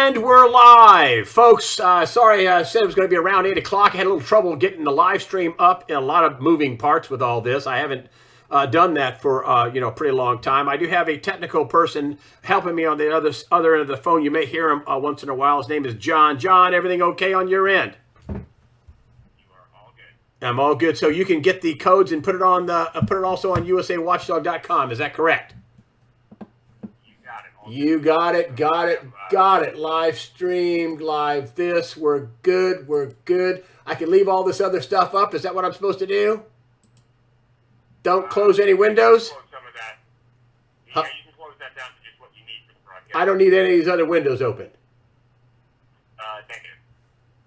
And we're live, folks. Sorry, I said it was going to be around 8 o'clock. I had a little trouble getting the live stream up and a lot of moving parts with all this. I haven't done that for a pretty long time. I do have a technical person helping me on the other end of the phone. You may hear him once in a while. His name is John. John, everything okay on your end? You are all good. I'm all good. So you can get the codes and put it also on usawatchdog.com. Is that correct? You got it. Live stream, live this. We're good. I can leave all this other stuff up. Is that what I'm supposed to do? Don't close any windows? Close some of that. Yeah, you can close that down to just what you need for the broadcast. I don't need any of these other windows open.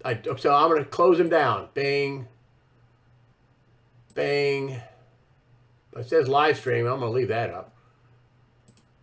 Negative. So I'm going to close them down. Bing. Bang. It says live stream. I'm going to leave that up.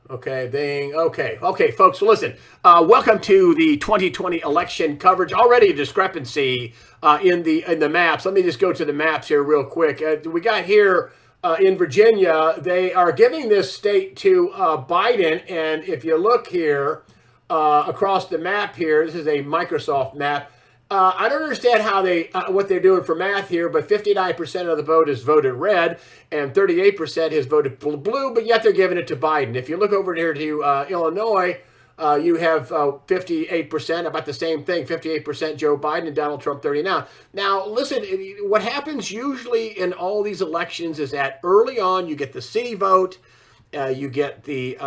Okay, ding. Okay, folks. So listen. Welcome to the 2020 election coverage. Already a discrepancy in the maps. Let me just go to the maps here real quick. We got here in Virginia. They are giving this state to Biden, and if you look here across the map here, this is a Microsoft map. I don't understand how what they're doing for math here, but 59% of the vote is voted red and 38% has voted blue, but yet they're giving it to Biden. If you look over here to Illinois, you have 58%, about the same thing, 58% Joe Biden and Donald Trump 39. Now, listen, what happens usually in all these elections is that early on you get the city vote, you get the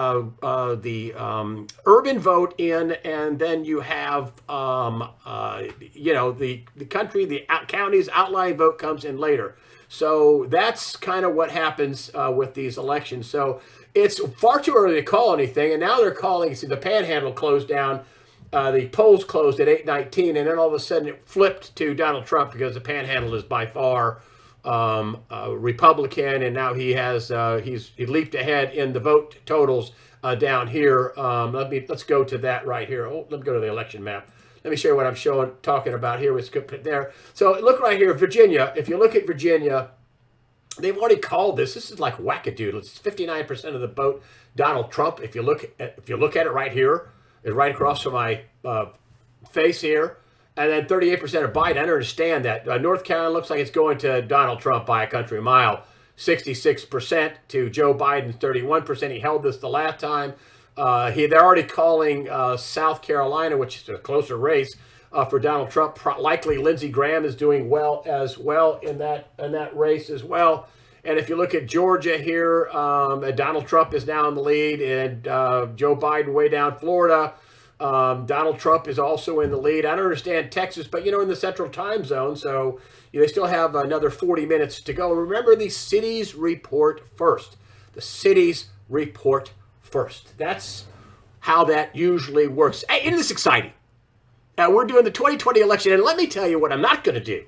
urban vote in, and then you have the country, the counties outlying vote comes in later. So that's kind of what happens with these elections. So it's far too early to call anything, and now they're calling. See, the Panhandle closed down. The polls closed at 8:19, and then all of a sudden it flipped to Donald Trump because the Panhandle is by far Republican, and now he leaped ahead in the vote totals down here. Let's go to that right here. Let me go to the election map. Let me show you what I'm talking about here. Let's put there. So look right here, Virginia. If you look at Virginia, they've already called this. This is like wackadoodle. It's 59% of the vote Donald Trump. If you look at it right here, it's right across from my face here. And then 38% of Biden. I don't understand that. North Carolina looks like it's going to Donald Trump by a country mile. 66% to Joe Biden, 31%. He held this the last time. They're already calling South Carolina, which is a closer race, for Donald Trump. Likely Lindsey Graham is doing well in that race as well. And if you look at Georgia here, Donald Trump is now in the lead, and Joe Biden way down Florida. Donald Trump is also in the lead. I don't understand Texas, but in the central time zone, so they still have another 40 minutes to go. Remember, the cities report first. The cities report first. That's how that usually works. Hey, isn't this exciting? We're doing the 2020 election, and let me tell you what I'm not going to do.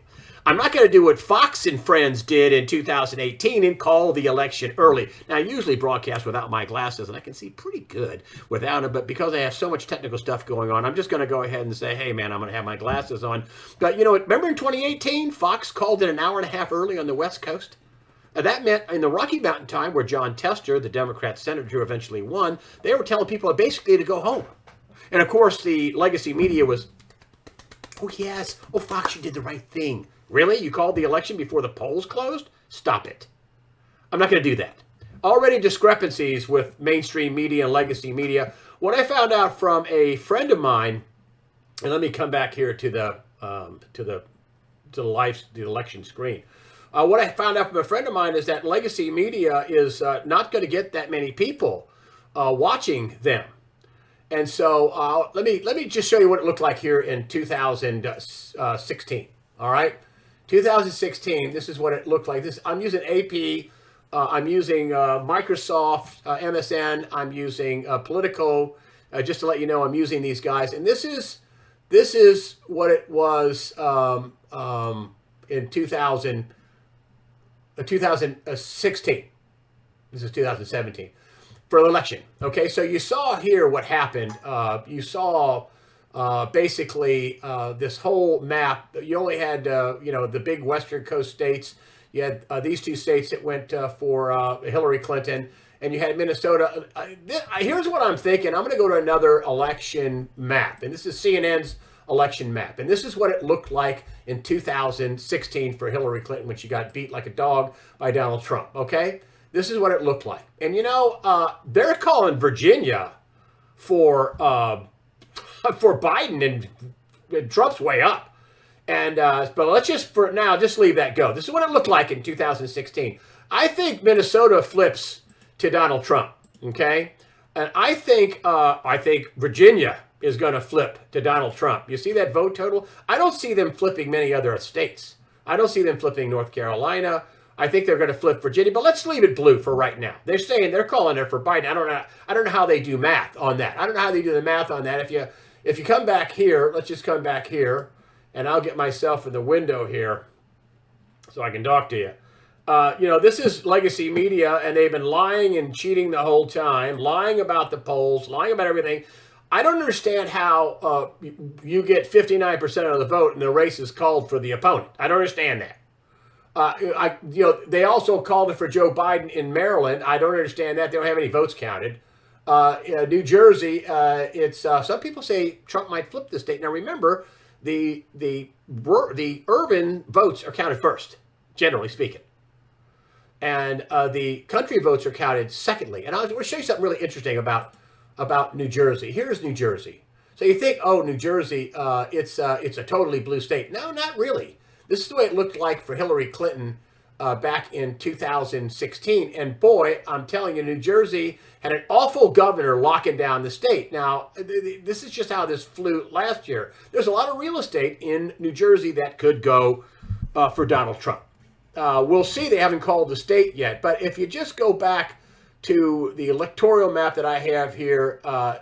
I'm not going to do what Fox and Friends did in 2018 and call the election early. Now, I usually broadcast without my glasses, and I can see pretty good without them. But because I have so much technical stuff going on, I'm just going to go ahead and say, hey, man, I'm going to have my glasses on. But you know what? Remember in 2018, Fox called it an hour and a half early on the West Coast? That meant in the Rocky Mountain time, where John Tester, the Democrat senator who eventually won, they were telling people basically to go home. And, of course, the legacy media was, oh, yes, oh, Fox, you did the right thing. Really? You called the election before the polls closed? Stop it. I'm not going to do that. Already discrepancies with mainstream media and legacy media. What I found out from a friend of mine, and let me come back here to the election screen. What I found out from a friend of mine is that legacy media is not going to get that many people watching them. And so let me just show you what it looked like here in 2016. All right. 2016, this is what it looked like. I'm using AP, I'm using Microsoft, MSN, I'm using Politico, just to let you know I'm using these guys. And this is what it was in 2016. This is 2017 for the election. Okay, so you saw here what happened. You saw basically this whole map. You only had the big Western Coast states. You had these two states that went for Hillary Clinton, and you had Minnesota. Here's what I'm thinking. I'm going to go to another election map, and this is CNN's election map. And this is what it looked like in 2016 for Hillary Clinton when she got beat like a dog by Donald Trump, okay? This is what it looked like. And, you know, they're calling Virginia for Biden, and Trump's way up. And but let's just, for now, just leave that go. This is what it looked like in 2016. I think Minnesota flips to Donald Trump, okay? And I think Virginia is going to flip to Donald Trump. You see that vote total? I don't see them flipping many other states. I don't see them flipping North Carolina. I think they're going to flip Virginia, but let's leave it blue for right now. They're calling it for Biden. I don't know how they do math on that. I don't know how they do the math on that. If you come back here, let's just come back here, and I'll get myself in the window here so I can talk to you. You know, this is legacy media, and they've been lying and cheating the whole time, lying about the polls, lying about everything. I don't understand how you get 59% of the vote and the race is called for the opponent. I don't understand that. They also called it for Joe Biden in Maryland. I don't understand that. They don't have any votes counted. New Jersey, it's some people say Trump might flip the state. Now remember, the urban votes are counted first, generally speaking, and the country votes are counted secondly. And I'll show you something really interesting about New Jersey. Here's New Jersey. So you think, oh, New Jersey, it's a totally blue state. No, not really. This is the way it looked like for Hillary Clinton back in 2016. And boy, I'm telling you, New Jersey had an awful governor locking down the state. Now, this is just how this flew last year. There's a lot of real estate in New Jersey that could go for Donald Trump. We'll see. They haven't called the state yet. But if you just go back to the electoral map that I have here, I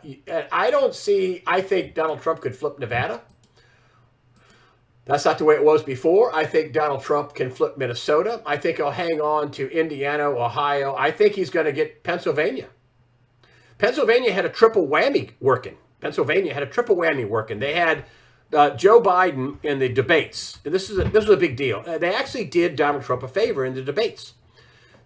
think Donald Trump could flip Nevada. That's not the way it was before. I think Donald Trump can flip Minnesota. I think he'll hang on to Indiana, Ohio. I think he's going to get Pennsylvania. Pennsylvania had a triple whammy working. They had Joe Biden in the debates. And this was a big deal. They actually did Donald Trump a favor in the debates.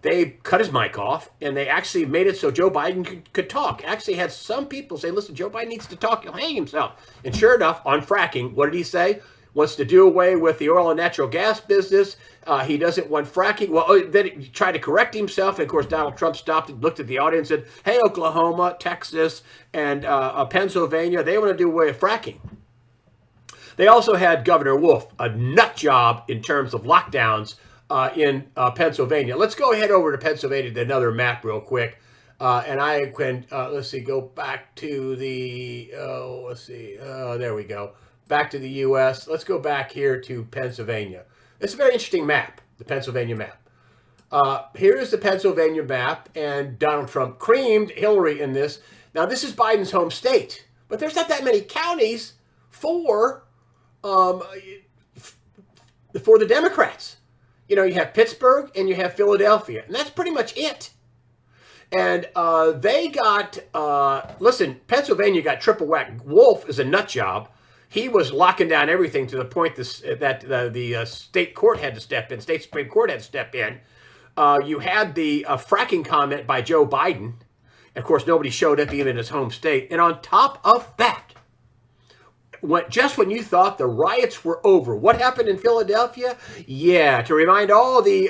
They cut his mic off, and they actually made it so Joe Biden could talk. Actually had some people say, listen, Joe Biden needs to talk. He'll hang himself. And sure enough, on fracking, what did he say? Wants to do away with the oil and natural gas business. He doesn't want fracking. Well, then he tried to correct himself. And of course, Donald Trump stopped and looked at the audience and said, hey, Oklahoma, Texas, and Pennsylvania, they want to do away with fracking. They also had Governor Wolf, a nut job in terms of lockdowns in Pennsylvania. Let's go ahead over to Pennsylvania to another map real quick. And I can, let's see, go back to the, there we go. Back to the U.S. Let's go back here to Pennsylvania. It's a very interesting map, the Pennsylvania map. Here's the Pennsylvania map, and Donald Trump creamed Hillary in this. Now, this is Biden's home state, but there's not that many counties for the Democrats. You know, you have Pittsburgh and you have Philadelphia, and that's pretty much it. And they got, listen, Pennsylvania got triple whack. Wolf is a nut job. He was locking down everything to the point that the state court had to step in, state Supreme Court had to step in. You had the fracking comment by Joe Biden. Of course, nobody showed up even in his home state. And on top of that, just when you thought the riots were over, what happened in Philadelphia? Yeah, to remind all the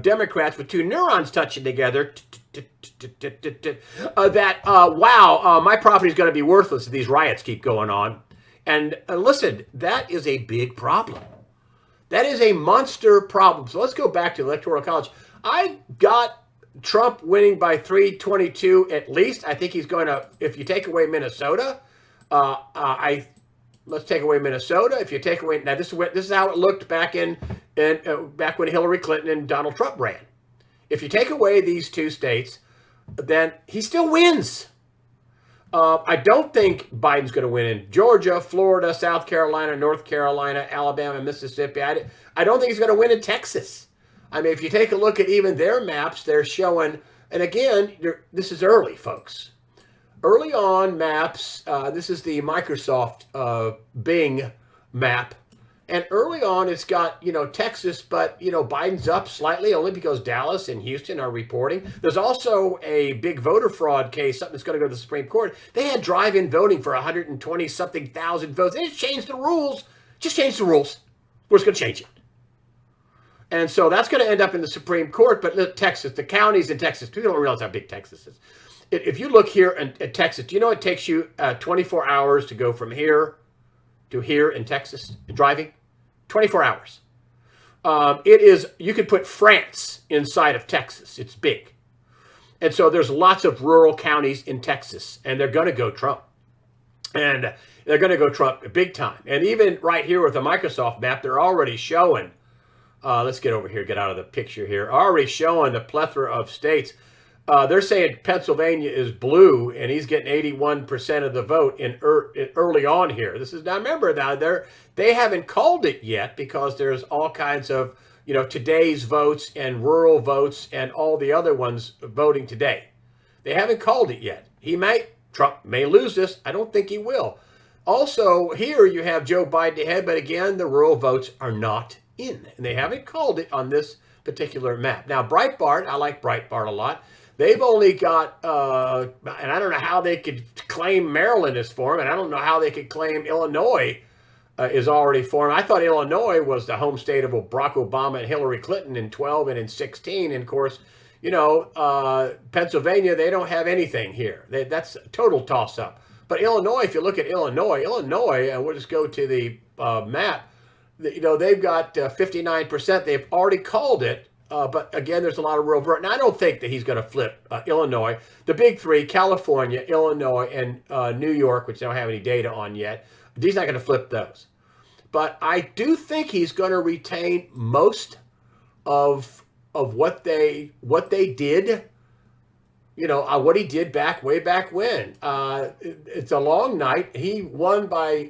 Democrats with two neurons touching together, wow, my property is going to be worthless if these riots keep going on. And listen, that is a big problem. That is a monster problem. So let's go back to the Electoral College. I got Trump winning by 322 at least. I think he's going to, if you take away Minnesota, let's take away Minnesota. If you take away, now this is how it looked back back when Hillary Clinton and Donald Trump ran. If you take away these two states, then he still wins. I don't think Biden's going to win in Georgia, Florida, South Carolina, North Carolina, Alabama, Mississippi. I don't think he's going to win in Texas. I mean, if you take a look at even their maps, they're showing, and again, this is early, folks. Early on maps, this is the Microsoft Bing map, And early on, it's got, Texas, but, Biden's up slightly only because Dallas and Houston are reporting. There's also a big voter fraud case, something that's going to go to the Supreme Court. They had drive-in voting for 120 something thousand votes. They just changed the rules. Just changed the rules. We're just going to change it. And so that's going to end up in the Supreme Court. But look, Texas, the counties in Texas, people don't realize how big Texas is. If you look here at Texas, do you know it takes you 24 hours to go from here to here in Texas, driving? 24 hours. You could put France inside of Texas. It's big. And so there's lots of rural counties in Texas, and they're going to go Trump. And they're going to go Trump big time. And even right here with the Microsoft map, they're already showing, let's get over here, get out of the picture here, already showing the plethora of states. They're saying Pennsylvania is blue, and he's getting 81% of the vote in early on here. This is now, remember now, they haven't called it yet because there's all kinds of today's votes and rural votes and all the other ones voting today. They haven't called it yet. Trump may lose this. I don't think he will. Also, here you have Joe Biden ahead, but again, the rural votes are not in, and they haven't called it on this particular map. Now, Breitbart, I like Breitbart a lot. They've only got, and I don't know how they could claim Maryland is for them, and I don't know how they could claim Illinois is already for them. I thought Illinois was the home state of Barack Obama and Hillary Clinton in 12 and in 16. And of course, Pennsylvania, they don't have anything here. That's a total toss-up. But Illinois, if you look at Illinois, and we'll just go to the map, they've got 59%. They've already called it. But again, there's a lot of rural vote. Now, I don't think that he's going to flip Illinois. The big three, California, Illinois, and New York, which they don't have any data on yet, he's not going to flip those. But I do think he's going to retain most of what they did, what he did way back when. It's a long night. He won by,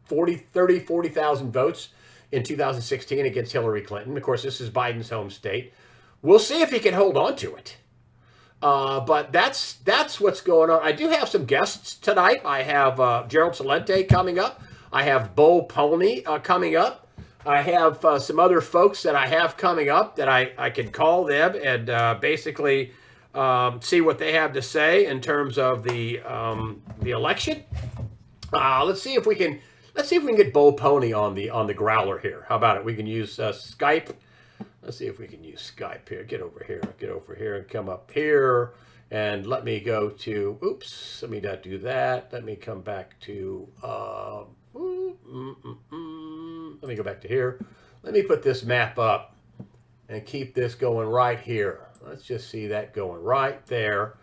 40,000 votes in 2016 against Hillary Clinton. Of course, this is Biden's home state. We'll see if he can hold on to it. But that's what's going on. I do have some guests tonight. I have Gerald Celente coming up. I have Bo Pony coming up. I have some other folks that I have coming up that I can call them and basically see what they have to say in terms of the election. Let's see if we can get Bo Pony on the growler here. How about it? We can use Skype. Let's see if we can use Skype here. Get over here and come up here. And let me go to, oops, let me not do that. Let me come back to, let me go back to here. Let me put this map up and keep this going right here. Let's just see that going right there.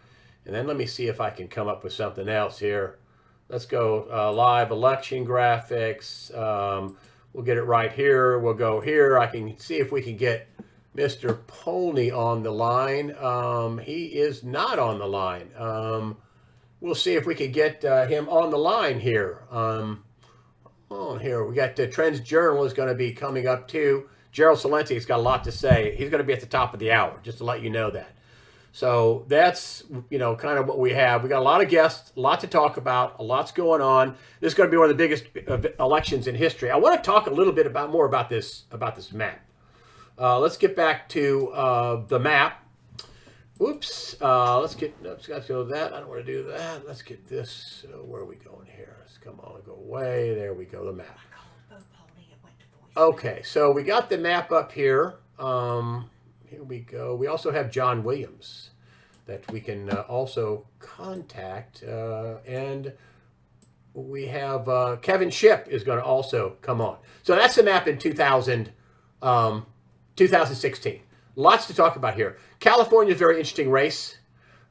And then let me see if I can come up with something else here. Let's go live election graphics. We'll get it right here. We'll go here. I can see if we can get Mr. Pony on the line. He is not on the line. We'll see if we can get him on the line here. Here we got Trends Journal is going to be coming up too. Gerald Celente has got a lot to say. He's going to be at the top of the hour, just to let you know that. So that's, kind of what we have. We got a lot of guests, a lot to talk about, a lot's going on. This is going to be one of the biggest elections in history. I want to talk a little bit more about this map. Let's get back to the map. Oops. Let's go to that. I don't want to do that. Let's get this. Where are we going here? Let's come on, go away. There we go. The map. Okay, so we got the map up here. Here we go. We also have John Williams that we can also contact. And we have Kevin Shipp is going to also come on. So that's the map in 2016. Lots to talk about here. California is a very interesting race.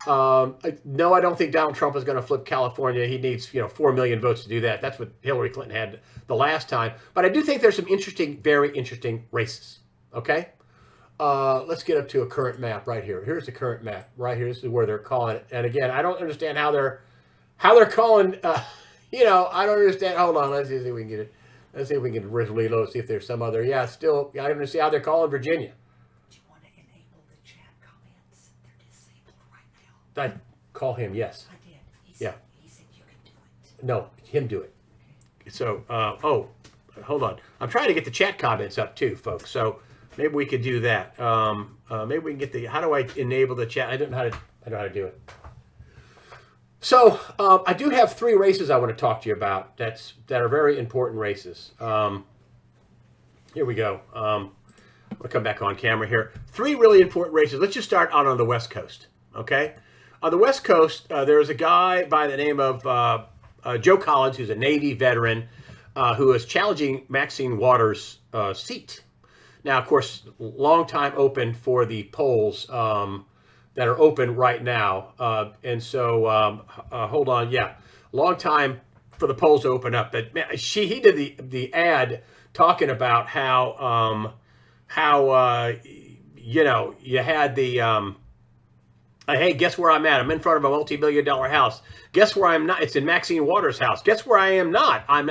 No, I don't think Donald Trump is going to flip California. He needs 4 million votes to do that. That's what Hillary Clinton had the last time. But I do think there's some very interesting races. Okay? Let's get up to a current map right here. Here's the current map right here. This is where they're calling it. And again, I don't understand how they're calling. I don't understand. Hold on. Let's see if we can get it. Let's see if we can reload. See if there's some other. Yeah, still. I don't understand how they're calling Virginia. Do you want to enable the chat comments? They're disabled right now. I call him. Yes. I did. He said you can do it. No, him do it. So, hold on. I'm trying to get the chat comments up too, folks. So maybe we could do that. Maybe we can get the. How do I enable the chat? I don't know how to do it. So I do have 3 races I want to talk to you about. That are very important races. Here we go. I'll come back on camera here. 3 really important races. Let's just start out on the West Coast. Okay, on the West Coast, there's a guy by the name of Joe Collins, who's a Navy veteran, who is challenging Maxine Waters' seat. Now, of course, long time open for the polls that are open right now. And so, hold on. Yeah, long time for the polls to open up. But man, he did the ad talking about how you had the hey, guess where I'm at? I'm in front of a multi-million-dollar house. Guess where I'm not? It's in Maxine Waters' house. Guess where I am not? I'm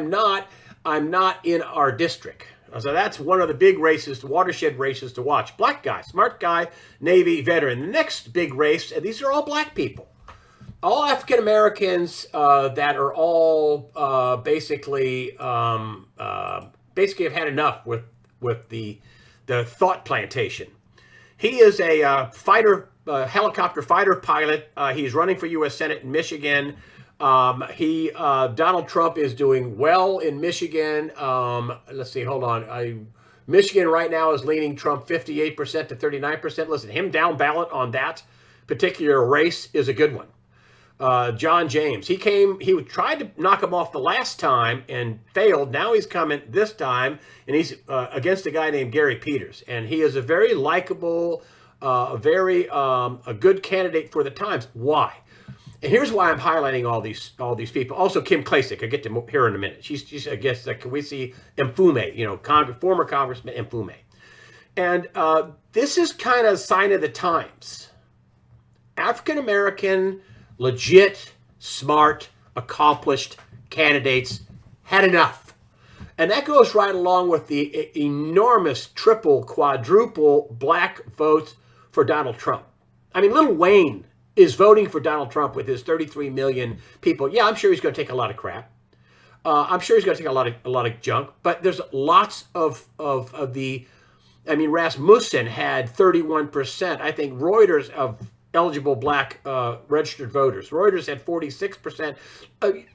not in our district. So that's one of the big races, the watershed races to watch. Black guy, smart guy, Navy veteran. The next big race, and these are all black people, all African Americans that are all basically have had enough with the thought plantation. He is a helicopter fighter pilot. He's running for U.S. Senate in Michigan. Donald Trump is doing well in Michigan. Let's see, hold on. Michigan right now is leaning Trump 58% to 39%. Listen, him down ballot on that particular race is a good one. John James, he tried to knock him off the last time and failed. Now he's coming this time, and he's against a guy named Gary Peters, and he is a very likable, a good candidate for the times. Why? And here's why I'm highlighting all these people. Also, Kim Klacik, I'll get to her in a minute. She's I guess, can we see Mfume, former Congressman Mfume. And this is kind of a sign of the times. African-American, legit, smart, accomplished candidates had enough. And that goes right along with the enormous triple, quadruple black votes for Donald Trump. I mean, Lil Wayne is voting for Donald Trump with his 33 million people. Yeah, I'm sure he's going to take a lot of crap. I'm sure he's going to take a lot of junk. But there's lots of the. I mean, Rasmussen had 31%. I think Reuters of eligible black registered voters. Reuters had 46%.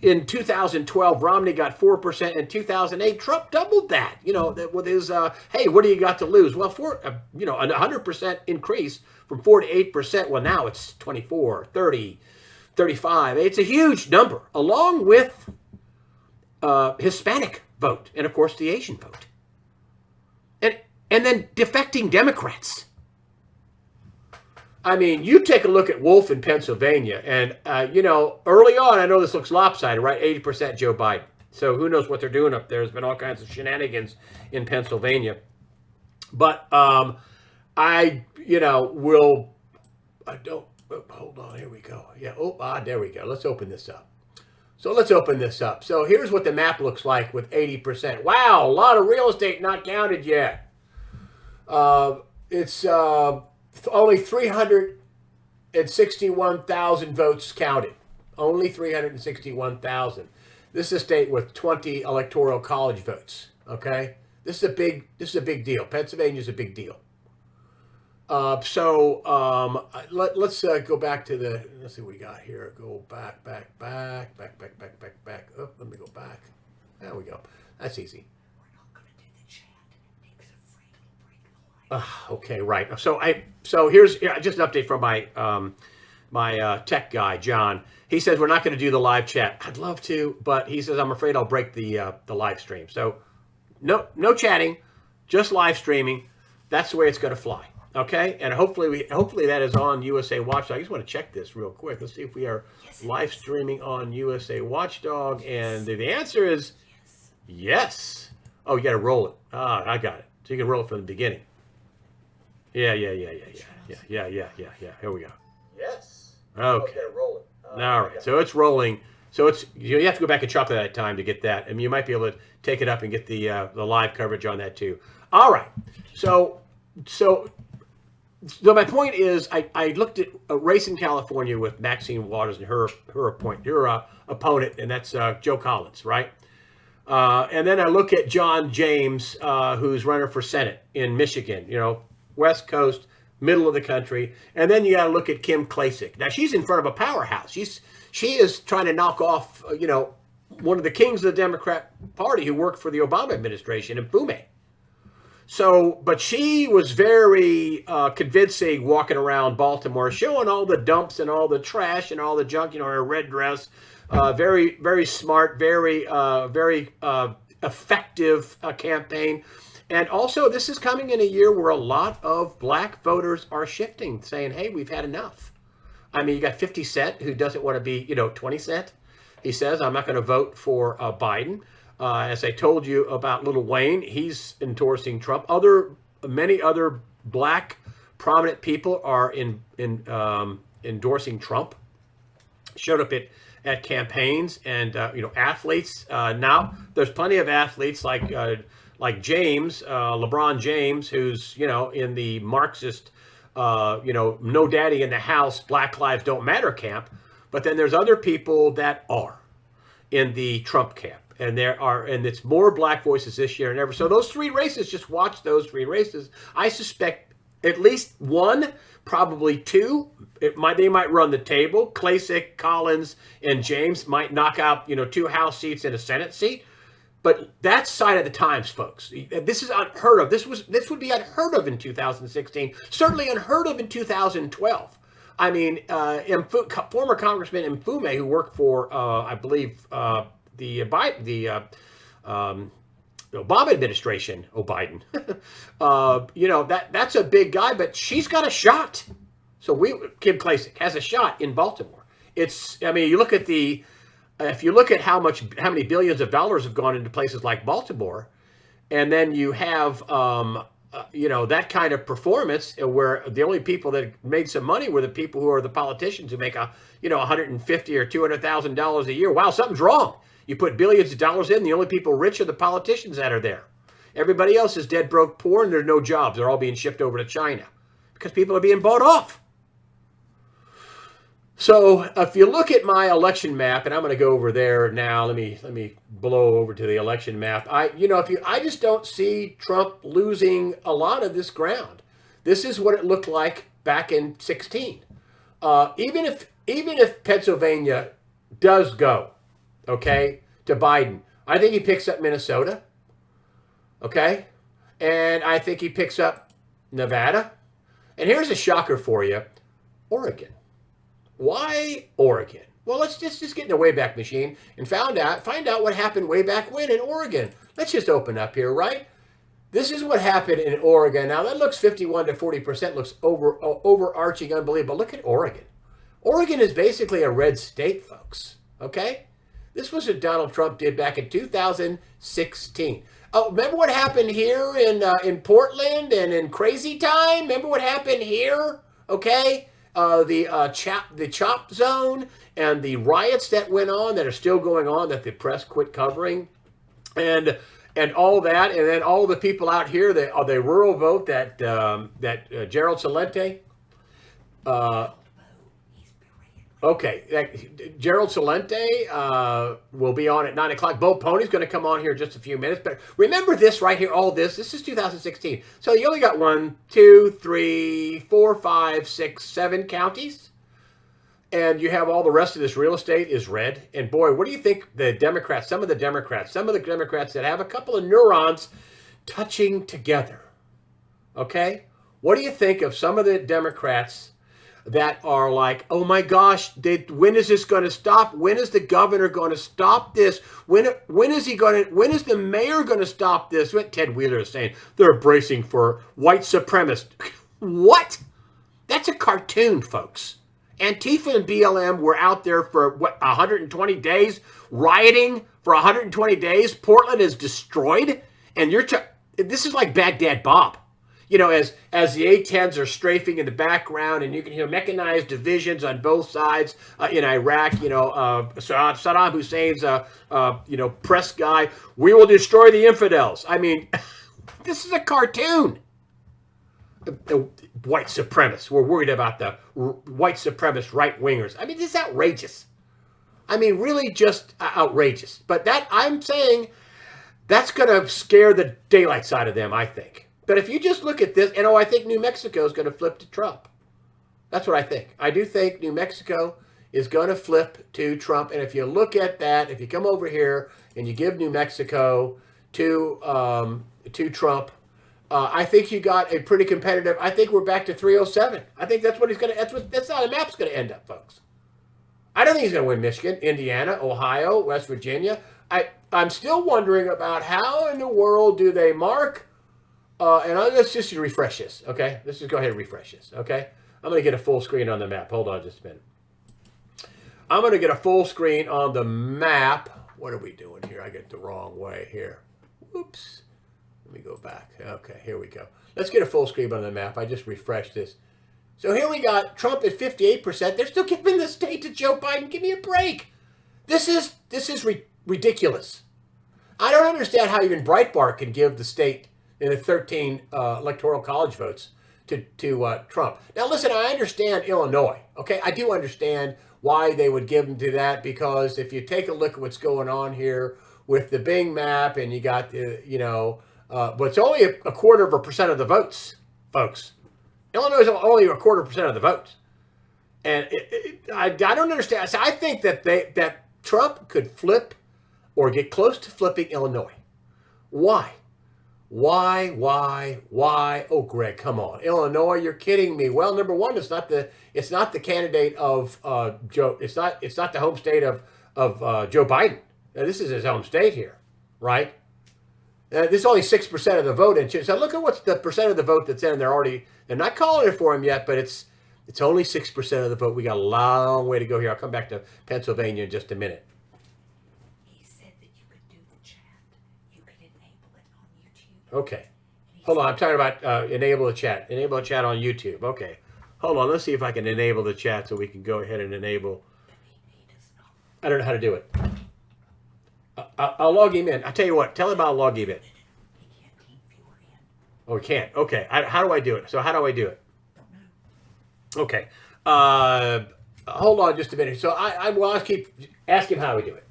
In 2012, Romney got 4%. In 2008, Trump doubled that. With his hey, what do you got to lose? Well, a 100% increase from 4 to 8%. Well, now it's 24, 30, 35. It's a huge number, along with Hispanic vote and, of course, the Asian vote. And then defecting Democrats. I mean, you take a look at Wolf in Pennsylvania, and, early on, I know this looks lopsided, right? 80% Joe Biden. So who knows what they're doing up there. There's been all kinds of shenanigans in Pennsylvania. But hold on, here we go. Yeah, there we go. Let's open this up. So here's what the map looks like with 80%. Wow, a lot of real estate not counted yet. It's only 361,000 votes counted. Only 361,000. This is a state with 20 electoral college votes. Okay, this is a big deal. Pennsylvania's a big deal. Let's go back to let's see what we got here. Go back. Oh, let me go back. There we go. That's easy. We're not going to do the chat. Nick's afraid it'll break the live. Okay, right. So here's just an update from my tech guy, John. He says we're not going to do the live chat. I'd love to, but he says I'm afraid I'll break the live stream. So no chatting, just live streaming. That's the way it's going to fly. Okay, and hopefully that is on USA Watchdog. I just want to check this real quick. Let's see if we are live streaming on USA Watchdog, and the answer is yes. Oh, you got to roll it. I got it. So you can roll it from the beginning. Yeah. Here we go. Yes. Okay. You got to roll it. All right. So it's rolling. So you have to go back and chop that time to get that. I mean, you might be able to take it up and get the live coverage on that too. All right. So my point is, I looked at a race in California with Maxine Waters and her opponent, and that's Joe Collins, right? And then I look at John James, who's running for Senate in Michigan, West Coast, middle of the country. And then you got to look at Kim Klacik. Now, she's in front of a powerhouse. She is trying to knock off, one of the kings of the Democrat Party who worked for the Obama administration, Mfume. So, but she was very convincing walking around Baltimore, showing all the dumps and all the trash and all the junk, her red dress. Very, very smart, very effective campaign. And also, this is coming in a year where a lot of black voters are shifting, saying, hey, we've had enough. I mean, you got 50 Cent, who doesn't want to be, 20 Cent. He says, I'm not going to vote for Biden. As I told you about Lil Wayne, he's endorsing Trump. Many other black prominent people are endorsing Trump. Showed up at campaigns and athletes. Now there's plenty of athletes like James, LeBron James, who's in the Marxist, no daddy in the house, Black Lives Don't Matter camp. But then there's other people that are in the Trump camp. And it's more black voices this year than ever. So those three races, just watch those three races. I suspect at least one, probably two, they might run the table. Klacik, Collins, and James might knock out, 2 House seats and a Senate seat. But that's sign of the times, folks. This is unheard of. This would be unheard of in 2016. Certainly unheard of in 2012. I mean, former Congressman Mfume, who worked for, I believe, the Obama administration, Biden, that's a big guy, but she's got a shot. So Kim Klacik has a shot in Baltimore. You look at if you look at how many billions of dollars have gone into places like Baltimore, and then you have, that kind of performance where the only people that made some money were the people who are the politicians who make $150,000 or $200,000 a year. Wow, something's wrong. You put billions of dollars in, the only people rich are the politicians that are there. Everybody else is dead, broke, poor, and there's no jobs. They're all being shipped over to China because people are being bought off. So if you look at my election map, and I'm going to go over there now. Let me blow over to the election map. I just don't see Trump losing a lot of this ground. This is what it looked like back in 2016. Even if Pennsylvania does go, okay, to Biden, I think he picks up Minnesota, okay, and I think he picks up Nevada. And here's a shocker for you, Oregon. Why Oregon? Well, let's just get in the Wayback Machine and find out what happened way back when in Oregon. Let's just open up here, right? This is what happened in Oregon. Now that looks 51 to 40%, looks overarching, unbelievable. Look at Oregon. Oregon is basically a red state, folks. Okay? This was what Donald Trump did back in 2016. Oh, remember what happened here in Portland and in Crazy Time? Remember what happened here? Okay? The chop zone and the riots that went on, that are still going on, that the press quit covering, and all that, and then all the people out here, the rural vote that Gerald Celente, Gerald Celente will be on at 9 o'clock. Bo Pony's going to come on here in just a few minutes. But remember this right here, this is 2016. So you only got 1, 2, 3, 4, 5, 6, 7 counties. And you have all the rest of this real estate is red. And boy, what do you think some of the Democrats that have a couple of neurons touching together, okay? What do you think of some of the Democrats that are like, oh my gosh, when is this going to stop? When is the governor going to stop this? When is the mayor going to stop this? What Ted Wheeler is saying, they're bracing for white supremacists. What? That's a cartoon, folks. Antifa and BLM were out there for 120 days, rioting for 120 days. Portland is destroyed, and this is like Baghdad Bob. As the A-10s are strafing in the background, and you can hear mechanized divisions on both sides in Iraq. Saddam Hussein's, press guy. We will destroy the infidels. I mean, this is a cartoon. The white supremacists. We're worried about the white supremacist right-wingers. I mean, this is outrageous. I mean, really just outrageous. But I'm saying That's going to scare the daylights out of them, I think. But if you just look at this, I think New Mexico is going to flip to Trump. That's what I think. I do think New Mexico is going to flip to Trump. And if you look at that, if you come over here and you give New Mexico to Trump, I think you got a pretty competitive. I think we're back to 307. I think that's what he's going to. That's how the map's going to end up, folks. I don't think he's going to win Michigan, Indiana, Ohio, West Virginia. I'm still wondering about how in the world do they mark. Let's just refresh this, okay? Let's just go ahead and refresh this, okay? I'm going to get a full screen on the map. Hold on just a minute. I'm going to get a full screen on the map. What are we doing here? I get the wrong way here. Whoops. Let me go back. Okay, here we go. Let's get a full screen on the map. I just refreshed this. So here we got Trump at 58%. They're still giving the state to Joe Biden. Give me a break. This is ridiculous. I don't understand how even Breitbart can give the state in the 13 electoral college votes to Trump. Now, listen, I understand Illinois. Okay, I do understand why they would give them to that, because if you take a look at what's going on here with the Bing map, and you got the, but it's only a 0.25% of the votes, folks. Illinois is only a 0.25% of the votes, and I don't understand. So I think that Trump could flip or get close to flipping Illinois. Why? Why? Oh, Greg, come on. Illinois, you're kidding me. Well, number one, it's not the candidate of Joe. It's not the home state of Joe Biden. Now, this is his home state here, right? This is only 6% of the vote. And so look at what's the percent of the vote that's in there already. They're not calling it for him yet, but it's only 6% of the vote. We got a long way to go here. I'll come back to Pennsylvania in just a minute. He said that you could do the chat. You could enable it on YouTube. Okay. Hold on. I'm talking about enable the chat. Enable the chat on YouTube. Okay. Hold on. Let's see if I can enable the chat so we can go ahead and enable. He does not. I don't know how to do it. I'll log him in. I'll tell you what. Tell him I'll log him in. He can't team viewer in. Oh, we can't. Okay. How do I do it? So how do I do it? Don't know. Okay. Hold on just a minute. So I'll keep asking him how we do it.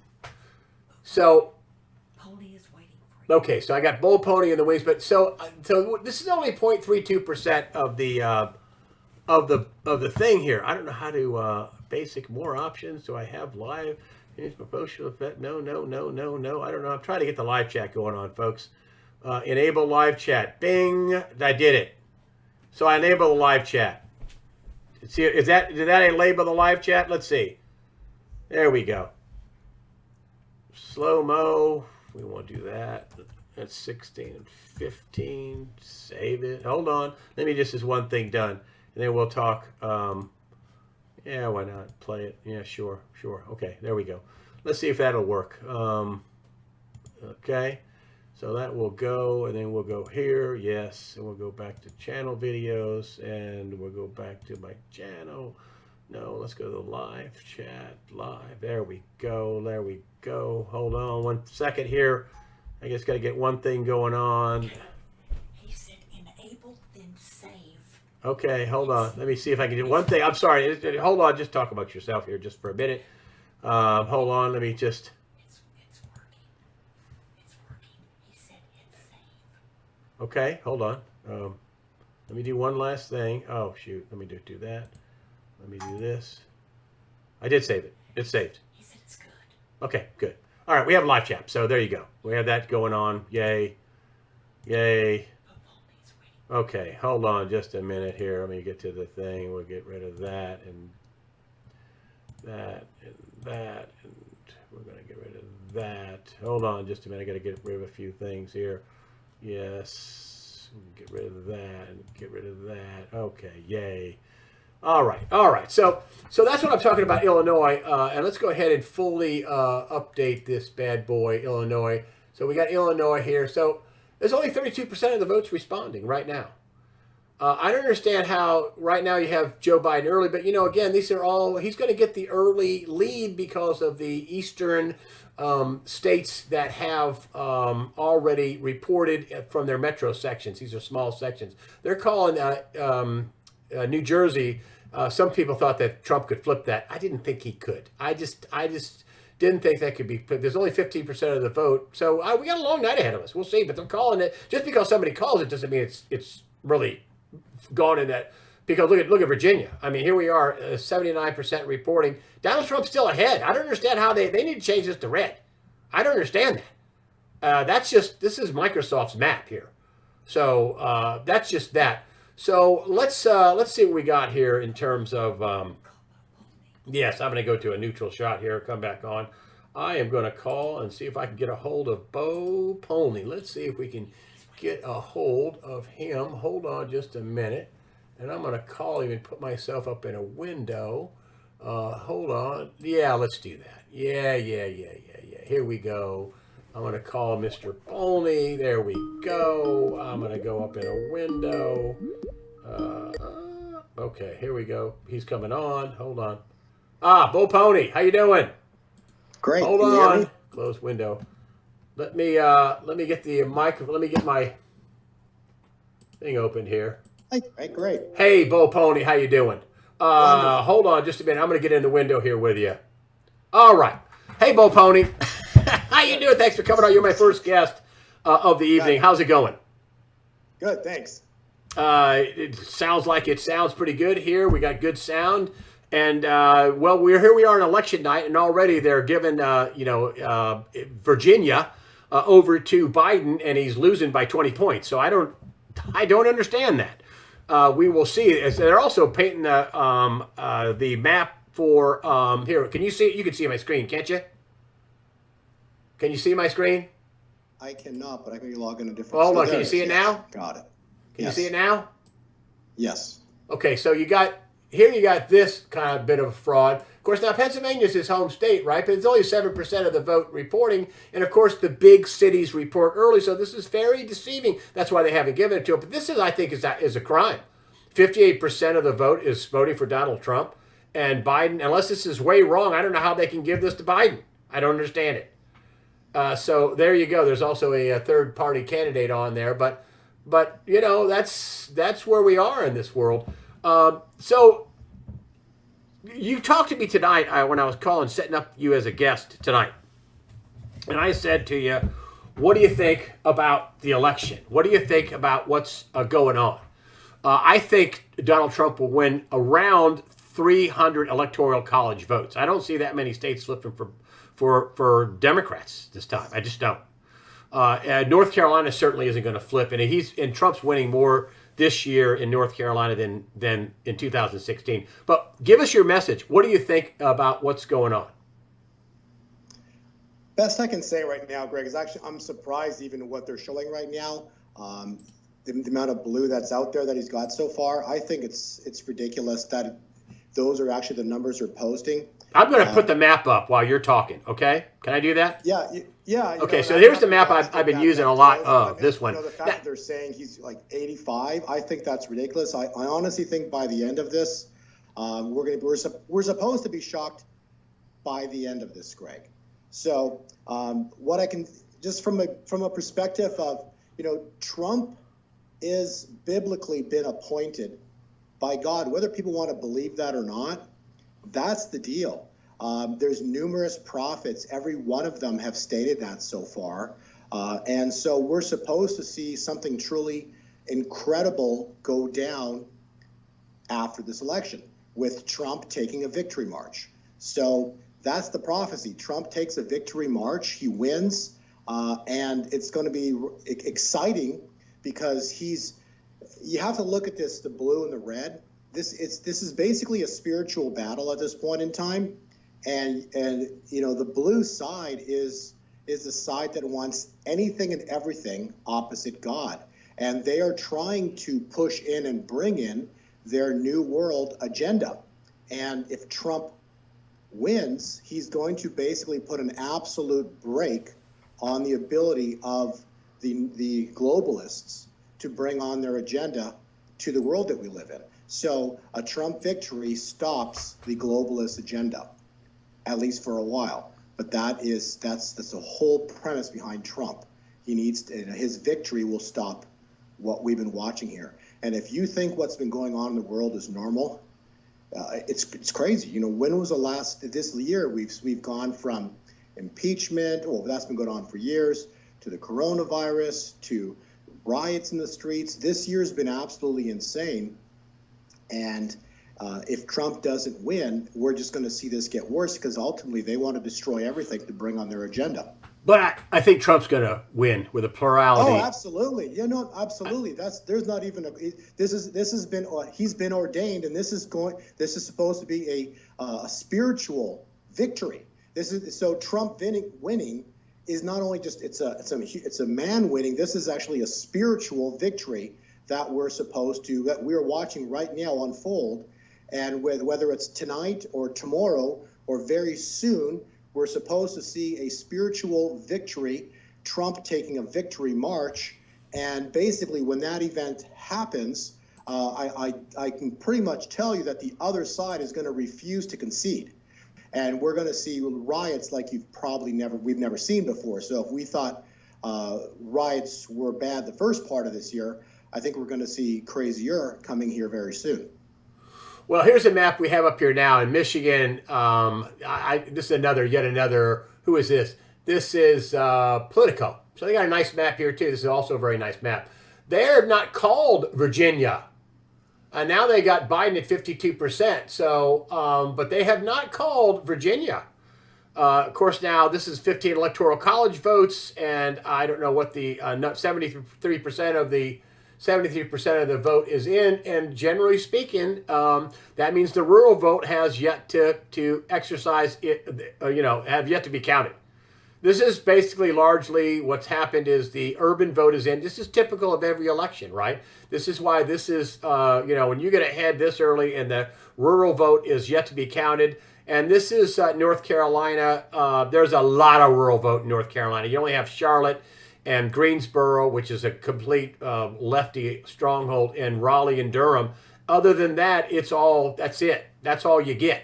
So, Pony is waiting for you. okay. So I got Bull Pony in the wings, but so this is only 0.32% of the thing here. I don't know how to basic more options. Do I have live? It's proportional effect. No. I don't know. I'm trying to get the live chat going on, folks. Enable live chat. Bing. I did it. So I enable the live chat. See, did that enable the live chat? Let's see. There we go. Slow mo. We won't do that. That's 16 and 15. Save it. Hold on. Let me just this one thing done, and then we'll talk. Yeah, why not? Play it. Yeah, sure. Okay, there we go. Let's see if that'll work. Okay, so that will go, and then we'll go here. Yes, and we'll go back to channel videos, and we'll go back to my channel. No, let's go to the live chat. Live. There we go. Hold on 1 second here. I just got to get one thing going on. He said enable, then save. Okay, hold on. Let me see if I can do one thing. I'm sorry. Hold on. Just talk about yourself here just for a minute. Hold on. Let me just. It's working. It's working. He said hit save. Okay, hold on. Let me do one last thing. Oh, shoot. Let me do that. Let me do this. I did save it. It's saved. He said it's good. Okay, good. All right, we have live chat. So there you go. We have that going on. Yay. But Pony's waiting. Okay, hold on just a minute here. Let me get to the thing. We'll get rid of that and that and that, and we're going to get rid of that. Hold on just a minute. I got to get rid of a few things here. Yes, get rid of that and get rid of that. Okay, yay. All right. So that's what I'm talking about, Illinois. And let's go ahead and fully update this bad boy, Illinois. So we got Illinois here. So there's only 32% of the votes responding right now. I don't understand how right now you have Joe Biden early, but again, these are all, he's going to get the early lead because of the eastern states that have already reported from their metro sections. These are small sections. They're calling New Jersey. Some people thought that Trump could flip that. I didn't think he could. I just Didn't think that could be. There's only 15% of the vote, so we got a long night ahead of us. We'll see, but they're calling it. Just because somebody calls it doesn't mean it's really gone in that. Because look at Virginia. I mean, here we are, 79% reporting. Donald Trump's still ahead. I don't understand how they need to change this to red. I don't understand that. This is Microsoft's map here. So that's just that. So let's see what we got here in terms of. Yes, I'm going to go to a neutral shot here. Come back on. I am going to call and see if I can get a hold of Bo Polney. Let's see if we can get a hold of him. Hold on just a minute. And I'm going to call him and put myself up in a window. Hold on. Yeah, let's do that. Yeah. Here we go. I'm going to call Mr. Polney. There we go. I'm going to go up in a window. Okay, here we go. He's coming on. Hold on. Bo Polney, how you doing? Great. Hold Can you hear on. me? Close window. Let me get the microphone. Let me get my thing open here. Hey, great. Hey, Bo Polney, how you doing? Hold on just a minute. I'm going to get in the window here with you. All right. Hey, Bo Polney. How you doing? Thanks for coming on. You're my first guest of the evening. How's it going? Good, thanks. It sounds like it sounds pretty good here. We got good sound. And, well, we are on election night, and already they're giving, Virginia over to Biden, and he's losing by 20 points. So I don't understand that. We will see. They're also painting the map for here. Can you see it? You can see my screen, can't you? Can you see my screen? I cannot, but I can log in a different. Hold on. there Can you it see is. it Yes. now? Got it. Can Yes. you see it now? Yes. Okay, so you got this kind of bit of fraud. Of course, now Pennsylvania is his home state, right? But it's only 7% of the vote reporting. And of course, the big cities report early. So this is very deceiving. That's why they haven't given it to him. But this is, I think, is a crime. 58% of the vote is voting for Donald Trump. And Biden, unless this is way wrong, I don't know how they can give this to Biden. I don't understand it. So there you go. There's also a third-party candidate on there. But that's where we are in this world. So you talked to me tonight when I was calling, setting up you as a guest tonight. And I said to you, what do you think about the election? What do you think about what's going on? I think Donald Trump will win around 300 electoral college votes. I don't see that many states flipping for Democrats this time. I just don't. North Carolina certainly isn't going to flip, and Trump's winning more this year in North Carolina than in 2016. But give us your message. What do you think about what's going on? Best I can say right now, Greg, is actually I'm surprised even what they're showing right now. The amount of blue that's out there that he's got so far, I think it's ridiculous that those are actually the numbers they're posting. I'm going to put the map up while you're talking. Okay, can I do that? Yeah. Okay, so here's the map I've been using a lot of. This one. The fact that they're saying he's like 85, I think that's ridiculous. I honestly think by the end of this, we're supposed to be shocked by the end of this, Greg. So what I can just from a perspective of Trump is biblically been appointed by God, whether people want to believe that or not. That's the deal. There's numerous prophets. Every one of them have stated that so far. And so we're supposed to see something truly incredible go down after this election with Trump taking a victory march. So that's the prophecy. Trump takes a victory march. He wins. And it's going to be exciting because you have to look at this, the blue and the red. This is basically a spiritual battle at this point in time. And the blue side is the side that wants anything and everything opposite God. And they are trying to push in and bring in their new world agenda. And if Trump wins, he's going to basically put an absolute break on the ability of the globalists to bring on their agenda to the world that we live in. So a Trump victory stops the globalist agenda, at least for a while. But that's the whole premise behind Trump. His victory will stop what we've been watching here. And if you think what's been going on in the world is normal, it's crazy. When was the last this year we've gone from impeachment, well, that's been going on for years, to the coronavirus, to riots in the streets. This year's been absolutely insane. And if Trump doesn't win, we're just going to see this get worse because ultimately they want to destroy everything to bring on their agenda. But I think Trump's going to win with a plurality. Oh, absolutely. Yeah, no, absolutely. There's not even this has been he's been ordained, and this is supposed to be a spiritual victory. So Trump winning is not only just it's a man winning. This is actually a spiritual victory that we're watching right now unfold, and whether it's tonight or tomorrow or very soon, we're supposed to see a spiritual victory, Trump taking a victory march, and basically when that event happens, I can pretty much tell you that the other side is going to refuse to concede. And we're going to see riots like we've never seen before. So if we thought riots were bad the first part of this year, I think we're going to see crazier coming here very soon. Well, here's a map we have up here now in Michigan. This is yet another. Who is this? This is Politico. So they got a nice map here too. This is also a very nice map. They're not called Virginia. Now they got Biden at 52%. So, but they have not called Virginia. Of course, now this is 15 electoral college votes, and I don't know what the 73% of the 73% of the vote is in, and generally speaking, that means the rural vote has yet to exercise it. Have yet to be counted. This is basically largely what's happened is the urban vote is in. This is typical of every election, right? This is why this is, when you get ahead this early and the rural vote is yet to be counted. And this is North Carolina. There's a lot of rural vote in North Carolina. You only have Charlotte and Greensboro, which is a complete lefty stronghold, and Raleigh and Durham. Other than that, that's it. That's all you get.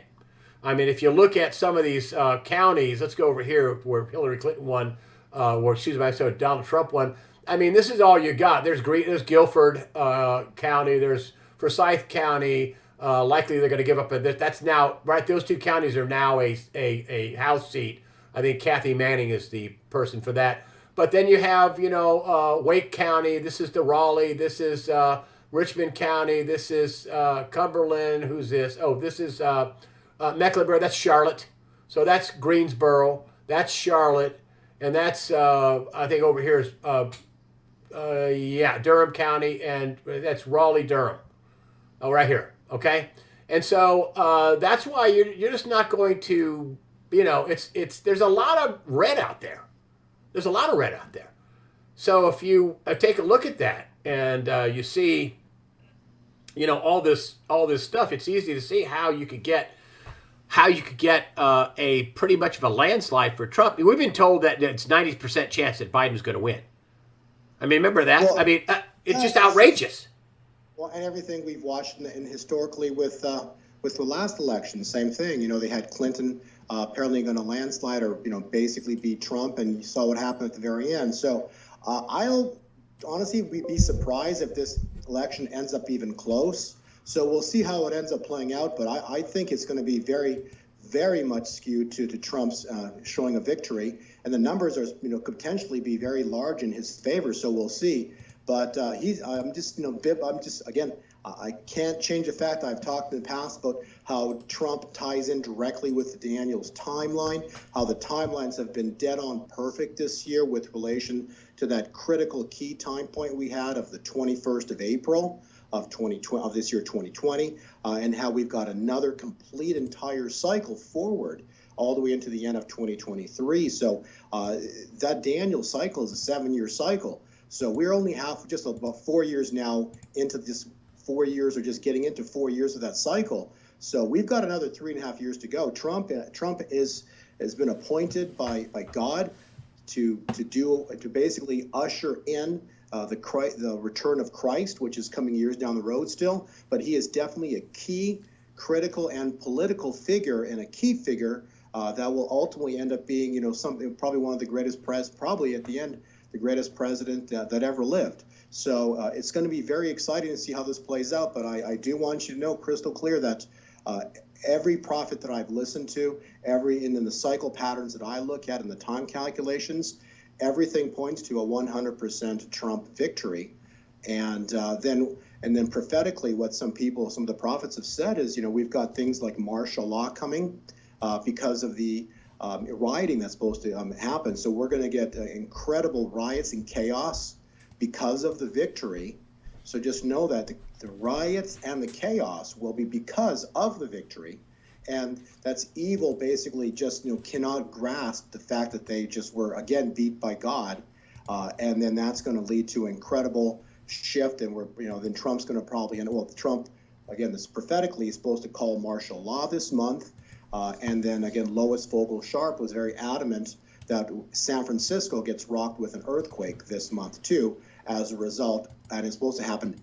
I mean, if you look at some of these counties, let's go over here where Hillary Clinton won, Donald Trump won. I mean, this is all you got. There's Guilford County. There's Forsyth County. Likely they're going to give up. That's now, right, those two counties are now a House seat. I think Kathy Manning is the person for that. But then you have, Wake County. This is the Raleigh. This is Richmond County. This is Cumberland. Who's this? Oh, this is Mecklenburg. That's Charlotte. So that's Greensboro. That's Charlotte. And that's, I think over here is, Durham County. And that's Raleigh-Durham. Oh, right here. Okay? And so that's why you're just not going to, there's a lot of red out there. There's a lot of red out there. So if you take a look at that and you see, all this stuff, it's easy to see how you could get a pretty much of a landslide for Trump. We've been told that it's 90% chance that Biden's going to win. I mean, remember that? Well, it's just outrageous. Well, and everything we've watched and historically with the last election, same thing. They had Clinton apparently going to landslide or basically beat Trump, and you saw what happened at the very end. So I'll honestly be surprised if this election ends up even close. So we'll see how it ends up playing out, but I think it's going to be very, very much skewed to Trump's showing a victory, and the numbers are potentially be very large in his favor. So we'll see. But I can't change the fact I've talked in the past about how Trump ties in directly with Daniel's timeline, how the timelines have been dead on perfect this year with relation to that critical key time point we had of the 21st of April of 2020 of this year 2020, and how we've got another complete entire cycle forward all the way into the end of 2023. So that Daniel cycle is a 7-year cycle. So we're only just about 4 years now into this 4 years, or just getting into 4 years of that cycle. So we've got another 3.5 years to go. Trump has been appointed by God to basically usher in the return of Christ, which is coming years down the road still. But he is definitely a key, critical, and political figure, and a key figure that will ultimately end up being, something probably one of the greatest probably at the end, the greatest president that ever lived. So it's going to be very exciting to see how this plays out. But I do want you to know crystal clear that every prophet that I've listened to, and then the cycle patterns that I look at and the time calculations, everything points to a 100% Trump victory. And then prophetically, what some of the prophets have said is, we've got things like martial law coming because of the rioting that's supposed to happen. So we're going to get incredible riots and chaos because of the victory. So just know that the riots and the chaos will be because of the victory. And that's evil basically just cannot grasp the fact that they just were, again, beat by God. And then that's going to lead to incredible shift. And then Trump's going to probably, Trump, again, this prophetically is supposed to call martial law this month. And then again, Lois Vogel-Sharp was very adamant that San Francisco gets rocked with an earthquake this month too, as a result, and it's supposed to happen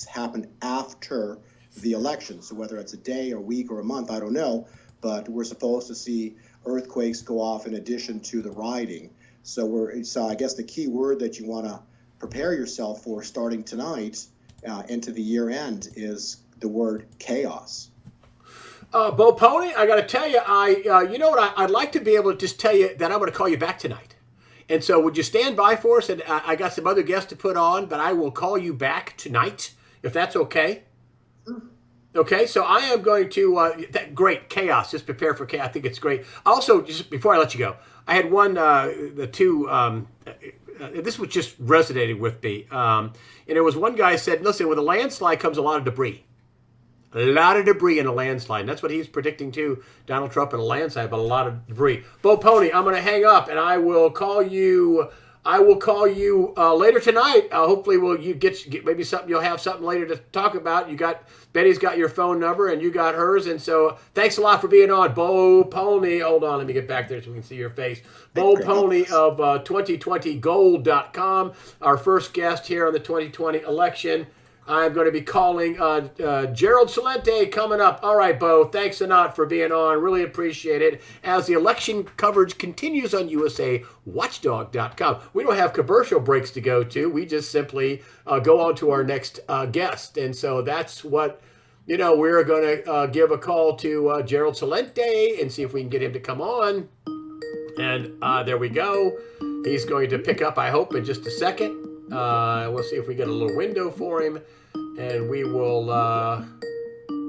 happen after the election. So whether it's a day, a week, or a month, I don't know, but we're supposed to see earthquakes go off in addition to the rioting. So I guess the key word that you want to prepare yourself for starting tonight into the year end is the word chaos. Bo Pony, I got to tell you, you know what? I'd like to be able to just tell you that I'm going to call you back tonight. And so would you stand by for us? And I got some other guests to put on, but I will call you back tonight, if that's okay. Sure. Okay, so I am going to, great, chaos, just prepare for chaos. I think it's great. Also, just before I let you go, I had this was just resonated with me. And it was one guy said, listen, with a landslide comes a lot of debris. A lot of debris in a landslide. And that's what he's predicting too, Donald Trump in a landslide, but a lot of debris. Bo Pony, I'm going to hang up and I will call you later tonight. Hopefully you get maybe something, you'll have something later to talk about. Betty's got your phone number and you got hers. And so thanks a lot for being on. Bo Pony, hold on, let me get back there so we can see your face. Bo Pony of 2020gold.com, our first guest here on the 2020 election. I'm going to be calling Gerald Celente coming up. All right, Bo, thanks a lot for being on. Really appreciate it. As the election coverage continues on USAWatchdog.com, we don't have commercial breaks to go to. We just simply go on to our next guest. And so that's what, we're going to give a call to Gerald Celente and see if we can get him to come on. And there we go. He's going to pick up, I hope, in just a second. We'll see if we get a little window for him, and we will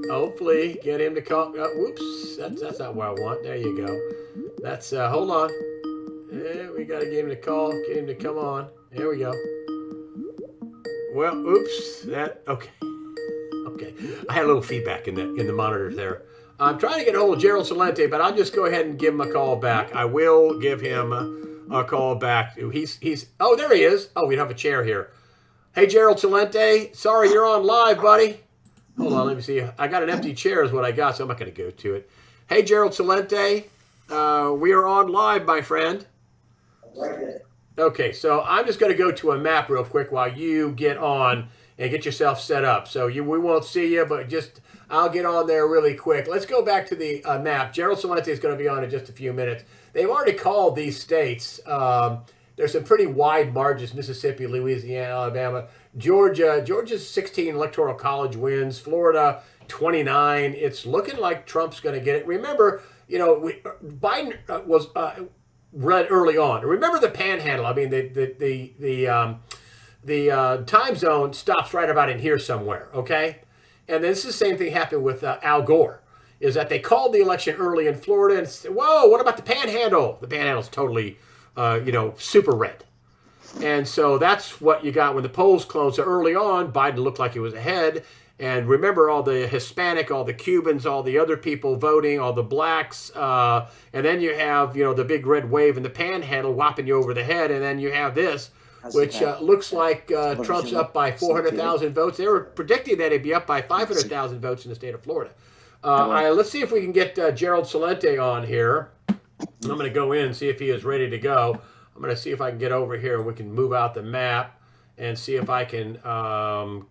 hopefully get him to call. Whoops, that's not what I want. There you go. That's hold on. Yeah, we got to get him to call. Get him to come on. There we go. Well, oops. Okay. I had a little feedback in the monitor there. I'm trying to get a hold of Gerald Celente, but I'll just go ahead and give him a call back. I will give him a call back. He's oh, there he is. Oh, we don't have a chair here. Hey, Gerald Celente. Sorry, you're on live, buddy. Hold on, let me see. I got an empty chair is what I got, so I'm not going to go to it. Hey, Gerald Celente. We are on live, my friend. Okay, so I'm just going to go to a map real quick while you get on and get yourself set up. So we won't see you, but I'll get on there really quick. Let's go back to the map. Gerald Celente is going to be on in just a few minutes. They've already called these states. There's some pretty wide margins: Mississippi, Louisiana, Alabama, Georgia. Georgia's 16 electoral college wins. Florida 29. It's looking like Trump's going to get it. Remember, Biden was read early on. Remember the Panhandle. I mean, the time zone stops right about in here somewhere. Okay, and this is the same thing happened with Al Gore. Is that they called the election early in Florida and said, whoa, what about the Panhandle? The Panhandle's totally, super red. And so that's what you got when the polls closed. So early on, Biden looked like he was ahead. And remember all the Hispanic, all the Cubans, all the other people voting, all the blacks. And then you have, the big red wave in the Panhandle whopping you over the head. And then you have this, which looks like Trump's up by 400,000 votes. They were predicting that he'd be up by 500,000 votes in the state of Florida. Let's see if we can get Gerald Celente on here. I'm going to go in and see if he is ready to go. I'm going to see if I can get over here and we can move out the map and see if I can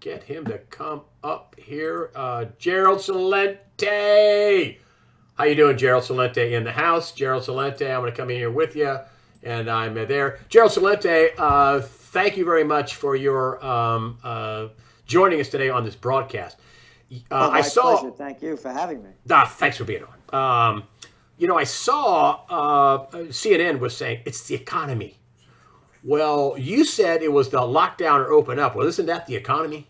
get him to come up here. Gerald Celente. How you doing, Gerald Celente in the house? Gerald Celente, I'm going to come in here with you, and I'm there. Gerald Celente, thank you very much for your joining us today on this broadcast. Oh, my I saw. pleasure. Thank you for having me. Thanks for being on. I saw CNN was saying it's the economy. Well, you said it was the lockdown or open up. Well, isn't that the economy?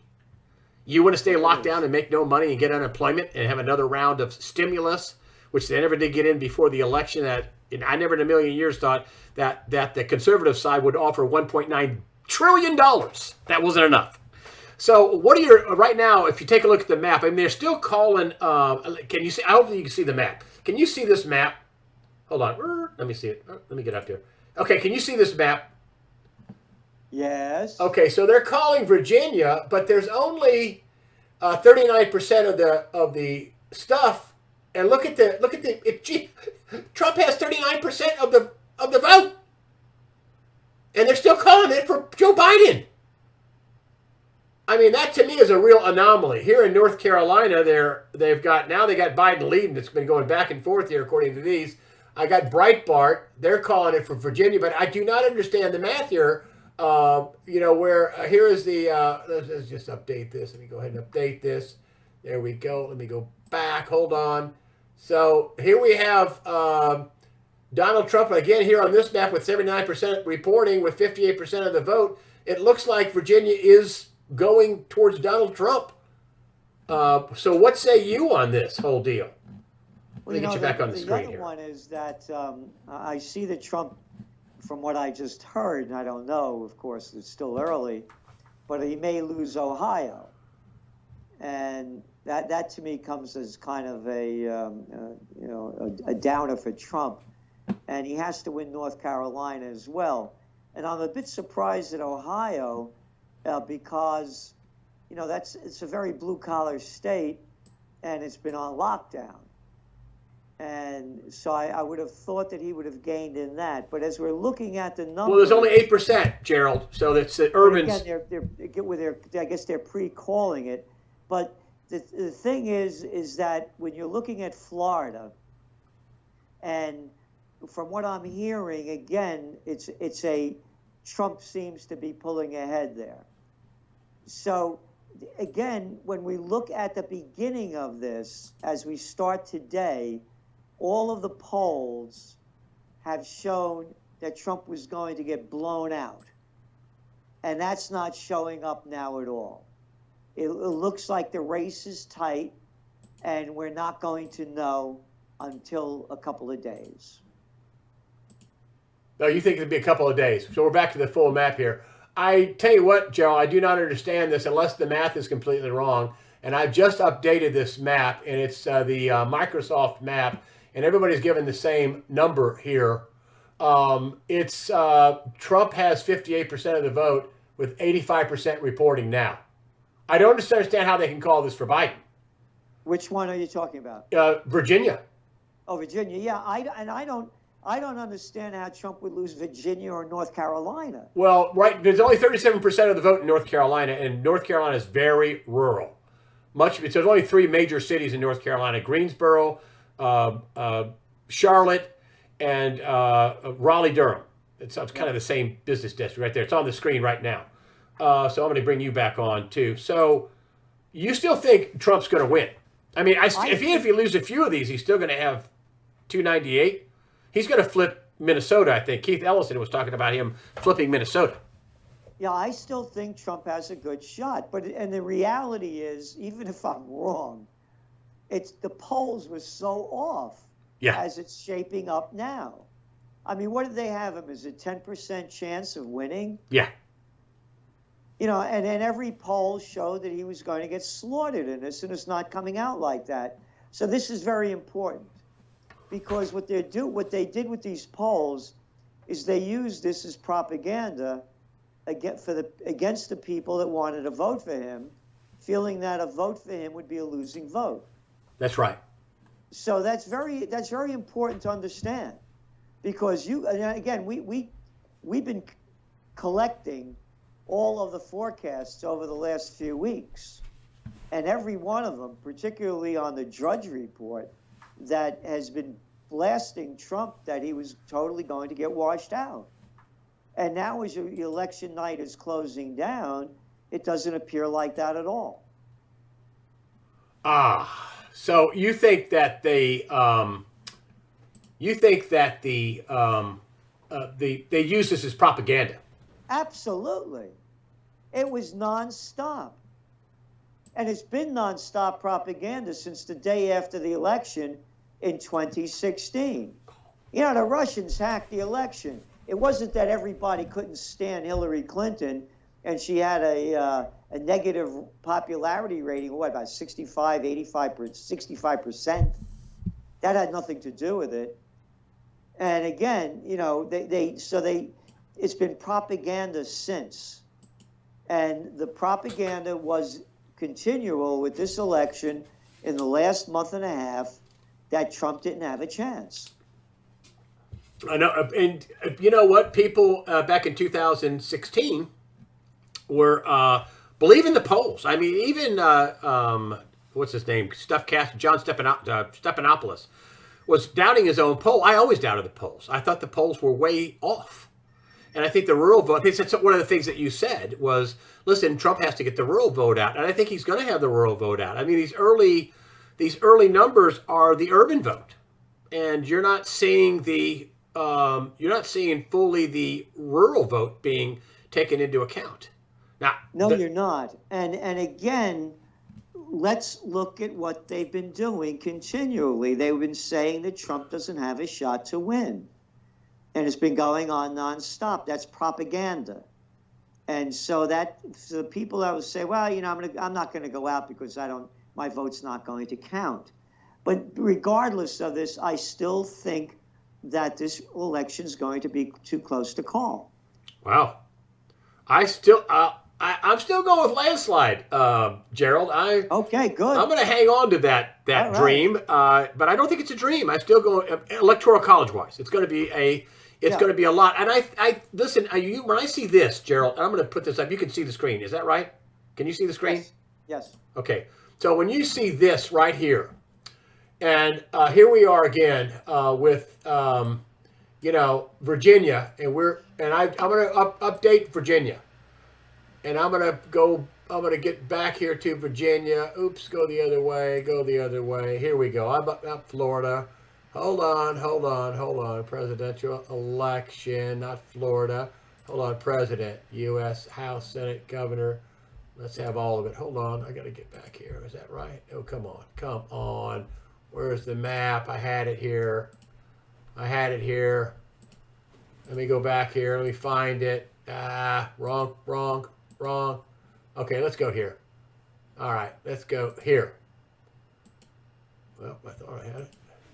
You want to stay locked down and make no money and get unemployment and have another round of stimulus, which they never did get in before the election. I never in a million years thought that the conservative side would offer $1.9 trillion. That wasn't enough. So what are your, right now, if you take a look at the map, I mean, they're still calling, can you see, I hope you can see the map. Can you see this map? Hold on. Let me see it. Let me get up there. Okay, can you see this map? Yes. Okay, so they're calling Virginia, but there's only 39% of the stuff. And look at Trump has 39% of the vote, and they're still calling it for Joe Biden. I mean, that to me is a real anomaly. Here in North Carolina, they got Biden leading. It's been going back and forth here, according to these. I got Breitbart. They're calling it for Virginia, but I do not understand the math here. Here is the. Let's just update this. Let me go ahead and update this. There we go. Let me go back. Hold on. So here we have Donald Trump again here on this map with 79% reporting with 58% of the vote. It looks like Virginia is going towards Donald Trump. So what say you on this whole deal? Let me get you back on the screen here. The other one is that I see that Trump, from what I just heard, and I don't know, of course, it's still early, but he may lose Ohio. And that to me comes as kind of a downer for Trump. And he has to win North Carolina as well. And I'm a bit surprised at Ohio because, it's a very blue-collar state, and it's been on lockdown. And so I would have thought that he would have gained in that. But as we're looking at the numbers... Well, there's only 8%, Gerald. So that's the urbans... Again, I guess they're pre-calling it. But the thing is that when you're looking at Florida, and from what I'm hearing, again, it's a Trump seems to be pulling ahead there. So again, when we look at the beginning of this, as we start today, all of the polls have shown that Trump was going to get blown out. And that's not showing up now at all. It looks like the race is tight, and we're not going to know until a couple of days. No, you think it'd be a couple of days. So we're back to the full map here. I tell you what, Joe, I do not understand this unless the math is completely wrong. And I've just updated this map, and it's the Microsoft map, and everybody's given the same number here. Trump has 58% of the vote with 85% reporting now. I don't understand how they can call this for Biden. Which one are you talking about? Virginia. Oh, Virginia. Yeah, I don't understand how Trump would lose Virginia or North Carolina. Well, right, there's only 37% of the vote in North Carolina, and North Carolina is very rural. There's only 3 major cities in North Carolina: Greensboro, Charlotte, and Raleigh-Durham. It's kind of the same business district right there. It's on the screen right now. So I'm going to bring you back on too. So you still think Trump's going to win? I mean, if he loses a few of these, he's still going to have 298. He's going to flip Minnesota, I think. Keith Ellison was talking about him flipping Minnesota. Yeah, I still think Trump has a good shot. And the reality is, even if I'm wrong, the polls were so off as it's shaping up now. I mean, what did they have him? Is it 10% chance of winning? Yeah. And then every poll showed that he was going to get slaughtered in this, and it's not coming out like that. So this is very important. Because what they did with these polls is they used this as propaganda against the people that wanted to vote for him, feeling that a vote for him would be a losing vote. That's right. So that's very important to understand, because we've been collecting all of the forecasts over the last few weeks, and every one of them, particularly on the Drudge Report, that has been blasting Trump that he was totally going to get washed out. And now as your election night is closing down, it doesn't appear like that at all. So you think that they they use this as propaganda? Absolutely. It was nonstop. And it's been nonstop propaganda since the day after the election in 2016. You know, the Russians hacked the election. It wasn't that everybody couldn't stand Hillary Clinton and she had a negative popularity rating, what, about 65, 65%. That had nothing to do with it. And again, you know, it's been propaganda since. And the propaganda was continual with this election in the last month and a half that Trump didn't have a chance. I know, and you know what? People back in 2016 were believing the polls. I mean, even what's his name? John Stephanopoulos was doubting his own poll. I always doubted the polls. I thought the polls were way off. And I think the rural vote, I think that's one of the things that you said was, listen, Trump has to get the rural vote out. And I think he's going to have the rural vote out. I mean, these early numbers are the urban vote. And you're not seeing fully the rural vote being taken into account. Now, no, you're not. And again, let's look at what they've been doing continually. They've been saying that Trump doesn't have a shot to win. And it's been going on nonstop. That's propaganda. And so the people that would say, well, you know, I'm not going to go out because my vote's not going to count. But regardless of this, I still think that this election is going to be too close to call. Wow. I'm still going with landslide, Gerald. Okay, good. I'm going to hang on to that right. dream, but I don't think it's a dream. I still go electoral college wise. It's going to be going to be a lot. And I listen. When I see this, Gerald, and I'm going to put this up. You can see the screen. Is that right? Can you see the screen? Yes. Okay. So when you see this right here, and here we are again with Virginia, and I'm going to update Virginia. And I'm going to get back here to Virginia. Oops, go the other way. Here we go. I'm up Florida. Hold on. Presidential election, not Florida. Hold on, President, U.S., House, Senate, Governor. Let's have all of it. Hold on. I got to get back here. Is that right? Oh, come on. Where's the map? I had it here. Let me go back here. Let me find it. Wrong. Okay, let's go here. All right, let's go here. Well, I thought I had it.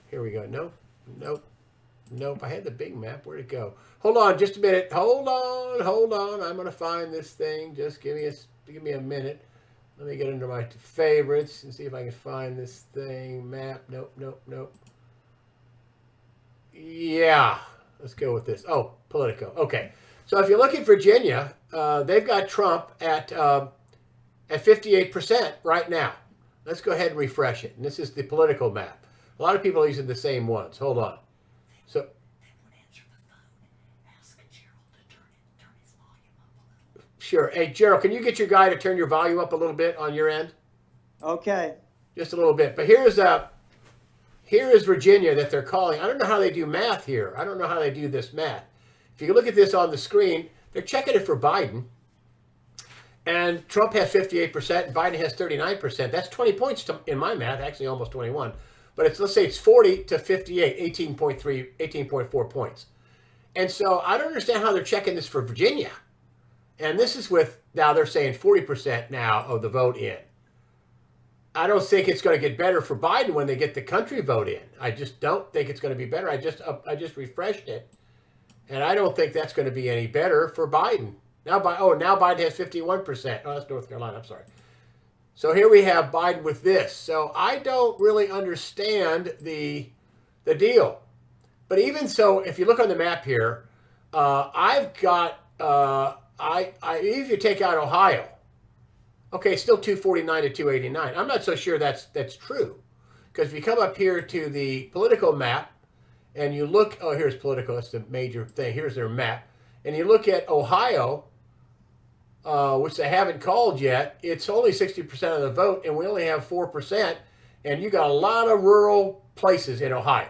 Here we go. Nope. I had the big map. Where'd it go? Hold on just a minute. Hold on. I'm going to find this thing. Just give me a minute. Let me get into my favorites and see if I can find this thing. Map. Nope. Yeah. Let's go with this. Oh, Politico. Okay. So if you look at Virginia, they've got Trump at 58% right now. Let's go ahead and refresh it. And this is the Political map. A lot of people are using the same ones. Hold on. So They won't answer the phone. Ask Gerald to turn his volume up a little. sure. Hey, Gerald, can you get your guy to turn your volume up a little bit on your end? Okay. Just a little bit. But here is Virginia that they're calling. I don't know how they do math here. I don't know how they do this math. If you look at this on the screen, they're checking it for Biden. And Trump has 58%, and Biden has 39%. That's 20 points in my math, actually almost 21. But let's say it's 40 to 58, 18.4 points. And so I don't understand how they're checking this for Virginia. And this is now they're saying 40% now of the vote in. I don't think it's going to get better for Biden when they get the country vote in. I just don't think it's going to be better. I just refreshed it. And I don't think that's going to be any better for Biden. Now Biden has 51%. Oh, that's North Carolina. I'm sorry. So here we have Biden with this. So I don't really understand the deal. But even so, if you look on the map here, I've got if you take out Ohio, okay, still 249 to 289. I'm not so sure that's true, because if you come up here to the Political map and you look, here's Political. That's the major thing. Here's their map, and you look at Ohio. which they haven't called yet, it's only 60% of the vote, and we only have 4%. And you got a lot of rural places in Ohio.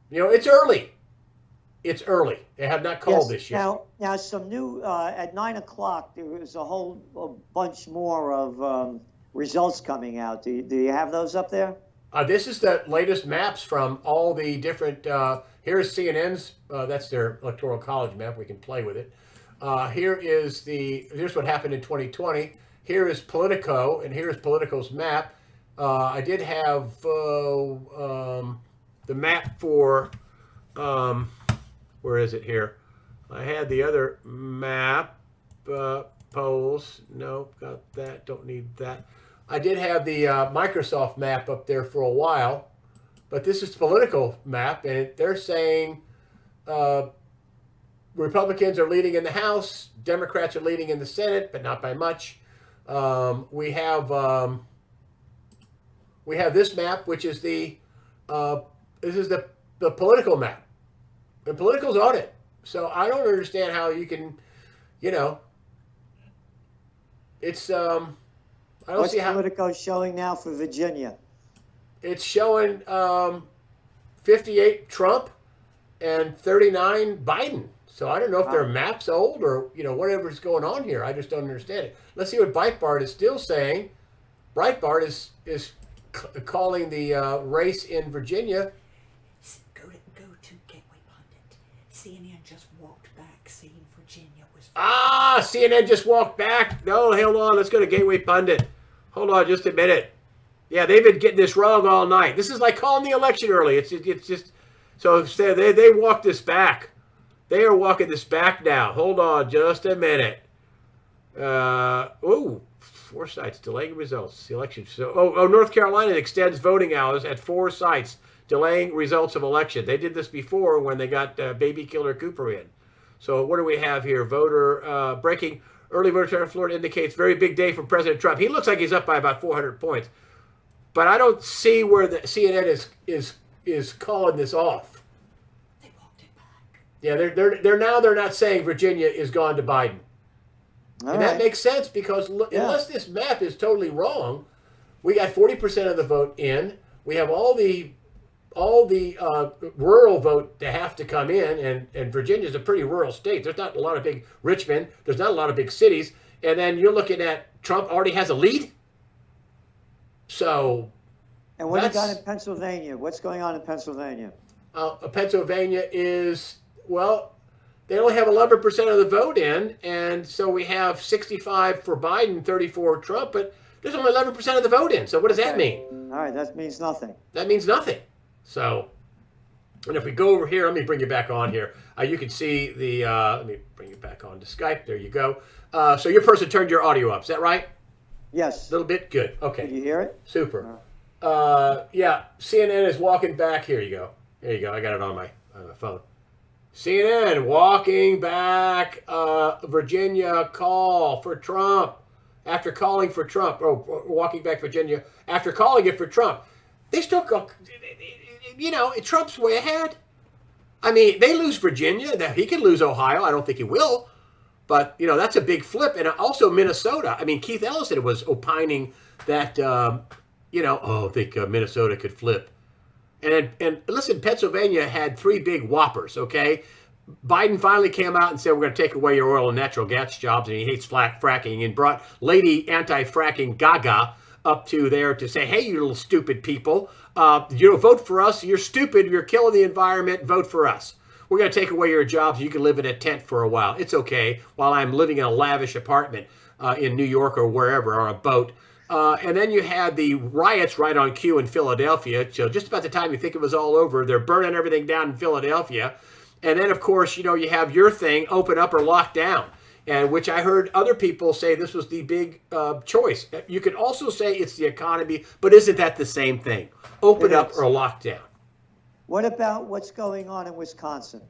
You know, it's early. It's early. They have not called this yet. Now some new at 9 o'clock. There was a bunch more of results coming out. Do you have those up there? This is the latest maps from all the different. Here's CNN's. That's their electoral college map. We can play with it. Here's what happened in 2020. Here is Politico, and here's Politico's map. I did have the map for. Where is it here? I had the other map. Polls. Nope, got that. Don't need that. I did have the Microsoft map up there for a while, but this is Politico map, and they're saying Republicans are leading in the House, Democrats are leading in the Senate, but not by much. We have this map, which is the political map, and Politico's on it. So I don't understand how you can, it's I don't What's see how Politico showing now for Virginia? it's showing 58 Trump and 39 Biden. So I don't know if their map's old or whatever's going on here. I just don't understand it. Let's see what Breitbart is still saying. Breitbart is calling the race in Virginia. Go to Gateway Pundit. CNN just walked back saying Virginia was. CNN just walked back. No, hold on. Let's go to Gateway Pundit. Hold on just a minute. Yeah, they've been getting this wrong all night. This is like calling the election early. It's just so they walked this back. They are walking this back now. Hold on just a minute. 4 sites delaying results. The election. So, North Carolina extends voting hours at 4 sites, delaying results of election. They did this before when they got baby killer Cooper in. So what do we have here? Voter breaking. Early voter turnout in Florida indicates very big day for President Trump. He looks like he's up by about 400 points. But I don't see where the CNN is calling this off. They walked it back. Yeah, they're not saying Virginia is gone to Biden. And that makes sense because unless this map is totally wrong, we got 40% of the vote in. We have all the rural vote to have to come in, and Virginia's a pretty rural state. There's not a lot of big Richmond. There's not a lot of big cities. And then you're looking at Trump already has a lead. So, and what do you got in Pennsylvania? What's going on in Pennsylvania? Pennsylvania is, well, they only have 11% of the vote in, and so we have 65 for Biden, 34 Trump, but there's only 11% of the vote in. So what does that mean? All right, that means nothing. That means nothing. So, and if we go over here, let me bring you back on here. You can see the, let me bring you back on to Skype. There you go. So your person turned your audio up. Is that right? Yes. A little bit? Good. Okay. Did you hear it? Super. Yeah, CNN is walking back. Here you go. There you go. I got it on my phone. CNN walking back. Virginia call for Trump. After calling for Trump. Walking back Virginia. After calling it for Trump. They still go, Trump's way ahead. I mean, they lose Virginia. He can lose Ohio. I don't think he will. But, that's a big flip. And also Minnesota. I mean, Keith Ellison was opining that, I think Minnesota could flip. And listen, Pennsylvania had 3 big whoppers, okay? Biden finally came out and said, we're going to take away your oil and natural gas jobs, and he hates fracking, and brought Lady Anti-Fracking Gaga up to there to say, hey, you little stupid people, vote for us. You're stupid. You're killing the environment. Vote for us. We're going to take away your jobs. You can live in a tent for a while. It's okay while I'm living in a lavish apartment in New York or wherever, on a boat. And then you had the riots right on cue in Philadelphia. So just about the time you think it was all over, they're burning everything down in Philadelphia. And then, of course, you have your thing, open up or lock down, and which I heard other people say this was the big choice. You could also say it's the economy, but isn't that the same thing? Open up or lock down. What about what's going on in Wisconsin?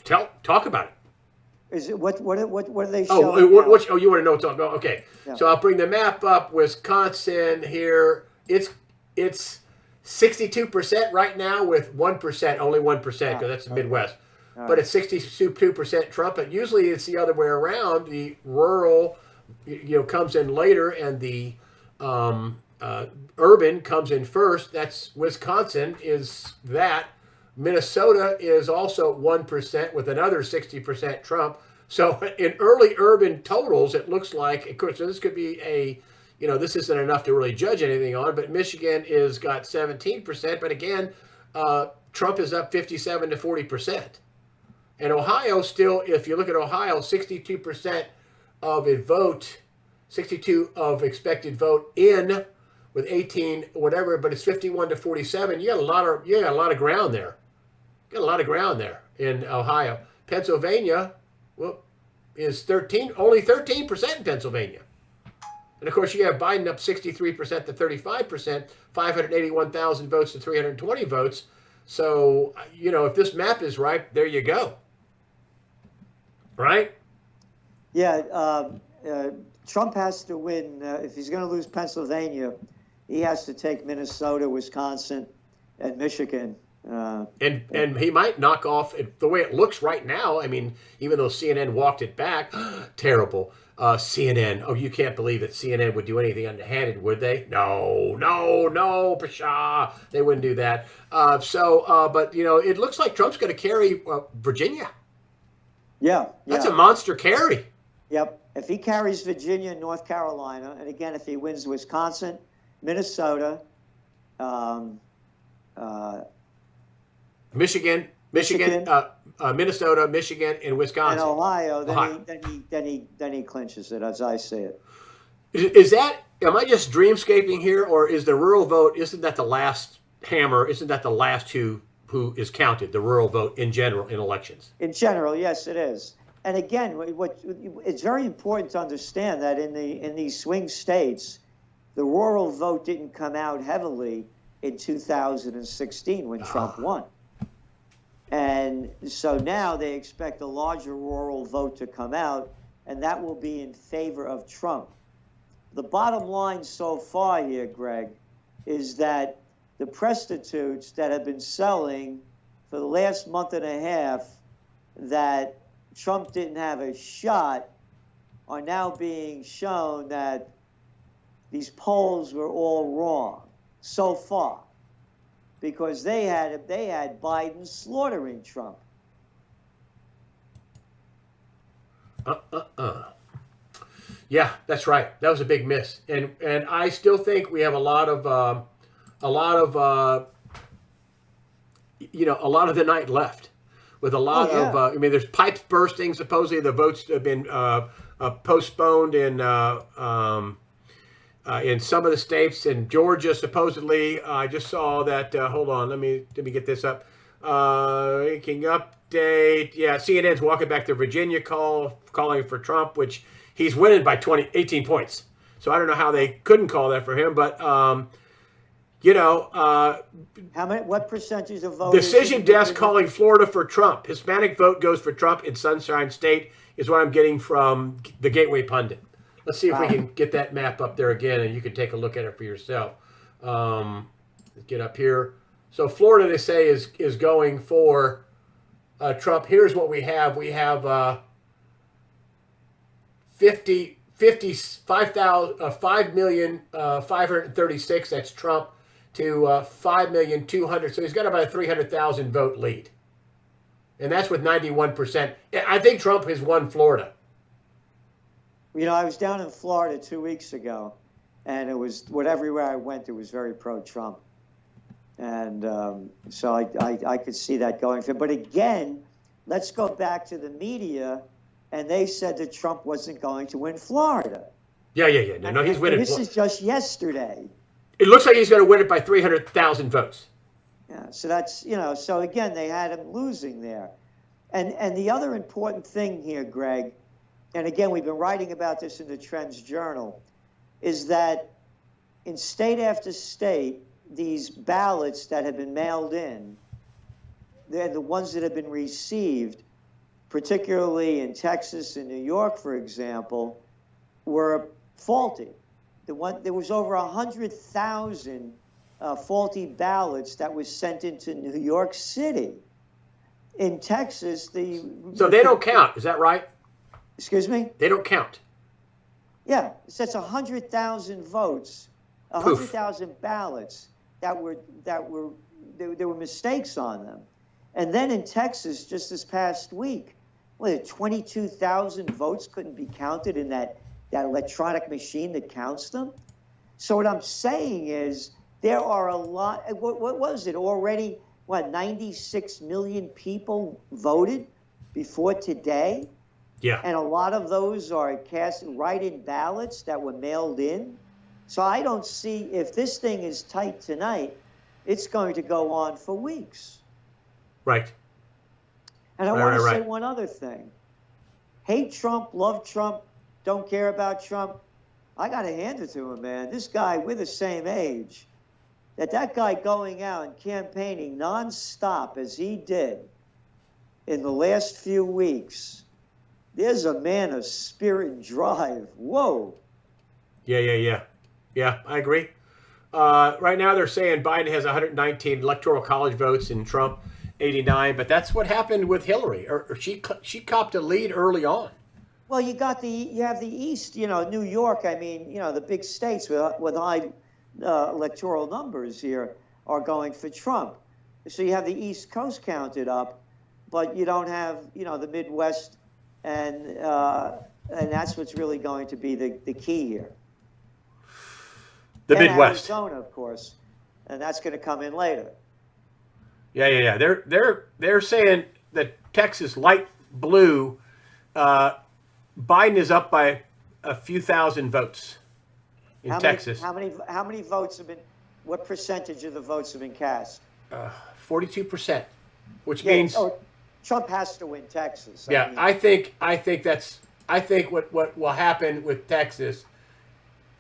Talk about it. Is it what are they Oh, showing? you want to know? Okay, Yeah. So I'll bring the map up. Wisconsin here. It's 62% right now with 1%, only 1%, because that's the Midwest. but it's 62% Trump. But usually it's the other way around. The rural, comes in later, and the urban comes in first. That's Wisconsin is that. Minnesota is also 1% with another 60% Trump. So in early urban totals, it looks like, of course, this could be this isn't enough to really judge anything on, but Michigan is got 17%. But again, Trump is up 57 to 40%. And Ohio still, if you look at Ohio, 62% of a vote, 62 of expected vote in with 18 whatever, but it's 51 to 47. You got a lot of ground there. Got a lot of ground there in Ohio. Pennsylvania, is only 13% in Pennsylvania. And of course, you have Biden up 63% to 35%, 581,000 votes to 320 votes. So, if this map is right, there you go. Right? Yeah, Trump has to win. If he's going to lose Pennsylvania, he has to take Minnesota, Wisconsin, and Michigan. And he might knock off the way it looks right now. I mean, even though CNN walked it back, terrible. CNN. Oh, you can't believe that CNN would do anything underhanded, would they? No, pshaw. They wouldn't do that. But it looks like Trump's going to carry Virginia. Yeah. That's a monster carry. Yep. If he carries Virginia and North Carolina, and again, if he wins Wisconsin, Minnesota, Michigan, Minnesota, Michigan, and Wisconsin, and Ohio, then he clinches it, as I see it. Is that? Am I just dreamscaping here, or is the rural vote? Isn't that the last hammer? Isn't that the last who is counted? The rural vote in general in elections. In general, yes, it is. And again, it's very important to understand that in these swing states, the rural vote didn't come out heavily in 2016 when Trump won. And so now they expect a larger rural vote to come out, and that will be in favor of Trump. The bottom line so far here, Greg, is that the prostitutes that have been selling for the last month and a half that Trump didn't have a shot are now being shown that these polls were all wrong so far, because they had Biden slaughtering Trump. Yeah, that's right. That was a big miss, and I still think we have a lot of the night left, with a lot of. There's pipes bursting. Supposedly the votes have been postponed in some of the states. In Georgia, supposedly, I just saw that. Hold on, let me get this up. Making update. Yeah, CNN's walking back to Virginia calling for Trump, which he's winning by 18 points. So I don't know how they couldn't call that for him, but what percentage of voters? Decision desk calling Florida for Trump. Hispanic vote goes for Trump in Sunshine State is what I'm getting from the Gateway Pundit. Let's see if we can get that map up there again, and you can take a look at it for yourself. Get up here. So Florida, they say, is going for Trump. Here's what we have. We have 5,536. That's Trump, to 5,200,000. So he's got about a 300,000 vote lead, and that's with 91%. I think Trump has won Florida. I was down in Florida 2 weeks ago, and it was everywhere I went, it was very pro-Trump. And so I could see that going through. But again, let's go back to the media, and they said that Trump wasn't going to win Florida. Yeah. No, he's winning. This is just yesterday. It looks like he's going to win it by 300,000 votes. Yeah, so that's, so again, they had him losing there. And the other important thing here, Greg, and again, we've been writing about this in the Trends Journal, is that in state after state, these ballots that have been mailed in, they're the ones that have been received, particularly in Texas and New York, for example, were faulty. There was over 100,000 faulty ballots that was sent into New York City. in Texas, So they don't count. Is that right? Excuse me? They don't count. Yeah, so that's 100,000 votes, Poof. 100,000 ballots there were mistakes on them. And then in Texas, just this past week, 22,000 votes couldn't be counted in that electronic machine that counts them. So what I'm saying is there are a lot. What was it already? 96 million people voted before today, Yeah. and a lot of those are cast write-in ballots that were mailed in. So I don't see, if this thing is tight tonight, it's going to go on for weeks. Right. And I Right, want to right, say right. one other thing. Hate Trump, love Trump, don't care about Trump. I got to hand it to him, man. This guy, we're the same age. That guy going out and campaigning nonstop as he did in the last few weeks, there's a man of spirit and drive. Whoa. Yeah, I agree. Right now they're saying Biden has 119 electoral college votes and Trump 89, but that's what happened with Hillary. Or she copped a lead early on. Well, you have the East, New York. I mean, the big states with high electoral numbers here are going for Trump. So you have the East Coast counted up, but you don't have, the Midwest, and that's what's really going to be the key here. The And Midwest. Arizona, of course, and that's going to come in later. Yeah. They're saying that Texas light blue, Biden is up by a few thousand votes in Texas. How many votes have been? What percentage of the votes have been cast? 42%, which Yeah, means Trump has to win Texas. yeah. mean, I think what will happen with Texas,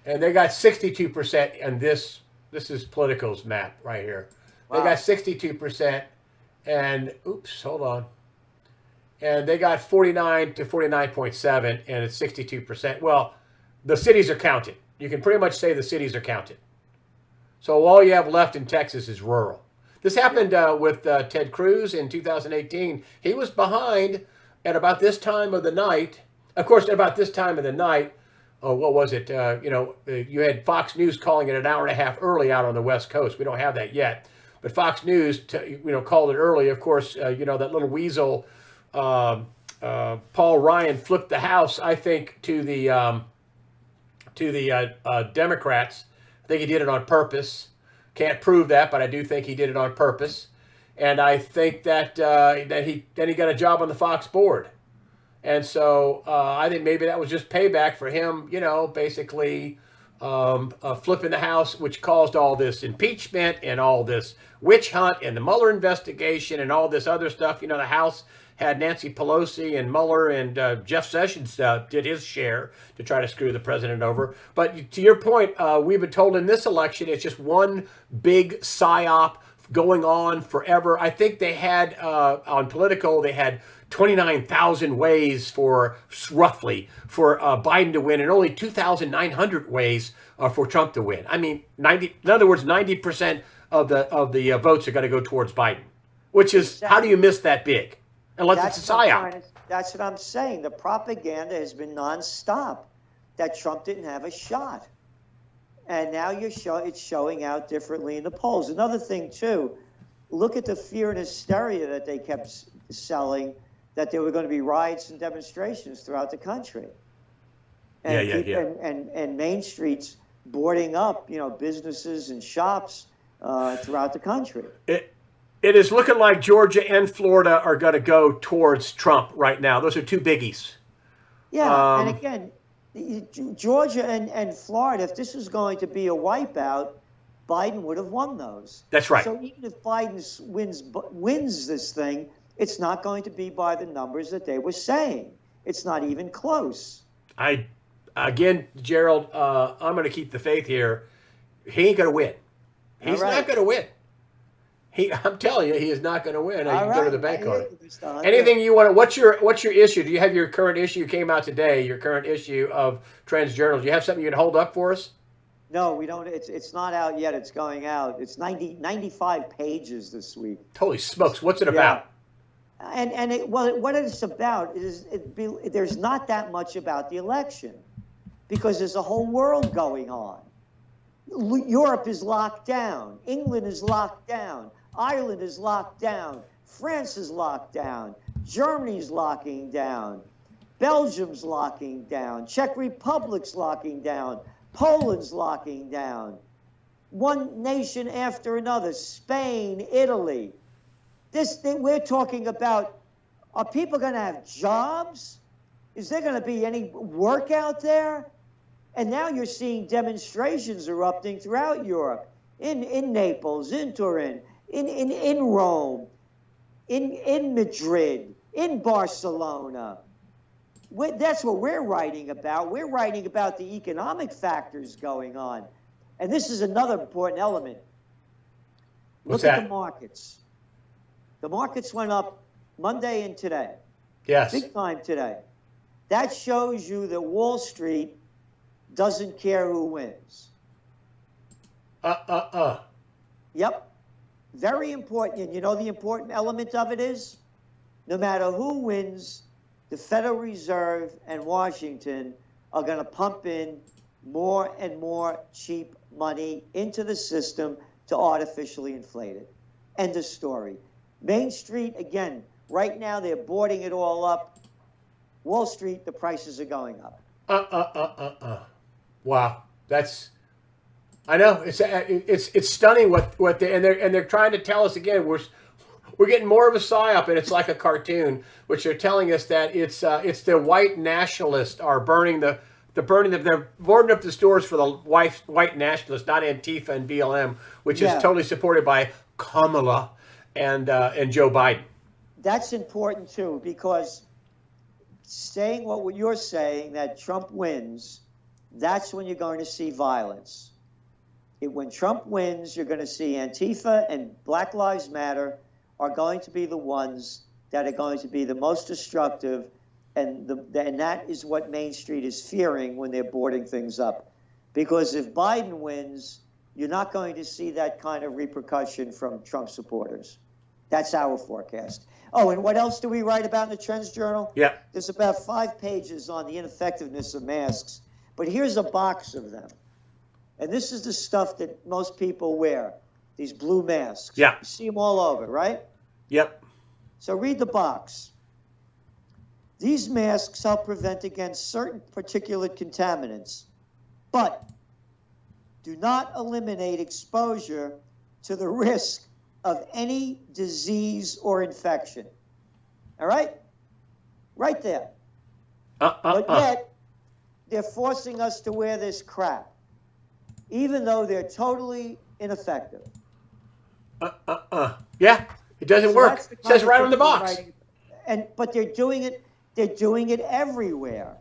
and they got 62%, and this is Political's map right here. They Wow. got 62%, and oops, hold on. And they got 49 to 49.7, and it's 62%. Well, the cities are counted. You can pretty much say the cities are counted. So all you have left in Texas is rural. This happened with Ted Cruz in 2018. He was behind at about this time of the night. Of course, at about this time of the night, what was it? You had Fox News calling it an hour and a half early out on the West Coast. We don't have that yet. But Fox News, called it early. Of course, that little weasel, Paul Ryan, flipped the House, I think, to the Democrats. I think he did it on purpose. Can't prove that, but I do think he did it on purpose. And I think that he got a job on the Fox board. And so I think maybe that was just payback for him, basically flipping the House, which caused all this impeachment and all this witch hunt and the Mueller investigation and all this other stuff. The House had Nancy Pelosi and Mueller and Jeff Sessions did his share to try to screw the president over. But to your point, we've been told in this election it's just one big psyop going on forever. I think they had on Political, they had 29,000 ways roughly for Biden to win, and only 2,900 ways for Trump to win. I mean, in other words, 90% of the votes are going to go towards Biden, which is how do you miss that big? Unless it's a psyop. That's what I'm saying. The propaganda has been nonstop that Trump didn't have a shot, and now it's showing out differently in the polls. Another thing too, look at the fear and hysteria that they kept selling, that there were going to be riots and demonstrations throughout the country. And and Main Streets boarding up, businesses and shops throughout the country. It is looking like Georgia and Florida are going to go towards Trump right now. Those are two biggies. Yeah, and again, Georgia and Florida, if this was going to be a wipeout, Biden would have won those. That's right. So even if Biden wins this thing, it's not going to be by the numbers that they were saying. It's not even close. Again, Gerald, I'm going to keep the faith here. He ain't going to win. He's not going to win. I'm telling you, he is not going to win. You can go to the bank on it. Anything you want to? What's your issue? Do you have your current issue? Came out today. Your current issue of Trends Journal. Do you have something you can hold up for us? No, we don't. It's not out yet. It's going out. It's 95 pages this week. Holy smokes! What's it about? What it's about is there's not that much about the election because there's a whole world going on. Europe is locked down. England is locked down. Ireland is locked down. France is locked down. Germany's locking down. Belgium's locking down. Czech Republic's locking down. Poland's locking down. One nation after another. Spain, Italy. This thing we're talking about, are people going to have jobs? Is there going to be any work out there? And now you're seeing demonstrations erupting throughout Europe, in Naples, in Turin, in Rome, in Madrid, in Barcelona. That's what we're writing about. We're writing about the economic factors going on. And this is another important element. What's Look at that? the markets. The markets went up Monday and today. Yes. Big time today. That shows you that Wall Street doesn't care who wins. Yep. Very important. And you know the important element of it is? No matter who wins, the Federal Reserve and Washington are going to pump in more and more cheap money into the system to artificially inflate it. End of story. Main Street, again, right now they're boarding it all up. Wall Street, the prices are going up. Wow, that's. I know it's stunning what they and they're trying to tell us again. We're getting more of a psyop, and it's like a cartoon, which they're telling us that it's the white nationalists are they're boarding up the stores for the white nationalists, not Antifa and BLM, which is totally supported by Kamala and Joe Biden. That's important too, because saying what you're saying, that Trump wins, that's when you're going to see violence. When Trump wins, you're going to see Antifa and Black Lives Matter are going to be the ones that are going to be the most destructive, and that is what Main Street is fearing when they're boarding things up. Because if Biden wins, you're not going to see that kind of repercussion from Trump supporters. That's our forecast. Oh, and what else do we write about in the Trends Journal? Yeah. There's about 5 pages on the ineffectiveness of masks, but here's a box of them. And this is the stuff that most people wear, these blue masks. Yeah. You see them all over, right? Yep. So read the box. These masks help prevent against certain particulate contaminants, but do not eliminate exposure to the risk of any disease or infection. All right? Right there. But yet, they're forcing us to wear this crap, even though they're totally ineffective. Yeah, it doesn't work. It says right on the box. But they're doing it everywhere.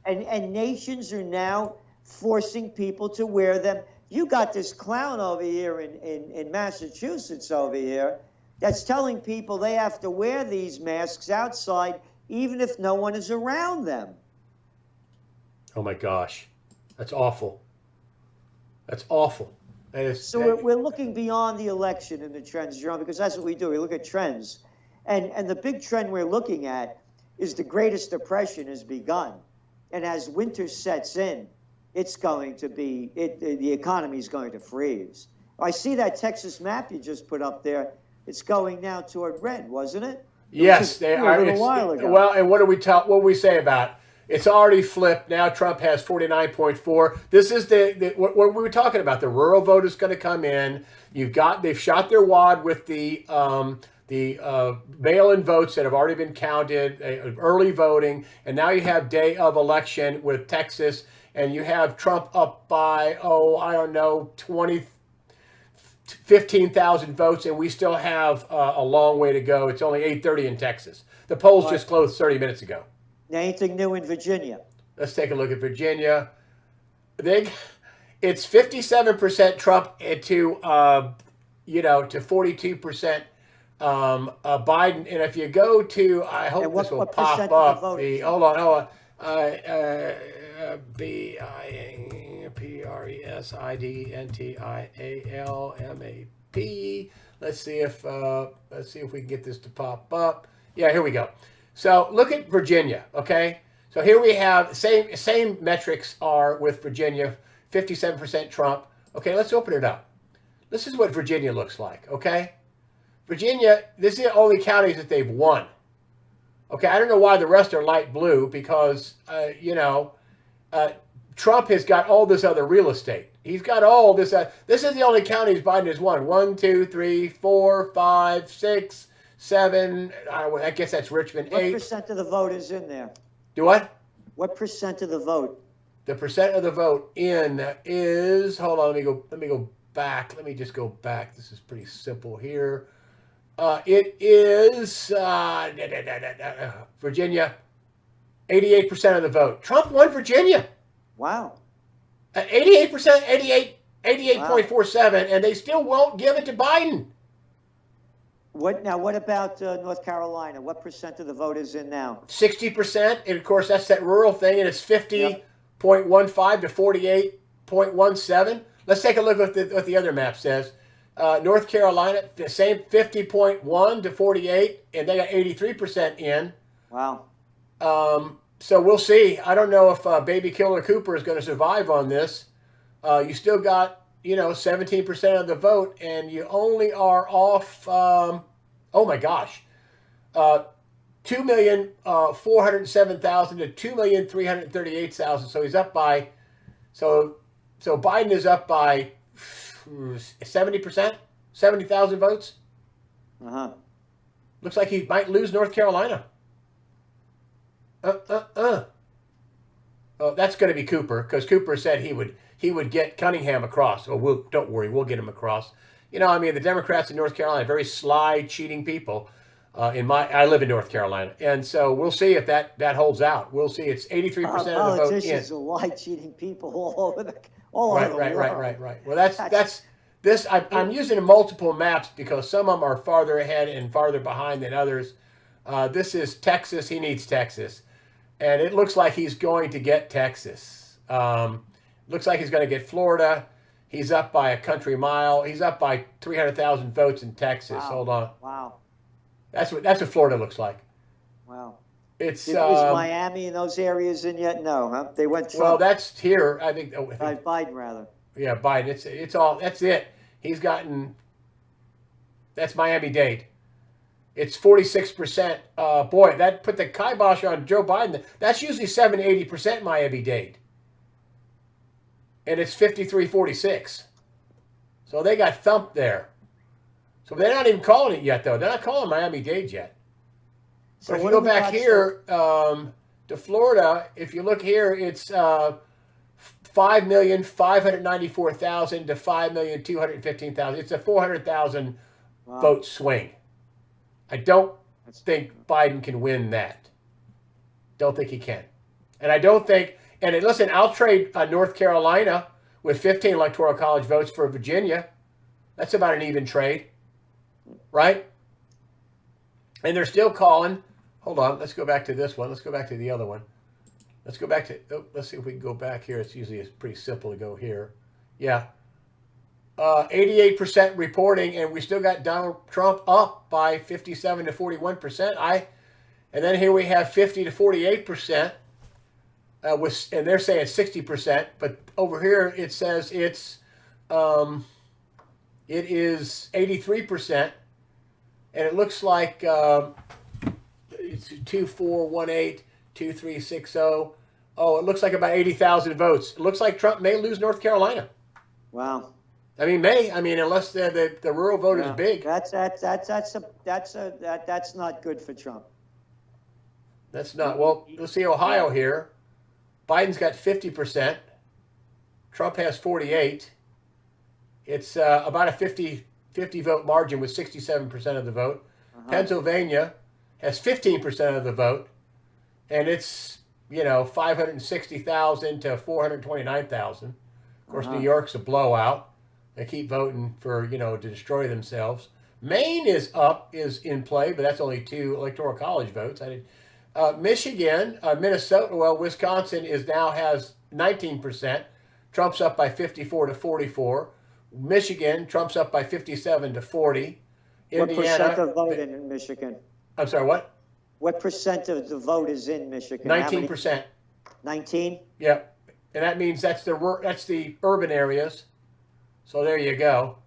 And nations are now forcing people to wear them. You got this clown over here in Massachusetts over here that's telling people they have to wear these masks outside even if no one is around them. Oh my gosh, that's awful. That's awful. So we're looking beyond the election in the Trends Journal, because that's what we do. We look at trends. And the big trend we're looking at is the Greatest Depression has begun. And as winter sets in, it's going to be, the economy is going to freeze. I see that Texas map you just put up there. It's going now toward red, wasn't it? Yes, they are. A little while ago. Well, and what do we say about it? It's already flipped. Now Trump has 49.4. This is what we were talking about. The rural vote is going to come in. They've shot their wad with the mail-in votes that have already been counted, early voting, and now you have day of election with Texas, and you have Trump up by, 15,000 votes, and we still have a long way to go. It's only 8:30 in Texas. The polls just closed 30 minutes ago. Anything new in Virginia? Let's take a look at Virginia. It's 57% Trump to 42% Biden. And if you go to, I hope this will pop up. Hold on. Presidentialmap. Let's see if we can get this to pop up. Yeah, here we go. So look at Virginia, okay? So here we have same metrics are with Virginia, 57% Trump. Okay, let's open it up. This is what Virginia looks like, okay? Virginia, this is the only counties that they've won. Okay, I don't know why the rest are light blue because, Trump has got all this other real estate. He's got all this. This is the only counties Biden has won. 1, 2, 3, 4, 5, 6, 7. I guess that's Richmond. What 8. percent of the vote is in there? Do what? What percent of the vote? The percent of the vote in is. Hold on. Let me go back. Let me just go back. This is pretty simple here. It is Virginia. 88% of the vote. Trump won Virginia. Wow. 88%, 88.47, and they still won't give it to Biden. What about North Carolina? What percent of the vote is in now? 60%, and of course that's that rural thing, and it's 50.15 to 48.17. Let's take a look at what the other map says. North Carolina, the same 50.1 to 48, and they got 83% in. Wow. So we'll see. I don't know if Baby Killer Cooper is going to survive on this. You still got, 17% of the vote, and you only are off, oh my gosh, 2,407,000 to 2,338,000. So he's up by, so Biden is up by 70%, 70,000 votes. Looks like he might lose North Carolina. Oh, that's going to be Cooper, because Cooper said he would get Cunningham across. Oh, don't worry, we'll get him across. The Democrats in North Carolina, very sly, cheating people. I live in North Carolina, and so we'll see if that holds out. We'll see. It's 83% of the vote in. Politicians are lie, cheating people all over the world. Right. Well, that's this. I'm using multiple maps because some of them are farther ahead and farther behind than others. This is Texas. He needs Texas. And it looks like he's going to get Texas. Looks like he's going to get Florida. He's up by a country mile. He's up by 300,000 votes in Texas. Wow. Hold on. Wow. That's what Florida looks like. Wow. It's Is Miami in those areas in yet? No, huh? They went Trump. well, that's here. I think. Biden rather. Yeah, Biden. It's all. That's it. He's gotten. That's Miami-Dade. It's 46%. Boy, that put the kibosh on Joe Biden. That's usually 70-80% Miami-Dade. And it's 53-46. So they got thumped there. So they're not even calling it yet, though. They're not calling Miami-Dade yet. So if you go back here to Florida, if you look here, it's 5,594,000 to 5,215,000. It's a 400,000 vote swing. I don't think Biden can win that. Don't think he can. And I don't think, and listen, I'll trade North Carolina with 15 electoral college votes for Virginia. That's about an even trade, right? And they're still calling. Hold on, let's go back to this one. Let's go back to the other one. Let's go back to, let's see if we can go back here. It's pretty simple to go here. Yeah. 88% reporting, and we still got Donald Trump up by 57 to 41%. And then here we have 50 to 48%, and they're saying 60%. But over here it says it is 83%, and it looks like it's 2418 2360. Oh, it looks like about 80,000 votes. It looks like Trump may lose North Carolina. Wow. Unless the rural vote is big. That's not good for Trump. That's not. Well, let's see Ohio here. Biden's got 50%. Trump has 48. It's about a 50 vote margin with 67% of the vote. Pennsylvania has 15% of the vote, and it's 560,000 to 429,000. Of course, New York's a blowout. They keep voting for, to destroy themselves. Maine is in play, but that's only 2 electoral college votes. Michigan, Minnesota, Wisconsin now has 19%. Trump's up by 54 to 44. Michigan, Trump's up by 57 to 40. What Indiana, percent of vote in Michigan? I'm sorry, what? What percent of the vote is in Michigan? How many- 19%. 19? Yep. And that means that's the urban areas. So there you go.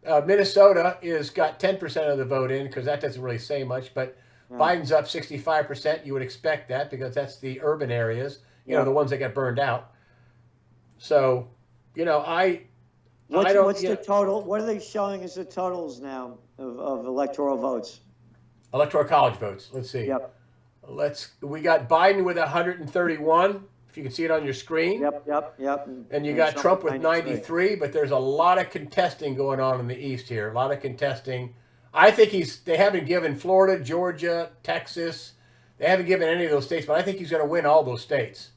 Minnesota is got 10% of the vote in because that doesn't really say much, but Biden's up 65%. You would expect that because that's the urban areas, you know, the ones that got burned out. So, you know, What's the total? What are they showing as the totals now of electoral votes? Electoral college votes. Let's see. Yep. We got Biden with 131. If you can see it on your screen. Yep. And you got Trump with 93, but there's a lot of contesting going on in the East here. A lot of contesting. I think they haven't given Florida, Georgia, Texas. They haven't given any of those states, but I think he's going to win all those states.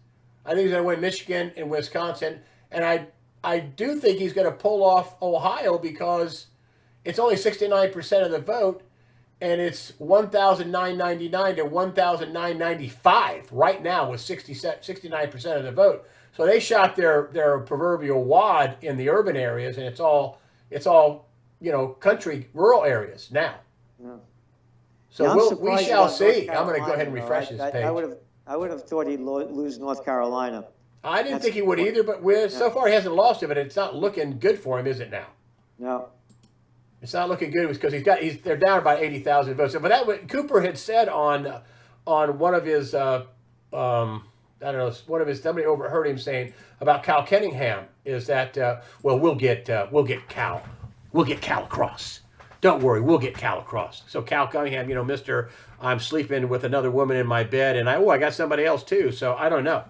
I think he's going to win Michigan and Wisconsin. And I do think he's going to pull off Ohio because it's only 69% of the vote. And it's 1,999 to 1,995 right now with 69% of the vote. So they shot their proverbial wad in the urban areas, and it's all you know, country, rural areas now. Yeah. So Yeah, we shall about see. North I'm going to go ahead and Carolina, refresh though. this page. I would have thought he'd lose North Carolina. I didn't think he would either, but so far he hasn't lost it, but it's not looking good for him, is it now? No. It's not looking good because they're down about 80,000 votes. But that Cooper had said on one of his I don't know, somebody overheard him saying about Cal Kenningham is that we'll get Cal across. Don't worry, we'll get Cal across. So Cal Cunningham, you know, Mr. I'm sleeping with another woman in my bed, and I got somebody else too. So I don't know.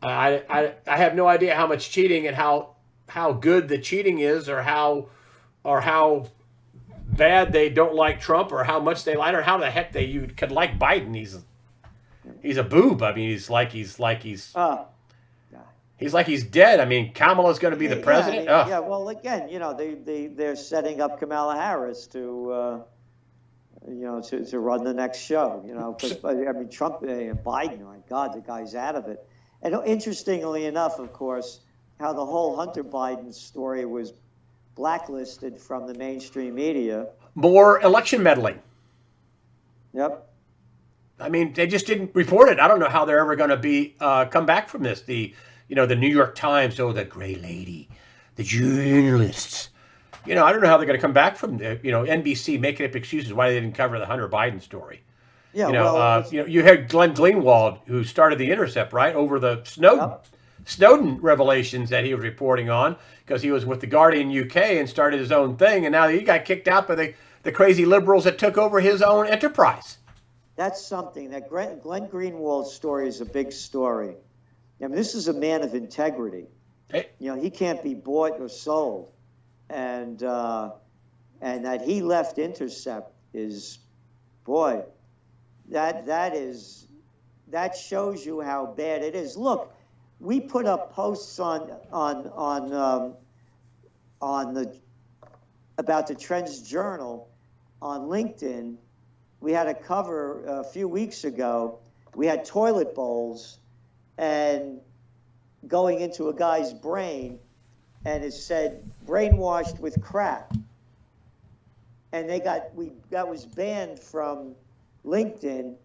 I have no idea how much cheating and how good the cheating is, or how bad they don't like Trump, or how much they like, or how the heck you could like Biden. He's a boob. I mean, he's like he's dead. I mean, Kamala's going to be the president. Yeah. Well, again, you know, they're setting up Kamala Harris to run the next show. You know, because I mean, Trump, Biden. My God, the guy's out of it. And interestingly enough, of course, how the whole Hunter Biden story was blacklisted from the mainstream media. More election meddling. Yep. I mean, they just didn't report it. I don't know how they're ever going to come back from this. The New York Times, the gray lady, the journalists. You know, I don't know how they're going to come back from NBC making up excuses why they didn't cover the Hunter Biden story. Yeah. You had Glenn Greenwald, who started The Intercept, right, over the Snowden revelations that he was reporting on, because he was with the Guardian UK and started his own thing, and now he got kicked out by the crazy liberals that took over his own enterprise. That's something. That Glenn Greenwald's story is a big story. I mean, this is a man of integrity. Hey. You know, he can't be bought or sold, and that he left Intercept is, boy, that shows you how bad it is. Look, we put up posts about the Trends Journal on LinkedIn. We had a cover a few weeks ago. We had toilet bowls and going into a guy's brain, and it said brainwashed with crap. And that was banned from LinkedIn.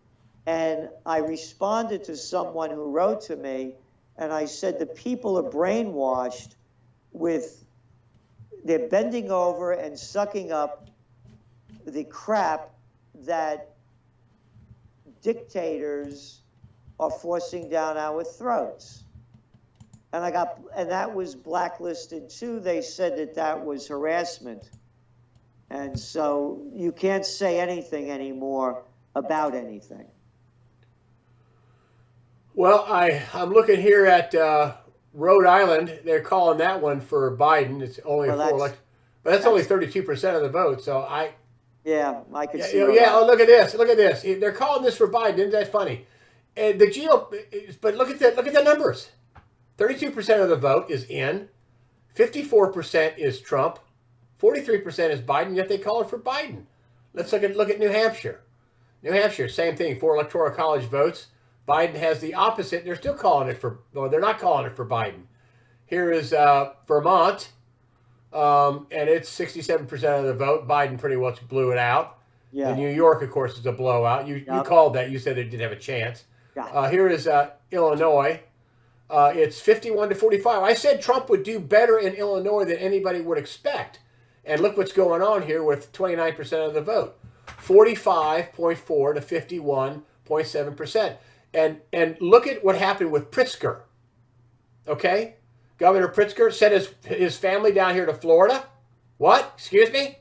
And I responded to someone who wrote to me, and I said, the people are brainwashed they're bending over and sucking up the crap that dictators are forcing down our throats. And that was blacklisted too. They said that was harassment. And so you can't say anything anymore about anything. Well, I'm looking here at Rhode Island. They're calling that one for Biden. It's only but that's only 32% of the vote. So I could see. Oh, look at this. Look at this. They're calling this for Biden. Isn't that funny? And the GOP, but look at the numbers. 32% of the vote is in. 54% is Trump. 43% is Biden. Yet they call it for Biden. Let's look at New Hampshire. New Hampshire, same thing. 4 electoral college votes. Biden has the opposite. They're still calling it they're not calling it for Biden. Here is Vermont, and it's 67% of the vote. Biden pretty much blew it out. Yeah. And New York, of course, is a blowout. You Yep. called that. You said they didn't have a chance. Yeah. Here is Illinois. It's 51 to 45. I said Trump would do better in Illinois than anybody would expect. And look what's going on here with 29% of the vote. 45.4 to 51.7%. And look at what happened with Pritzker. Okay? Governor Pritzker sent his family down here to Florida. What? Excuse me?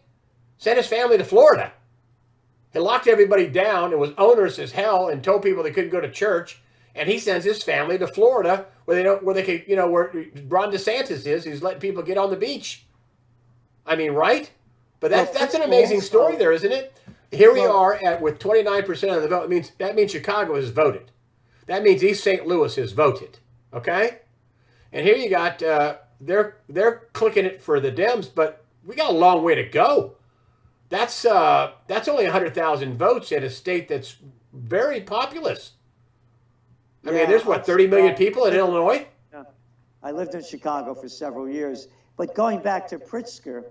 Sent his family to Florida. He locked everybody down and was onerous as hell and told people they couldn't go to church. And he sends his family to Florida where they could, where Ron DeSantis is. He's letting people get on the beach. I mean, right? But that's an amazing story there, isn't it? Here we are with 29% of the vote. That means Chicago has voted. That means East St. Louis has voted. Okay? And here you got they're clicking it for the Dems, but we got a long way to go. That's only 100,000 votes in a state that's very populous. I mean, there's 30 million people in Illinois? Yeah. I lived in Chicago for several years. But going back to Pritzker,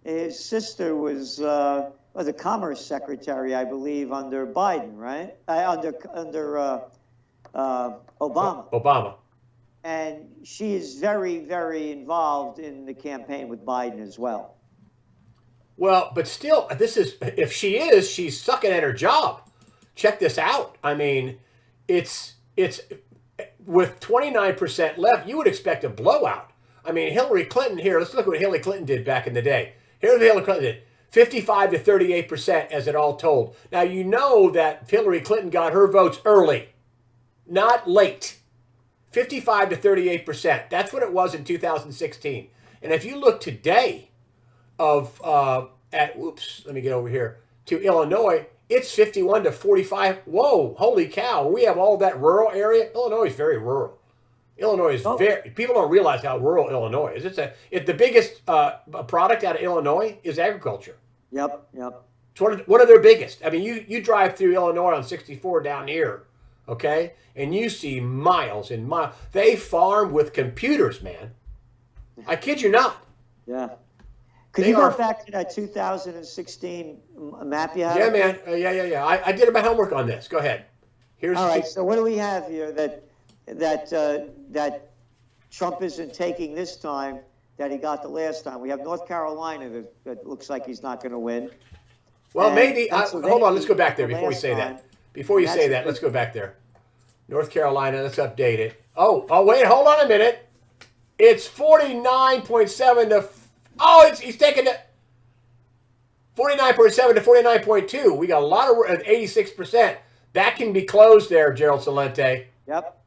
his sister was the Commerce Secretary, I believe, under Biden, right? Under Obama. Obama. And she is very, very involved in the campaign with Biden as well. Well, but still, if she is, she's sucking at her job. Check this out. I mean, it's with 29% left, you would expect a blowout. I mean, Hillary Clinton here, let's look at what Hillary Clinton did back in the day. Here's what Hillary Clinton did. 55 to 38% as it all told. Now, you know that Hillary Clinton got her votes early, not late. 55 to 38%. That's what it was in 2016. And if you look today let me get over here to Illinois, it's 51 to 45. Whoa, holy cow. We have all that rural area. Illinois is very rural. Illinois is people don't realize how rural Illinois is. The biggest product out of Illinois is agriculture. Yep. It's one of their biggest. I mean, you drive through Illinois on 64 down here, okay? And you see miles and miles. They farm with computers, man. I kid you not. Yeah. Could you go back to that 2016 map you have? Yeah, man. Yeah. I did my homework on this. Go ahead. All right. So what do we have here that Trump isn't taking this time that he got the last time? We have North Carolina that looks like he's not going to win. Well, And maybe. Hold on. Let's go back there before you say that. Before you say that, let's go back there. North Carolina. Let's update it. Oh, wait. Hold on a minute. It's 49.7 to. He's taking it 49.7 to 49.2. We got a lot of 86%. That can be closed there, Gerald Celente. Yep.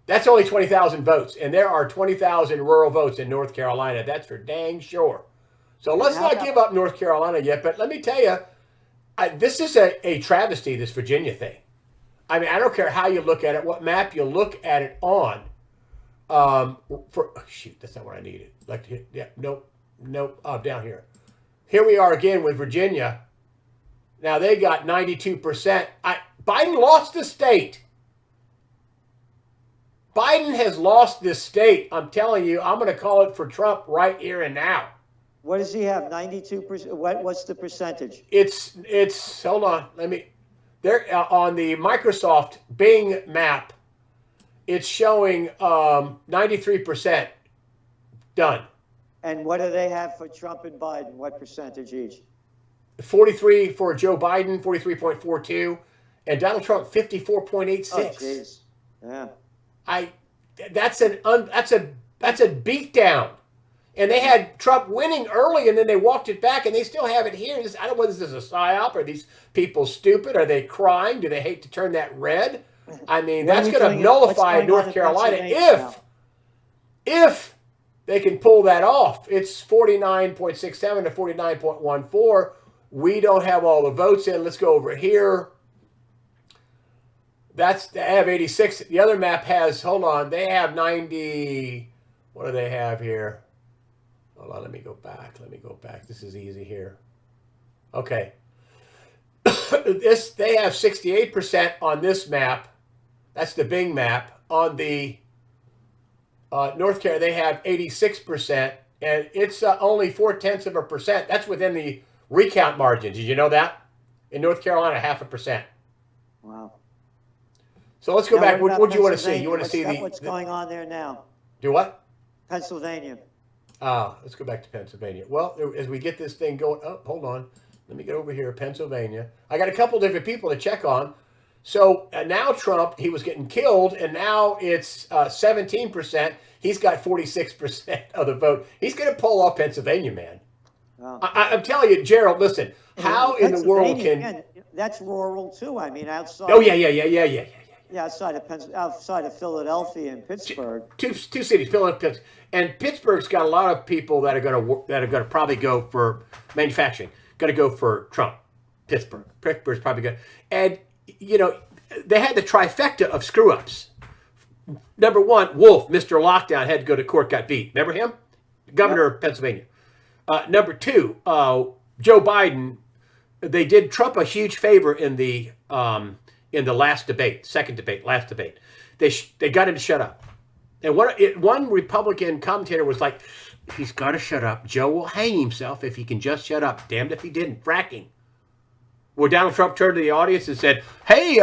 That's only 20,000 votes, and there are 20,000 rural votes in North Carolina. That's for dang sure. So let's not give up North Carolina yet, but let me tell you, this is a travesty, this Virginia thing. I mean, I don't care how you look at it, what map you look at it on. That's not what I needed. Nope. Down here. Here we are again with Virginia. Now they got 92%. Biden lost the state. Biden has lost this state. I'm telling you, I'm going to call it for Trump right here and now. What does he have? 92%. What's the percentage? It's hold on. They're on the Microsoft Bing map. It's showing 93% done. And what do they have for Trump and Biden? What percentage each? 43 for Joe Biden, 43.42, and Donald Trump 54.86. Oh, jeez. Yeah. That's a beatdown. And they had Trump winning early, and then they walked it back, and they still have it here. I don't know whether this is a psyop. Are these people stupid? Are they crying? Do they hate to turn that red? I mean, that's going to nullify North Carolina if they can pull that off. It's 49.67 to 49.14. We don't have all the votes in. Let's go over here. They have 86. The other map has, hold on, they have 90. What do they have here? Hold on, let me go back. This is easy here. Okay. They have 68% on this map. That's the Bing map. On the North Carolina, they have 86%, and it's only 0.4%. That's within the recount margin. Did you know that? In North Carolina, 0.5%. Wow. So let's go Now, back. what What do you want to see? Pennsylvania? You want to see What's the going on there now? do what? Pennsylvania. Let's go back to Pennsylvania. Well, as we get this thing going, oh, hold on. Let me get over here, Pennsylvania. I got a couple different people to check on. So now Trump, he was getting killed, and now it's 17%. He's got 46% of the vote. He's going to pull off Pennsylvania, man. Wow. I'm telling you, Gerald, listen, how in the world Pennsylvania, can... again, that's rural too. I mean, outside. Oh, yeah. Yeah, outside of Philadelphia and Pittsburgh. Two cities, Philadelphia and Pittsburgh's got a lot of people that are going to probably go for manufacturing, going to go for Trump. Pittsburgh's probably good, and you know they had the trifecta of screw ups. Number one, Wolf, Mr. Lockdown, had to go to court, got beat. Remember him, governor of Pennsylvania. Number two, Joe Biden. They did Trump a huge favor in the last debate, last debate. They got him to shut up. And one Republican commentator was like, he's got to shut up. Joe will hang himself if he can just shut up. Damned if he didn't. Fracking. Where Donald Trump turned to the audience and said, hey,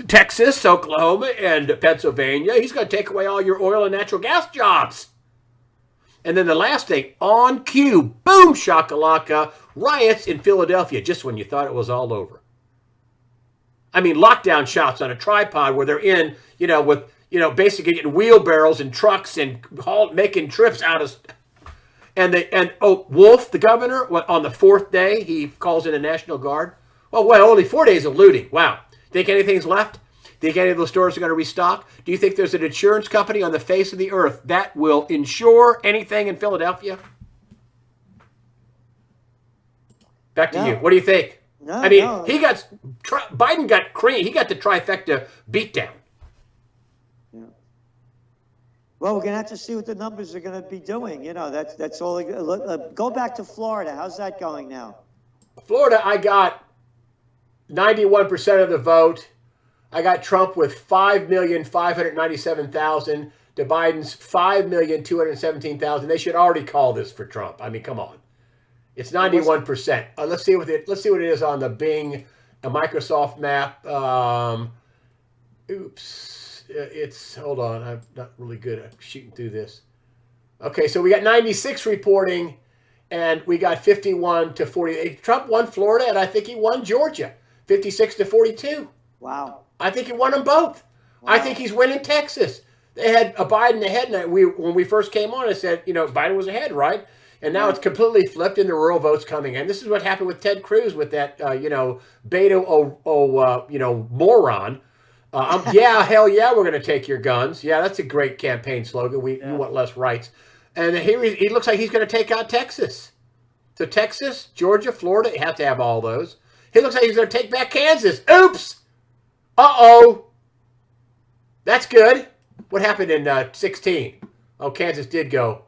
Texas, Oklahoma, and Pennsylvania, he's going to take away all your oil and natural gas jobs. And then the last thing, on cue, boom, shakalaka, riots in Philadelphia, just when you thought it was all over. I mean, lockdown shots on a tripod where they're in, with, basically getting wheelbarrows and trucks and making trips out of. And Wolf, the governor, on the fourth day, he calls in a National Guard. Oh, well, only 4 days of looting. Wow. Think anything's left? Think any of those stores are going to restock? Do you think there's an insurance company on the face of the earth that will insure anything in Philadelphia? Back to you. What do you think? No, I mean, no. Biden got cream. He got the trifecta beatdown. Yeah. Well, we're gonna have to see what the numbers are gonna be doing. That's all. Go back to Florida. How's that going now? Florida, I got 91% of the vote. I got Trump with 5,597,000 to Biden's 5,217,000. They should already call this for Trump. I mean, come on. It's 91%. Let's see what it is on the Bing, Microsoft map. Hold on. I'm not really good at shooting through this. Okay, so we got 96 reporting, and we got 51 to 48. Trump won Florida, and I think he won Georgia, 56 to 42. Wow. I think he won them both. Wow. I think he's winning Texas. They had a Biden ahead, and when we first came on, I said, Biden was ahead, right? And now it's completely flipped, and the rural votes coming in. This is what happened with Ted Cruz with that, Beto, moron. Yeah, hell yeah, we're going to take your guns. Yeah, that's a great campaign slogan. We want less rights. And he looks like he's going to take out Texas. So Texas, Georgia, Florida, you have to have all those. He looks like he's going to take back Kansas. Oops. Uh-oh. That's good. What happened in 16? Oh, Kansas did go.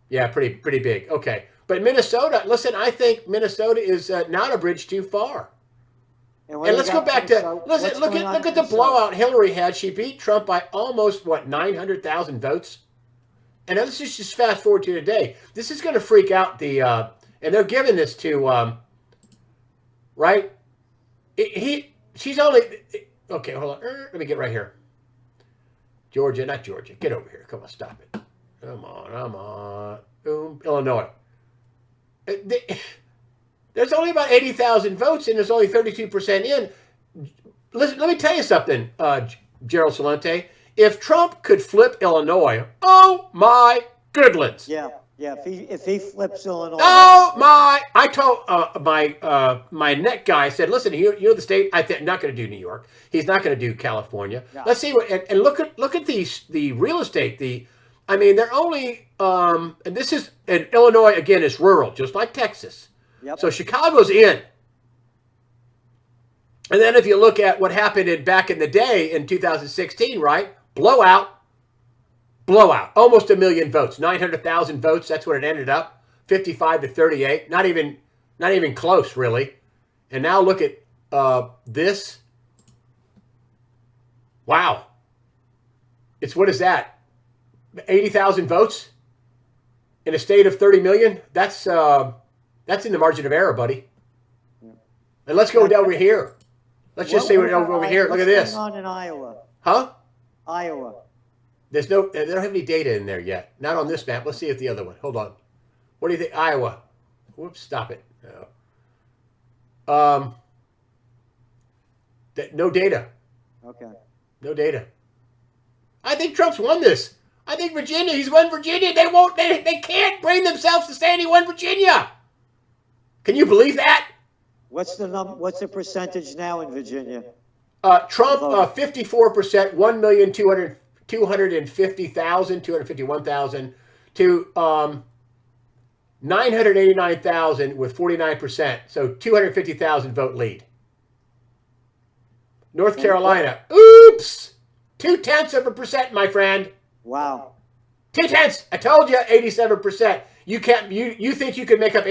Yeah, pretty big. Okay. But Minnesota, listen, I think Minnesota is not a bridge too far. And let's go back to, listen, look at the blowout Hillary had. She beat Trump by almost, 900,000 votes? And let's just fast forward to today. This is going to freak out and they're giving this to, right? She's only, okay, hold on. Let me get right here. Georgia, not Georgia. Get over here. Come on, stop it. Come on. Illinois. There's only about 80,000 votes, and there's only 32% in. Listen, let me tell you something, Gerald Celente. If Trump could flip Illinois, oh my goodlands. Yeah. If he flips Illinois. Oh my! I told my net guy, I said, listen, you're the state. I'm not going to do New York. He's not going to do California. Yeah. Let's see and look at the real estate. They're only and this is, and Illinois again is rural, just like Texas. Yep. So Chicago's in. And then if you look at what happened back in the day in 2016, right? Blowout. Almost 1 million votes. 900,000 votes. That's what it ended up. 55 to 38. Not even close, really. And now look at this. Wow. What is that? 80,000 votes in a state of 30 million? That's in the margin of error, buddy. And let's go down over here. Let's just see what over here. Look at this. What's going on in Iowa? Huh? Iowa. They don't have any data in there yet. Not on this map. Let's see if the other one. Hold on. What do you think? Iowa. Whoops, stop it. No. No data. Okay. No data. I think Trump's won this. I think Virginia, he's won Virginia. They can't bring themselves to saying he won Virginia. Can you believe that? What's the percentage now in Virginia? Trump, 54%, 251,000 to 989,000 with 49%. So 250,000 vote lead. North Carolina, oops, 0.2%, my friend. Wow. 0.2. I told you, 87%. You can't. You think you can make up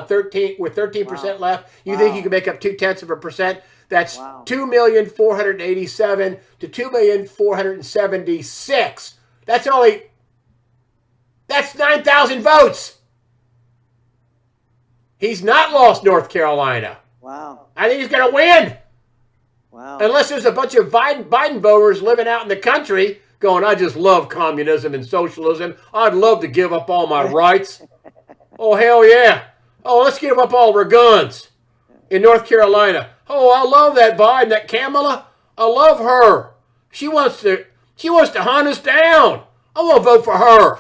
13 with 13% left? You think you can make up 0.2%? That's 2,487,000 to 2,476,000. That's 9,000 votes. He's not lost North Carolina. Wow. I think he's going to win. Wow. Unless there's a bunch of Biden voters living out in the country going, I just love communism and socialism. I'd love to give up all my rights. Oh, hell yeah. Oh, let's give up all our guns in North Carolina. Oh, I love that Biden, that Kamala. I love her. She wants to hunt us down. I want to vote for her.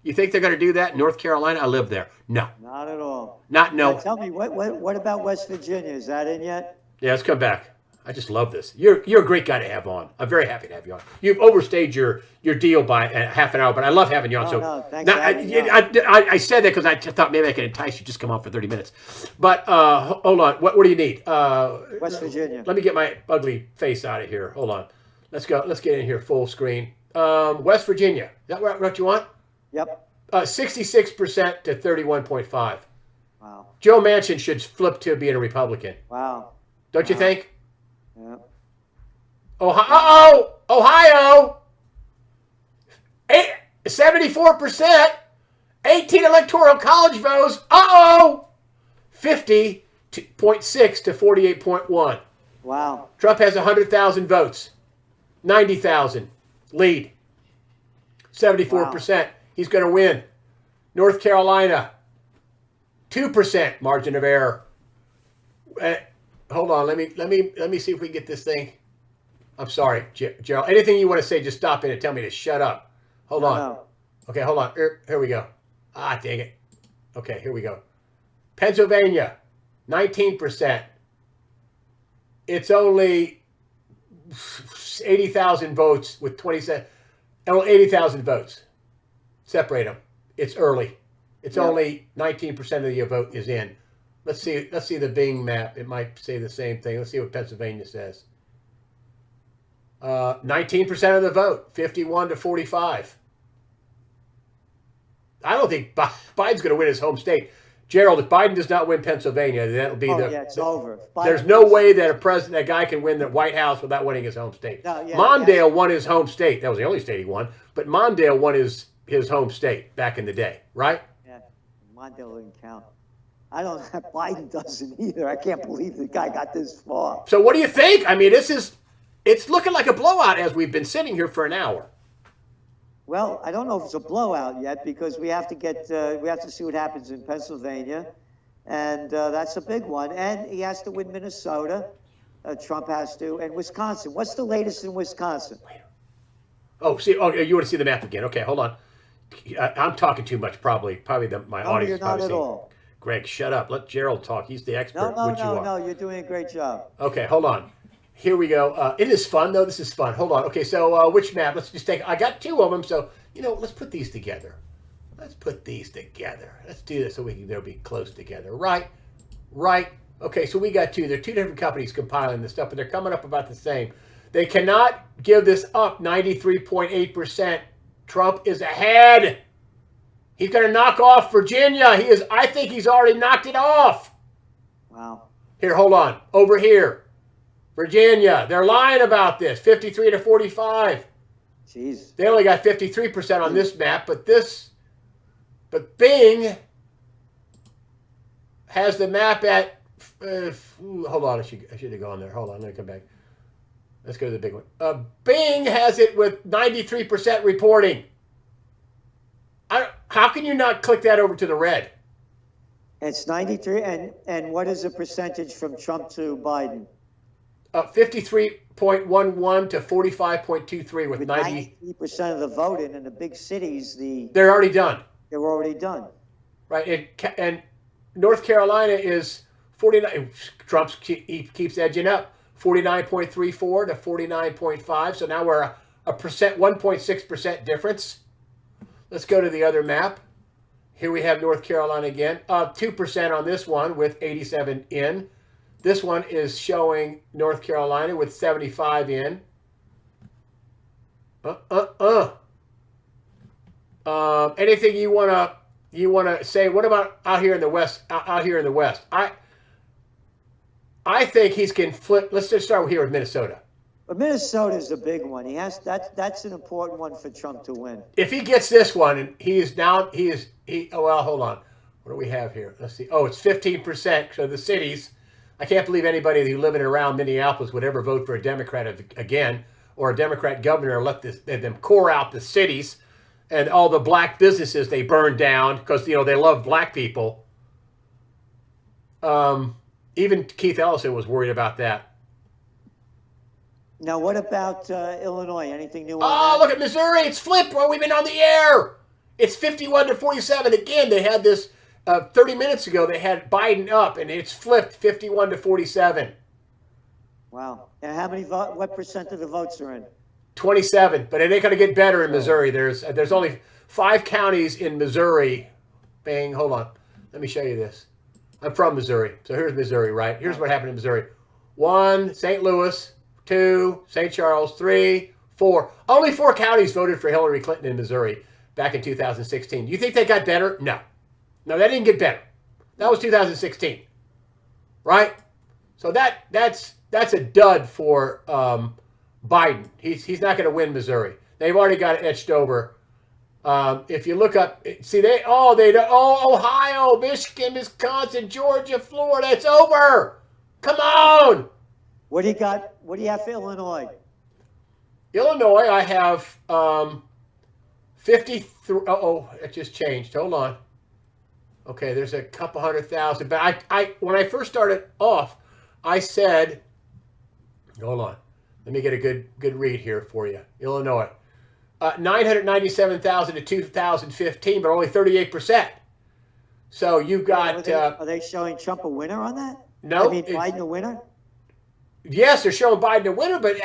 You think they're going to do that in North Carolina? I live there. No. Not at all. No. Now, tell me, what about West Virginia? Is that in yet? Yeah, let's come back. I just love this. You're a great guy to have on. I'm very happy to have you on. You've overstayed your deal by half an hour, but I love having you on. Thanks for having me on. I said that because I thought maybe I could entice you. Just come on for 30 minutes. But hold on. What do you need? West Virginia. Let me get my ugly face out of here. Hold on. Let's go. Let's get in here full screen. West Virginia. Is that what you want? Yep. 66% to 31.5. Wow. Joe Manchin should flip to being a Republican. Wow. Don't you think? Yeah. Ohio, 74%, 18 electoral college votes. 50.6 to 48.1. Wow. Trump has 100,000 votes, 90,000 lead, 74%. He's going to win. North Carolina, 2% margin of error. Hold on, let me see if we can get this thing. I'm sorry, Gerald. Anything you want to say, just stop in and tell me to shut up. Hold on. No. Okay, hold on. Here we go. Ah, dang it. Okay, here we go. Pennsylvania, 19%. It's only 80,000 votes with 80,000 votes. Separate them. It's early. It's only 19% of the vote is in. Let's see the Bing map. It might say the same thing. Let's see what Pennsylvania says. 19% of the vote, 51 to 45. I don't think Biden's going to win his home state. Gerald, if Biden does not win Pennsylvania, that'll be it's over. There's no way that a guy can win the White House without winning his home state. Mondale won his home state. That was the only state he won. But Mondale won his home state back in the day, right? Yeah, Mondale didn't count. I don't. Biden doesn't either. I can't believe the guy got this far. So what do you think? I mean, it's looking like a blowout as we've been sitting here for an hour. Well, I don't know if it's a blowout yet because we have to see what happens in Pennsylvania, and that's a big one. And he has to win Minnesota. Trump has to, and Wisconsin. What's the latest in Wisconsin? Oh, you want to see the map again? Okay, hold on. I'm talking too much, probably. My audience. You're not at all. Greg, shut up. Let Gerald talk. He's the expert. No. You're doing a great job. Okay, hold on. Here we go. It is fun, though. This is fun. Hold on. Okay, so which map? Let's just take. I got two of them, so let's put these together. Let's do this so they'll be close together. Right. Okay, so we got two. They're two different companies compiling this stuff, but they're coming up about the same. They cannot give this up. 93.8%. Trump is ahead. He's going to knock off Virginia. I think he's already knocked it off. Wow. Here, hold on. Over here. Virginia. They're lying about this. 53 to 45. Jeez. They only got 53% on this map, but Bing has the map at hold on, I should have gone there. Hold on, let me come back. Let's go to the big one. Bing has it with 93% reporting. How can you not click that over to the red? It's 93, and what is the percentage from Trump to Biden? 53.11 to 45.23 with 93% of the vote in the big cities, They're already done. they're already done. Right, and North Carolina is 49. Trump keeps edging up, 49.34 to 49.5. So now we're a 1.6% difference. Let's go to the other map. Here we have North Carolina again, 2% on this one with 87 in. This one is showing North Carolina with 75 in. Anything you wanna say? What about out here in the West? Out here in the West, I think he's can flip. Let's just start here with Minnesota. But Minnesota is a big one. That's an important one for Trump to win. If he gets this one, and oh well, hold on. What do we have here? Let's see. Oh, it's 15%. So the cities. I can't believe anybody who living around Minneapolis would ever vote for a Democrat again, or a Democrat governor, let them core out the cities and all the black businesses they burned down because they love black people. Even Keith Ellison was worried about that. Now, what about Illinois? Anything new on Oh, that? look at Missouri. It's flipped while we've been on the air. It's 51 to 47. Again, they had this 30 minutes ago. They had Biden up, and it's flipped 51 to 47. Wow. And what percent of the votes are in? 27, but it ain't going to get better in Missouri. There's only 5 counties in Missouri. Bang, hold on. Let me show you this. I'm from Missouri. So here's Missouri, right? Here's what happened in Missouri. 1, St. Louis. 2, St. Charles. 3, 4. Only 4 counties voted for Hillary Clinton in Missouri back in 2016. Do you think they got better? No. No, that didn't get better. That was 2016. Right? So that's a dud for Biden. He's not going to win Missouri. They've already got it etched over. If you look up, see Ohio, Michigan, Wisconsin, Georgia, Florida, it's over. Come on. What do you got? What do you have for Illinois? Illinois, I have 53. It just changed. Hold on. Okay, there's a couple 100,000. But I when I first started off, I said, hold on. Let me get a good read here for you. Illinois, 997,000 to 2015, but only 38%. So you've got. Are they showing Trump a winner on that? No, I mean Biden a winner. Yes, they're showing Biden a winner, but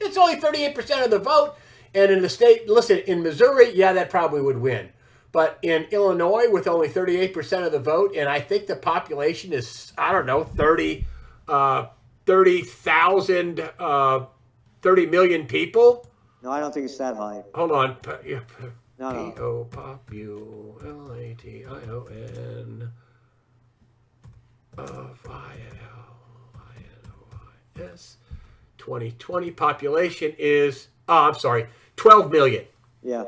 it's only 38% of the vote. And in the state, listen, in Missouri, yeah, that probably would win. But in Illinois, with only 38% of the vote, and I think the population is, I don't know, 30 million people. No, I don't think it's that high. Hold on. No. Population. Yes. 2020 population is, 12 million. Yeah.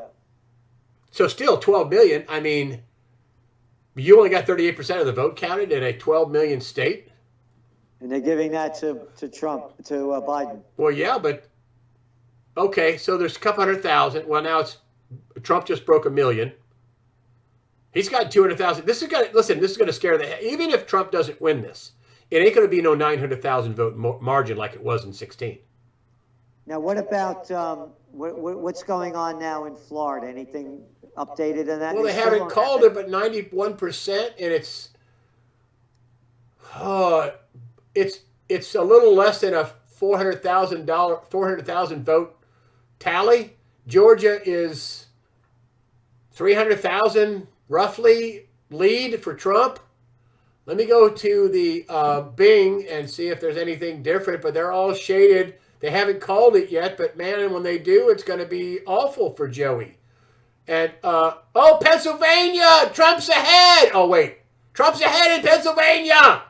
So still 12 million. I mean, you only got 38% of the vote counted in a 12 million state. And they're giving that to Trump, to Biden. Well, yeah, but okay. So there's a couple 100,000. Well, now Trump just broke 1 million. He's got 200,000. This is going to scare even if Trump doesn't win this, it ain't going to be no 900,000 vote margin like it was in 16. Now, what about what's going on now in Florida? Anything updated on that? Well, they haven't called it, but 91%, and it's a little less than a 400,000 vote tally. Georgia is 300,000 roughly lead for Trump. Let me go to the Bing and see if there's anything different, but they're all shaded. They haven't called it yet, but man, when they do, it's going to be awful for Joey. And, Pennsylvania! Trump's ahead! Oh, wait. Trump's ahead in Pennsylvania!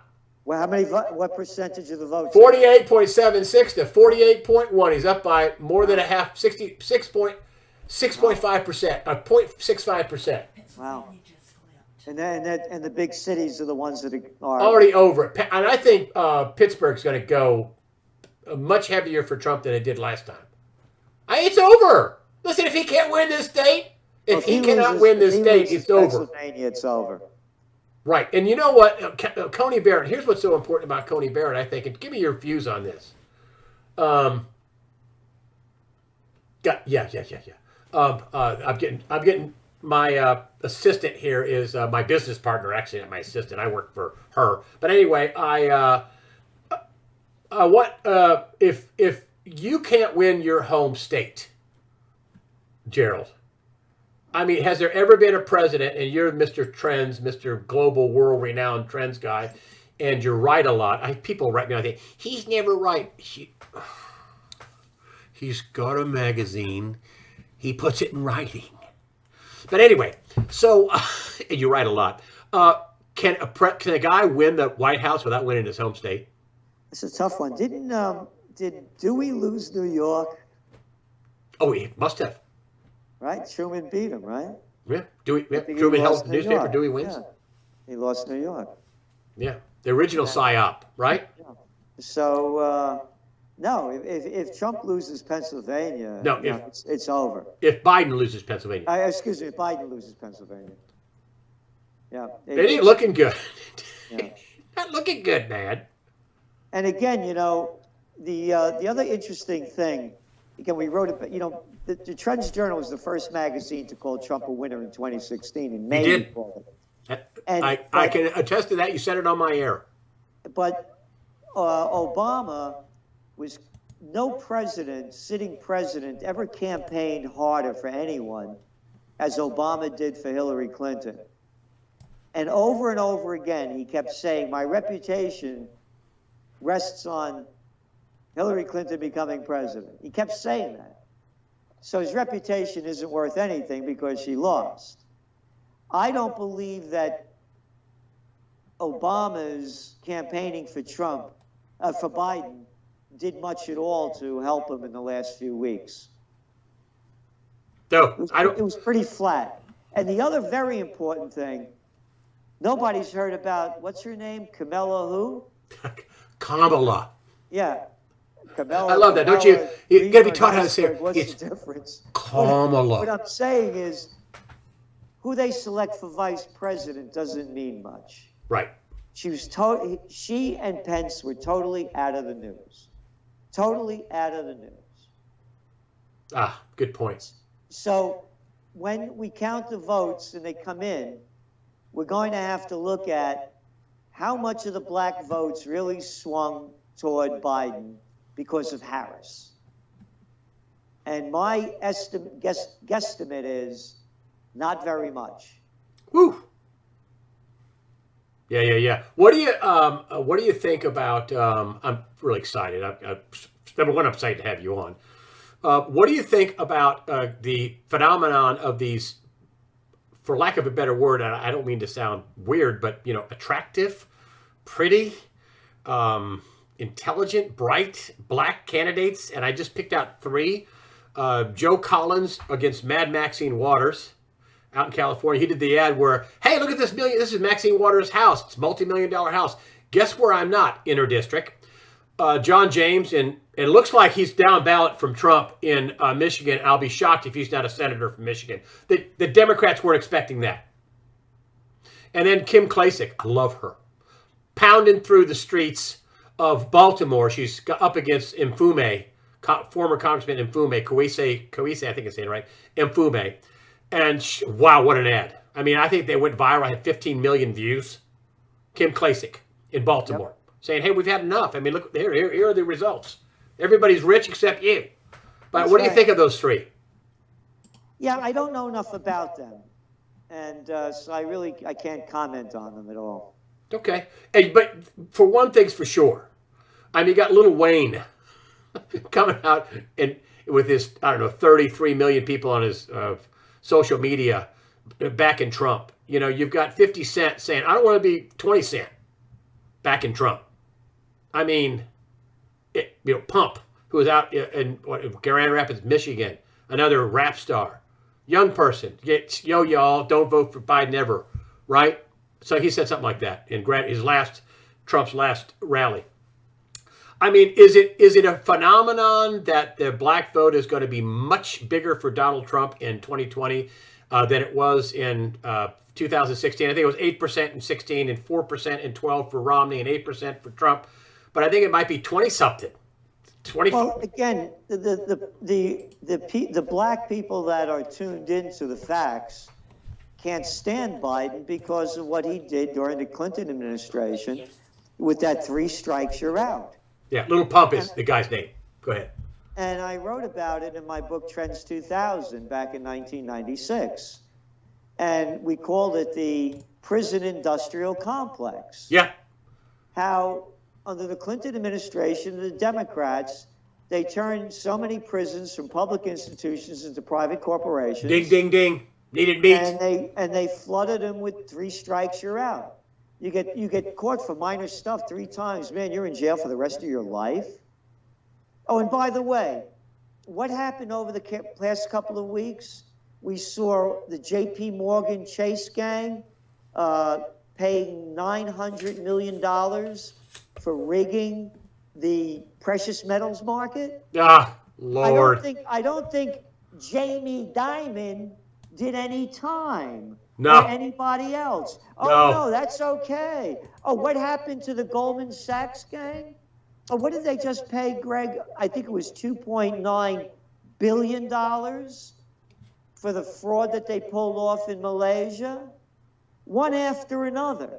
Well, what percentage of the votes? 48.76 to 48.1. He's up by more than a half, 6.5%, 0.65%. Pennsylvania Wow. just flipped. And the big cities are the ones that are Already over it. And I think Pittsburgh's going to go much heavier for Trump than it did last time. It's over. Listen, if he can't win this state, if he cannot win this state, it's over. Pennsylvania, it's over. Right. And you know what? Coney Barrett, here's what's so important about Coney Barrett, I think, and give me your views on this. I'm getting my assistant here is my business partner, actually not my assistant. I work for her. But anyway, if you can't win your home state, Gerald, I mean, has there ever been a president, and you're Mr. Trends, Mr. Global World Renowned Trends guy, and you're right a lot. People write me, I think, he's never right. He's got a magazine. He puts it in writing. But anyway, so, and you write a lot. Can a guy win the White House without winning his home state? It's a tough one. Did Dewey lose New York? Oh, he must have. Right? Truman beat him, right? Yeah. I think he Truman held lost the New newspaper. York. Dewey wins. Yeah. He lost New York. Yeah. The original PSYOP, right? So, no, if Trump loses Pennsylvania, No, it's over. If Biden loses Pennsylvania. Excuse me, if Biden loses Pennsylvania. Yeah. It ain't looking good. Yeah. Not looking good, man. And again, the other interesting thing, again, we wrote it, the Trends Journal was the first magazine to call Trump a winner in 2016. In May, did. we called it. I can attest to that. You said it on my air. But Obama was no president, sitting president, ever campaigned harder for anyone as Obama did for Hillary Clinton. And over again, he kept saying, my reputation rests on Hillary Clinton becoming president. He kept saying that. So his reputation isn't worth anything because she lost. I don't believe that Obama's campaigning for for Biden, did much at all to help him in the last few weeks. So It was pretty flat. And the other very important thing, nobody's heard about, what's her name? Kamala who? Kamala. Yeah. Kamala. I love that. Don't you? You got to be taught how to say it. What's It's the difference? Kamala. What I'm saying is, who they select for vice president doesn't mean much. Right. She and Pence were totally out of the news. Totally out of the news. Ah, good points. So when we count the votes and they come in, we're going to have to look at how much of the black votes really swung toward Biden because of Harris. And my guesstimate is not very much. Woo. Yeah. What do you think about? I'm really excited. Number one, I'm excited to have you on. What do you think about the phenomenon of these, for lack of a better word, and I don't mean to sound weird, but attractive, pretty, intelligent, bright black candidates? And I just picked out 3. Joe Collins against Mad Maxine Waters out in California. He did the ad where, hey, look at this this is Maxine Waters' house. It's a multi-million-dollar house. Guess where I'm not? Inner district. John James, and it looks like he's down ballot from Trump in Michigan. I'll be shocked if he's not a senator from Michigan. The Democrats weren't expecting that. And then Kim Klacik, I love her, pounding through the streets of Baltimore. She's up against Mfume, former Congressman Mfume, Kawise, I think I'm saying it right, Mfume. And wow, what an ad. I mean, I think they went viral, had 15 million views. Kim Klacik in Baltimore saying, hey, we've had enough. I mean, look, here are the results. Everybody's rich except you. But what do you think of those 3? Yeah, I don't know enough about them. And so I can't comment on them at all. Okay. But for one thing's for sure. I mean, you got Lil Wayne coming out and with his, 33 million people on his social media backing Trump. You've got 50 Cent saying, I don't want to be 20 Cent backing Trump. I mean, Pump, who was out in Grand Rapids, Michigan, another rap star, young person, yo, y'all, don't vote for Biden ever. right? So he said something like that in Trump's last rally. I mean, is it a phenomenon that the black vote is going to be much bigger for Donald Trump in 2020 than it was in 2016? I think it was 8% in 16 and 4% in 12 for Romney and 8% for Trump. But I think it might be 20-something. 20. Well, again, the black people that are tuned into the facts can't stand Biden because of what he did during the Clinton administration with that 3 strikes you're out. Yeah, Little Pump is the guy's name. Go ahead. And I wrote about it in my book Trends 2000 back in 1996. And we called it the prison industrial complex. Yeah. How under the Clinton administration, the Democrats, they turned so many prisons from public institutions into private corporations. Ding, ding, ding. Needed meat. And they flooded them with 3 strikes, you're out. You get caught for minor stuff 3 times, man, you're in jail for the rest of your life. Oh, and by the way, what happened over the past couple of weeks? We saw the J.P. Morgan Chase gang paying $900 million for rigging the precious metals market. Ah, Lord. I don't think Jamie Dimon did any time. No. Or anybody else. Oh, No. no, that's okay. Oh, what happened to the Goldman Sachs gang? Oh, what did they just pay, Greg? I think it was $2.9 billion for the fraud that they pulled off in Malaysia. One after another.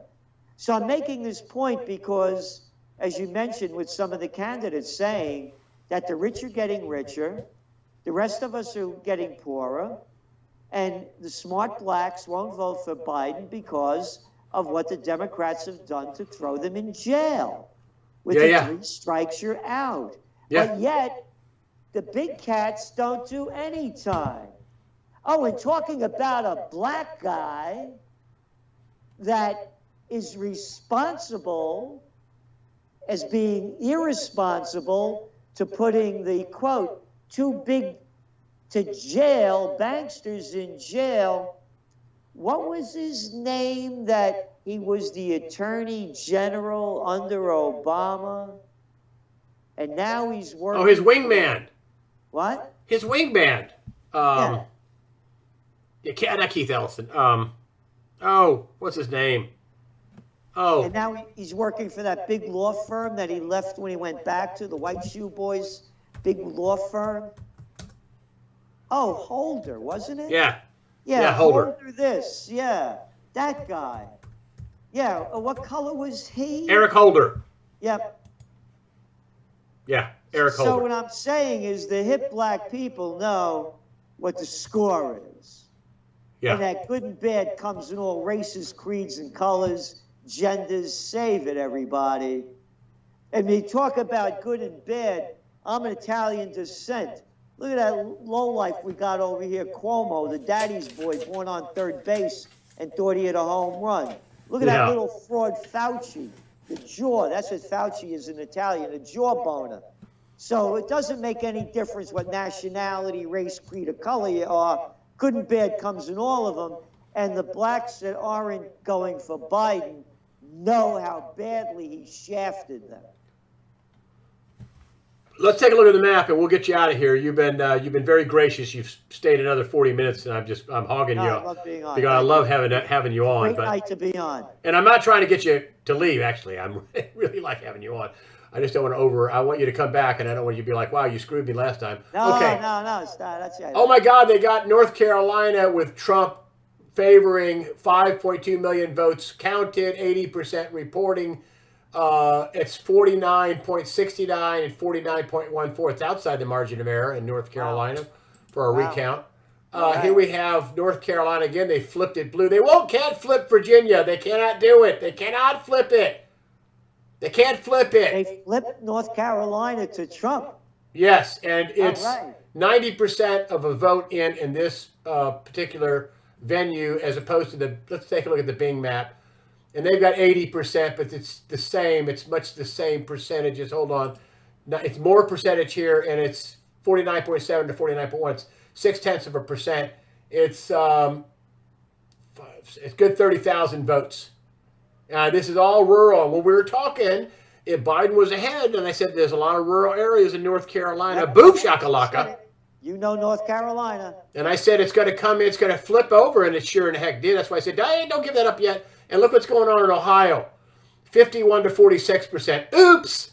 So I'm making this point because, as you mentioned with some of the candidates saying that the rich are getting richer, the rest of us are getting poorer, and the smart blacks won't vote for Biden because of what the Democrats have done to throw them in jail. With the 3 strikes, you're out. Yeah. But yet, the big cats don't do any time. Oh, and talking about a black guy that is responsible as being irresponsible to putting the, quote, too big to jail, banksters in jail. What was his name that he was the attorney general under Obama? And now he's working. Oh, his wingman. What? His wingman. Yeah, not Keith Ellison. Oh, what's his name? Oh. And now he's working for that big law firm that he left when he went back to, the White Shoe Boys, big law firm. Oh, Holder, wasn't it? Yeah. Yeah, Holder. This, yeah. That guy. Yeah, what color was he? Eric Holder. Yep. Yeah, Eric Holder. So what I'm saying is the hip black people know what the score is. Yeah. And that good and bad comes in all races, creeds, and colors, genders. Save it, everybody. And we talk about good and bad. I'm an Italian descent. Look at that lowlife we got over here, Cuomo, the daddy's boy, born on third base and thought he had a home run. Look at that little fraud Fauci, the jaw. That's what Fauci is in Italian, a jawboner. So it doesn't make any difference what nationality, race, creed, or color you are. Good and bad comes in all of them. And the blacks that aren't going for Biden know how badly he shafted them. Let's take a look at the map, and we'll get you out of here. You've been very gracious. You've stayed another 40 minutes, and I'm hogging you. I love being on. Because I love having you on. Great night to be on. And I'm not trying to get you to leave. Actually, I'm really like having you on. I just don't want to I want you to come back, and I don't want you to be like, "Wow, you screwed me last time." No, okay. no, it's not. That's it. Oh my God, they got North Carolina with Trump favoring 5.2 million votes counted, 80% reporting. It's 49.69 and 49.14. It's outside the margin of error in North Carolina for a recount. Here we have North Carolina again. They flipped it blue. They can't flip Virginia. They cannot do it. They cannot flip it. They can't flip it. They flipped North Carolina to Trump. Yes, and it's right. 90% of a vote in this particular venue as opposed to let's take a look at the Bing map. And they've got 80%, but it's the same. It's much the same percentages. Hold on. It's more percentage here, and it's 49.7 to 49.1. It's 0.6%. It's it's good 30,000 votes. This is all rural. When we were talking, if Biden was ahead, and I said there's a lot of rural areas in North Carolina. Yep. Boom shakalaka. You know North Carolina. And I said it's going to come, it's going to flip over, and it sure in the heck did. That's why I said, hey, don't give that up yet. And look what's going on in Ohio, 51 to 46%. Oops.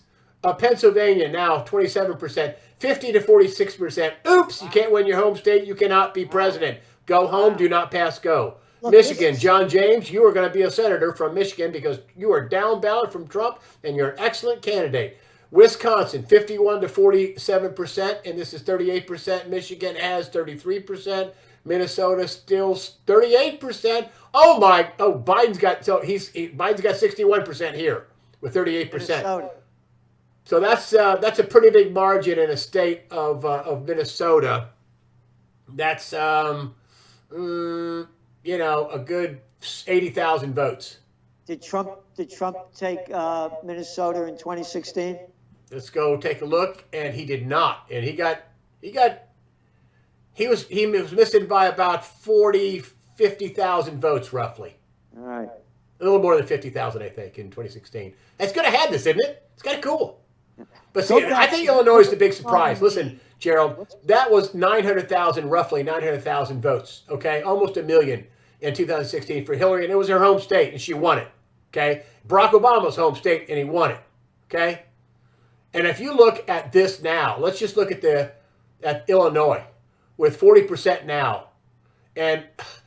Pennsylvania now 27%, 50 to 46%. Oops, you can't win your home state. You cannot be president. Go home, do not pass go. Look, Michigan, John James, you are going to be a senator from Michigan because you are down ballot from Trump and you're an excellent candidate. Wisconsin, 51 to 47%, and this is 38%. Michigan has 33%. Minnesota still 38%. Biden's got Biden's got 61% here with 38%. Minnesota. So that's a pretty big margin in a state of Minnesota. That's a good 80,000 votes. Did Trump take Minnesota in 2016? Let's go take a look, and he did not. And he was missing by about 50,000 votes roughly. All right. A little more than 50,000, I think, in 2016. It's going to have this, isn't it? It's kind of cool. But see, I think Illinois is the big surprise. Listen, Gerald, that was 900,000, roughly 900,000 votes, okay? Almost a million in 2016 for Hillary, and it was her home state, and she won it, okay? Barack Obama's home state, and he won it, okay? And if you look at this now, let's just look at Illinois with 40% now, and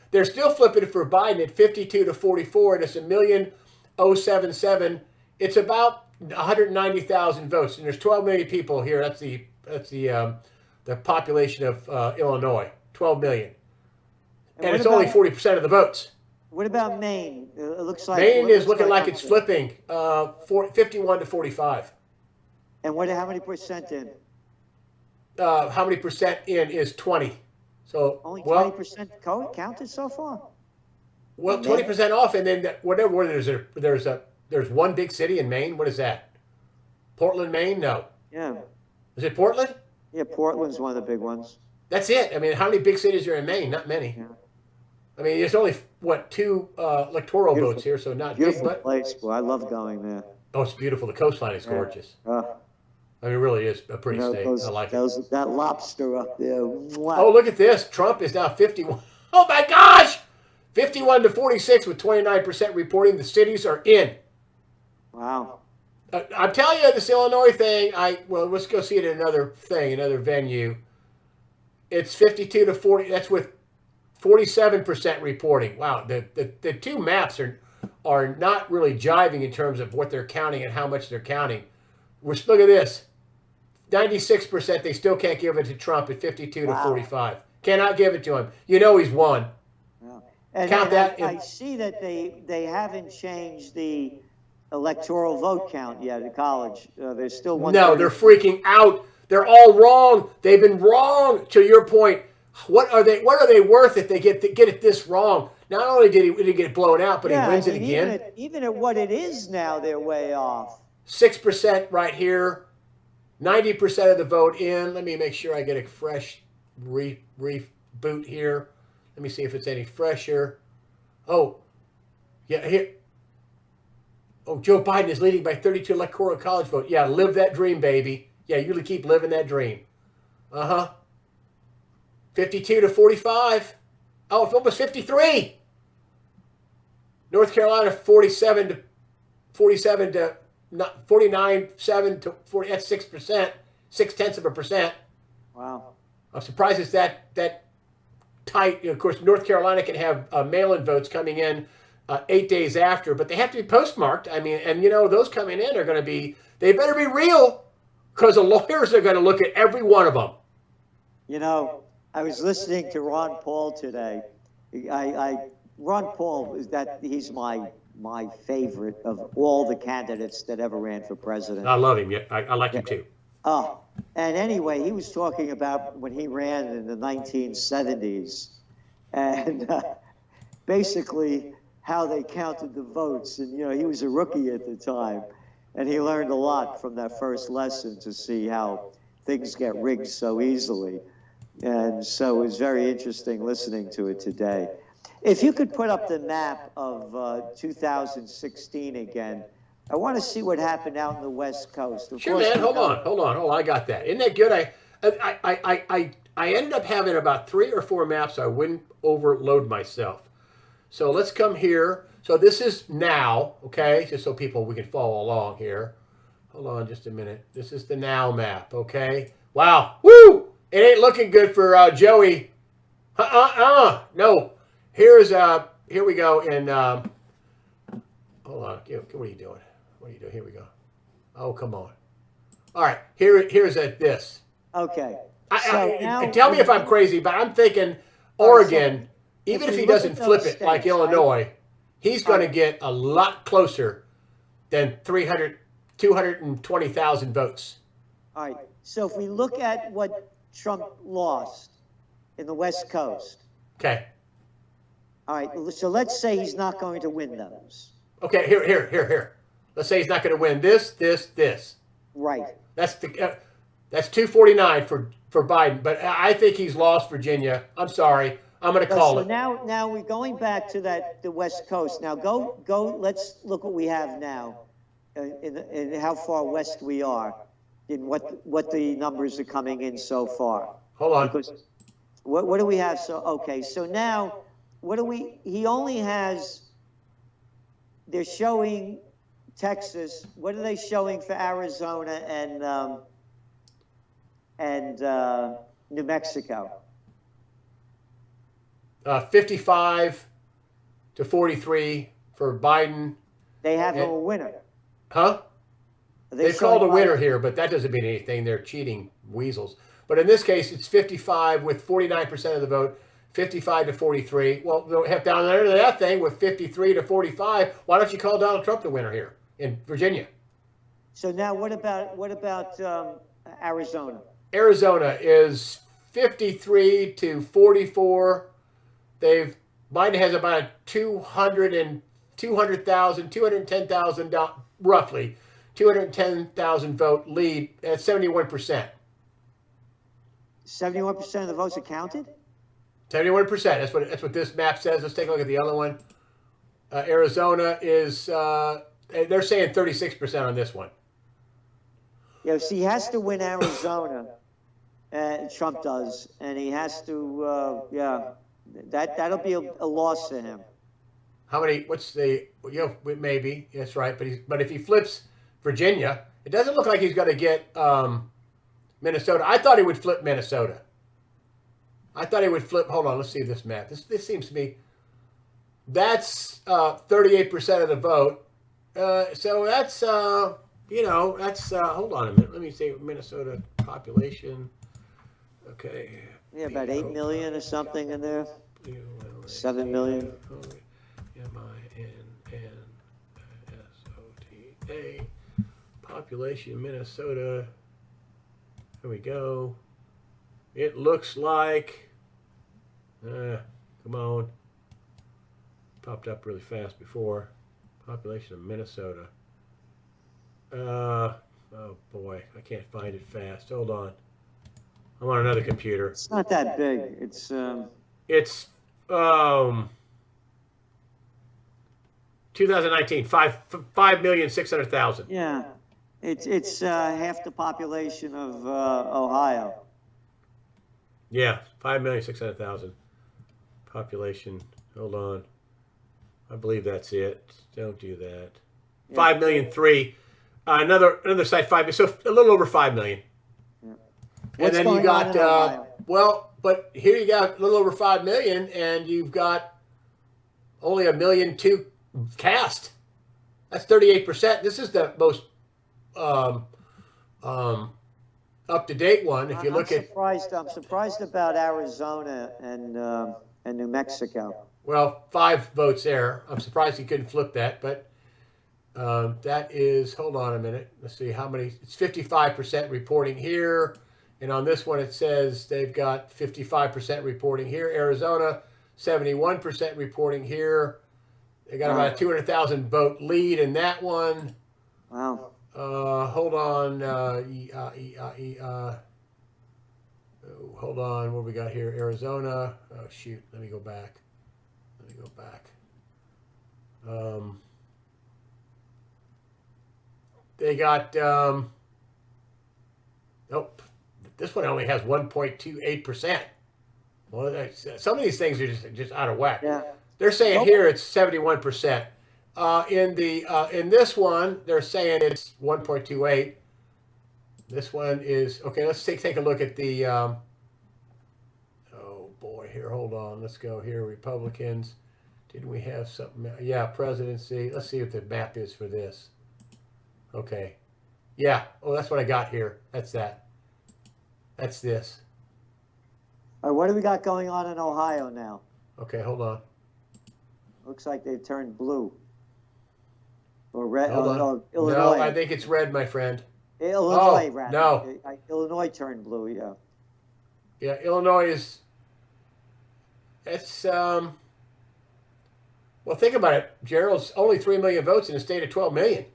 they're still flipping it for Biden at 52 to 44, and it's 1,077. It's about 190,000 votes, and there's 12 million people here. That's the population of Illinois, 12 million, and it's only 40% of the votes. What about Maine? It looks like Maine is looking like it's flipping, 51 to 45. And how many percent in? How many percent in is 20? So Only 20% counted so far. Well, 20% off, and then there's one big city in Maine. What is that? Portland, Maine? No. Yeah. Is it Portland? Yeah, Portland's one of the big ones. That's it. I mean, how many big cities are in Maine? Not many. Yeah. I mean, there's only, 2 electoral votes here, so not big. Beautiful But, place, boy. I love going there. oh, it's beautiful. The coastline is gorgeous. I mean, it really is a pretty state. I like it. That lobster up there. Wow. Oh, look at this. Trump is now 51. Oh, my gosh! 51 to 46 with 29% reporting. The cities are in. Wow. I'm telling you, this Illinois thing, let's go see it in another venue. It's 52 to 40. That's with 47% reporting. Wow, the two maps are not really jiving in terms of what they're counting and how much they're counting. Look at this. 96%, they still can't give it to Trump at 52 to 45. Cannot give it to him. You know he's won. Wow. And Count that. I see that they haven't changed the electoral vote count yet at college. There's still one. No, they're freaking out. They're all wrong. They've been wrong. To your point, what are they worth if they get it this wrong? Not only did he get it blown out, but he wins it again. Even at what it is now, they're way off. 6% right here. 90% of the vote in. Let me make sure I get a fresh reboot here. Let me see if it's any fresher. Oh, yeah, here. Oh, Joe Biden is leading by 32 electoral college vote. Yeah, live that dream, baby. Yeah, you keep living that dream. 52 to 45. Oh, it's almost 53. North Carolina 47 to 49.7 to 40. That's 6%. 0.6%. Wow. I'm surprised it's that tight. Of course, North Carolina can have mail-in votes coming in 8 days after, but they have to be postmarked. I mean, and those coming in are going to be. They better be real, because the lawyers are going to look at every one of them. I was listening to Ron Paul today. Ron Paul he's my favorite of all the candidates that ever ran for president. I love him. Yeah, I like him too. And anyway, he was talking about when he ran in the 1970s, and basically how they counted the votes. And he was a rookie at the time, and he learned a lot from that first lesson to see how things get rigged so easily. And so it was very interesting listening to it today. If you could put up the map of 2016 again, I want to see what happened out in the West Coast. Of Sure, course, man. we Hold know- on, hold on. Oh, I got that. Isn't that good? I ended up having about 3 or 4 maps. So I wouldn't overload myself. So let's come here. So this is now, okay? Just so we can follow along here. Hold on just a minute. This is the now map, okay? Wow. Woo! It ain't looking good for Joey. No. Here we go. And hold on. What are you doing? What are you doing? Here we go. Oh, come on. All right. Here's this. Okay. Tell me if I'm crazy, but I'm thinking Oregon, even if we he look doesn't at flip those it like states, right? Illinois, he's going to get a lot closer than 220,000 votes. All right. So if we look at what Trump lost in the West Coast, Okay. all right. So let's say he's not going to win those. Okay. Here. Let's say he's not going to win this. Right. That's 249 for Biden, but I think he's lost Virginia. I'm sorry. I'm going to call So it. now we're going back to the West Coast. Now go. Let's look what we have now, in how far west we are, in what the numbers are coming in so far. Hold on. Because what do we have? So okay. So now what do we? He only has. They're showing Texas. What are they showing for Arizona and New Mexico? 55 to 43 for Biden. They have Yeah. a winner. Huh? Are they They've called a showing winner Biden? here, but that doesn't mean anything. They're cheating weasels. But in this case, it's 55 with 49% of the vote, 55 to 43. Well, they'll have down there to that thing with 53 to 45. Why don't you call Donald Trump the winner here in Virginia? So now what about Arizona? Arizona is 53 to 44. Biden has about 210,000 roughly 210,000 vote lead at 71%. 71% of the votes are counted? 71%. That's what this map says. Let's take a look at the other one. Arizona is they're saying 36% on this one. Yeah, see, he has to win Arizona, Trump does, and he has to, that'll be a loss to him. How many? What's the? Maybe that's right. But if he flips Virginia, it doesn't look like he's going to get Minnesota. I thought he would flip Minnesota. I thought he would flip. Hold on, let's see this map. This seems to be. That's 38% of the vote. So that's that's. Hold on a minute. Let me see Minnesota population. Okay. Yeah, about 8 million or something in there. 7 million. MINNSOTA. Population Minnesota. There we go. It looks like. Come on. Popped up really fast before. Population of Minnesota. Oh boy, I can't find it fast. Hold on. I'm on another computer. It's not that big. It's 2019, 5,600,000. yeah, it's half the population of Ohio. Yeah, 5,600,000 population. Hold on. I believe that's it. Don't do that. Yeah. 5,000,003. Another site 5. So a little over 5 million. Yeah. And What's then you going on got in Ohio? but here you got a little over 5 million, and you've got only 1.2 million cast. That's 38%. This is the most up to date one. If you look at I'm surprised about Arizona and New Mexico. 5 votes there. I'm surprised he couldn't flip that, but that is. Hold on a minute. Let's see how many. It's 55% reporting here, and on this one it says they've got 55% reporting here. Arizona, 71% reporting here. They got about a 200,000 vote lead in that one. Wow. Hold on. Hold on. What we got here? Arizona. Oh shoot. Let me go back. me go back. They got, nope, this one only has 1.28%. Well, some of these things are just out of whack. Yeah. They're saying Nope. here it's 71%. In this one, they're saying it's 1.28. This one is okay. Let's take a look at the. Oh boy, here, hold on. Let's go here. Republicans. Didn't we have something? Yeah, presidency. Let's see what the map is for this. Okay. Yeah. Oh, that's what I got here. That's that. That's this. All right, what do we got going on in Ohio now? Okay, hold on. Looks like they've turned blue. Or red. Hold Oh, on. no, Illinois. No, I think it's red, my friend. Illinois, Oh, rather. no. Illinois turned blue, yeah. Yeah, Illinois is. It's well, think about it. Gerald's only 3 million votes in a state of 12 million,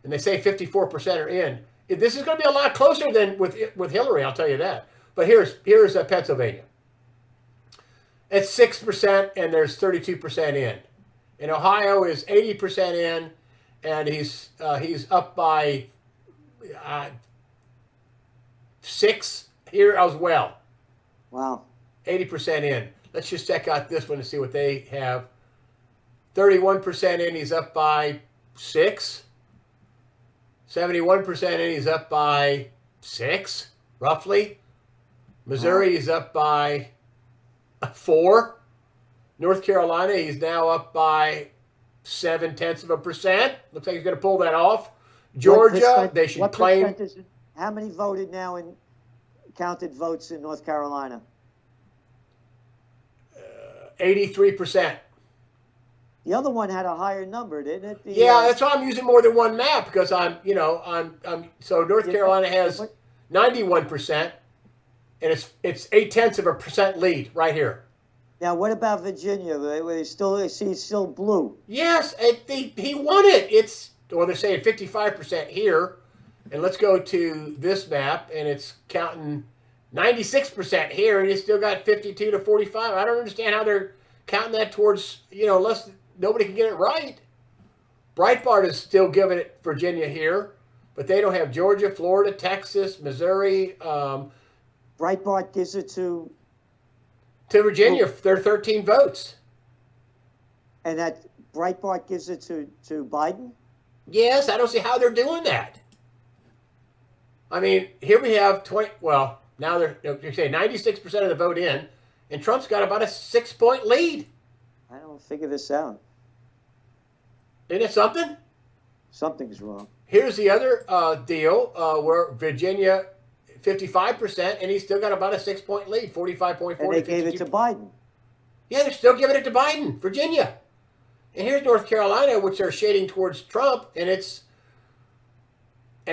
and they say 54% are in. This is going to be a lot closer than with Hillary. I'll tell you that. But here's Pennsylvania. It's 6%, and there's 32% in. And Ohio is 80% in, and he's up by 6 here as well. Wow. 80% in. Let's just check out this one to see what they have. 31% in, he's up by 6. 71% in, he's up by 6, roughly. Missouri is up by 4. North Carolina, he's now up by 0.7%. Looks like he's going to pull that off. Georgia, they should claim. How many voted now in counted votes in North Carolina? 83%. The other one had a higher number, didn't it? Yeah, that's why I'm using more than one map, because I'm so North Carolina has 91%, and it's 0.8% lead right here. Now, what about Virginia? They still blue. Yes, he won it. They're saying 55% here, and let's go to this map, and it's counting 96% here, and it's still got 52 to 45. I don't understand how they're counting that towards, unless nobody can get it right. Breitbart is still giving it Virginia here, but they don't have Georgia, Florida, Texas, Missouri. Breitbart gives it to Virginia. They're 13 votes. And that Breitbart gives it to Biden? Yes, I don't see how they're doing that. I mean, here we have 20. Well, now they're saying 96% of the vote in, and Trump's got about a 6-point lead. I don't figure this out. Isn't it something? Something's wrong. Here's the other deal where Virginia 55%, and he's still got about a 6-point lead, 45.4. And they gave it to Biden. Yeah, they're still giving it to Biden, Virginia. And here's North Carolina, which they're shading towards Trump, and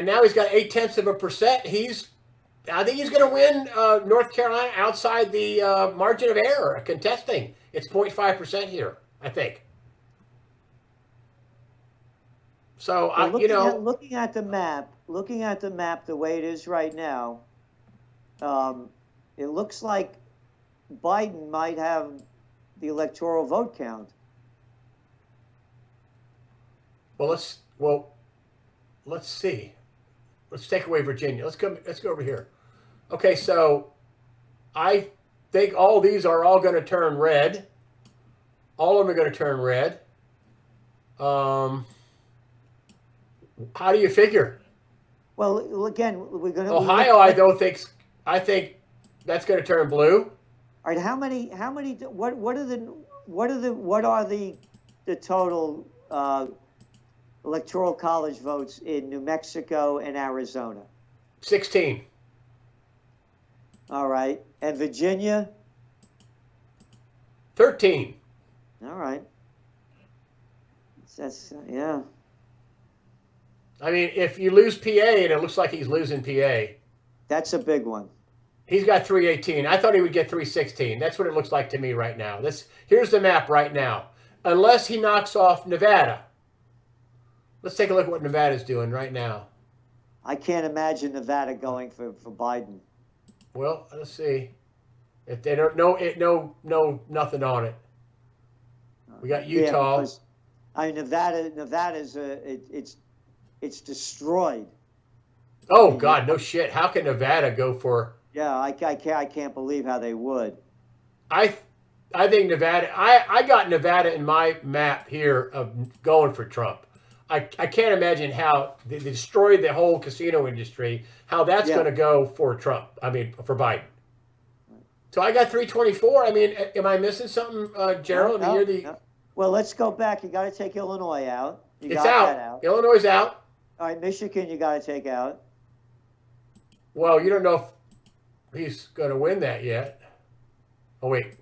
now he's got 0.8%. I think he's going to win North Carolina outside the margin of error, contesting. It's 0.5% here, I think. So looking at the map the way it is right now, it looks like Biden might have the electoral vote count. Well, let's see. Let's take away Virginia. Let's go over here. Okay, so I think all these are all going to turn red. All of them are going to turn red. How do you figure? Well, again, we're going to Ohio. I think that's going to turn blue. All right, what are the total electoral college votes in New Mexico and Arizona? 16. All right, and Virginia? 13. All right. That's yeah. I mean, if you lose PA, and it looks like he's losing PA. That's a big one. He's got 318. I thought he would get 316. That's what it looks like to me right now. Here's the map right now. Unless he knocks off Nevada. Let's take a look at what Nevada's doing right now. I can't imagine Nevada going for Biden. Well, let's see. If they don't know nothing on it. We got Yeah, Utah. because, I mean, Nevada's it's destroyed. Oh God, no shit. How can Nevada go for? Yeah, I can't believe how they would. I think Nevada. I got Nevada in my map here of going for Trump. I can't imagine how they destroyed the whole casino industry. How that's Yeah. going to go for Trump. I mean, for Biden. So I got 324. I mean, am I missing something, Gerald? No, You're the. no. Well, let's go back. You got to take Illinois out. You It's got out. that out. Illinois is out. All right, Michigan, you got to take out. Well, you don't know if he's going to win that yet. Oh wait.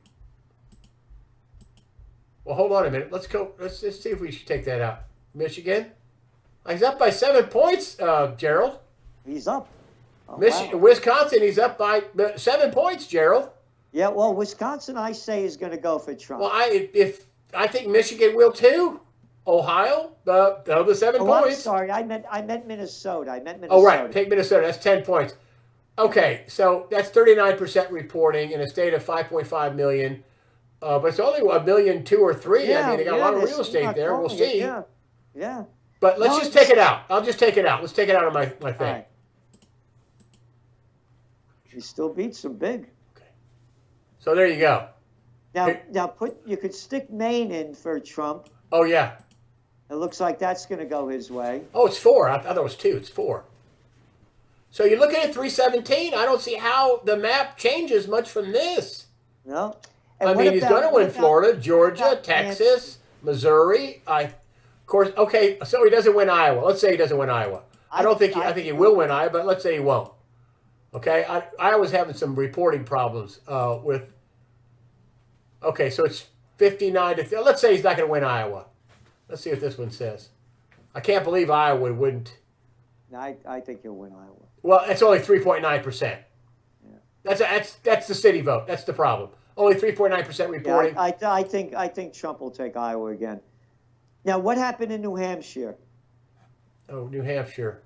Well, hold on a minute. Let's go. Let's see if we should take that out. Michigan. He's up by 7 points, Gerald. He's up. Oh, wow. Wisconsin, he's up by 7 points, Gerald. Yeah, well, Wisconsin, I say, is going to go for Trump. Well, I think Michigan will too. Ohio, the 7 I'm points. sorry, I meant Minnesota. Oh, right. Take Minnesota. That's 10 points. Okay, so that's 39% reporting in a state of 5.5 million. But it's only 1 million, 2 or 3. I mean, they got a lot of real estate there. We'll see. Yeah. But let's just take it out. I'll just take it out. Let's take it out of my thing. All right. He still beats them big. So there you go. Now, Hey. you could stick Maine in for Trump. Oh, yeah. It looks like that's going to go his way. Oh, it's 4. I thought it was 2. It's 4. So you're looking at 317. I don't see how the map changes much from this. No. And I what mean, he's about- going to what win about- Florida, Georgia, about Texas, Missouri. Of course, okay, so he doesn't win Iowa. Let's say he doesn't win Iowa. I think he will win Iowa, but let's say he won't. Okay, Iowa's having some reporting problems with. Okay, so it's 59 to. Let's say he's not going to win Iowa. Let's see what this one says. I can't believe Iowa wouldn't. No, I think he'll win Iowa. Well, it's only 3.9%. That's the city vote. That's the problem. Only 3.9% reporting. Yeah, I think Trump will take Iowa again. Now, what happened in New Hampshire? Oh, New Hampshire.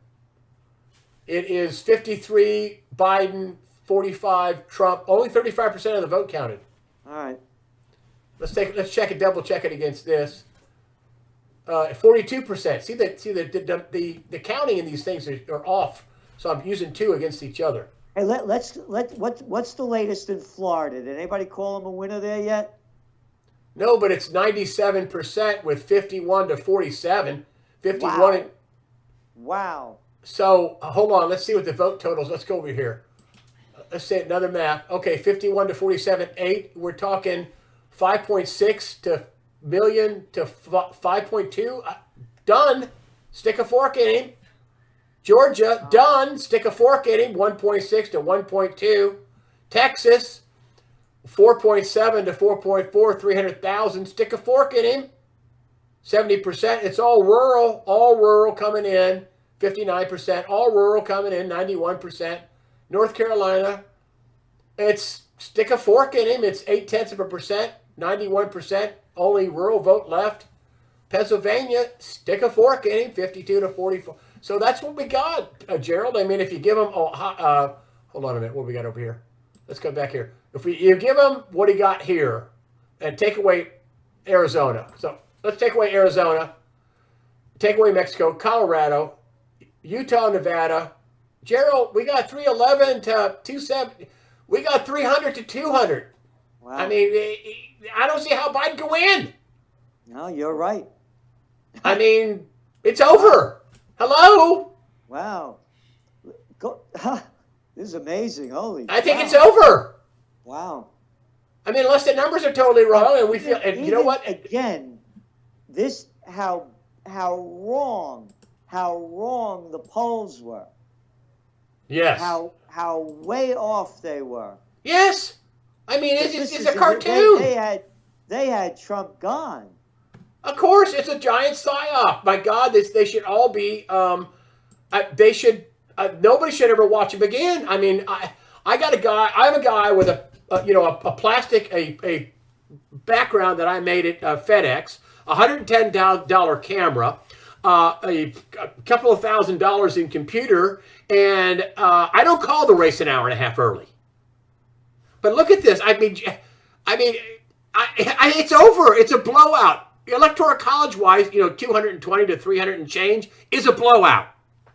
It is 53 Biden, 45 Trump. Only 35% of the vote counted. All right. Let's check it, double check it against this. 42%. See the counting in these things are off. So I'm using 2 against each other. Hey, what's the latest in Florida? Did anybody call him a winner there yet? No, but it's 97% with 51 to 47. 51. Wow. Wow. So hold on. Let's see what the vote totals. Let's go over here. Let's say another map. Okay, 51 to 47, 8. We're talking 5.6 to million to 5.2. Done. Stick a fork in him. Georgia, done. Stick a fork in him. 1.6 to 1.2. Texas, 4.7 to 4.4, 300,000. Stick a fork in him. 70%. It's all rural coming in. 59%. All rural coming in. 91%. North Carolina, it's stick a fork in him. It's 0.8%. 91%. Only rural vote left. Pennsylvania, stick a fork in him. 52 to 44. So that's what we got, Gerald. I mean, if you give him, hold on a minute. What do we got over here? Let's go back here. If you give him what he got here, and take away Arizona. So let's take away Arizona. Take away Mexico, Colorado, Utah, Nevada. Gerald, we got 311 to 270. We got 300 to 200. Wow. I mean, I don't see how Biden can win. No, you're right. I mean, it's over. Hello? Wow. This is amazing. Holy. I think wow. it's over. Wow. I mean, unless the numbers are totally wrong, and we feel, and you know Even what? Again, this how wrong the polls were. Yes. How way off they were. Yes. I mean, it's This a cartoon. They had Trump gone. Of course, it's a giant psyop. My God, they should all be. They should. Nobody should ever watch him again. I mean, I got a guy. I'm a guy with a plastic a background that I made at FedEx. $110 camera. A couple of $1,000 in computer, and I don't call the race an hour and a half early. But look at this. I mean, it's over. It's a blowout. electoral college wise, 220 to 300 and change is a blowout.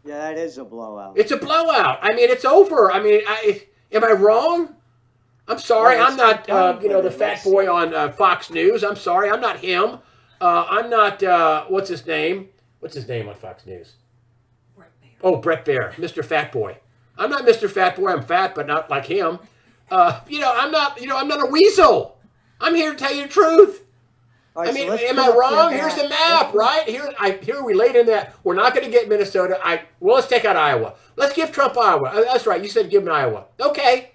Yeah, that is a blowout. It's a blowout. I mean, it's over. I mean, am I wrong? I'm sorry. Well, I'm not, let's- the fat boy on Fox News. I'm sorry. I'm not him. I'm not, what's his name? What's his name on Fox News? Brett Baer. Oh, Brett Baer, Mr. Fat Boy. I'm not Mr. Fat Boy. I'm fat, but not like him. I'm not a weasel. I'm here to tell you the truth. All I right, so mean, let's am put I up wrong? that Here's the map, right? Here we laid in that we're not going to get Minnesota. Well, let's take out Iowa. Let's give Trump Iowa. That's right. You said give him Iowa. Okay.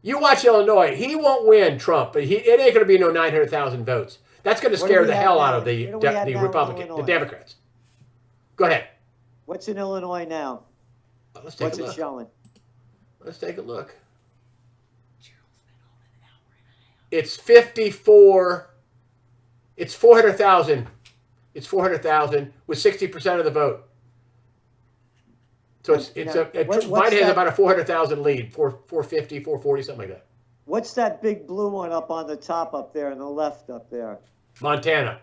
You watch Illinois. He won't win, Trump. But it ain't going to be no 900,000 votes. That's going to What do scare we the have hell now? out of the What do we have now in Republicans, the Illinois? Democrats. Go ahead. What's in Illinois now? Let's take What's a it look. showing? Let's take a look. Gerald's been on an hour and a half. It's 54. It's 400,000. It's 400,000 with 60% of the vote. So Biden has that? about a 400,000 lead, 450, 440, something like that. What's that big blue one up on the top up there on the left up there? Montana.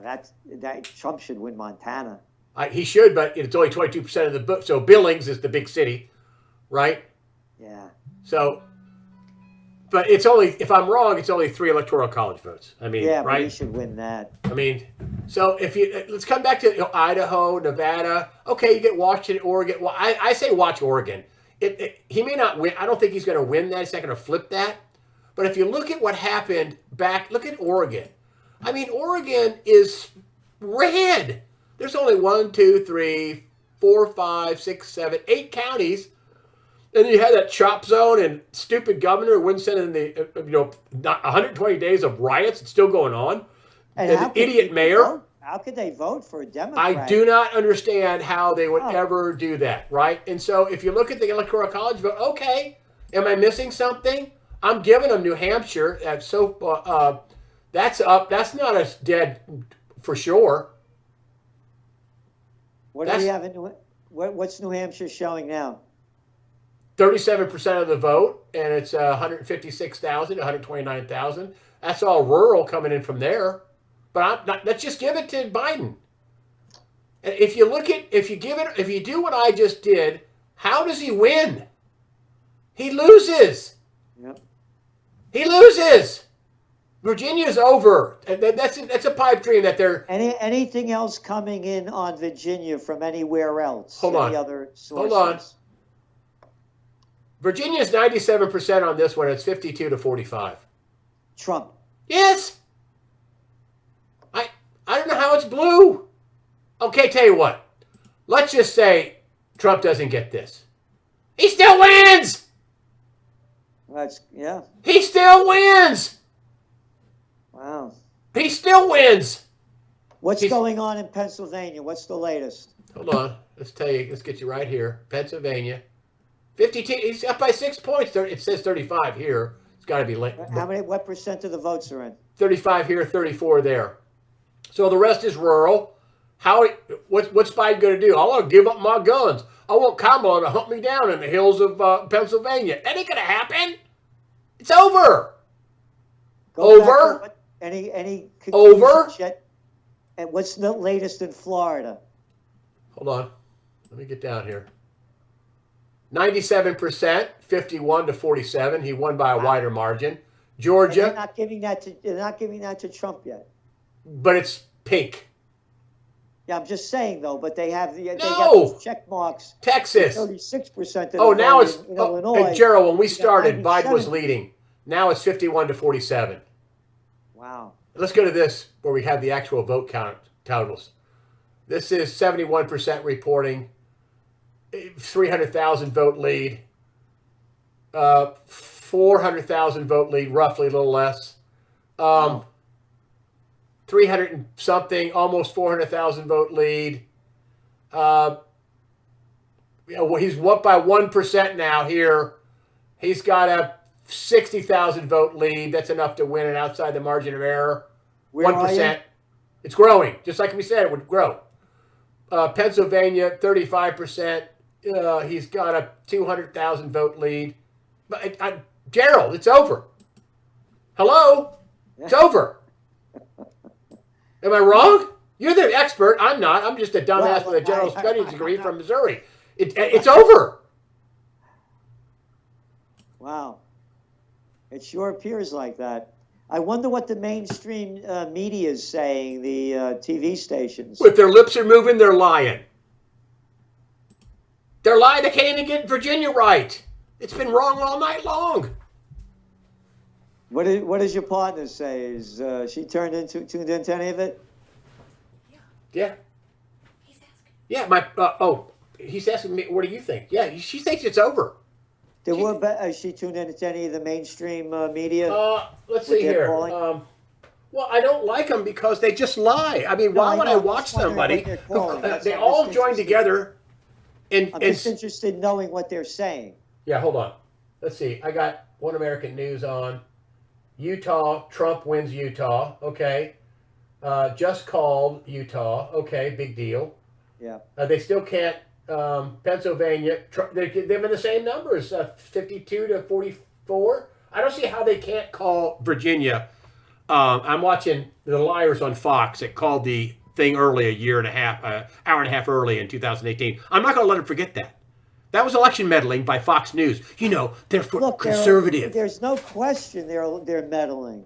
That Trump should win Montana. He should, but it's only 22% of the vote. So Billings is the big city, right? Yeah. So, but it's only, if I'm wrong, it's only 3 electoral college votes. I mean, Yeah, but right? he should win that. I mean, so let's come back to Idaho, Nevada. Okay, you get Washington, Oregon. Well, I say watch Oregon. He may not win. I don't think he's going to win that. He's not going to flip that. But if you look at what happened look at Oregon. I mean, Oregon is red. There's only 1, 2, 3, 4, 5, 6, 7, 8 counties. And you had that chop zone and stupid governor who wouldn't send in the 120 days of riots. It's still going on. And how the could idiot people mayor. vote? How could they vote for a Democrat? I do not understand how they would Oh. ever do that, right? And so if you look at the electoral college vote, okay, am I missing something? I'm giving them New Hampshire. That's up. That's not as dead for sure. What do we have in what's New Hampshire showing now? 37% of the vote, and it's 156,000, 129,000. That's all rural coming in from there. But let's just give it to Biden. And if you do what I just did, how does he win? He loses. Yep. He loses. Virginia's over. That's a pipe dream that they're. Anything else coming in on Virginia from anywhere else? Hold on. Any other sources? Hold on. Virginia's 97% on this one. It's 52 to 45. Trump. Yes. I don't know how it's blue. Okay, tell you what. Let's just say Trump doesn't get this. He still wins. Yeah. He still wins. Wow. He still wins. What's going on in Pennsylvania? What's the latest? Hold on. Let's get you right here. Pennsylvania. 52. He's up by 6 points. It says 35 here. It's got to be late. What percent of the votes are in? 35 here, 34 there. So the rest is rural. What's Biden going to do? I want to give up my guns. I want Kamala to hunt me down in the hills of Pennsylvania. That ain't going to happen. It's over. Over. Back to any Over. conclusions yet? And what's the latest in Florida? Hold on. Let me get down here. 97%, 51 to 47. He won by a wider margin. And Georgia, they're not giving that to Trump yet. but it's pink. Yeah, I'm just saying though. But they got No. those check marks. Texas. 36% of the Oh, now vote it's in Illinois. and Gerald. When we got started, Biden was 97. leading. Now it's 51 to 47. Wow. Let's go to this where we have the actual vote totals. This is 71% reporting, 300,000 vote lead, 400,000 vote lead, roughly a little less. 300 and something, almost 400,000 vote lead. He's up by 1% now here. He's got a 60,000 vote lead. That's enough to win it outside the margin of error. Where are you? 1%. It's growing, just like we said it would grow. Pennsylvania, 35%. He's got a 200,000 vote lead. But Gerald, it's over. Hello? It's over. Am I wrong? You're the expert. I'm not. I'm just a dumbass Well, with a general I- studies I- degree I- from Missouri. It's over. Wow. It sure appears like that. I wonder what the mainstream media is saying, the TV stations. If their lips are moving, they're lying. They're lying. They can't even get Virginia right. It's been wrong all night long. What does your partner say? Is she tuned into any of it? Yeah. He's asking. Yeah. He's asking me, what do you think? Yeah, she thinks it's over. Is she tuned into any of the mainstream media? Let's What see they're here. calling? Well, I don't like them because they just lie. I mean, No, why I would know. I I'm watch just wondering what somebody? they're calling. That's- They I'm all just join interested. together. I'm And just interested in knowing what they're saying. yeah, hold on. Let's see. I got One American News on Utah. Trump wins Utah. Okay. Just called Utah. Okay, big deal. Yeah. They still can't. Pennsylvania. They're in the same numbers, 52 to 44. I don't see how they can't call Virginia. I'm watching The Liars on Fox. It called the thing early, hour and a half early in 2018. I'm not going to let them forget that. That was election meddling by Fox News. You know, they're for Look, conservative. there's no question they're meddling.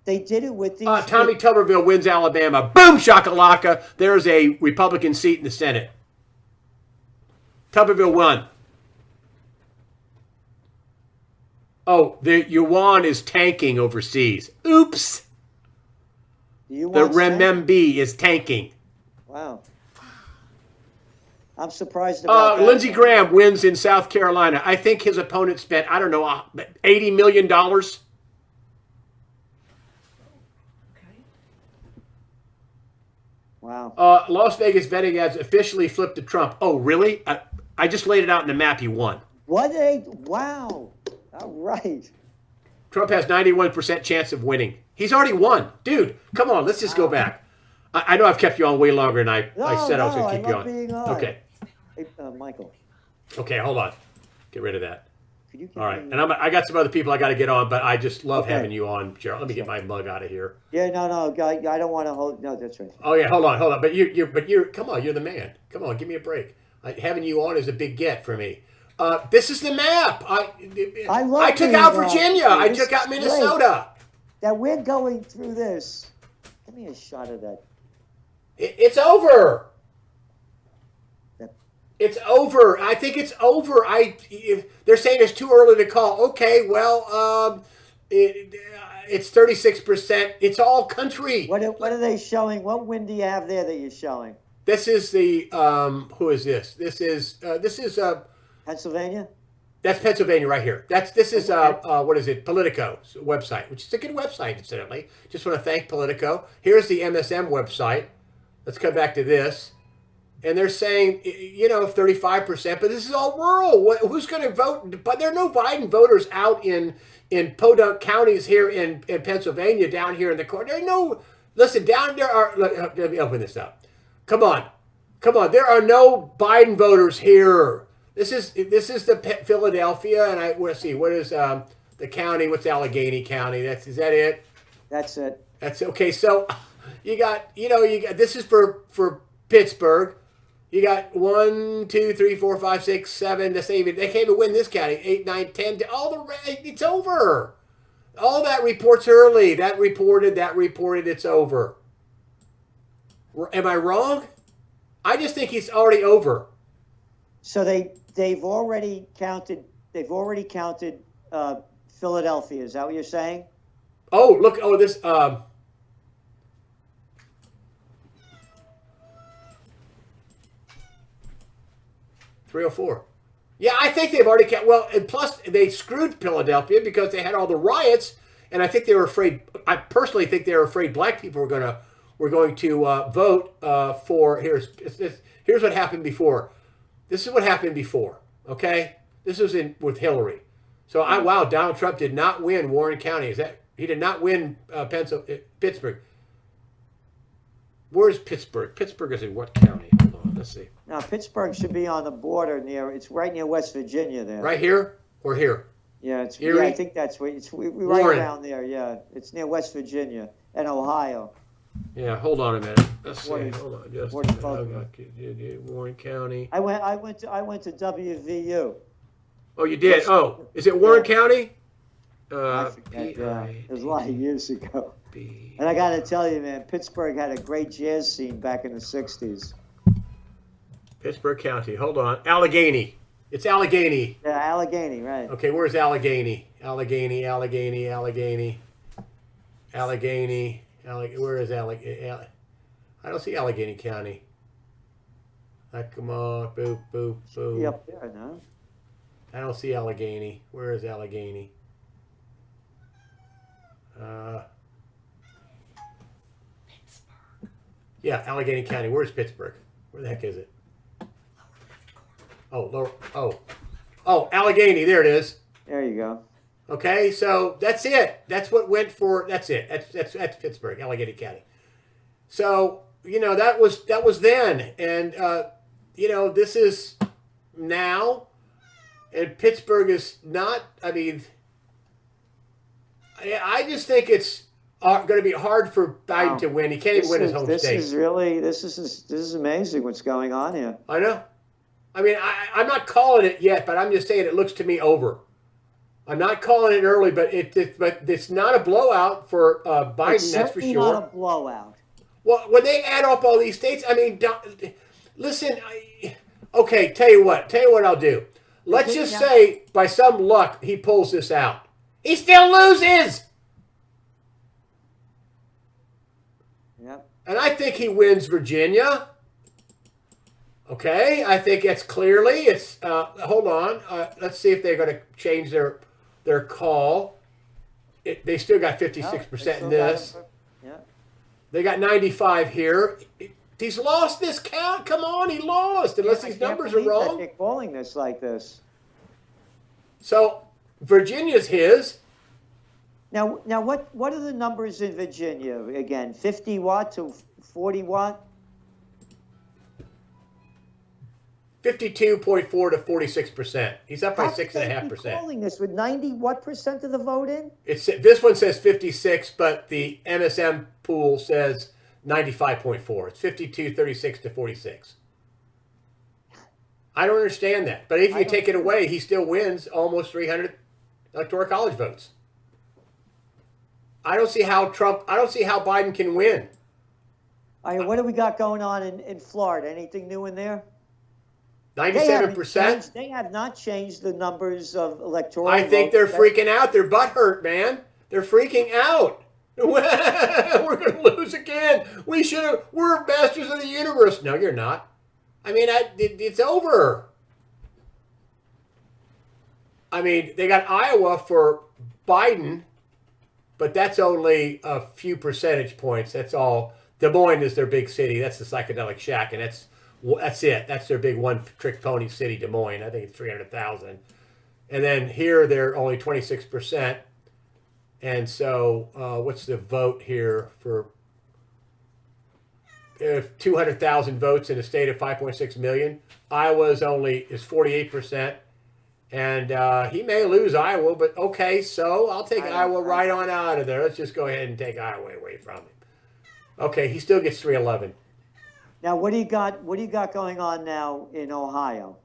They did it with these. Tommy Tuberville wins Alabama. Boom, shakalaka. There's a Republican seat in the Senate. Tuberville won. Oh, the yuan is tanking overseas. Oops. The The yuan sank? renminbi is tanking. Wow. I'm surprised about that. Lindsey Graham wins in South Carolina. I think his opponent spent, I don't know, $80 million. Okay. Wow. Las Vegas betting ads officially flipped to Trump. Oh, really? I just laid it out in the map. He won. Wow. All right. Trump has 91% chance of winning. He's already won. Dude, come on. Let's just go back. I know I've kept you on way longer than I said I was going to keep you love on. being on. Okay. Hey, Michael, Okay, hold on. Get rid of that. could you give All right. me... And I got some other people I got to get on, but I just love Okay. having you on, Gerald. Let me get my mug out of here. Yeah, no, I don't want to hold... No, that's right. Oh yeah, hold on. But you're come on, you're the man. Come on, give me a break. Having you on is a big get for me. This is the map. I took being out on. Virginia. I This took out is great. Minnesota. That we're going through this. Give me a shot of that. It's over. Yep. It's over. I think it's over. They're saying it's too early to call. Okay, well, it's 36%. It's all country. What are they showing? What wind do you have there that you're showing? This is the who is this? This is Pennsylvania? that's Pennsylvania right here. This is what is it? Politico's website, which is a good website, incidentally. Just want to thank Politico. Here's the MSM website. Let's come back to this. And they're saying, 35%, but this is all rural. Who's going to vote? But there are no Biden voters out in podunk counties here in Pennsylvania, down here in the corner. There are no, listen, down there are, let me open this up. Come on. There are no Biden voters here. This is the Philadelphia, and let's see, what is the county? What's Allegheny County? Is that it? That's it. That's okay. So you got this is for Pittsburgh. You got 1, 2, 3, 4, 5, 6, 7. They can't even win this county. 8, 9, 10. It's over. All that reports early. That reported. It's over. Am I wrong? I just think it's already over. So they've already counted Philadelphia. Is that what you're saying? Oh, look. Oh, this. 304. Yeah, I think they've already kept. Well, and plus they screwed Philadelphia because they had all the riots, and I think they were afraid. I personally think they were afraid black people were going to vote for. Here's what happened before. This is what happened before. Okay, this was with Hillary. So wow, Donald Trump did not win Warren County. He did not win Pittsburgh. Where's Pittsburgh? Pittsburgh is in what county? Hold on, let's see. Now Pittsburgh should be on the border it's right near West Virginia there. Right here or here? Yeah, Erie? I think that's where it's right Warren. around there. Yeah, it's near West Virginia and Ohio. Yeah, hold on a minute. Let's see. Warren- Hold on, just a Warren minute. Buffett. Warren County. I went to WVU. Oh, you did. Oh, is it Warren County? I forget. Yeah, it was a lot of years ago. P- And I got to tell you, man, Pittsburgh had a great jazz scene back in the '60s. Pittsburgh County. Hold on. Allegheny. It's Allegheny. Yeah, Allegheny, right? Okay, where's Allegheny? Allegheny. Where is Allegheny? I don't see Allegheny County. Come on. Boop, boop, boop. Be up there, no? I don't see Allegheny. Where is Allegheny? Pittsburgh. Yeah, Allegheny County. Where's Pittsburgh? Where the heck is it? Oh, lower. Oh, Allegheny. There it is. There you go. Okay, so that's it. That's what went for. That's it. That's Pittsburgh, Allegheny County. So that was then, and this is now, and Pittsburgh is not. I mean, I just think it's going to be hard for Biden Wow. to win. He can't even win his home This state. is amazing what's going on here. I know. I mean, I'm not calling it yet, but I'm just saying it looks to me over. I'm not calling it early, but it's not a blowout for Biden, It's that's for certainly sure. not a blowout. Well, when they add up all these states, I mean, listen. Okay, tell you what I'll do. Let's just say by some luck he pulls this out. He still loses, Yep. and I think he wins Virginia. Okay, I think it's clearly. It's hold on. Let's see if they're going to change their call. They still got 56% in this. Yeah. They got 95 here. He's lost this count. Come on, he lost. Unless these numbers are wrong. They're calling this like this. So Virginia's his. Now, what are the numbers in Virginia again? 50 watt to 40 watt? 52.4 to 46%. He's up by How could they be 6.5%. calling this with 90 what percent of the vote in? This one says 56, but the MSM pool says 95.4. It's 52, 36 to 46. I don't understand that. But if you take it away, he still wins almost 300 electoral college votes. I don't see how Biden can win. All right, what do we got going on in Florida? Anything new in there? 97%. They have not changed the numbers of electoral. I think votes. they're freaking out. They're butthurt, man. They're freaking out. We're going to lose again. We're masters of the universe. No, you're not. I mean, it's over. I mean, they got Iowa for Biden, but that's only a few percentage points. That's all. Des Moines is their big city. That's the psychedelic shack, and that's it. That's their big one-trick pony city, Des Moines. I think it's 300,000. And then here they're only 26%. And so what's the vote here for 200,000 votes in a state of 5.6 million? Iowa's is 48%. And he may lose Iowa, but okay, so I'll take Iowa right on out of there. Let's just go ahead and take Iowa away from him. Okay, he still gets 311. Now, what do you got going on now in Ohio?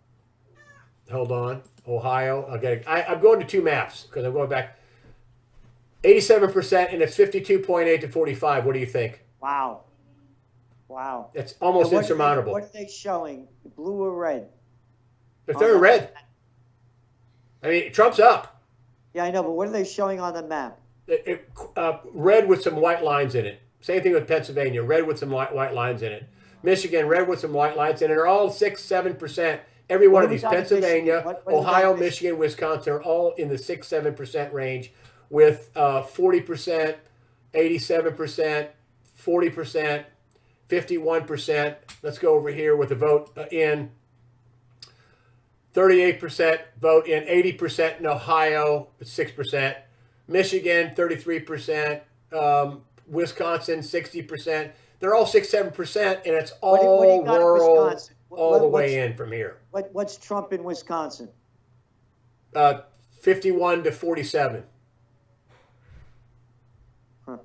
Hold on. Ohio. I'm going to two maps because I'm going back. 87%, and it's 52.8 to 45. What do you think? Wow. That's almost insurmountable. What are they showing? Blue or red? If they're in red. I mean, Trump's up. Yeah, I know, but what are they showing on the map? Red with some white lines in it. Same thing with Pennsylvania. Red with some white lines in it. Michigan, red with some white lines in it. They're all 6-7%. Every one of these, Pennsylvania, Ohio, Michigan, Wisconsin, are all in the 6-7% range with 40%, 87%, 40%, 51%. Let's go over here with the vote in. 38% vote in, 80% in Ohio, 6%. Michigan, 33%. Wisconsin, 60%. They're all 6-7%, and it's all what do you got in rural, Wisconsin? all the way in from here. What's Trump in Wisconsin? 51 to 47. Huh.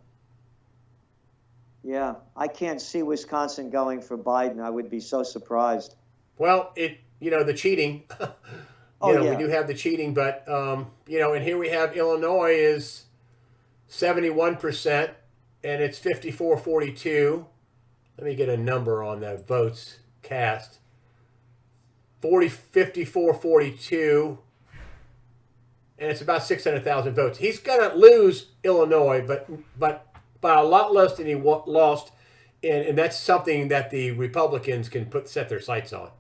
Yeah, I can't see Wisconsin going for Biden. I would be so surprised. Well, the cheating. Oh, We yeah. do have the cheating, but and here we have Illinois is 71%, and it's 54-42. Let me get a number on the votes cast. 54-42, and it's about 600,000 votes. He's gonna lose Illinois, but by a lot less than he lost, and that's something that the Republicans can set their sights on.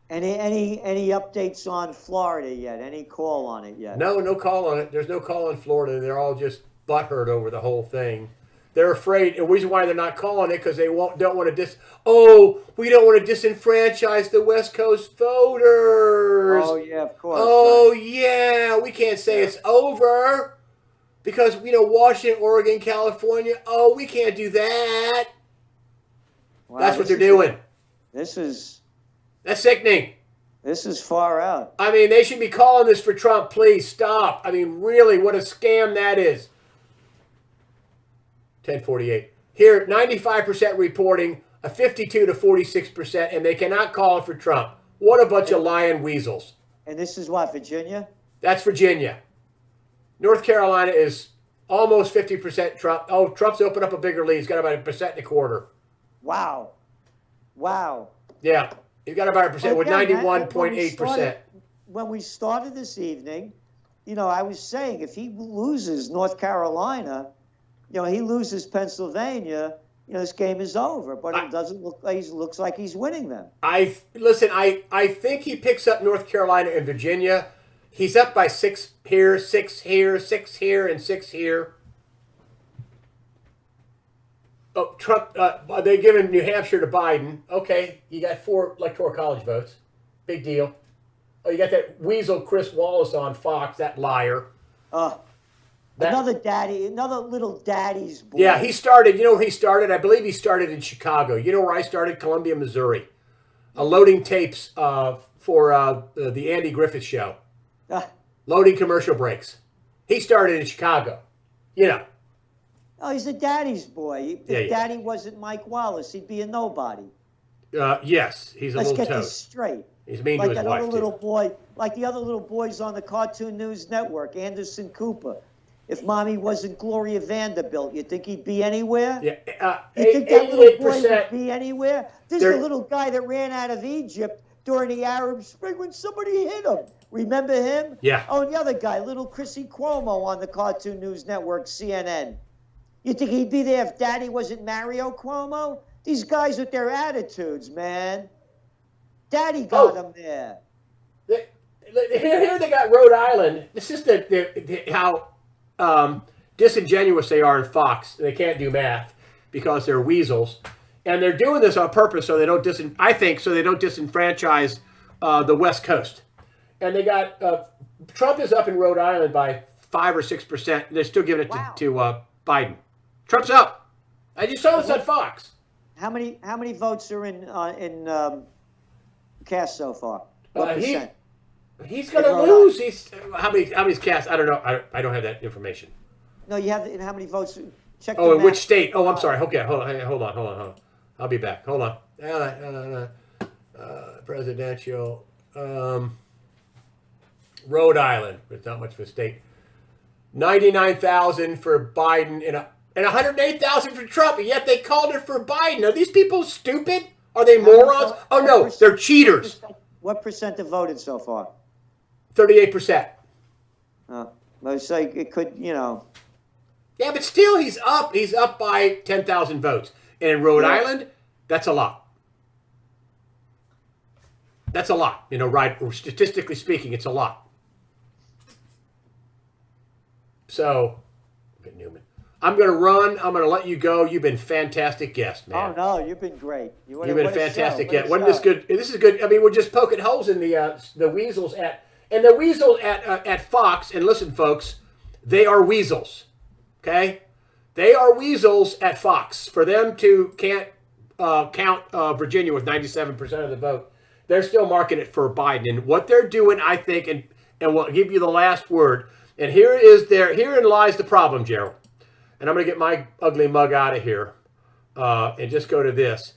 Any updates on Florida yet? Any call on it yet? No call on it. There's no call in Florida. They're all just butthurt over the whole thing. They're afraid. And the reason why they're not calling it because they don't want to we don't want to disenfranchise the West Coast voters. Oh yeah, of course. Oh right. yeah, we can't say it's over because Washington, Oregon, California. Oh, we can't do that. Wow, That's what this they're is- doing. That's sickening. This is far out. I mean, they should be calling this for Trump. Please stop. I mean, really, what a scam that is. 1048. Here, 95% reporting, a 52 to 46%, and they cannot call it for Trump. What a bunch of lying weasels. And this is what, Virginia? That's Virginia. North Carolina is almost 50% Trump. Oh, Trump's opened up a bigger lead. He's got about 1.25%. Wow. Wow. Yeah, he's got about 1% with Again, 91.8%. When we started this evening, I was saying if he loses North Carolina, he loses Pennsylvania, this game is over. But it doesn't look like looks like he's winning them. I think he picks up North Carolina and Virginia. He's up by 6 here, 6 here, 6 here, and 6 here. Oh, Trump, they're giving New Hampshire to Biden. Okay, you got 4 electoral college votes. Big deal. Oh, you got that weasel Chris Wallace on Fox, that liar. Another little daddy's boy. Yeah, he started, where he started? I believe he started in Chicago. You know where I started? Columbia, Missouri. Loading tapes for the Andy Griffith Show. Loading commercial breaks. He started in Chicago. Oh, he's a daddy's boy. If Yeah. Daddy wasn't Mike Wallace, he'd be a nobody. Yes, he's a Let's little get toad. this straight. He's mean Like to his that wife, other too. little boy, like the other little boys on the Cartoon News Network, Anderson Cooper. If Mommy wasn't Gloria Vanderbilt, you think he'd be anywhere? Yeah, You think that little boy 88%. would be anywhere? This is the little guy that ran out of Egypt during the Arab Spring when somebody hit him. Remember him? Yeah. Oh, and the other guy, little Chrissy Cuomo on the Cartoon News Network, CNN. You think he'd be there if Daddy wasn't Mario Cuomo? These guys with their attitudes, man. Daddy got them there. Here they got Rhode Island. This is how disingenuous they are in Fox. They can't do math because they're weasels, and they're doing this on purpose so they don't disenfranchise the West Coast. And they got Trump is up in Rhode Island by 5 or 6%. They're still giving it to Biden. Trump's up. I just saw this on Fox. How many votes are in cast so far? What percent? He's going to lose. He's how many's cast? I don't know. I don't have that information. No, you have how many votes? Check. Oh, the in map. which state? Oh, I'm sorry. Okay, hold on. I'll be back. Hold on. Presidential. Rhode Island. It's not much of a state. 99,000 for Biden and 108,000 for Trump, and yet they called it for Biden. Are these people stupid? Are they morons? Oh no, they're cheaters. What percent have voted so far? 38%. It's like it could, Yeah, but still, he's up. He's up by 10,000 votes. And in Rhode Island, that's a lot. That's a lot. Right? Statistically speaking, it's a lot. So, look at Newman. I'm going to run. I'm going to let you go. You've been fantastic guest, man. Oh no, you've been great. You've been a fantastic guest. Wasn't this good? This is good. I mean, we're just poking holes in the weasels at Fox. And listen, folks, they are weasels. Okay, they are weasels at Fox. For them to can't count Virginia with 97% of the vote, they're still marking it for Biden. And what they're doing, I think, and we'll give you the last word. And herein lies the problem, Gerald. And I'm going to get my ugly mug out of here. and just go to this.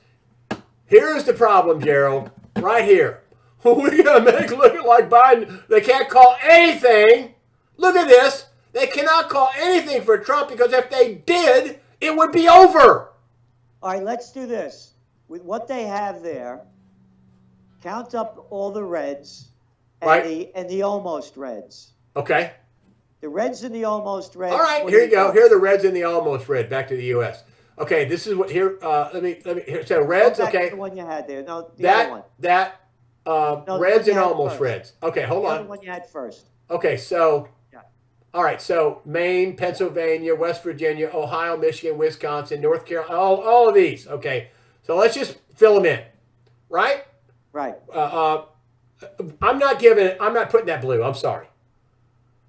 Here's the problem, Gerald. Right here. We're going to make it look like Biden. They can't call anything. Look at this. They cannot call anything for Trump because if they did, it would be over. All right, let's do this. With what they have there, count up all the reds and, Right. and the almost reds. Okay. The reds and the almost reds. All right, what here do you go. Here are the reds and the almost red. Back to the U.S. Okay, this is what here. Let me. Here, so reds. Go back to Okay, the one you had there. No, the other one. that the reds one you and had almost first. reds. Okay, hold The other on. one you had first. Okay, so. Yeah. All right, so Maine, Pennsylvania, West Virginia, Ohio, Michigan, Wisconsin, North Carolina, all of these. Okay, so let's just fill them in, right? Right. I'm not putting that blue. I'm sorry.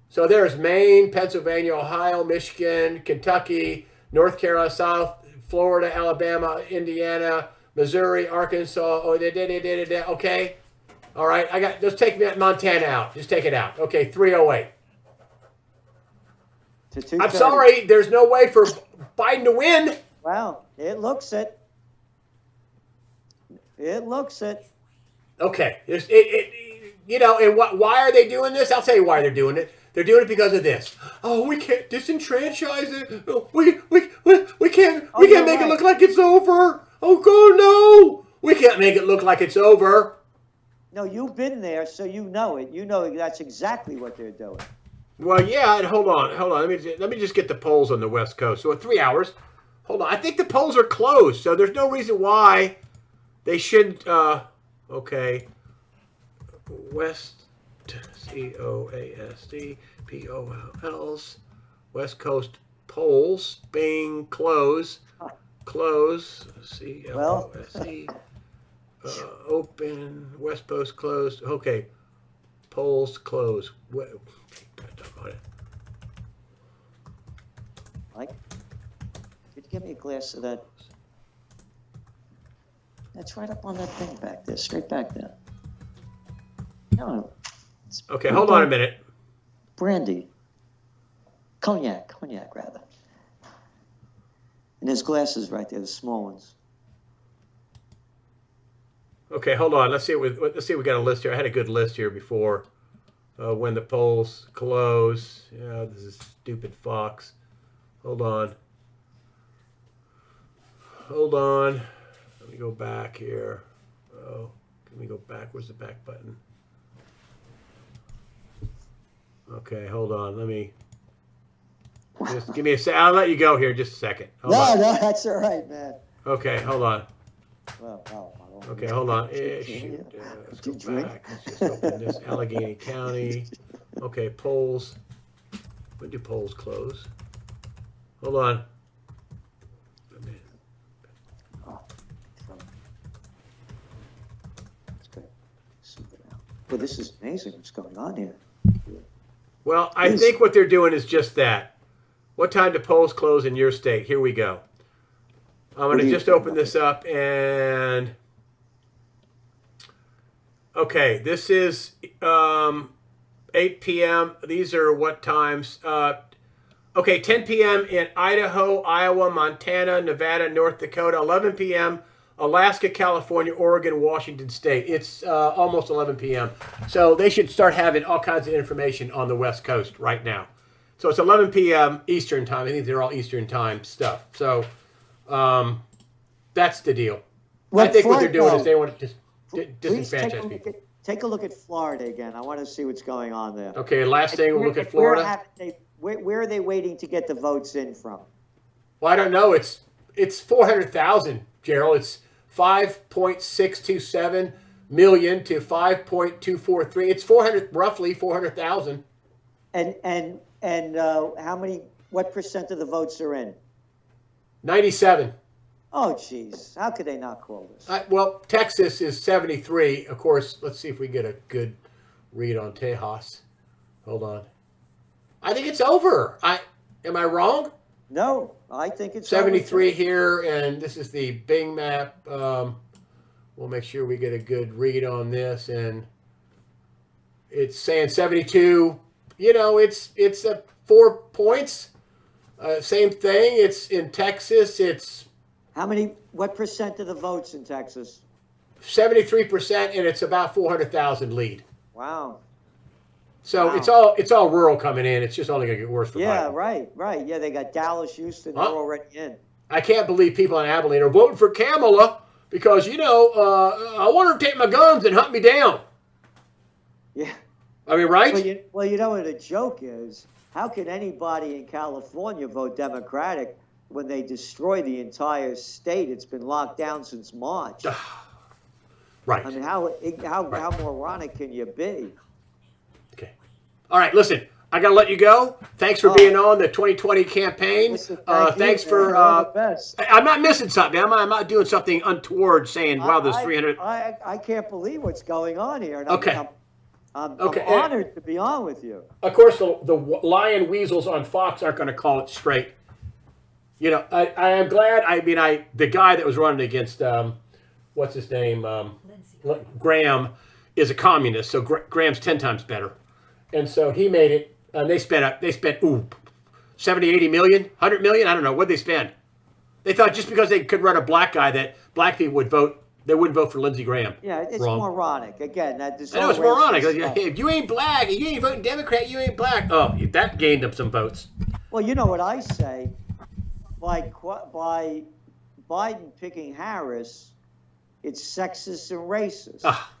So there's Maine, Pennsylvania, Ohio, Michigan, Kentucky, North Carolina, South Florida, Alabama, Indiana, Missouri, Arkansas. Oh, okay. All right. Let's take Montana out. Just take it out. Okay, 308. To I'm 230. sorry. There's no way for Biden to win. Well, it looks it. It looks it. Okay. And why are they doing this? I'll tell you why they're doing it. They're doing it because of this. Oh, we can't disenfranchise it. Oh, we can't you're make it right. look like it's over. Oh God, no. We can't make it look like it's over. No, you've been there, so you know it. You know that's exactly what they're doing. Well, yeah, and hold on. Let me just get the polls on the West Coast. So 3 hours. Hold on. I think the polls are closed, so there's no reason why they shouldn't. Okay. West COAST POLs West Coast polls being close CLOSE open West Coast closed. Okay, polls closed. Mike, could you give me a glass of that? That's right up on that thing back there, straight back there. No. Okay, hold on a minute. Brandy. Cognac rather. And there's glasses right there, the small ones. Okay, hold on. Let's see. We got a list here. I had a good list here before. When the polls close. Yeah, this is stupid Fox. Hold on. Let me go back here. Oh, can we go back? Where's the back button? Okay, hold on. Let me just give me a sec. I'll let you go here just a second. Hold on. No, that's all right, man. Okay, hold on. Well, Okay, hold on. Shoot. Let's go back. Let's just open this. Allegheny County. Okay, polls. When do polls close? Hold on. That's good. Well, this is amazing what's going on here. Well, I think what they're doing is just that. What time do polls close in your state? Here we go. I'm going to just open this up and... Okay, this is 8 p.m. These are what times? Okay, 10 p.m. in Idaho, Iowa, Montana, Nevada, North Dakota. 11 p.m. Alaska, California, Oregon, Washington State. It's almost 11 p.m. So they should start having all kinds of information on the West Coast right now. So it's 11 p.m. Eastern time. I think they're all Eastern time stuff. So that's the deal. I think what they're doing is they want to just disenfranchise people. Take a look at Florida again. I want to see what's going on there. Okay, last thing, we'll look at Florida. Where are they waiting to get the votes in from? Well, I don't know. It's 400,000, Gerald. It's 5.627 million to 5.243. It's roughly 400,000. And how many? What percent of the votes are in? 97. Oh, geez. How could they not call this? Well, Texas is 73. Of course, let's see if we get a good read on Tejas. Hold on. I think it's over. Am I wrong? No, I think it's 73 here, and this is the Bing map. We'll make sure we get a good read on this, and it's saying 72. You know, it's 4 points. Same thing. It's in Texas. It's What percent of the votes in Texas? 73%, and it's about 400,000 lead. Wow. So Wow. it's all rural coming in. It's just only going to get worse for Yeah, Biden. right. Yeah, they got Dallas, Houston, Huh? they're already in. I can't believe people in Abilene are voting for Kamala because, I want her to take my guns and hunt me down. Yeah. I mean, right? Well, you know what the joke is? How can anybody in California vote Democratic when they destroy the entire state? It's been locked down since March. Right. I mean, how moronic can you be? Okay. All right, listen, I got to let you go. Thanks for being on the 2020 campaign. Listen, thank you, thanks man. for. All the best. I'm not missing something. I'm not doing something untoward saying, wow, there's 300. I can't believe what's going on here. And Okay. I'm Okay. honored to be on with you. Of course, the lion weasels on Fox aren't going to call it straight. I am glad. The guy that was running against, what's his name? Graham is a communist, so Graham's 10 times better. And so he made it. They spent 70, 80 million, 100 million. I don't know what they spend. They thought just because they could run a black guy that black people would vote, they wouldn't vote for Lindsey Graham. Yeah, it's Wrong. moronic. Again, I know it's moronic. If you ain't black, if you ain't voting Democrat, you ain't black. Oh, that gained them some votes. Well, you know what I say? By Biden picking Harris, it's sexist and racist. Ah.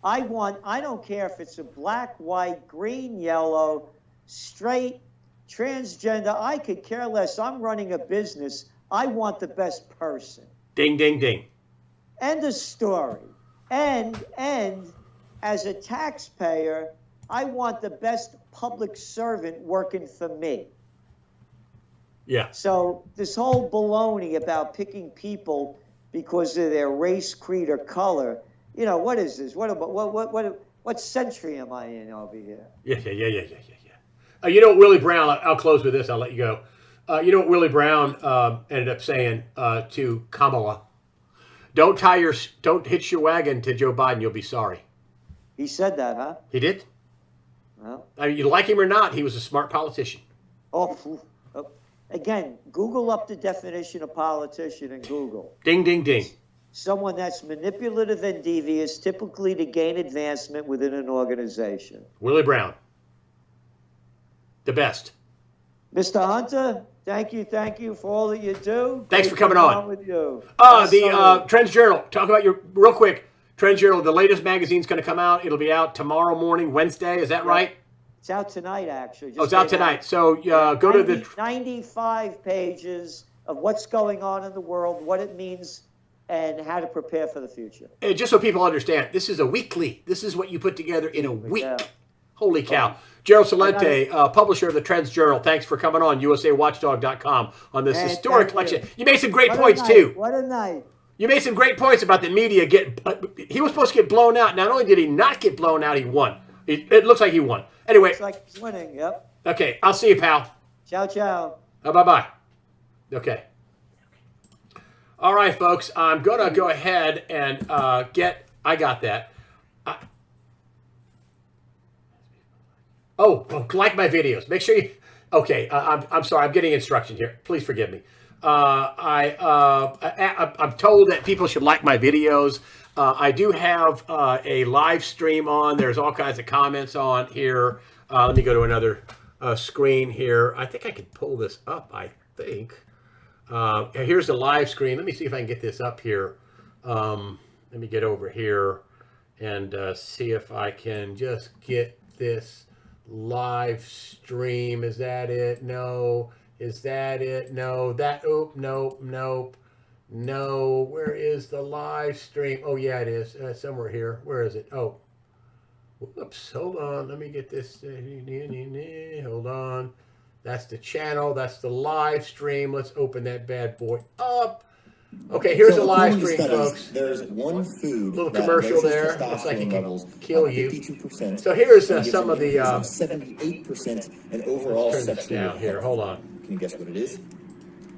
I don't care if it's a black, white, green, yellow, straight, transgender. I could care less. I'm running a business. I want the best person. Ding, ding, ding. End of story. And as a taxpayer, I want the best public servant working for me. Yeah. So this whole baloney about picking people because of their race, creed, or color, what is this? What century am I in over here? Yeah. Willie Brown, I'll close with this. I'll let you go. What Willie Brown ended up saying to Kamala? Don't hitch your wagon to Joe Biden. You'll be sorry. He said that, huh? He did. Well, You like him or not, he was a smart politician. Again, Google up the definition of politician in Google. Ding, ding, ding. Someone that's manipulative and devious, typically to gain advancement within an organization. Willie Brown. The best. Mr. Hunter, thank you for all that you do. Thanks Great for coming being on. with you. The Trends Journal. Talk about real quick. Trends Journal, the latest magazine's going to come out. It'll be out tomorrow morning, Wednesday. Is that right? It's out tonight, actually. It's out tonight. So go to the 95 pages of what's going on in the world, what it means, and how to prepare for the future. And just so people understand, this is a weekly. This is what you put together in a week. Yeah. Holy cow. Gerald Celente, publisher of the Trends Journal, thanks for coming on, USAWatchdog.com, on this historic collection. You made some great points, too. What a night. You made some great points about the media he was supposed to get blown out. Not only did he not get blown out, he won. It looks like he won. Anyway. Looks like he's winning, yep. Okay, I'll see you, pal. Ciao, ciao. Bye-bye. Okay. All right, folks, I'm going to go ahead and I got that. Like my videos. Make sure you, okay, I'm sorry, I'm getting instruction here. Please forgive me. I'm told that people should like my videos. I do have a live stream on. There's all kinds of comments on here. Let me go to another screen here. I think I can pull this up, I think. Here's the live screen. Let me see if I can get this up here. Let me get over here and see if I can just get this live stream. Is that it? No. Is that it? No. Nope. No. Where is the live stream? Oh, yeah, it is. Somewhere here. Where is it? Oh. Whoops. Hold on. Let me get this. Hold on. That's the channel. That's the live stream. Let's open that bad boy up. Okay, here's the live stream, folks. There's one food. Little commercial there. Looks like it can kill you. 52%. So here's some of the. 78% and overall turn this sexual down here. Hold on. Can you guess what it is?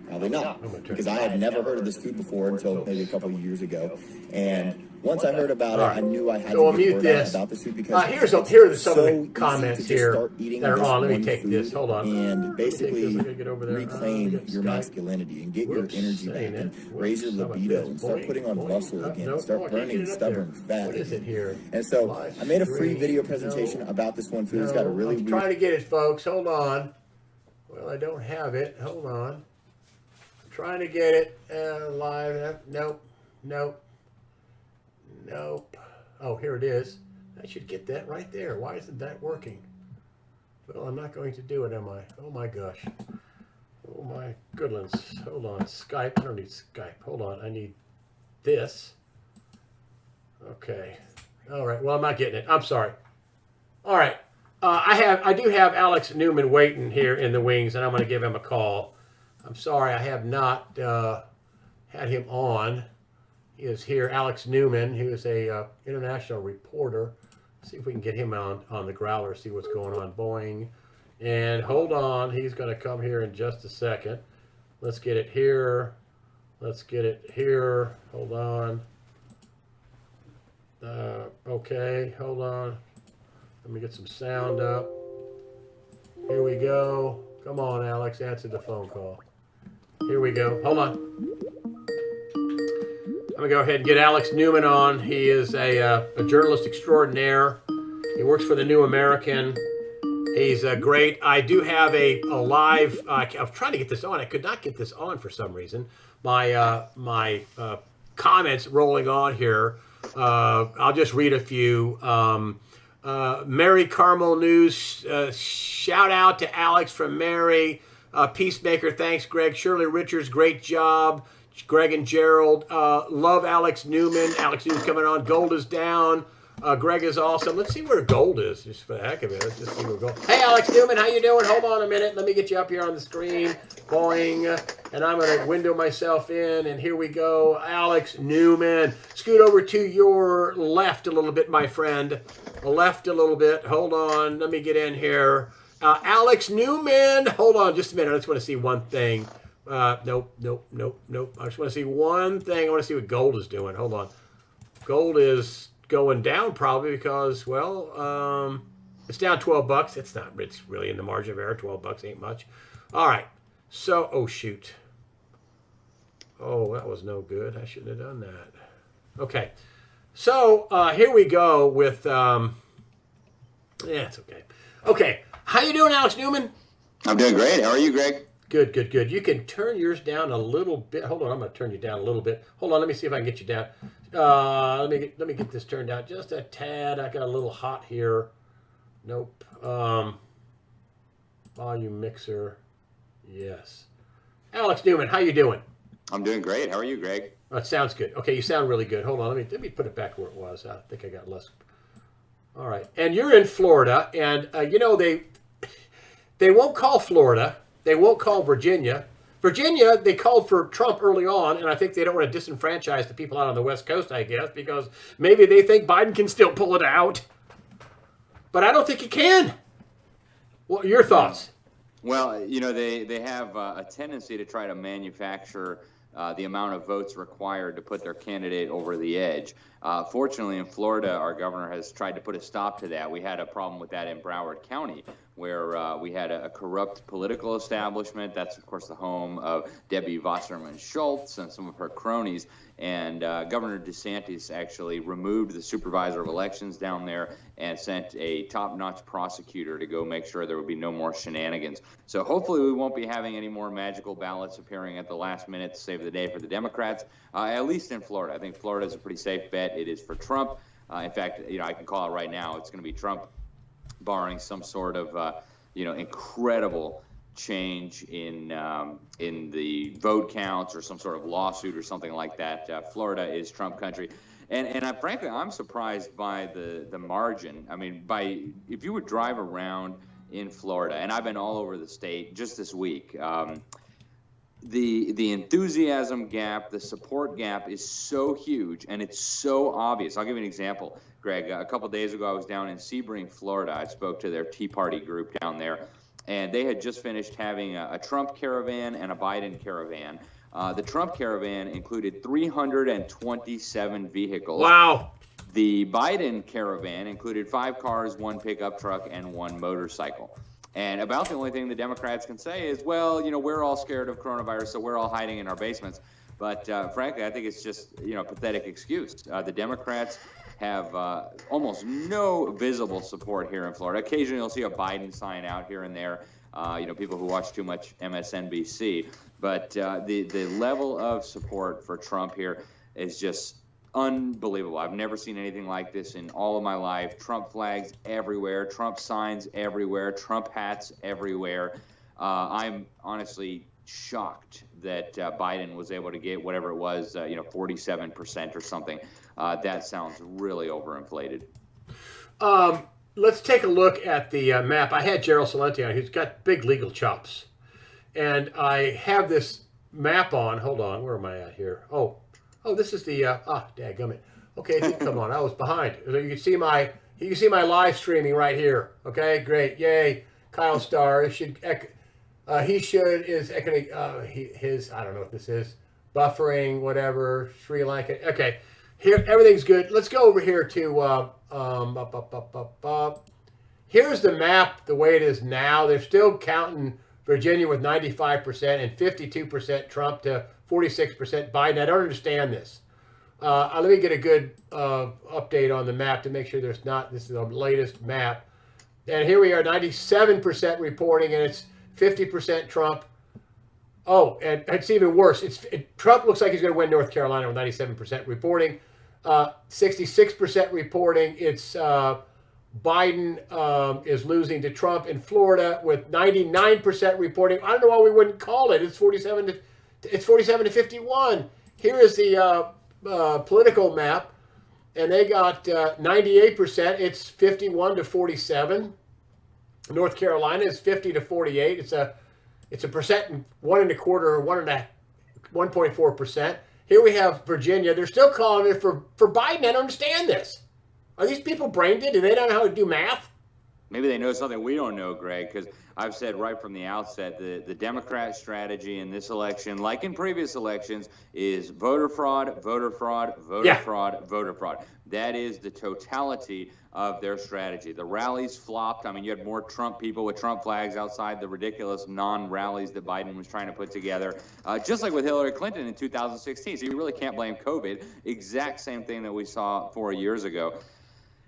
Probably not, because I had never heard of this food before until maybe a couple of years ago. And Once I heard about it, All right. I knew I had So we'll to mute get word out this. about this food because Here are it's some of so the easy comments to just here start eating that are this on. Let me one take food this. Hold on. and Let me take basically this. I gotta get over there. reclaim Get your Skype. masculinity and get Whoops, your energy back saying and it. raise your Whoops, how about libido this? and start Boing, putting on boing. muscle again No, and start I can't get burning it up stubborn there. fat What is it again. here? And so Live I made a free stream. video presentation No. about this one food. It's got a really I'm weird trying to get it, folks. Hold on. Well, I don't have it. Hold on. I'm trying to get it live. Nope. Nope. Nope. Oh, here it is. I should get that right there. Why isn't that working? Well, I'm not going to do it, am I? Oh my gosh. Oh my goodness. Hold on. Skype. I don't need Skype. Hold on. I need this. Okay. All right. Well, I'm not getting it. I'm sorry. All right. I do have Alex Newman waiting here in the wings, and I'm going to give him a call. I'm sorry I have not had him on. He is here, Alex Newman, who is a international reporter. See if we can get him on the growler, see what's going on. Boing. And hold on, he's going to come here in just a second. Let's get it here. Let's get it here. Hold on. Okay, hold on. Let me get some sound up. Here we go. Come on, Alex, answer the phone call. Here we go. Hold on. I'm going to go ahead and get Alex Newman on. He is a journalist extraordinaire. He works for the New American. He's great. I do have a live. I was trying to get this on. I could not get this on for some reason. My comments rolling on here. I'll just read a few. Mary Carmel News. Shout out to Alex from Mary. Peacemaker. Thanks, Greg. Shirley Richards. Great job. Greg and Gerald. Love Alex Newman. Alex Newman's coming on. Gold is down. Greg is awesome. Let's see where Gold is, just for the heck of it. Let's just see where Gold. Hey, Alex Newman, how you doing? Hold on a minute. Let me get you up here on the screen. Boing. And I'm going to window myself in, and here we go. Alex Newman. Scoot over to your left a little bit, my friend. Left a little bit. Hold on. Let me get in here. Alex Newman. Hold on just a minute. I just want to see one thing. Nope. I just want to see one thing. I want to see what Gold is doing. Hold on. Gold is going down probably because, well, it's down $12. It's not, it's really in the margin of error. $12 ain't much. All right. So, oh, shoot. Oh, that was no good. I shouldn't have done that. Okay. So, here we go with, yeah, it's okay. Okay. How you doing, Alex Newman? I'm doing great. How are you, Greg? Good. You can turn yours down a little bit. Hold on, I'm going to turn you down a little bit. Hold on, let me see if I can get you down. Let me get this turned down just a tad. I got a little hot here. Nope. Volume mixer. Yes. Alex Newman, how you doing? I'm doing great. How are you, Greg? That sounds good. Okay, you sound really good. Hold on, let me put it back where it was. I think I got less. All right, and you're in Florida, and you know they won't call Florida. They won't call Virginia. Virginia, they called for Trump early on, and I think they don't want to disenfranchise the people out on the West Coast, I guess, because maybe they think Biden can still pull it out. But I don't think he can. What are your thoughts? Well, you know, they have a tendency to try to manufacture the amount of votes required to put their candidate over the edge. Fortunately, in Florida, our governor has tried to put a stop to that. We had a problem with that in Broward County, where we had a corrupt political establishment. That's, of course, the home of Debbie Wasserman Schultz and some of her cronies. And Governor DeSantis actually removed the supervisor of elections down there and sent a top-notch prosecutor to go make sure there would be no more shenanigans. So hopefully we won't be having any more magical ballots appearing at the last minute to save the day for the Democrats, at least in Florida. I think Florida is a pretty safe bet. It is for Trump. In fact, you know, I can call it right now. It's going to be Trump, barring some sort of, incredible change in the vote counts or some sort of lawsuit or something like that. Florida is Trump country. And frankly, I'm surprised by the margin. I mean, if you would drive around in Florida, and I've been all over the state just this week, the enthusiasm gap, the support gap is so huge, and it's so obvious. I'll give you an example, Greg. A couple of days ago, I was down in Sebring, Florida. I spoke to their Tea Party group down there, and they had just finished having a Trump caravan and a Biden caravan. The Trump caravan included 327 vehicles. Wow. The Biden caravan included 5 cars, 1 pickup truck, and 1 motorcycle. And about the only thing the Democrats can say is, well, we're all scared of coronavirus, so we're all hiding in our basements. But frankly, I think it's just, a pathetic excuse. The Democrats have almost no visible support here in Florida. Occasionally, you'll see a Biden sign out here and there. People who watch too much MSNBC. But the level of support for Trump here is just unbelievable. I've never seen anything like this in all of my life. Trump flags everywhere, Trump signs everywhere, Trump hats everywhere. I'm honestly shocked that Biden was able to get whatever it was, 47% or something. That sounds really overinflated. Let's take a look at the map. I had Gerald Celente on, who's got big legal chops. And I have this map on. Hold on, where am I at here? Oh, this is the dadgummit. Okay, it did come on. I was behind. So you can see my live streaming right here. Okay, great, yay. Kyle Starr should I don't know what this is. Buffering, whatever. Sri Lanka. Okay, here everything's good. Let's go over here to here's the map the way it is now. They're still counting Virginia with 95% and 52% Trump to 46% Biden. I don't understand this. Let me get a good update on the map to make sure there's not. This is the latest map. And here we are, 97% reporting, and it's 50% Trump. Oh, and it's even worse. Trump looks like he's going to win North Carolina with 97% reporting. 66% reporting. It's Biden is losing to Trump in Florida with 99% reporting. I don't know why we wouldn't call it. It's 47 to 51. Here is the political map, and they got 98%. It's 51 to 47. North Carolina is 50 to 48. It's a percent, 1.25%, 1.4%. Here we have Virginia. They're still calling it for Biden. I don't understand this. Are these people brain dead? Do they not know how to do math? Maybe they know something we don't know, Greg, because I've said right from the outset the Democrat strategy in this election, like in previous elections, is voter fraud, voter fraud, voter fraud, voter fraud. That is the totality of their strategy. The rallies flopped. I mean, you had more Trump people with Trump flags outside the ridiculous non-rallies that Biden was trying to put together, just like with Hillary Clinton in 2016. So you really can't blame COVID. Exact same thing that we saw 4 years ago.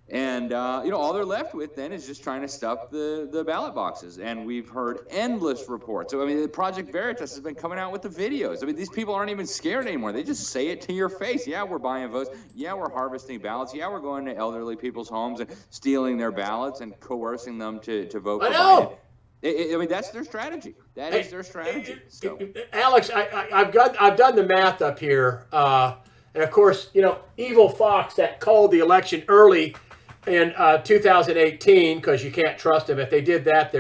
And, all they're left with then is just trying to stuff the ballot boxes. And we've heard endless reports. So, I mean, Project Veritas has been coming out with the videos. I mean, these people aren't even scared anymore. They just say it to your face. Yeah, we're buying votes. Yeah, we're harvesting ballots. Yeah, we're going to elderly people's homes and stealing their ballots and coercing them to vote for Biden. I mean, that's their strategy. That is their strategy. So. Alex, I've done the math up here. And, of course, evil Fox that called the election early in 2018, because you can't trust them. If they did that,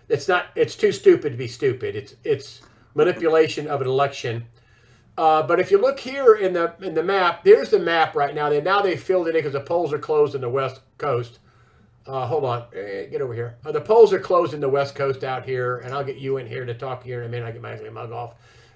it's too stupid to be stupid. It's manipulation of an election. But if you look here in the map, there's the map right now. They filled it in because the polls are closed in the West Coast. Hold on, get over here. The polls are closed in the West Coast out here, and I'll get you in here to talk here in a minute. I get my ugly mug off.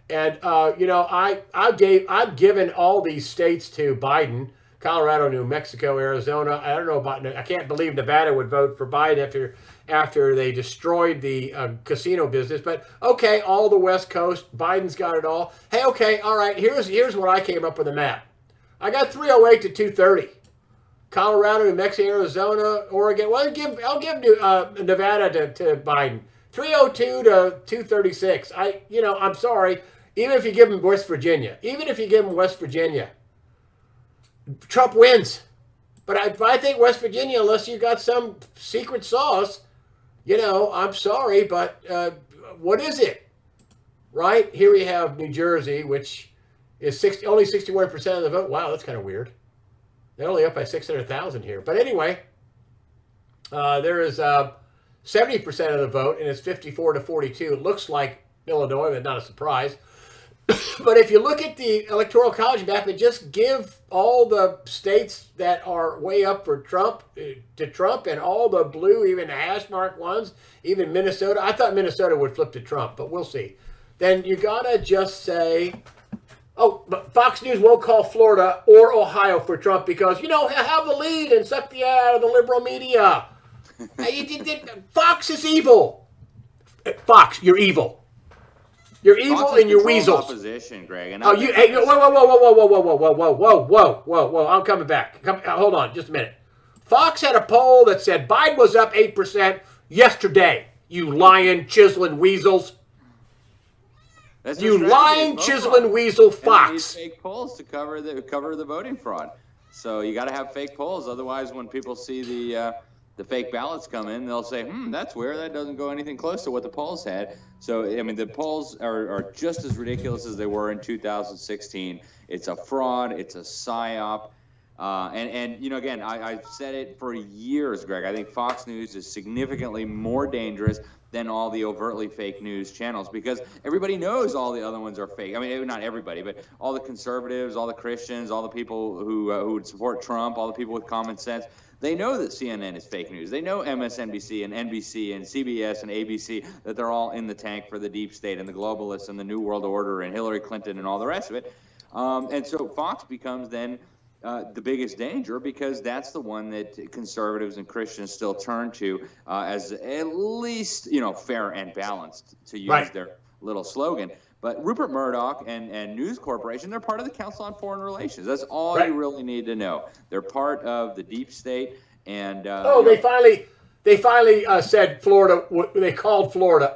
And I've given all these states to Biden. Colorado, New Mexico, Arizona. I don't know about. I can't believe Nevada would vote for Biden after they destroyed the casino business. But okay, all the West Coast, Biden's got it all. Hey, okay, all right. Here's what I came up with a map. I got 308 to 230. Colorado, New Mexico, Arizona, Oregon. Well, I'll give Nevada to Biden. 302 to 236. I'm sorry. Even if you give him West Virginia, Trump wins. But I think West Virginia, unless you got some secret sauce, I'm sorry, but what is it? Right? Here we have New Jersey, which is only 61% of the vote. Wow, that's kind of weird. They're only up by 600,000 here. But anyway, there is 70% of the vote, and it's 54 to 42. It looks like Illinois, but not a surprise. But if you look at the Electoral College map and just give all the states that are way up for Trump to Trump, and all the blue, even the hash mark ones, even Minnesota. I thought Minnesota would flip to Trump, but we'll see. then you gotta just say, oh, but Fox News won't call Florida or Ohio for Trump because, have the lead and suck the air out of the liberal media. Fox is evil. Fox, you're evil. You're evil Fox is and you're controlled weasels. opposition, Greg. And Oh, you, hey, whoa, I'm coming back. Hold on, just a minute. Fox had a poll that said Biden was up 8% yesterday. You lying, chiseling weasels. That's You their lying, strategy, vote chiseling fraud. weasel And they need Fox. fake polls to cover the voting fraud. So you got to have fake polls. Otherwise, when people see the fake ballots come in, they'll say, that's weird. That doesn't go anything close to what the polls had. So, I mean, the polls are just as ridiculous as they were in 2016. It's a fraud. It's a psyop. And again, I've said it for years, Greg. I think Fox News is significantly more dangerous than all the overtly fake news channels because everybody knows all the other ones are fake. I mean, not everybody, but all the conservatives, all the Christians, all the people who would support Trump, all the people with common sense, they know that CNN is fake news. They know MSNBC and NBC and CBS and ABC, that they're all in the tank for the deep state and the globalists and the New World Order and Hillary Clinton and all the rest of it. And so Fox becomes then the biggest danger because that's the one that conservatives and Christians still turn to as at least, fair and balanced, to use their little slogan. But Rupert Murdoch and News Corporation, they're part of the Council on Foreign Relations. That's all you really need to know. They're part of the deep state. And they finally said Florida. They called Florida.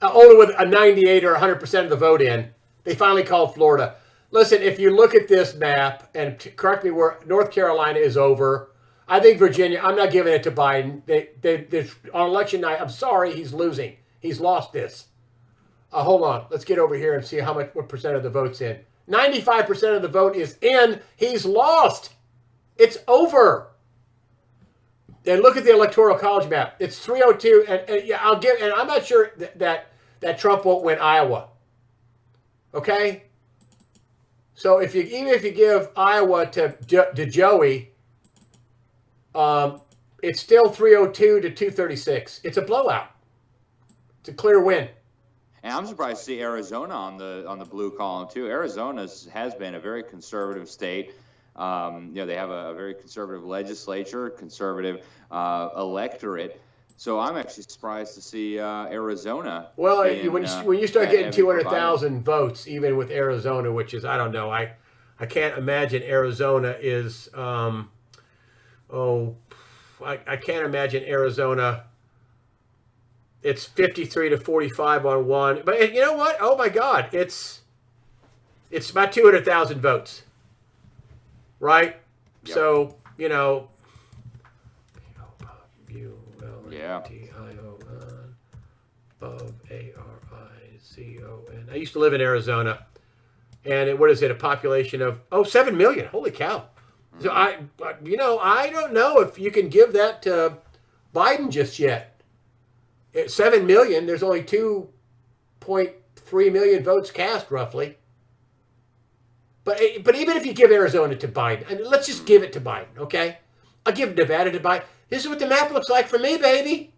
Only with a 98 or 100% of the vote in. They finally called Florida. Listen, if you look at this map, and correct me where North Carolina is over, I think Virginia, I'm not giving it to Biden. They on election night, I'm sorry, he's losing. He's lost this. Hold on. Let's get over here and see what percent of the vote's in. 95% of the vote is in. He's lost. It's over. And look at the Electoral College map. It's 302, and I'm not sure that Trump won't win Iowa. Okay? So even if you give Iowa to Joey, it's still 302 to 236. It's a blowout. It's a clear win. And I'm surprised to see Arizona on the blue column too. Arizona has been a very conservative state. They have a very conservative legislature, conservative electorate. So I'm actually surprised to see Arizona. Well, when you start getting 200,000 votes, even with Arizona, which is, I don't know, I can't imagine Arizona is, I can't imagine Arizona. It's 53 to 45 on one. But you know what? Oh, my God. It's about 200,000 votes. Right? Yep. So, T-I-O-N-A-R-I-Z-O-N. I used to live in Arizona. And what is it? A population of, 7 million. Holy cow. So I don't know if you can give that to Biden just yet. At 7 million, there's only 2.3 million votes cast, roughly. But even if you give Arizona to Biden, let's just give it to Biden, okay? I'll give Nevada to Biden. This is what the map looks like for me, baby.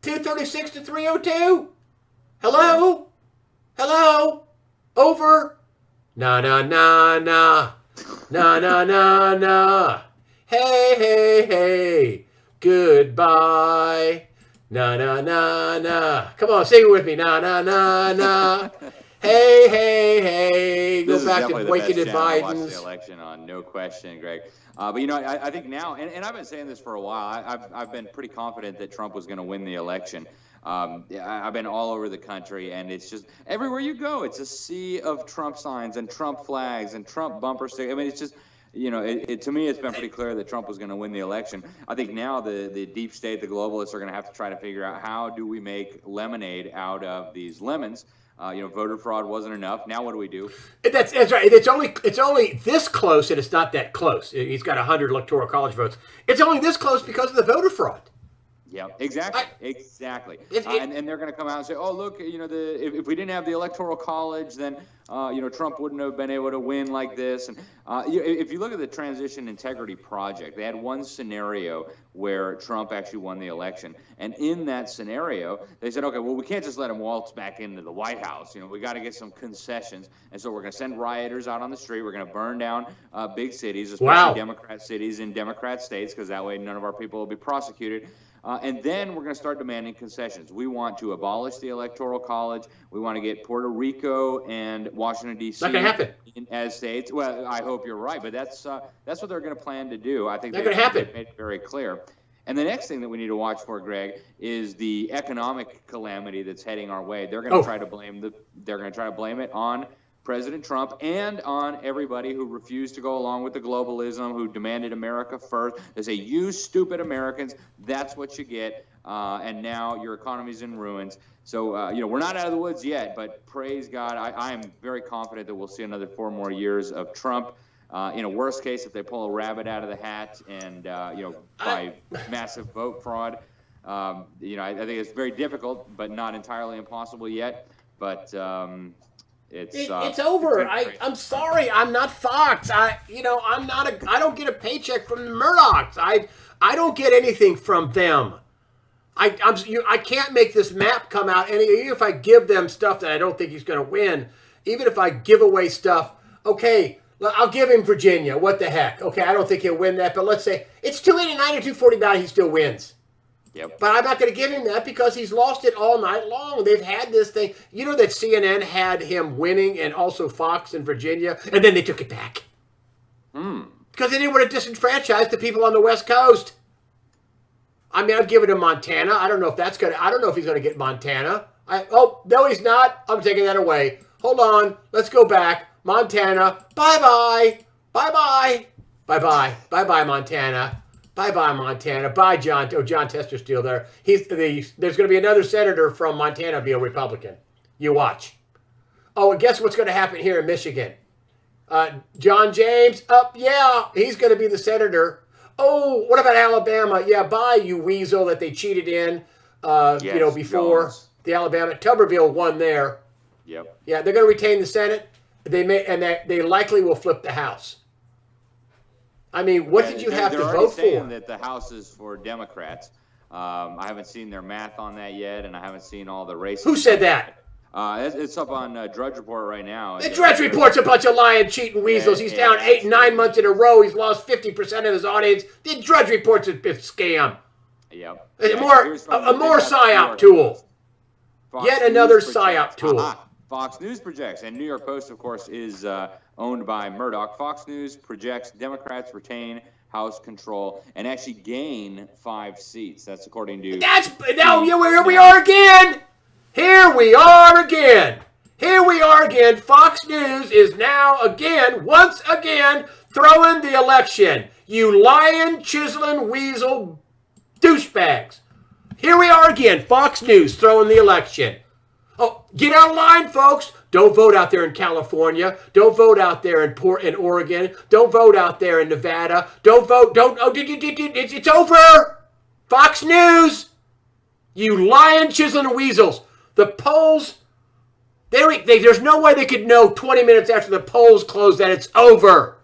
236 to 302. Hello? Hello? Over? Na, na, na, na. Na, na, na, na. Hey, hey, hey. Goodbye. Na, na, na, na. Come on, sing it with me. Na, na, na, na. Hey, hey, hey. Go back to Boykin and Watch Biden's. the election on, no question, Greg. But, I think now, and I've been saying this for a while, I've been pretty confident that Trump was going to win the election. I've been all over the country, and it's just everywhere you go, it's a sea of Trump signs and Trump flags and Trump bumper stickers. I mean, it's just, to me, it's been pretty clear that Trump was going to win the election. I think now the deep state, the globalists, are going to have to try to figure out how do we make lemonade out of these lemons. Voter fraud wasn't enough. Now what do we do? That's right. It's only this close, and it's not that close. He's got 100 electoral college votes. It's only this close because of the voter fraud. Yep, exactly. It- And they're going to come out and say, "Oh, look, if we didn't have the Electoral College, then Trump wouldn't have been able to win like this." And if you look at the Transition Integrity Project, they had one scenario where Trump actually won the election, and in that scenario, they said, "Okay, well, we can't just let him waltz back into the White House. We got to get some concessions, and so we're going to send rioters out on the street. We're going to burn down big cities, especially Wow. Democrat cities in Democrat states, because that way none of our people will be prosecuted." And then we're going to start demanding concessions. We want to abolish the Electoral College. We want to get Puerto Rico and Washington, D.C. Not gonna happen. As states. Well, I hope you're right, but that's what they're going to plan to do. I think Not gonna happen. they've made it very clear. And the next thing that we need to watch for, Greg, is the economic calamity that's heading our way. They're going to try to blame it on President Trump and on everybody who refused to go along with the globalism, who demanded America first. They say, "You stupid Americans, that's what you get." And now your economy's in ruins. So, we're not out of the woods yet, but praise God, I am very confident that we'll see another 4 more years of Trump. In a worst case, if they pull a rabbit out of the hat and, by massive vote fraud, I think it's very difficult, but not entirely impossible yet. But It's over. I'm sorry. I'm not Fox. I don't get a paycheck from the Murdochs. I don't get anything from them. I can't make this map come out. And even if I give them stuff that I don't think he's going to win, even if I give away stuff, okay, I'll give him Virginia. What the heck? Okay, I don't think he'll win that, but let's say it's 289 or 249, he still wins. Yep. But I'm not going to give him that because he's lost it all night long. They've had this thing. You know that CNN had him winning and also Fox in Virginia, and then they took it back. Because they didn't want to disenfranchise the people on the West Coast. I mean, I'd give it to Montana. I don't know if he's going to get Montana. No, he's not. I'm taking that away. Hold on. Let's go back. Montana. Bye-bye. Bye-bye. Bye-bye. Bye-bye, Montana. Bye-bye, Montana. Bye, John. Oh, John Testersteel there. There's going to be another senator from Montana be a Republican. You watch. Oh, and guess what's going to happen here in Michigan? John James. Yeah, he's going to be the senator. Oh, what about Alabama? Yeah, bye, you weasel that they cheated in, before. Jones. The Alabama. Tuberville won there. Yep. Yeah, they're going to retain the Senate. They likely will flip the House. I mean, what did you have to They're vote already saying for? that the House is for Democrats. I haven't seen their math on that yet, and I haven't seen all the races. Who said that? It's up on Drudge Report right now. The Drudge Report's a bunch of lying, cheating weasels. He's down 8, 9 months in a row. He's lost 50% of his audience. The Drudge Report's a scam. Yep. A more psyop tool. Yet another psyop tool. Fox News projects, and New York Post, of course, is owned by Murdoch. Fox News projects Democrats retain House control and actually gain 5 seats. That's according to. Here we are again. Here we are again. Here we are again. Fox News is now once again, throwing the election. You lying, chiseling, weasel douchebags. Here we are again. Fox News throwing the election. Oh, get out of line, folks. Don't vote out there in California. Don't vote out there in Oregon. Don't vote out there in Nevada. Don't vote. It's over. Fox News. You lying, chiseling weasels. The polls, there's no way they could know 20 minutes after the polls close that it's over.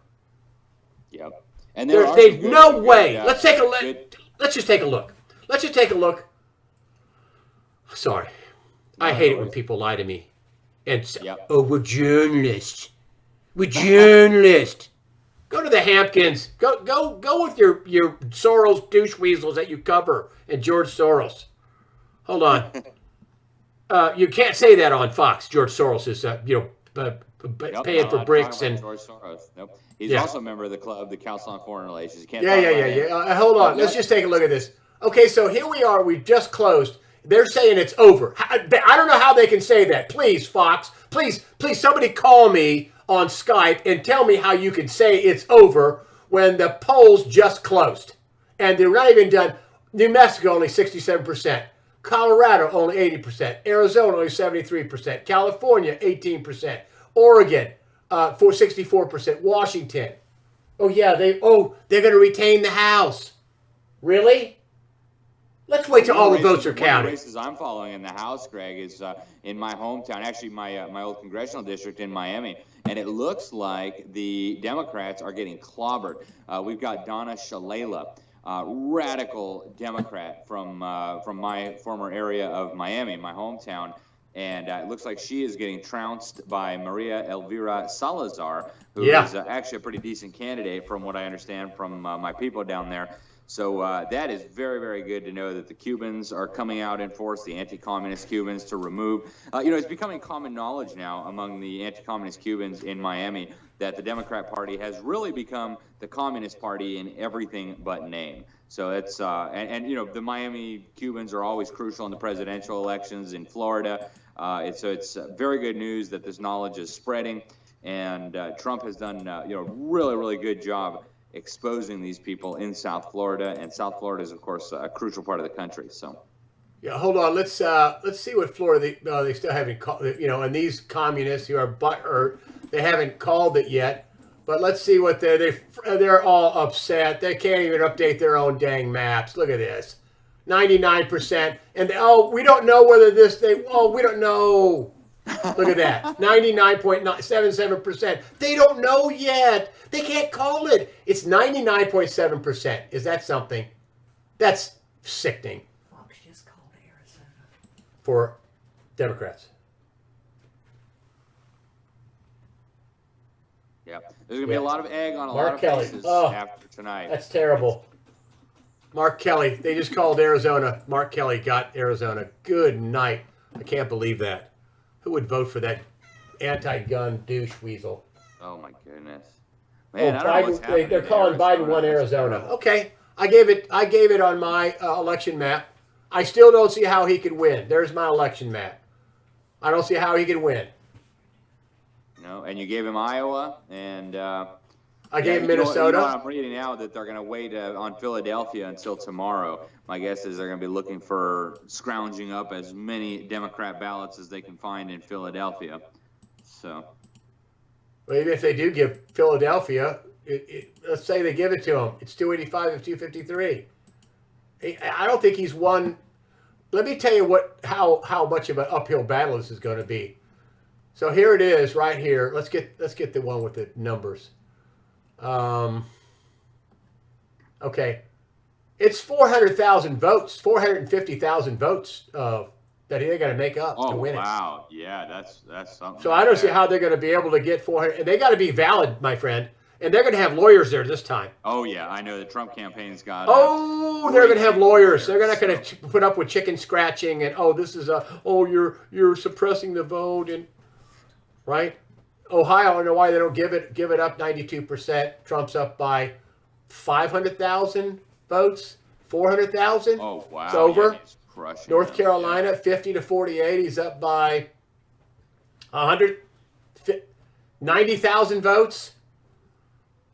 Yep. And There's no way. Let's take a look. Let's just take a look. Let's just take a look. Sorry. I hate it when people lie to me. And say, we're journalists. We're journalists. Go to the Hampkins. Go with your Soros douche weasels that you cover and George Soros. Hold on. You can't say that on Fox. George Soros is, paying for bricks and. George Soros. Nope. He's also a member of the club, the Council on Foreign Relations. You can't. Hold on. Let's just take a look at this. Okay, so here we are. We just closed. They're saying it's over. I don't know how they can say that. Please, Fox. Please, somebody call me on Skype and tell me how you can say it's over when the polls just closed. And they're not even done. New Mexico, only 67%. Colorado, only 80%. Arizona, only 73%. California, 18%. Oregon, 64%. Washington. Oh, yeah, they're going to retain the House. Really? Let's wait till all the votes are One of the counted. races I'm following in the House, Greg, is in my hometown, actually my old congressional district in Miami, and it looks like the Democrats are getting clobbered. We've got Donna Shalala, radical Democrat from my former area of Miami, my hometown, and it looks like she is getting trounced by Maria Elvira Salazar, who is actually a pretty decent candidate from what I understand from my people down there. So that is very, very good to know that the Cubans are coming out in force, the anti-communist Cubans, to remove. It's becoming common knowledge now among the anti-communist Cubans in Miami that the Democrat Party has really become the Communist Party in everything but name. So it's the Miami Cubans are always crucial in the presidential elections in Florida. It's very good news that this knowledge is spreading, and Trump has done really, really good job exposing these people in South Florida, and South Florida is, of course, a crucial part of the country. So, Yeah, hold on. Let's see what Florida they still haven't called. And these communists who are butthurt, they haven't called it yet. But let's see what they're all upset. They can't even update their own dang maps. Look at this, 99%, and we don't know whether we don't know. Look at that, 99.77%. They don't know yet. They can't call it. It's 99.7%. Is that something? That's sickening Fox just called Arizona. for Democrats. yeah, there's going to be a lot of egg on a Mark lot of Kelly. faces Oh, after tonight. That's terrible. Mark Kelly. They just called Arizona. Mark Kelly got Arizona. Good night. I can't believe that. Who would vote for that anti-gun douche weasel? Oh my goodness, man! I don't know what's Biden, happening they're in calling Biden won That's Arizona. terrible. Okay, I gave it on my election map. I still don't see how he could win. There's my election map. I don't see how he could win. No, and you gave him Iowa, and I gave him You know Minnesota. what, I'm reading now that they're going to wait on Philadelphia until tomorrow. My guess is they're going to be looking for scrounging up as many Democrat ballots as they can find in Philadelphia. So, Well, even if they do give Philadelphia, let's say they give it to him, it's 285 of 253. I don't think he's won. Let me tell you how much of an uphill battle this is going to be. So here it is, right here. Let's get the one with the numbers. Okay, it's 400,000 votes, 450,000 votes that they're going to make up to win it. wow. Yeah, that's something. So I don't see how they're going to be able to get 400, and they got to be valid, my friend. And they're going to have lawyers there this time. Oh, yeah, I know the Trump campaign's got. Oh, they're going to have lawyers. They're not going to put up with chicken scratching and you're suppressing the vote and right. Ohio, I don't know why they don't give it up 92%. Trump's up by 500,000 votes, 400,000. Oh, wow. It's over. Yeah, he's crushing North them. Carolina, 50 to 48. He's up by 90,000 votes.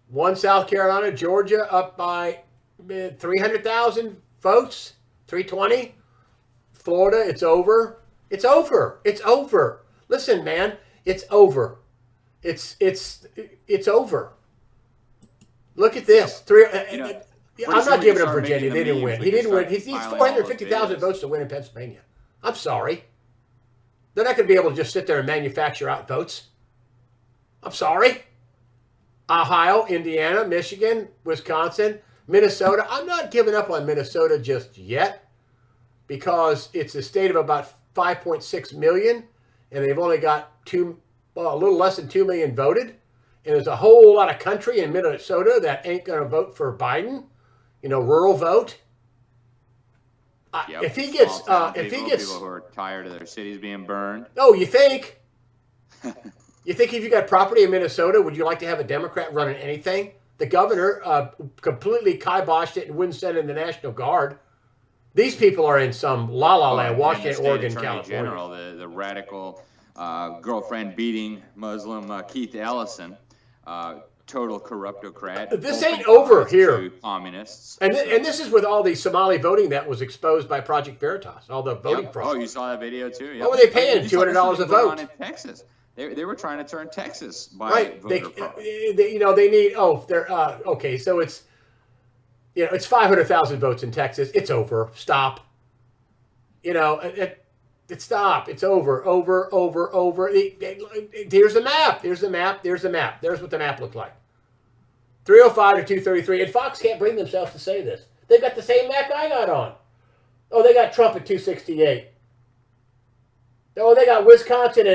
One South Carolina, Georgia up by 300,000 votes, 320. Florida, it's over. It's over. It's over. Listen, man, it's over. It's over. Look at this. I'm not giving him Virginia. They didn't win. He didn't win. He needs 450,000 votes to win in Pennsylvania. I'm sorry. They're not going to be able to just sit there and manufacture out votes. I'm sorry. Ohio, Indiana, Michigan, Wisconsin, Minnesota. I'm not giving up on Minnesota just yet because it's a state of about 5.6 million, and they've only got a little less than 2 million voted. And there's a whole lot of country in Minnesota that ain't going to vote for Biden. Rural vote. Yep. If he gets, people who are tired of their cities being burned. oh, you think? You think if you got property in Minnesota, would you like to have a Democrat running anything? The governor completely kiboshed it and wouldn't send in the National Guard. These people are in some la-la land, Washington, Oregon, Attorney California. General, the radical girlfriend beating Muslim Keith Ellison, total corruptocrat. This ain't over here. To communists. And this is with all the Somali voting that was exposed by Project Veritas, all the voting Yep. fraud. Oh, you saw that video too? Yep. What were they paying? You saw this $200 a thing going vote? on in Texas. They were trying to turn Texas by Right. voter fraud. They need, they're, okay, so it's, You know, it's 500,000 votes in Texas. It's over. Stop. You know, stop. It's over. Here's the map. There's what the map looked like. 305 to 233. And Fox can't bring themselves to say this. They got the same map I got on. Oh, they got Trump at 268. Oh, they got Wisconsin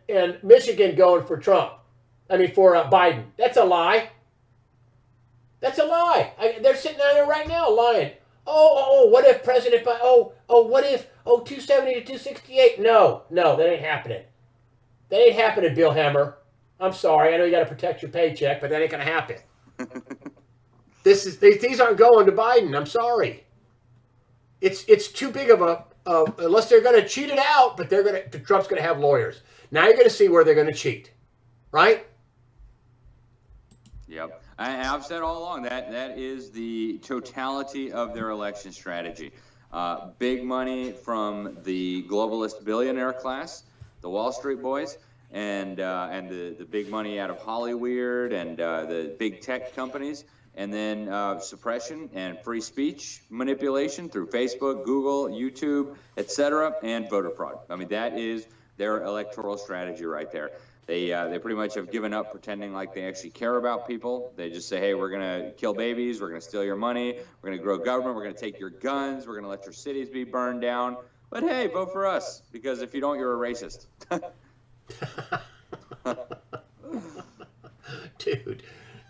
and Michigan going for Trump. I mean, for Biden. That's a lie. That's a lie. They're sitting down there right now lying. Oh, what if President Biden, what if, 270 to 268? No, that ain't happening. That ain't happening, Bill Hemmer. I'm sorry. I know you got to protect your paycheck, but that ain't going to happen. These aren't going to Biden. I'm sorry. It's too big of a, unless they're going to cheat it out, but Trump's going to have lawyers. Now you're going to see where they're going to cheat, right? Yep. And I've said all along that is the totality of their election strategy. Big money from the globalist billionaire class, the Wall Street boys, and the big money out of Hollywood and the big tech companies, and then suppression and free speech manipulation through Facebook, Google, YouTube, etc., and voter fraud. I mean, that is their electoral strategy right there. They pretty much have given up pretending like they actually care about people. They just say, hey, we're going to kill babies. We're going to steal your money. We're going to grow government. We're going to take your guns. We're going to let your cities be burned down. But hey, vote for us, because if you don't, you're a racist.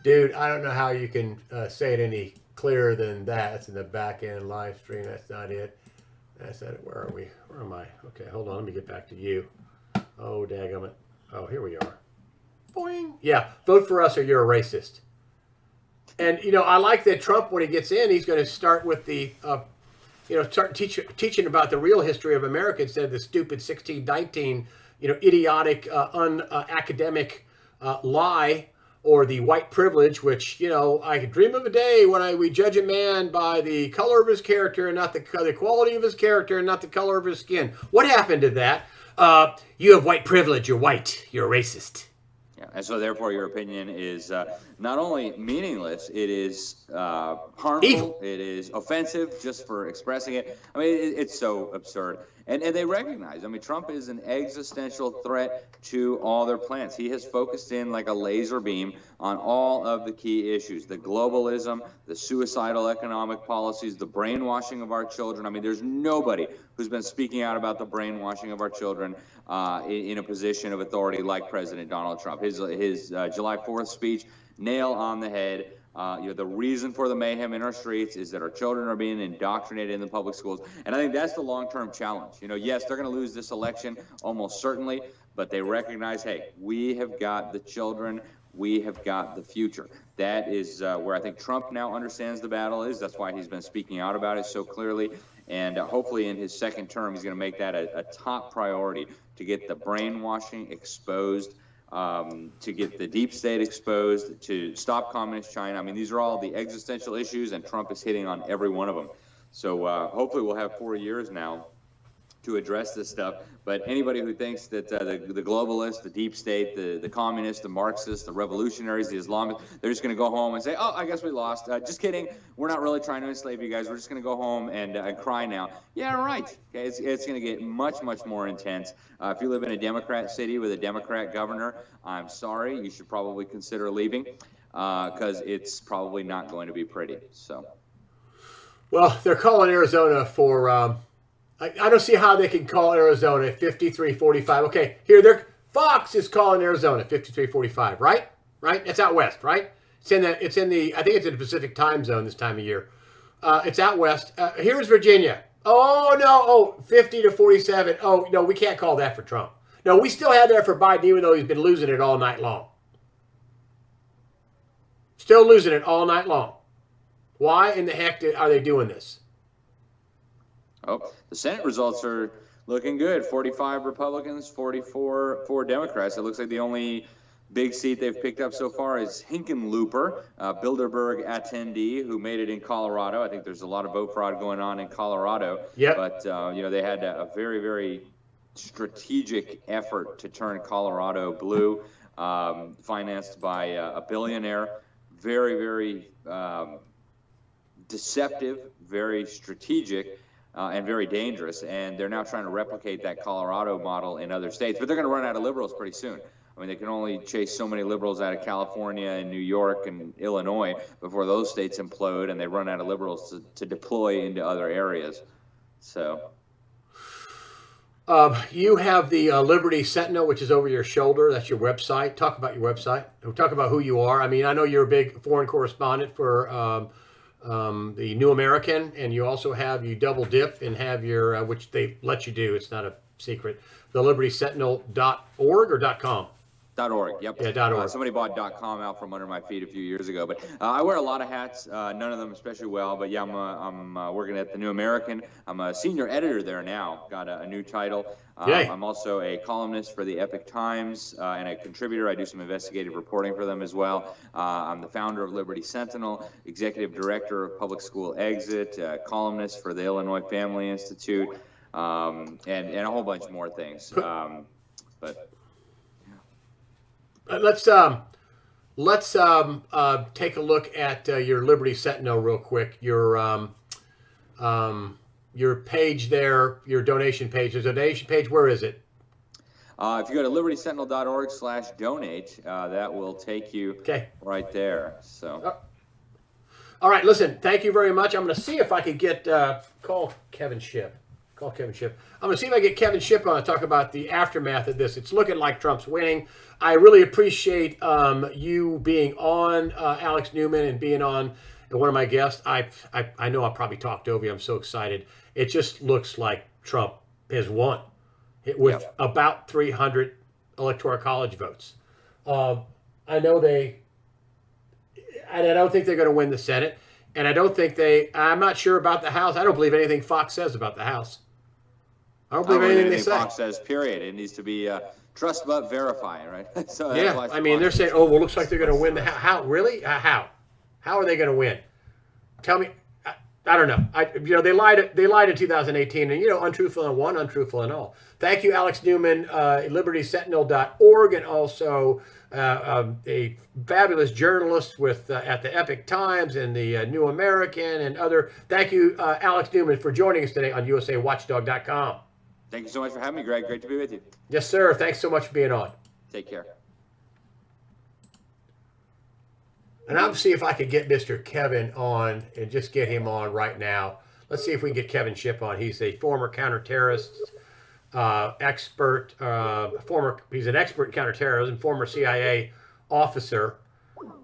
Dude, I don't know how you can say it any clearer than that. That's in the back end live stream. That's not it. That's not it. Where are we? Where am I? Okay, hold on. Let me get back to you. Oh, dagummit. Oh, here we are. Boing. Yeah, vote for us or you're a racist. And, you know, I like that Trump, when he gets in, he's going to start with the, start teaching about the real history of America instead of the stupid 1619, idiotic, unacademic lie, or the white privilege, which, I could dream of a day when we judge a man by the color of his character and not the quality of his character and not the color of his skin. What happened to that? You have white privilege. You're white. You're a racist. Yeah, and so therefore your opinion is not only meaningless, it is harmful, evil. It is offensive just for expressing it. I mean, it's so absurd. And they recognize, I mean, Trump is an existential threat to all their plans. He has focused in like a laser beam on all of the key issues, the globalism, the suicidal economic policies, the brainwashing of our children. I mean, there's nobody who's been speaking out about the brainwashing of our children in a position of authority like President Donald Trump. His July 4th speech, nail on the head. The reason for the mayhem in our streets is that our children are being indoctrinated in the public schools. And I think that's the long-term challenge. Yes, they're going to lose this election almost certainly, but they recognize, hey, we have got the children. We have got the future. That is where I think Trump now understands the battle is. That's why he's been speaking out about it so clearly. And hopefully in his second term, he's going to make that a top priority to get the brainwashing exposed, to get the deep state exposed, to stop communist China. I mean, these are all the existential issues, and Trump is hitting on every one of them. So hopefully we'll have 4 years now to address this stuff. But anybody who thinks that the globalists, the deep state, the communists, the Marxists, the revolutionaries, the Islamists, they're just going to go home and say, oh, I guess we lost. Just kidding. We're not really trying to enslave you guys. We're just going to go home and cry now. Yeah, right. Okay, it's going to get much, much more intense. If you live in a Democrat city with a Democrat governor, I'm sorry. You should probably consider leaving because it's probably not going to be pretty. So. Well, they're calling Arizona for... I don't see how they can call Arizona 53-45. Okay, here Fox is calling Arizona 53-45, right? Right? It's out west, right? I think it's in the Pacific time zone this time of year. It's out west. Here's Virginia. Oh no, 50-47. Oh no, we can't call that for Trump. No, we still have that for Biden, even though he's been losing it all night long. Still losing it all night long. Why in the heck are they doing this? Oh, the Senate results are looking good. 45 Republicans, 44 Democrats. It looks like the only big seat they've picked up so far is Hickenlooper, Bilderberg attendee who made it in Colorado. I think there's a lot of vote fraud going on in Colorado. Yep. But, they had a very, very strategic effort to turn Colorado blue, financed by a billionaire. Very, very deceptive, very strategic, and very dangerous. And they're now trying to replicate that Colorado model in other states, but they're going to run out of liberals pretty soon. I mean, they can only chase so many liberals out of California and New York and Illinois before those states implode and they run out of liberals to deploy into other areas. So. You have the Liberty Sentinel, which is over your shoulder. That's your website. Talk about your website. Talk about who you are. I mean, I know you're a big foreign correspondent for the New American, and you also have, you double dip and have your, which they let you do. It's not a secret. The LibertySentinel.org or .com? .org, yep. Yeah, .org. Somebody bought .com out from under my feet a few years ago, but I wear a lot of hats, none of them especially well, but yeah, I'm working at the New American. I'm a senior editor there now, got a new title. Yay. I'm also a columnist for the Epic Times and a contributor. I do some investigative reporting for them as well. I'm the founder of Liberty Sentinel, executive director of Public School Exit, columnist for the Illinois Family Institute, and a whole bunch more things. But Let's take a look at your Liberty Sentinel real quick. Your page there, your donation page. There's a donation page. Where is it? If you go to libertysentinel.org/donate, that will take you right there. So. All right, listen, thank you very much. I'm going to see if I can get, call Kevin Shipp. I'm going to see if I get Kevin Shipp on to talk about the aftermath of this. It's looking like Trump's winning. I really appreciate you being on, Alex Newman, and being on one of my guests. I know I probably talked over you. I'm so excited. It just looks like Trump has won with about 300 electoral college votes. I know I don't think they're going to win the Senate, and I'm not sure about the House. I don't believe anything Fox says about the House. I don't believe anything they say. Fox says, period. It needs to be trust but verify, right? So yeah, I mean, they're saying, oh, well, looks like they're going to win the House. How? Really? How? How are they going to win? Tell me. I don't know. They lied. They lied in 2018, and untruthful in one, untruthful in all. Thank you, Alex Newman, LibertySentinel.org, and also a fabulous journalist at the Epic Times and the New American and other. Thank you, Alex Newman, for joining us today on USAWatchdog.com. Thank you so much for having me, Greg. Great to be with you. Yes, sir. Thanks so much for being on. Take care. And I'll see if I could get Mr. Kevin on and just get him on right now. Let's see if we can get Kevin Shipp on. He's a former counterterrorist expert. He's an expert in counterterrorism, former CIA officer.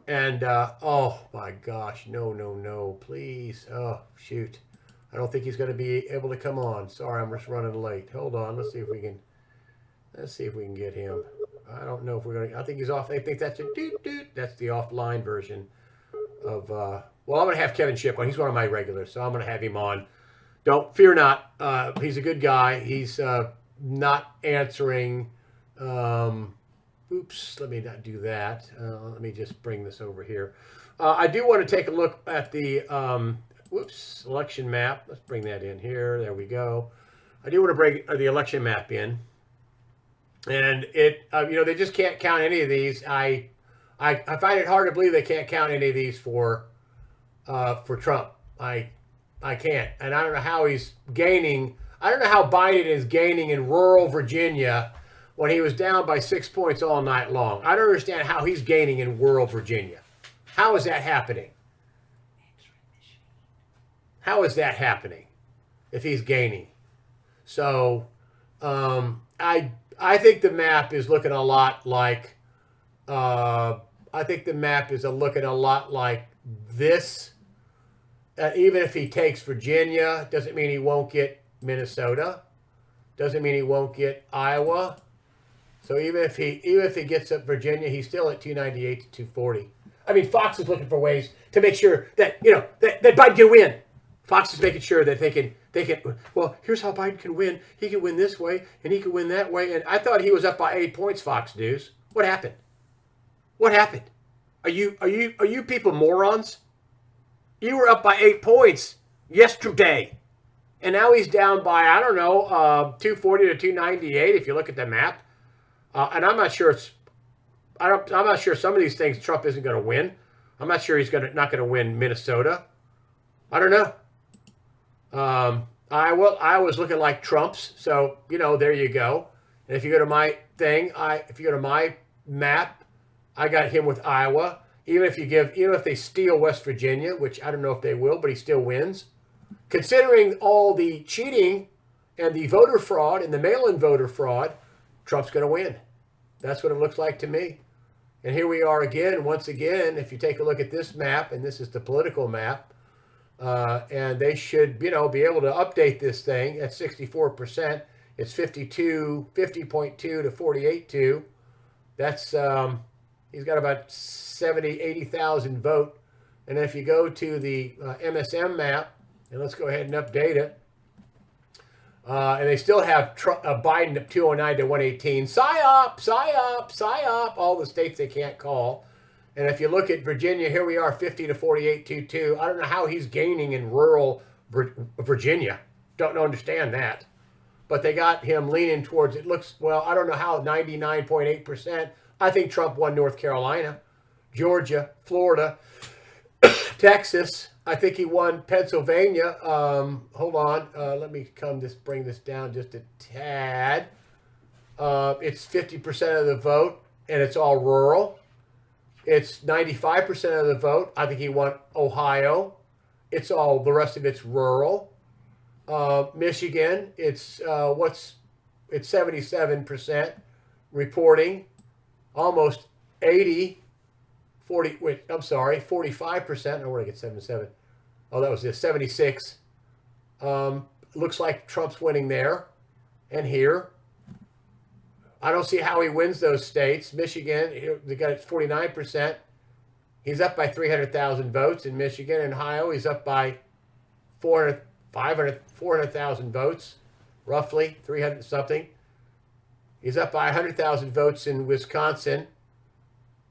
And, oh my gosh, no, please. Oh, shoot. I don't think he's going to be able to come on. Sorry, I'm just running late. Hold on. Let's see if we can get him. I don't know if we're going to, I think he's off. I think that's that's the offline version of, well, I'm going to have Kevin Shipp on. He's one of my regulars, so I'm going to have him on. Don't fear not. He's a good guy. He's not answering. Oops, let me not do that. Let me just bring this over here. I do want to take a look at the, election map. Let's bring that in here. There we go. I do want to bring the election map in. And it, they just can't count any of these. I find it hard to believe they can't count any of these for Trump. I can't, and I don't know how he's gaining. I don't know how Biden is gaining in rural Virginia when he was down by 6 points all night long. I don't understand how he's gaining in rural Virginia. How is that happening? How is that happening if he's gaining? So, I think the map is looking a lot like, this. Even if he takes Virginia, doesn't mean he won't get Minnesota. Doesn't mean he won't get Iowa. So even if he gets up Virginia, he's still at 298 to 240. I mean, Fox is looking for ways to make sure that that Biden can win. Fox is making sure that they can. Well, here's how Biden can win. He can win this way, and he can win that way. And I thought he was up by 8 points. Fox News. What happened? What happened? Are you people morons? You were up by 8 points yesterday, and now he's down by 240 to 298. If you look at the map, and I'm not sure I'm not sure some of these things Trump isn't going to win. I'm not sure he's not going to win Minnesota. I don't know. Iowa's looking like Trump's, so there you go. And if you go to my thing, if you go to my map, I got him with Iowa. Even if they steal West Virginia, which I don't know if they will, but he still wins. Considering all the cheating and the voter fraud and the mail-in voter fraud, Trump's going to win. That's what it looks like to me. And here we are again, once again, if you take a look at this map, and this is the political map, and they should, be able to update this thing at 64%. It's 50.2 to 48.2. That's, he's got about 70, 80,000 vote. And if you go to the MSM map, and let's go ahead and update it, and they still have Biden at 209 to 118. PSYOP, PSYOP, PSYOP, all the states they can't call. And if you look at Virginia, here we are, 50 to 48.22. I don't know how he's gaining in rural Virginia. Don't understand that. But they got him leaning towards, it looks, well, I don't know how, 99.8%. I think Trump won North Carolina, Georgia, Florida, Texas. I think he won Pennsylvania. Hold on. Let me bring this down just a tad. It's 50% of the vote, and it's all rural. It's 95% of the vote. I think he won Ohio. The rest of it's rural. Michigan, it's 77% reporting. Almost 45%. Oh, where did I get 77? Oh, that was it, 76. Looks like Trump's winning there and here. I don't see how he wins those states. Michigan, they got it 49%. He's up by 300,000 votes in Michigan. In Ohio, he's up by 400,000 votes, roughly 300 something. He's up by 100,000 votes in Wisconsin.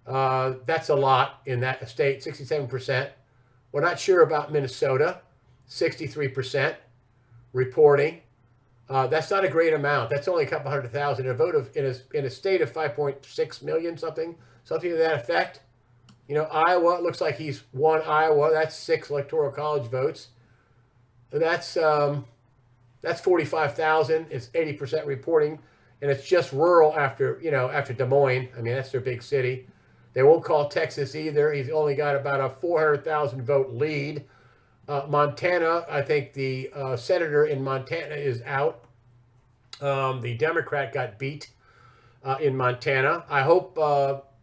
That's a lot in that state, 67%. We're not sure about Minnesota, 63% reporting. That's not a great amount. That's only a couple 100,000. A vote in a state of 5.6 million, something to that effect. Iowa, it looks like he's won Iowa. That's 6 electoral college votes. That's 45,000. It's 80% reporting, and it's just rural after Des Moines. I mean, that's their big city. They won't call Texas either. He's only got about a 400,000 vote lead. Montana, I think the senator in Montana is out. The Democrat got beat in Montana. I hope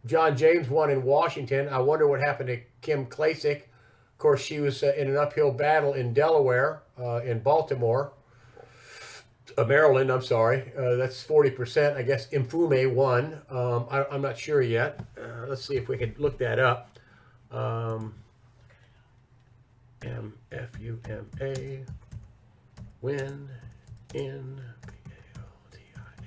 John James won in Washington. I wonder what happened to Kim Klacik. Of course, she was in an uphill battle in Delaware, in Baltimore. Maryland, I'm sorry. That's 40%. I guess Mfume won. I'm not sure yet. Let's see if we can look that up. MFUMA, win in PALTIMORE.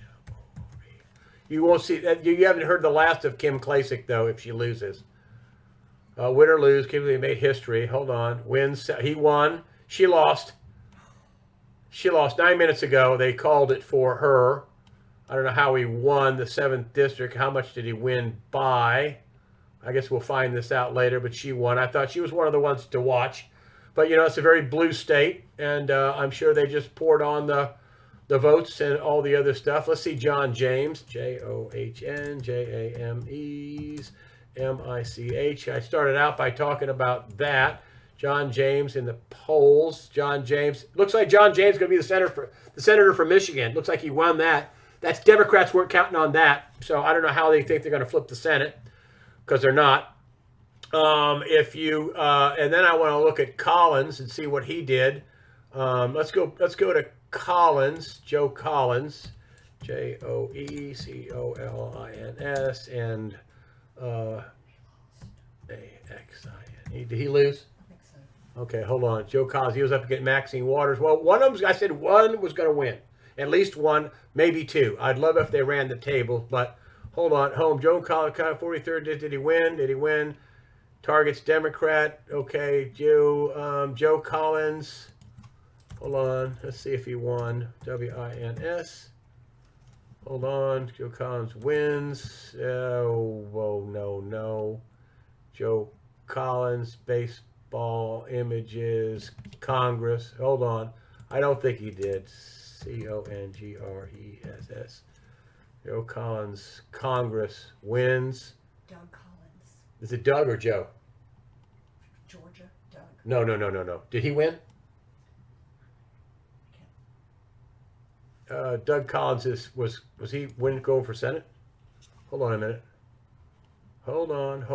You won't see that. You haven't heard the last of Kim Klacik, though, if she loses. Win or lose, Kimberly made history. Hold on. Wins. He won. She lost. She lost 9 minutes ago. They called it for her. I don't know how he won the 7th district. How much did he win by? I guess we'll find this out later, but she won. I thought she was one of the ones to watch. But, it's a very blue state, and I'm sure they just poured on the votes and all the other stuff. Let's see John James, John James, MICH. I started out by talking about that. John James in the polls. John James. Looks like John James is going to be the senator from Michigan. Looks like he won that. That's Democrats weren't counting on that. So I don't know how they think they're going to flip the Senate, because they're not. And then I want to look at Collins and see what he did. Let's go to Collins, Joe Collins, JOECOLINS, and AXIN. Did he lose? Okay, hold on. Joe Collins, he was up against Maxine Waters. Well, one of them, I said one was going to win. At least one, maybe two. I'd love if they ran the table, but hold on. Home, Joe Collins, 43rd. Did he win? Did he win? Targets Democrat. Okay, Joe Collins. Hold on. Let's see if he won. WINS. Hold on. Joe Collins wins. Oh, no. Joe Collins, base ball images, Congress. Hold on. I don't think he did. Congreess. Joe Collins, Congress wins. Doug Collins, Is it Doug or Joe? Georgia. Doug. No. Did he win? Doug Collins was he going for Senate? Hold on a minute. Hold on.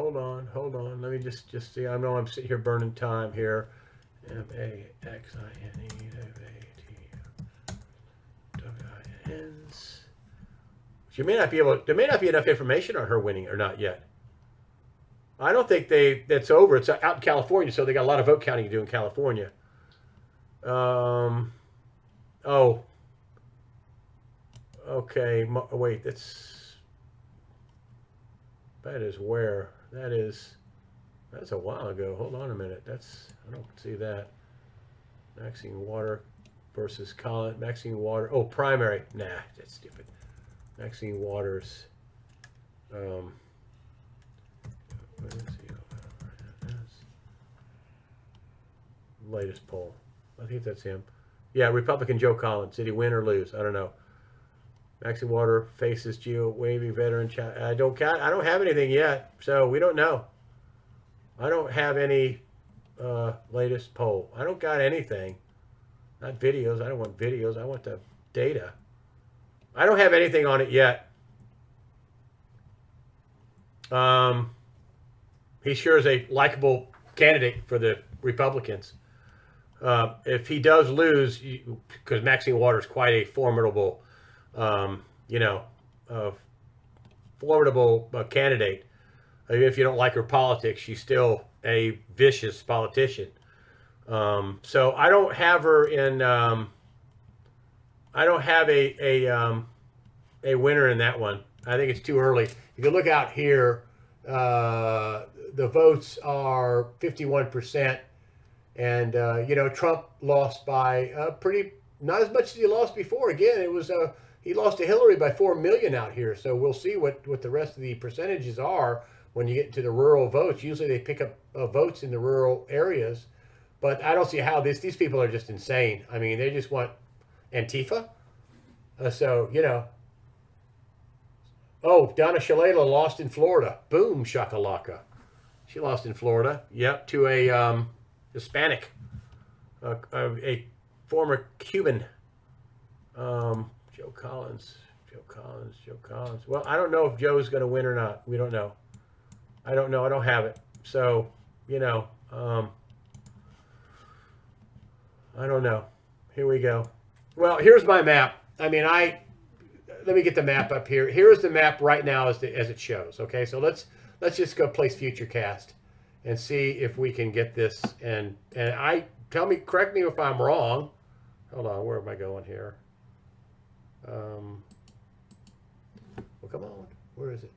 Let me just see. I know I'm sitting here burning time here. M-A-X-I-N-E W-I-N-S. There may not be enough information on her winning or not yet. I don't think that's over. It's out in California, so they got a lot of vote counting to do in California. Okay. Wait, that is where? That's a while ago. Hold on a minute. I don't see that. Maxine Water versus Collins. Maxine Water. Oh, primary. Nah, that's stupid. Maxine Waters. Where is he? Latest poll. I think that's him. Yeah, Republican Joe Collins. Did he win or lose? I don't know. Maxine Water faces Geo Wavy veteran. I don't have anything yet, so we don't know. I don't have any latest poll. I don't got anything. Not videos. I don't want videos. I want the data. I don't have anything on it yet. He sure is a likable candidate for the Republicans. If he does lose, because Maxine Water is quite a formidable candidate. Even if you don't like her politics, she's still a vicious politician. So I don't have her in. I don't have a winner in that one. I think it's too early. You can look out here. The votes are 51%, and Trump lost by not as much as he lost before. Again, it was he lost to Hillary by 4 million out here. So we'll see what the rest of the percentages are when you get into the rural votes. Usually they pick up votes in the rural areas, but I don't see how these people are just insane. I mean, they just want Antifa. Oh, Donna Shalala lost in Florida. Boom, shakalaka. She lost in Florida. Yep, to a Hispanic, a former Cuban. Joe Collins. Well, I don't know if Joe's going to win or not. We don't know. I don't know. I don't have it. So, I don't know. Here we go. Well, here's my map. I mean, let me get the map up here. Here's the map right now as it shows. Okay, so let's just go place Futurecast and see if we can get this. And correct me if I'm wrong. Hold on, where am I going here? Well, come on. Where is it?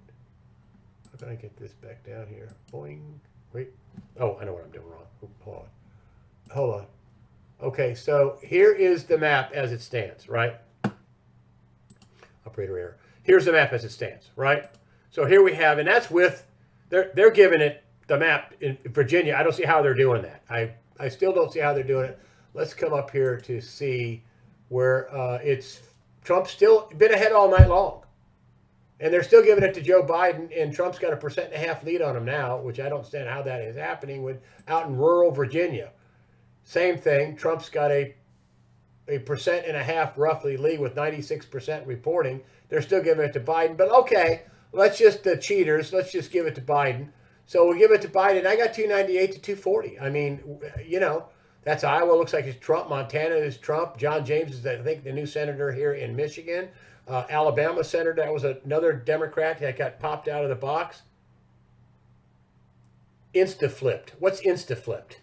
How can I get this back down here? Boing. Wait. Oh, I know what I'm doing wrong. Hold on. Okay, so here is the map as it stands, right? Operator error. Here's the map as it stands, right? So here we have, and that's with, they're giving it the map in Virginia. I don't see how they're doing that. I still don't see how they're doing it. Let's come up here to see where it's Trump's still been ahead all night long. And they're still giving it to Joe Biden, and Trump's got a 1.5% lead on him now, which I don't understand how that is happening out in rural Virginia. Same thing. Trump's got a 1.5% roughly lead with 96% reporting. They're still giving it to Biden. But okay, let's just the cheaters. Let's just give it to Biden. So we'll give it to Biden. I got 298 to 240. I mean, that's Iowa. Looks like it's Trump. Montana is Trump. John James is, I think, the new senator here in Michigan. Alabama senator, that was another Democrat that got popped out of the box. Insta-flipped. What's insta-flipped?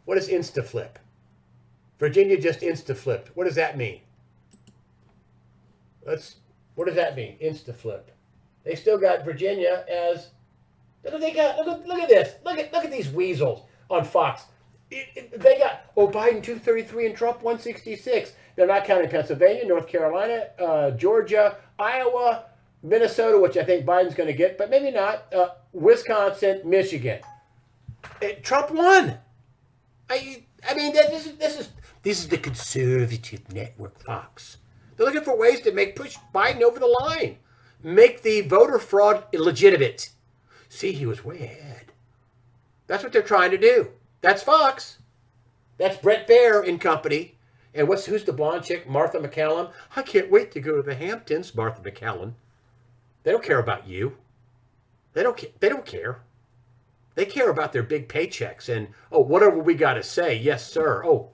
What is insta-flip? Virginia just insta-flipped. What does that mean? What does that mean? Insta-flip. They still got Virginia as. Look at this. Look at these weasels on Fox. They got Biden 233 and Trump 166. They're not counting Pennsylvania, North Carolina, Georgia, Iowa, Minnesota, which I think Biden's going to get, but maybe not. Wisconsin, Michigan. Trump won. I mean, this is the conservative network, Fox. They're looking for ways to push Biden over the line, make the voter fraud illegitimate. See, he was way ahead. That's what they're trying to do. That's Fox. That's Brett Baer and company. And who's the blonde chick? Martha McCallum. I can't wait to go to the Hamptons, Martha McCallum. They don't care about you. They don't care. They care about their big paychecks and, oh, whatever we got to say, yes, sir. Oh,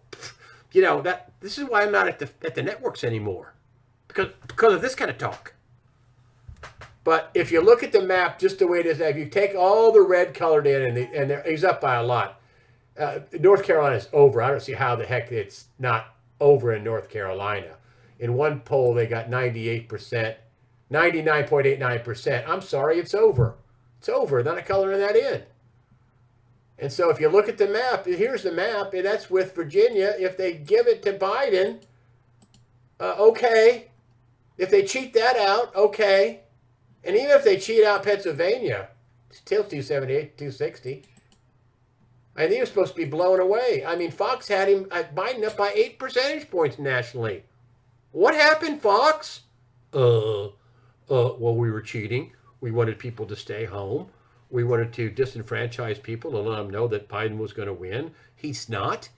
this is why I'm not at the networks anymore, because of this kind of talk. But if you look at the map just the way it is, if you take all the red colored in, and he's up by a lot. North Carolina is over. I don't see how the heck it's not over in North Carolina. In one poll, they got 98%, 99.89%. I'm sorry, it's over. It's over. They're not coloring that in. And so if you look at the map, here's the map, and that's with Virginia. If they give it to Biden, okay. If they cheat that out, okay. And even if they cheat out Pennsylvania, still 278, 260. I think he was supposed to be blown away. I mean, Fox had him Biden up by 8 percentage points nationally. What happened, Fox? Well, we were cheating. We wanted people to stay home. We wanted to disenfranchise people to let them know that Biden was going to win. He's not.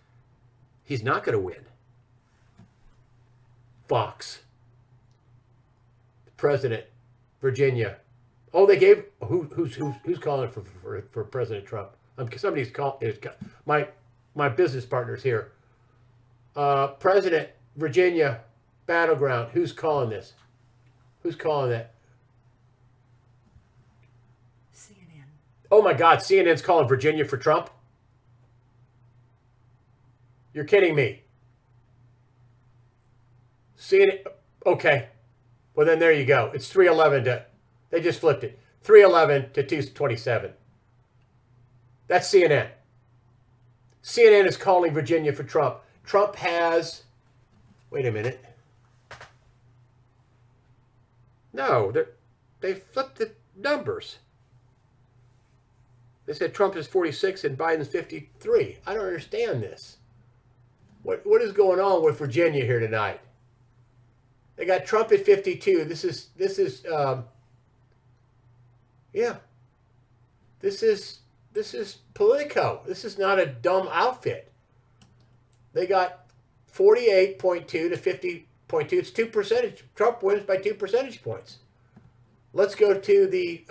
He's not going to win. Fox. President. Virginia. Oh, they gave who's calling for President Trump? Somebody's calling. My business partner's here. President Virginia battleground. Who's calling this? Who's calling that? CNN. Oh my God, CNN's calling Virginia for Trump? You're kidding me. CNN, okay. Well, then there you go. It's 311 to, they just flipped it. 311 to 227. That's CNN. CNN is calling Virginia for Trump. Trump has, wait a minute. No, they flipped the numbers. They said Trump is 46 and Biden's 53. I don't understand this. What is going on with Virginia here tonight? They got Trump at 52. This is Politico. This is not a dumb outfit. They got 48.2 to 50.2. It's 2%. Trump wins by 2 percentage points. Let's go to the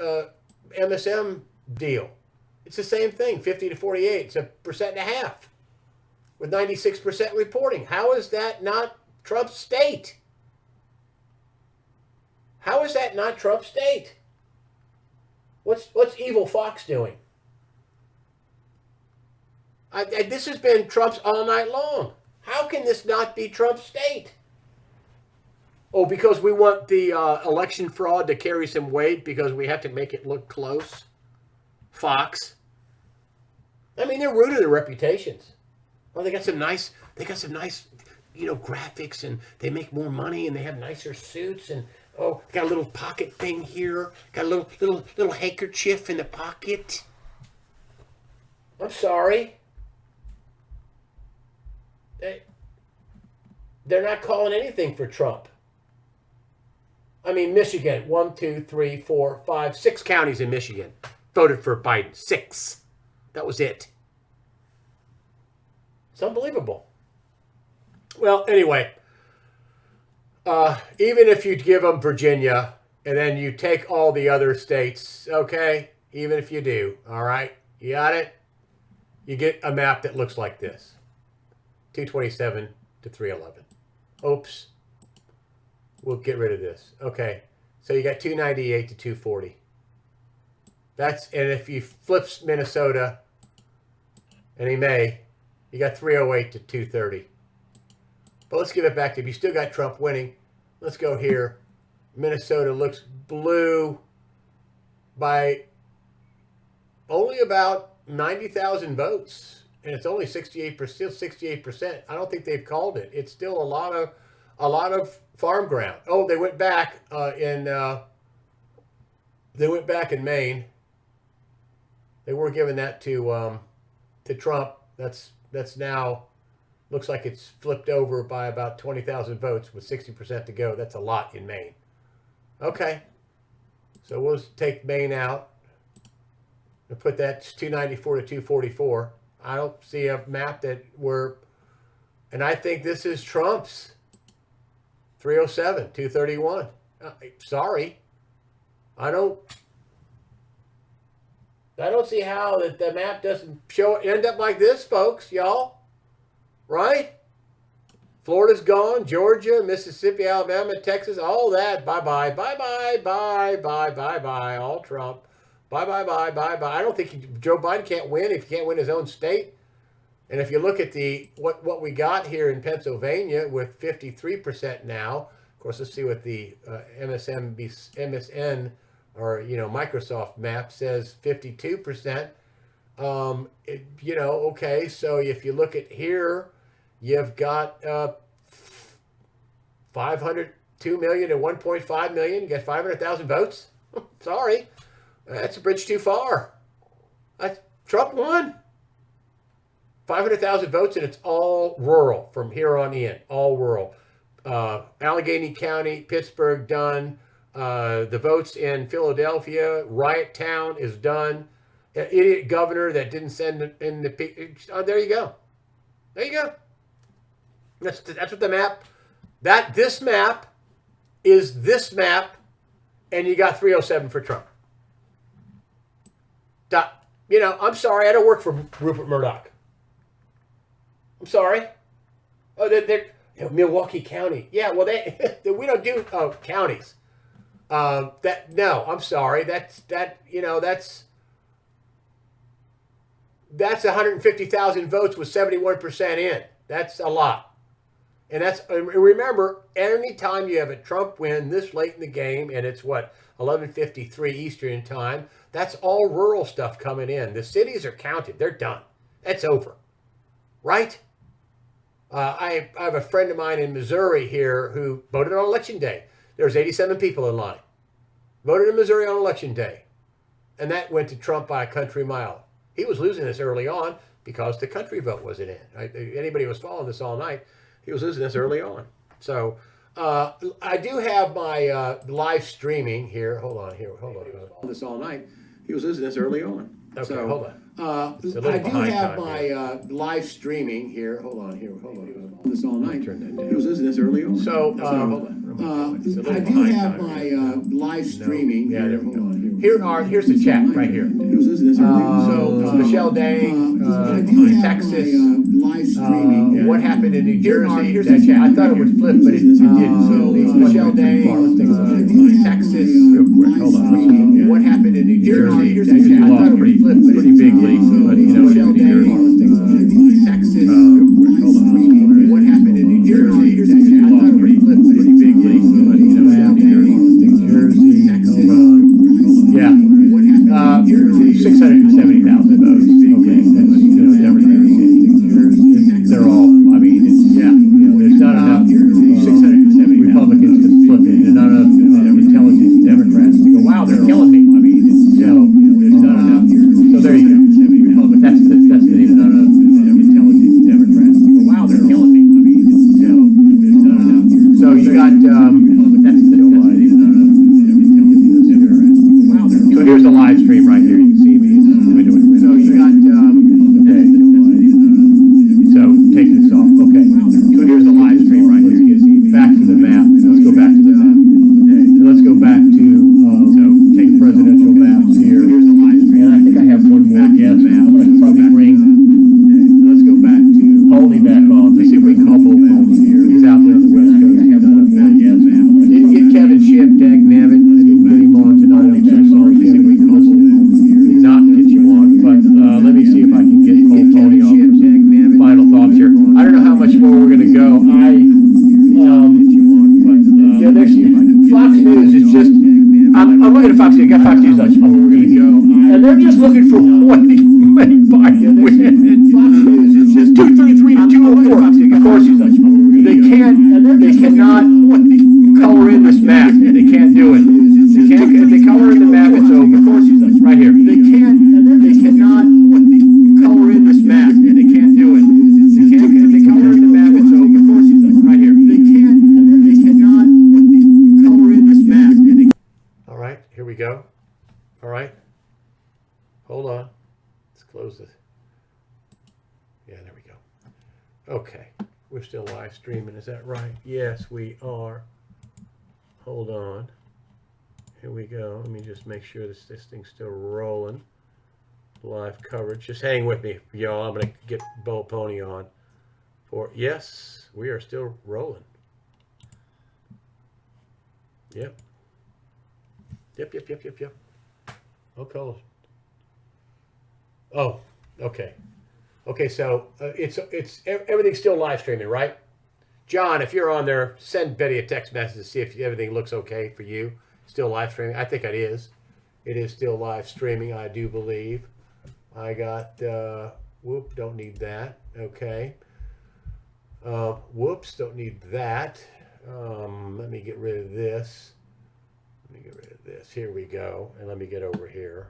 MSM deal. It's the same thing, 50 to 48. It's 1.5% with 96% reporting. How is that not Trump's state? How is that not Trump's state? What's evil Fox doing? This has been Trump's all night long. How can this not be Trump's state? Oh, because we want the election fraud to carry some weight because we have to make it look close. Fox. I mean, they're ruining their reputations. Well, they got some nice, graphics, and they make more money, and they have nicer suits, and got a little pocket thing here, got a little handkerchief in the pocket. I'm sorry. They're not calling anything for Trump. I mean, Michigan, 1, 2, 3, 4, 5, 6 counties in Michigan voted for Biden. 6. That was it. It's unbelievable. Well, anyway, even if you give them Virginia and then you take all the other states, okay, even if you do, all right, you got it? You get a map that looks like this. 227 to 311. Oops. We'll get rid of this. Okay. So you got 298 to 240. And if you flip Minnesota, and he may, you got 308 to 230. But let's give it back to you. You still got Trump winning. Let's go here. Minnesota looks blue by only about 90,000 votes. And it's only 68%, still 68%. I don't think they've called it. It's still a lot of farm ground. Oh, they went back in Maine. They were giving that to Trump. That's that's now looks like it's flipped over by about 20,000 votes with 60% to go. That's a lot in Maine. Okay. So we'll just take Maine out and put that 294 to 244. I don't see a map that we're, and I think this is Trump's 307, 231. Sorry. I don't see how that the map doesn't end up like this, folks, y'all. Right? Florida's gone, Georgia, Mississippi, Alabama, Texas, all that. Bye-bye, bye-bye, bye-bye, bye-bye, all Trump. Bye-bye, bye-bye, bye. I don't think Joe Biden can't win if he can't win his own state. And if you look at the what we got here in Pennsylvania with 53% now, of course, let's see what the MSN or Microsoft map says 52%. Okay, so if you look at here, you've got 502 million and 1.5 million. You got 500,000 votes. Sorry, that's a bridge too far. Trump won. 500,000 votes, and it's all rural from here on in. All rural. Allegheny County, Pittsburgh, done. The votes in Philadelphia, Riot Town is done. Idiot governor that didn't send in the. Oh, there you go. There you go. That's what the map. This map is this map, and you got 307 for Trump. I'm sorry, I don't work for Rupert Murdoch. I'm sorry. Oh, they're Milwaukee County. Yeah, well, we don't do counties. I'm sorry. That's 150,000 votes with 71% in. That's a lot. And remember, anytime you have a Trump win this late in the game, and it's 11:53 Eastern time, that's all rural stuff coming in. The cities are counted. They're done. It's over. Right? I have a friend of mine in Missouri here who voted on Election Day. There's 87 people in line. Voted in Missouri on Election Day. And that went to Trump by a country mile. He was losing this early on because the country vote wasn't in. Anybody who was following this all night, he was losing this early on. So I do have my live streaming here. Hold on. This all night. He was losing this early on. Okay, so, hold on. I do have my live streaming here. Hold on. This all night. Turn that down. He was losing this early on. So hold on. I do have my live streaming here. Hold on. Here's the chat right here. He was losing this early on. Michelle Dang, Texas. Live streaming. What happened in New Jersey? Here's the chat. I thought it would flip, but it didn't. So Michelle Dang, Texas. Real quick. Hold on. What happened in New Jersey? Here's the chat. I thought it would flip, but pretty big league. But Michelle Dang, Texas. What happened in New Jersey? Here's the chat. I thought it would flip, but pretty big league. But Jersey, Texas. Yeah. 670,000 votes. Okay. They're all, there's not enough 670 Republicans to flip it, and not enough intelligent Democrats to go, wow, they're killing me. There's not enough. So there you go. That's the name. Not enough intelligent Democrats to go, wow, they're killing me. There's not enough. So you got, that's the name. So here's the live stream right here. You can see me. So you got, okay. So take this off. Okay. So here's the live stream right here. You can see me. Back to the map. Let's go back to the map. Okay. So let's go back to, take presidential maps here. Here's the live stream. And I think I have one more guess. I'm going to probably bring, let's go back to Pony back on. Let's see if we can call both Pony here. He's out there on the West Coast. I have one more guess. Didn't get Kevin Schiff, dag nabbit. I didn't get him on tonight. I'm so sorry, Kevin. Did not get you on, but let me see if I can get Pony off for some final thoughts here. I don't know how much more we're going to go. There's Fox News is just. I'm looking at Fox News. I got Fox News on and they're just looking for one Biden win. Fox News is just 233 to 204. Of course, they cannot color in this map. They can't do it. If they color in the map, it's over. Of course, right here. They cannot color in this map. They can't do it. Is that right? Yes, we are. Hold on. Here we go. Let me just make sure this thing's still rolling. Live coverage. Just hang with me, y'all. I'm going to get Bo Pony on. Yes, we are still rolling. Yep. Yep. Okay. Oh, okay. Okay, so it's everything's still live streaming, right? John, if you're on there, send Betty a text message to see if everything looks okay for you. Still live streaming? I think it is. It is still live streaming, I do believe. I got, whoop, don't need that. Okay. Whoops, don't need that. Let me get rid of this. Here we go. And let me get over here.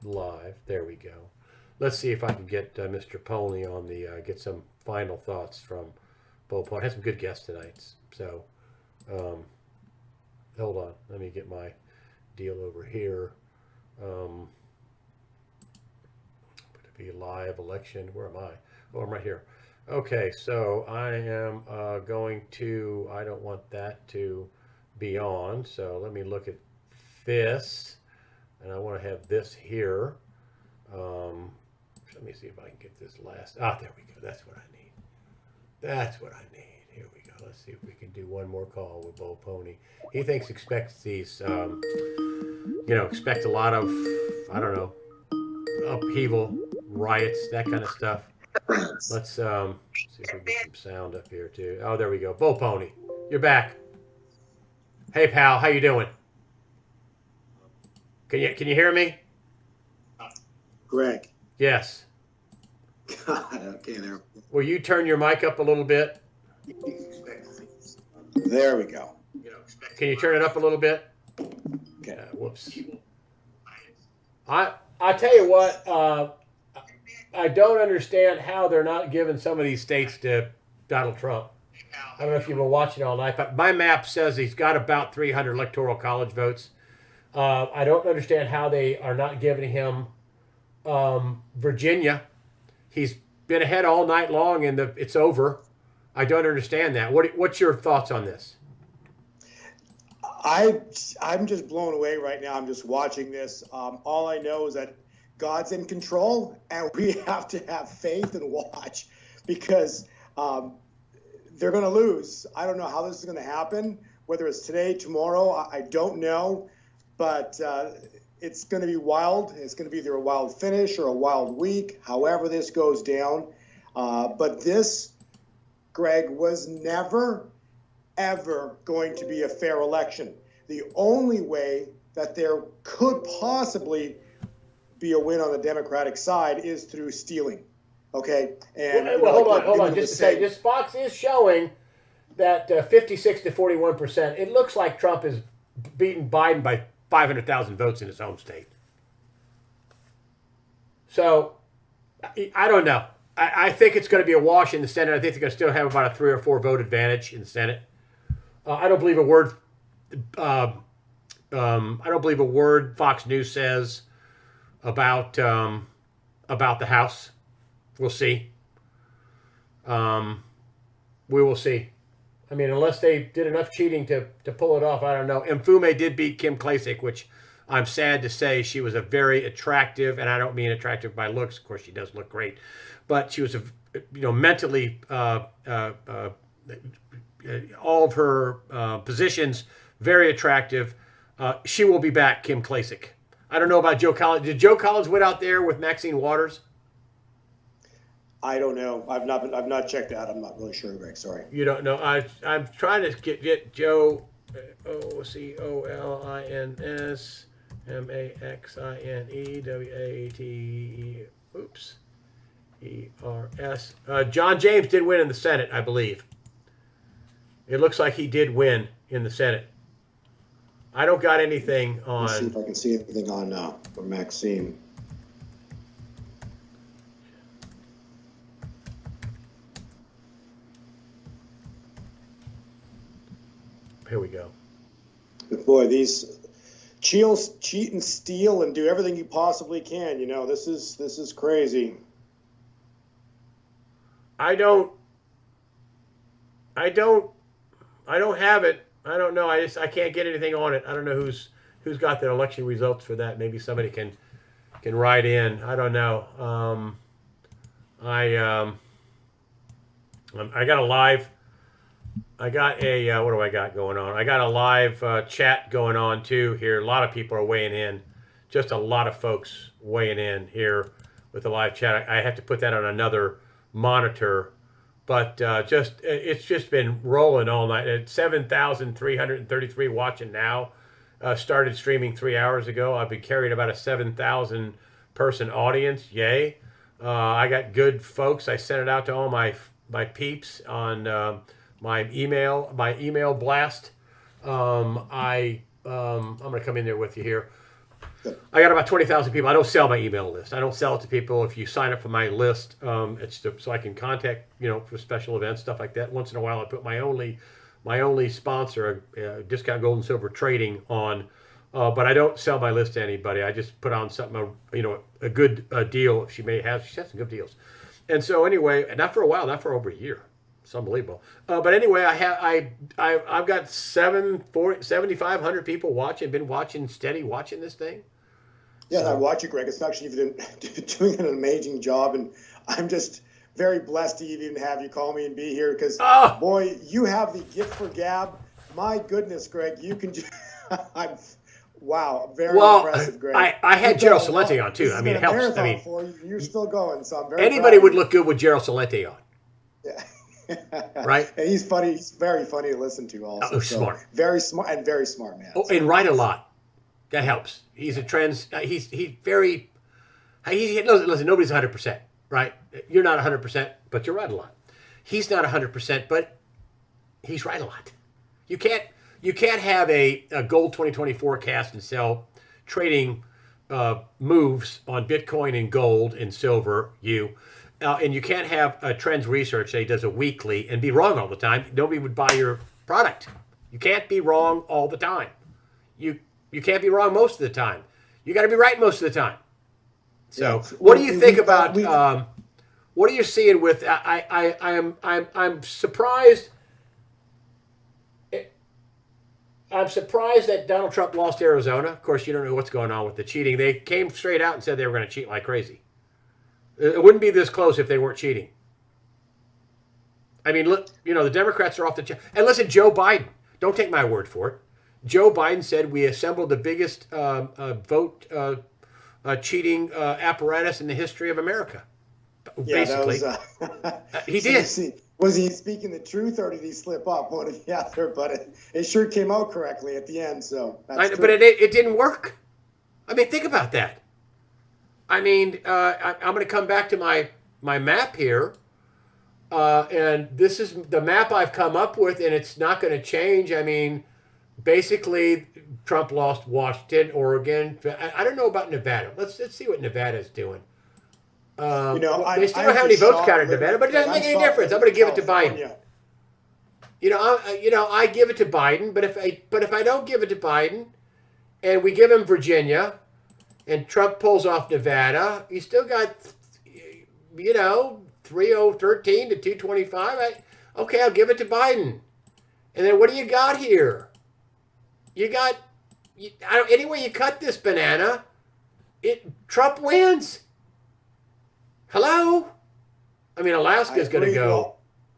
Live. There we go. Let's see if I can get Mr. Pony on the, get some final thoughts from Bo Pony. I had some good guests tonight. So, hold on. Let me get my deal over here. Would it be live election? Where am I? Oh, I'm right here. Okay, so I am going to, I don't want that to be on. So let me look at this. And I want to have this here. Let me see if I can get this last. There we go. That's what I need. Here we go. Let's see if we can do one more call with Bo Pony. He expects these, expect a lot of, I don't know, upheaval, riots, that kind of stuff. Let's see if we can get some sound up here too. Oh, there we go. Bo Pony, you're back. Hey, pal, how you doing? Can you hear me? Greg. Yes. Okay, there. Will you turn your mic up a little bit? There we go. Can you turn it up a little bit? Okay. Whoops. I tell you what, I don't understand how they're not giving some of these states to Donald Trump. I don't know if you've been watching all night, but my map says he's got about 300 electoral college votes. I don't understand how they are not giving him Virginia. He's been ahead all night long, and it's over. I don't understand that. What's your thoughts on this? I'm just blown away right now. I'm just watching this. All I know is that God's in control, and we have to have faith and watch, because they're going to lose. I don't know how this is going to happen, whether it's today, tomorrow, I don't know, but it's going to be wild. It's going to be either a wild finish or a wild week, however this goes down. But this, Greg, was never, ever going to be a fair election. The only way that there could possibly be a win on the Democratic side is through stealing. Okay? And hold on. Just to say, this Fox is showing that 56 to 41%. It looks like Trump is beating Biden by 500,000 votes in his home state. So, I don't know. I think it's going to be a wash in the Senate. I think they're going to still have about a 3 or 4 vote advantage in the Senate. I don't believe a word. I don't believe a word Fox News says about the House. We'll see. We will see. I mean, unless they did enough cheating to pull it off, I don't know. Mfume did beat Kim Klacik, which I'm sad to say. She was a very attractive, and I don't mean attractive by looks. Of course, she does look great, but she was mentally all of her positions very attractive. She will be back, Kim Klacik. I don't know about Joe Collins. Did Joe Collins win out there with Maxine Waters? I don't know. I've not checked that. I'm not really sure, Greg. Sorry. You don't know. I'm trying to get Joe. Colins Maxine WATE. Oops. ERS. John James did win in the Senate, I believe. It looks like he did win in the Senate. I don't got anything on. Let's see if I can see anything on for Maxine. Here we go. But boy, these Cheels cheat and steal and do everything you possibly can. This is crazy. I don't I don't have it. I don't know. I can't get anything on it. I don't know who's got the election results for that. Maybe somebody can write in. I don't know. I got a live. I got a what do I got going on? I got a live chat going on too here. A lot of people are weighing in. Just a lot of folks weighing in here with the live chat. I have to put that on another monitor, but it's just been rolling all night. At 7,333 watching now. Started streaming 3 hours ago. I've been carrying about a 7,000 person audience. Yay! I got good folks. I sent it out to all my peeps on my email blast. I'm gonna come in there with you here. I got about 20,000 people. I don't sell my email list. I don't sell it to people. If you sign up for my list, so I can contact for special events, stuff like that. Once in a while, I put my only sponsor, Discount Gold and Silver Trading, on, but I don't sell my list to anybody. I just put on something, a good deal. She has some good deals, and so anyway, not for a while, not for over a year. It's unbelievable. But anyway, I've got 7,500 people watching. Been watching this thing. Yeah, So- I watch it, Greg. It's actually been doing an amazing job, and I'm just very blessed to even have you call me and be here because, Ah! boy, you have the gift for gab. My goodness, Greg, you can. Wow, very impressive, Greg. I had You've Gerald done a lot. Salente on too. This I has mean, been it a helps. I marathon mean, for you. You're still going, so I'm very. anybody proud would of look good with Gerald Salente on. you. Yeah. Right? And he's funny. He's very funny to listen to. Also, Oh, smart. very smart, and very smart man. Oh, and write a lot. That helps. He's a trans. He's very. Listen, nobody's 100%, right? You're not 100%, but you write a lot. He's not 100%, but he's right a lot. You can't have a gold 2020 forecast and sell trading moves on Bitcoin and gold and silver. And you can't have a trends research that he does a weekly and be wrong all the time. Nobody would buy your product. You can't be wrong all the time. You can't be wrong most of the time. You got to be right most of the time. So, Yeah. what do you think about? we- What are you seeing with? I'm surprised. I'm surprised that Donald Trump lost Arizona. Of course, you don't know what's going on with the cheating. They came straight out and said they were going to cheat like crazy. It wouldn't be this close if they weren't cheating. I mean, look, the Democrats are off the. And listen, Joe Biden. Don't take my word for it. Joe Biden said we assembled the biggest vote cheating apparatus in the history of America. Yeah, Basically, that was, he so did. Was he speaking the truth or did he slip up? One or the other, but it sure came out correctly at the end. So that's true. But it didn't work. I mean, think about that. I mean, I'm going to come back to my map here, and this is the map I've come up with, and it's not going to change. I mean, basically, Trump lost Washington, Oregon. I don't know about Nevada. Let's see what Nevada's doing. They still don't have any votes counted in Nevada, but it doesn't make any difference. I'm going to give it to Biden. I give it to Biden, but if I don't give it to Biden, and we give him Virginia, and Trump pulls off Nevada, you still got, 3013 to 225. Okay, I'll give it to Biden. And then what do you got here? Any way you cut this banana, Trump wins. Hello? I mean, Alaska's going to agree. go.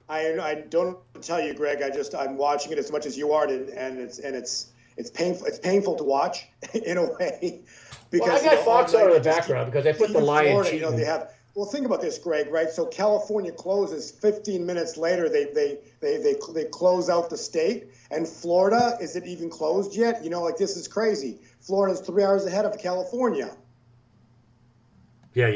Well, I don't tell you, Greg. I'm watching it as much as you are, and it's painful. It's painful to watch in a way. Because Well, I got Fox all on in night the you just background keep- because they put the even lion Florida, cheating. they have. Well, think about this, Greg. Right? So California closes 15 minutes later. They close out the state, and Florida isn't even closed yet. This is crazy. Florida's 3 hours ahead of California. Yeah.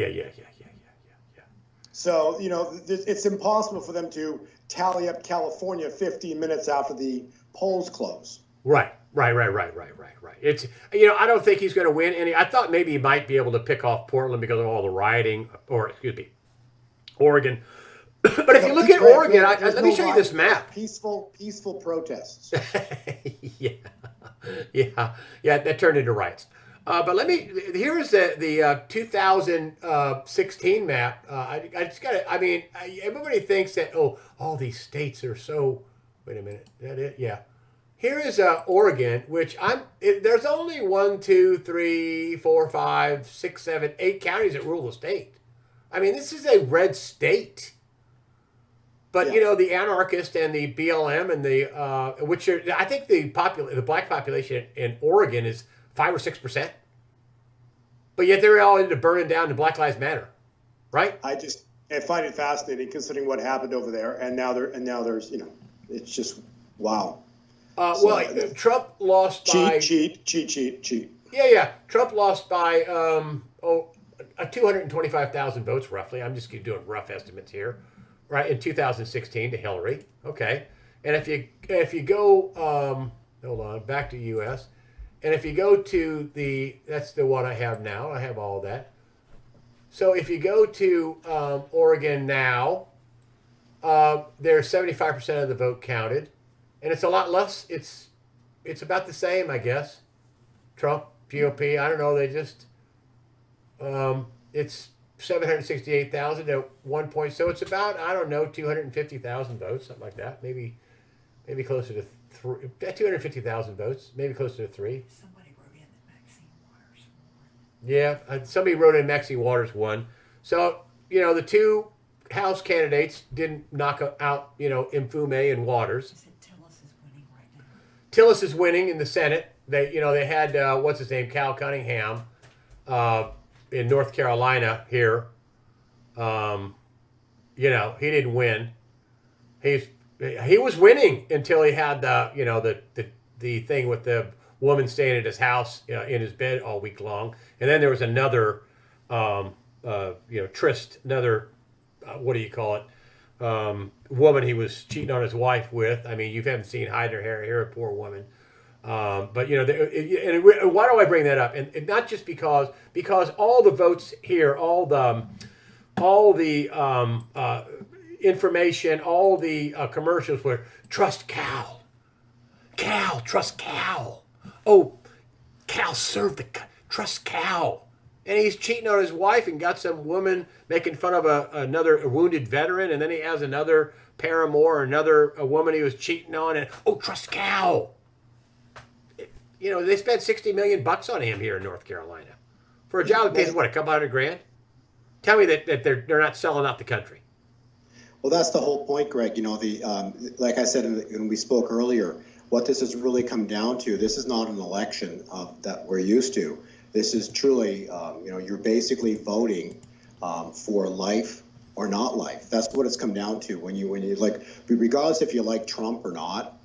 So, it's impossible for them to tally up California 15 minutes after the polls close. Right. It's I don't think he's going to win any. I thought maybe he might be able to pick off Portland because of all the rioting, or Oregon. But if you look at Oregon, let me show you this map. Peaceful protests. yeah, that turned into riots. But here is the 2016 map. I just got to, everybody thinks that, all these states are so Wait a minute. Is that it? Yeah. Here is Oregon, which there's only 1, 2, 3, 4, 5, 6, 7, 8 counties that rule the state. I mean, this is a red state. But Yeah. you know, the anarchist and the BLM and the I think the black population in Oregon is 5 or 6%. But yet they're all into burning down the Black Lives Matter, right? I find it fascinating considering what happened over there, and now there's it's just wow. Trump lost by Cheat. Yeah. Trump lost by 225,000 votes roughly. I'm just doing rough estimates here, right? In 2016 to Hillary. Okay, and if you go hold on back to U.S. and if you go to that's the one I have now. I have all of that. So if you go to Oregon now, there's 75% of the vote counted. And it's a lot less. It's about the same, I guess. Trump, GOP. I don't know. They just it's 768,000 at one point. So it's about 250,000 votes, something like that. Maybe closer to 250,000 votes. Maybe closer to 3. Somebody wrote in that Maxine Waters won. Yeah, somebody wrote in Maxine Waters won. So the two House candidates didn't knock out Mfume and Waters. She said Tillis is winning right now. Tillis is winning in the Senate. They had what's his name, Cal Cunningham, in North Carolina here. He didn't win. He was winning until he had the thing with the woman staying at his house in his bed all week long, and then there was another tryst, another what do you call it? Woman he was cheating on his wife with. I mean, you haven't seen hide her hair here, a poor woman. But why do I bring that up? And not just because all the votes here, all the information, all the commercials were trust Cal, trust Cal. Oh, Cal served trust Cal. And he's cheating on his wife and got some woman making fun of another wounded veteran, and then he has another paramour, a woman he was cheating on, and trust Cal. They spent $60 million on him here in North Carolina for a job that pays a couple $100,000. Tell me that they're not selling out the country. Well, that's the whole point, Greg. Like I said when we spoke earlier, what this has really come down to, this is not an election that we're used to. This is truly, you're basically voting for life or not life. That's what it's come down to. When you like, regardless if you like Trump or not,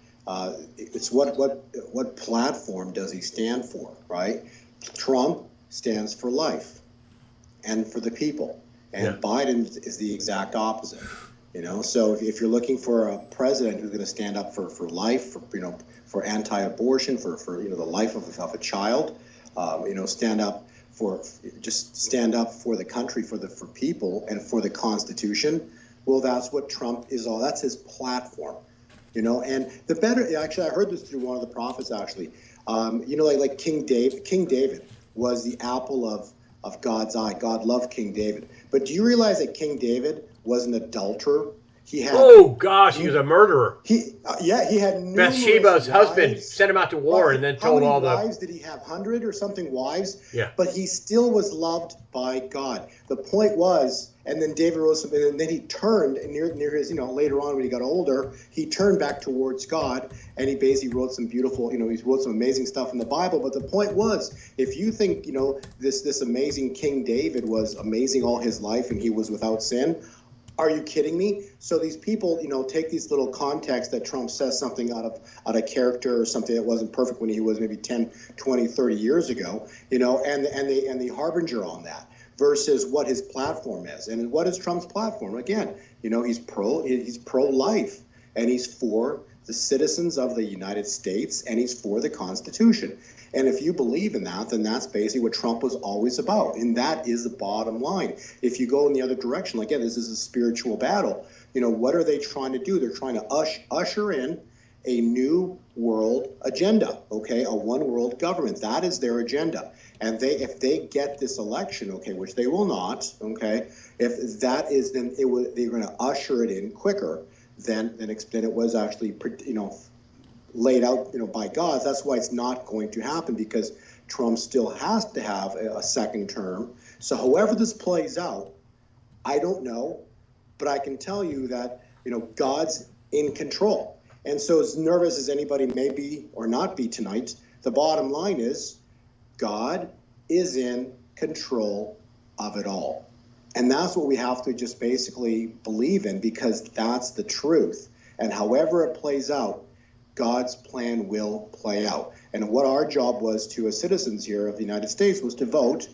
it's what platform does he stand for, right? Trump stands for life and for the people, and Biden is the exact opposite. So if you're looking for a president who's going to stand up for life, for anti-abortion, for the life of a child. Stand up for the country, for people, and for the Constitution. Well, that's what Trump is all. That's his platform, And the better, actually, I heard this through one of the prophets. Actually, like King David. King David was the apple of God's eye. God loved King David. But do you realize that King David was an adulterer? He had. Oh gosh, he was a murderer. He had numerous Bathsheba's husband wives. sent him out to war, and then told all the. How many wives did he have? 100 or something wives. Yeah. But he still was loved by God. The point was, and then David wrote something, and then he turned, and near his, later on when he got older, he turned back towards God, and he basically wrote some beautiful, he wrote some amazing stuff in the Bible. But the point was, if you think, this amazing King David was amazing all his life, and he was without sin. Are you kidding me? So these people, take these little contexts that Trump says something out of character or something that wasn't perfect when he was maybe 10, 20, 30 years ago, and they harbinger on that versus what his platform is. And what is Trump's platform? Again, he's pro-life, and he's for the citizens of the United States, and he's for the Constitution. And if you believe in that, then that's basically what Trump was always about. And that is the bottom line. If you go in the other direction, again, this is a spiritual battle. What are they trying to do? They're trying to usher in a new world agenda, okay? A one world government. That is their agenda. And if they get this election, okay, which they will not, okay, if that is, then they're going to usher it in quicker than it was actually, laid out, by God. That's why it's not going to happen, because Trump still has to have a second term. So however this plays out, I don't know, but I can tell you that, God's in control. And so as nervous as anybody may be or not be tonight, the bottom line is God is in control of it all. And that's what we have to just basically believe in, because that's the truth. And however it plays out, God's plan will play out. And what our job was to, as citizens here of the United States, was to vote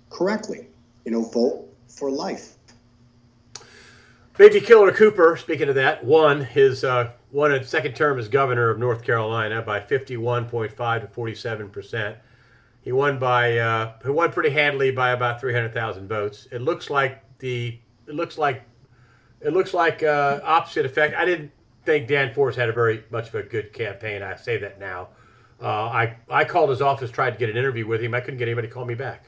correctly. Vote for life. Baby Killer Cooper, speaking of that, won his second term as governor of North Carolina by 51.5 to 47%. He won pretty handily by about 300,000 votes. It looks like opposite effect. I didn't think Dan Forest had a very much of a good campaign. I say that now. I called his office, tried to get an interview with him. I couldn't get anybody to call me back.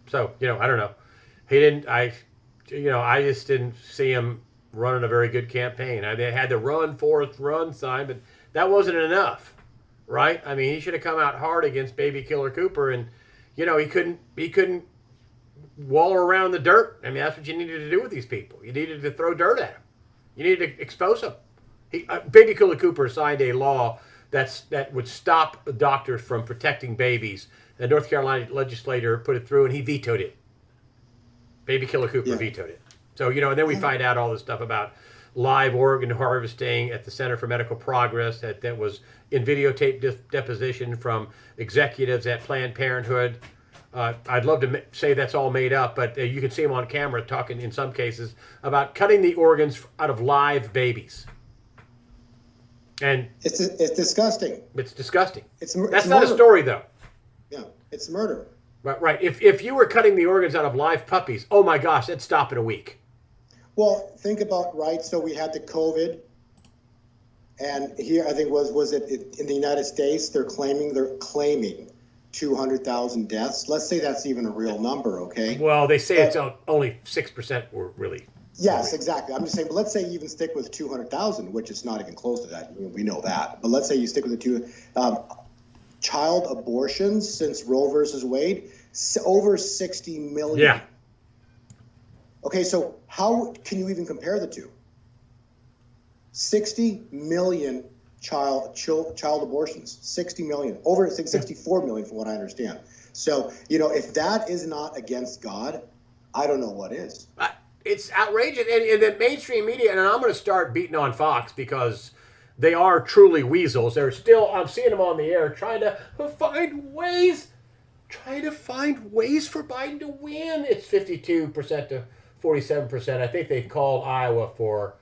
So, I don't know. He didn't. I just didn't see him running a very good campaign. They had the Run Forest Run sign, but that wasn't enough, right? I mean, he should have come out hard against Baby Killer Cooper, and he couldn't wallow around the dirt. I mean, that's what you needed to do with these people. You needed to throw dirt at them. You needed to expose them. Baby Killer Cooper signed a law that would stop doctors from protecting babies. The North Carolina legislator put it through, and he vetoed it. Baby Killer Cooper vetoed it. So, and then we find out all this stuff about live organ harvesting at the Center for Medical Progress that was in videotape deposition from executives at Planned Parenthood. I'd love to say that's all made up, but you can see them on camera talking in some cases about cutting the organs out of live babies. And it's disgusting. It's disgusting. That's not a story, though. Yeah, it's murder. Right. If you were cutting the organs out of live puppies, oh my gosh, that'd stop in a week. Well, think about, right, so we had the COVID, and here I think was it in the United States, they're claiming 200,000 deaths. Let's say that's even a real number, okay? Well, they say it's only 6% were really. Yes, exactly. I'm just saying, but let's say you even stick with 200,000, which is not even close to that. We know that. But let's say you stick with the two. Child abortions since Roe versus Wade, over 60 million. Yeah. Okay, so how can you even compare the two? 60 million child abortions, 60 million, over 64 million from what I understand. So, if that is not against God, I don't know what is. It's outrageous. And the mainstream media, and I'm going to start beating on Fox because they are truly weasels. I'm seeing them on the air trying to find ways for Biden to win. It's 52% to 47%. I think they called Iowa for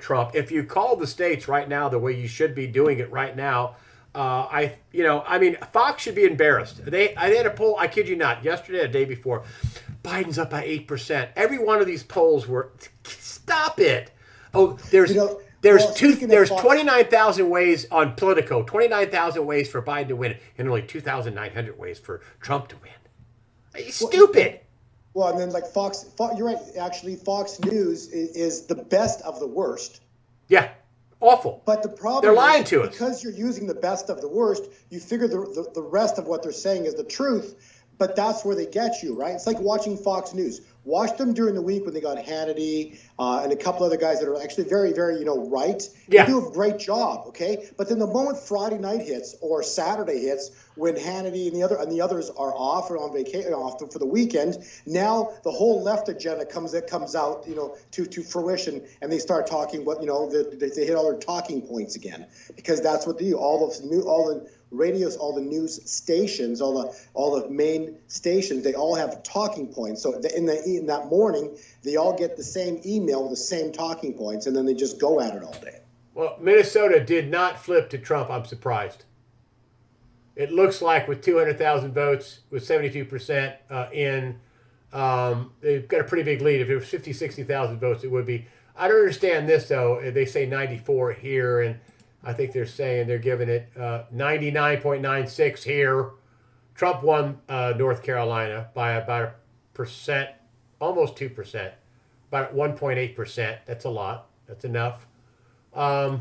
Trump. If you call the states right now the way you should be doing it right now, Fox should be embarrassed. They had a poll, I kid you not, yesterday or the day before, Biden's up by 8%. Every one of these polls were, stop it. Oh, there's 29,000 ways on Politico, 29,000 ways for Biden to win, and only 2,900 ways for Trump to win. Stupid. Well, and then Fox, you're right. Actually, Fox News is the best of the worst. Yeah, awful. But the problem they're lying to us because you're using the best of the worst. You figure the rest of what they're saying is the truth. But that's where they get you, right? It's like watching Fox News. Watch them during the week when they got Hannity and a couple other guys that are actually very, very, right. Yeah. They do a great job, okay? But then the moment Friday night hits or Saturday hits, when Hannity and the others are off or on vacation, off for the weekend, now the whole left agenda comes out, to fruition, and they start talking what, they hit all their talking points again, because that's what they do. All the radios, all the news stations, all the main stations, they all have talking points. So in that morning, they all get the same email with the same talking points, and then they just go at it all day. Well, Minnesota did not flip to Trump. I'm surprised. It looks like with 200,000 votes, with 72% they've got a pretty big lead. If it was 50, 60,000 votes, it would be. I don't understand this, though. They say 94 here, and I think they're saying they're giving it 99.96 here. Trump won North Carolina by about 1%, almost 2%, about 1.8%. That's a lot. That's enough. And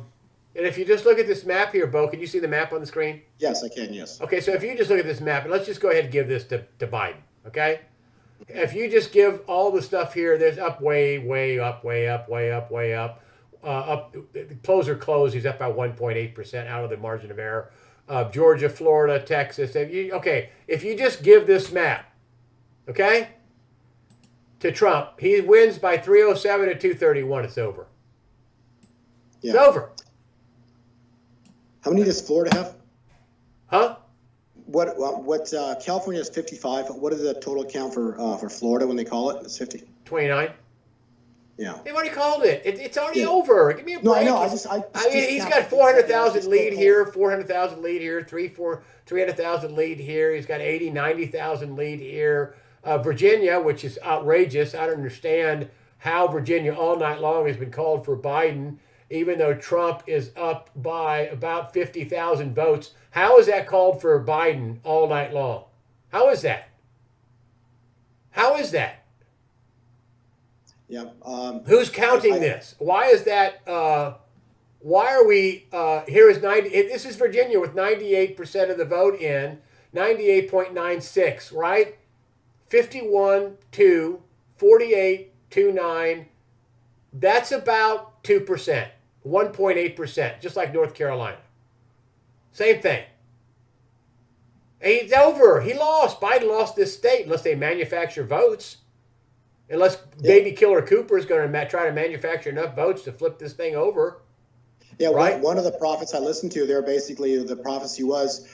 if you just look at this map here, Bo, can you see the map on the screen? Yes, I can. Yes. Okay, so if you just look at this map, and let's just go ahead and give this to Biden, okay? If you just give all the stuff here, there's up, way up, way up, way up, way up. Up, close. He's up by 1.8% out of the margin of error. Georgia, Florida, Texas. If you just give this map, okay, to Trump, he wins by 307 to 231. It's over. Yeah. It's over. How many does Florida have? Huh? What California has 55. What is the total count for Florida when they call it? It's 50. 29. Yeah. They've already called it. It's already Yeah. over. Give me a break. No, I know. I mean, he's got 400,000 lead here, 400,000 lead here, 300,000 lead here. He's got 80, 90,000 lead here. Virginia, which is outrageous. I don't understand how Virginia all night long has been called for Biden, even though Trump is up by about 50,000 votes. How is that called for Biden all night long? How is that? How is that? Yeah. Who's counting this? Why is that? Why are we? Here is 90. This is Virginia with 98% of the vote in, 98.96, right? 51-2, 48-29. That's about 2%, 1.8%, just like North Carolina. Same thing. He's over. He lost. Biden lost this state unless they manufacture votes. Unless baby killer Cooper is going to try to manufacture enough votes to flip this thing over. Yeah, right? One of the prophets I listened to there, basically the prophecy was,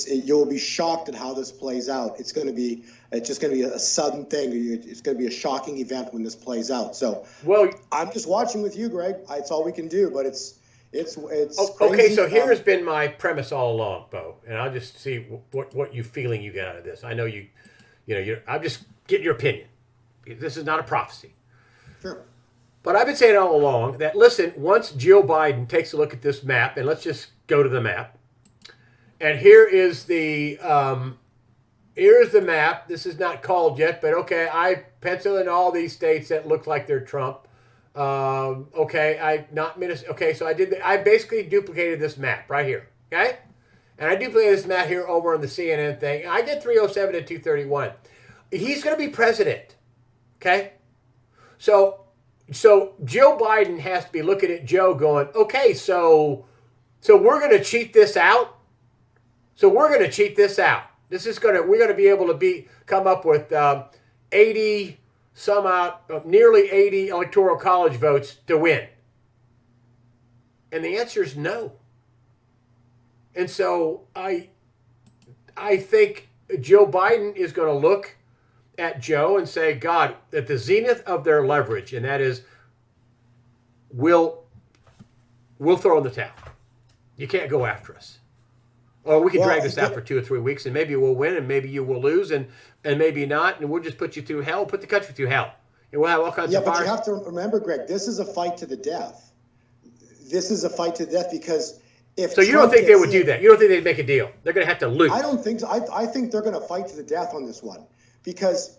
you'll be shocked at how this plays out. It's just going to be a sudden thing. It's going to be a shocking event when this plays out. So, well, I'm just watching with you, Greg. It's all we can do, but it's okay. crazy. So here has been my premise all along, Bo, and I'll just see what you feeling you get out of this. I know I'm just getting your opinion. This is not a prophecy. Sure. But I've been saying all along that, listen, once Joe Biden takes a look at this map, and let's just go to the map. And here is the map. This is not called yet, but okay, I pencil in all these states that look like they're Trump. Okay, so I basically duplicated this map right here, okay? And I duplicated this map here over on the CNN thing. I get 307 to 231. He's going to be president. Okay, so Joe Biden has to be looking at Joe going, okay, so we're going to cheat this out. So we're going to cheat this out. We're going to be able to come up with 80 nearly 80 electoral college votes to win. And the answer is no. And so I think Joe Biden is going to look at Joe and say, God, at the zenith of their leverage, and that is, we'll throw in the towel. You can't go after us. Or we can drag this out for 2 or 3 weeks, and maybe we'll win, and maybe you will lose, and maybe not, and we'll just put you through hell, put the country through hell. And we'll have all kinds of but fires. you have to remember, Greg, this is a fight to the death. This is a fight to the death because if So you don't think they would do that? You don't think they'd make a deal? They're going to have to lose. I don't think so. I think they're going to fight to the death on this one. Because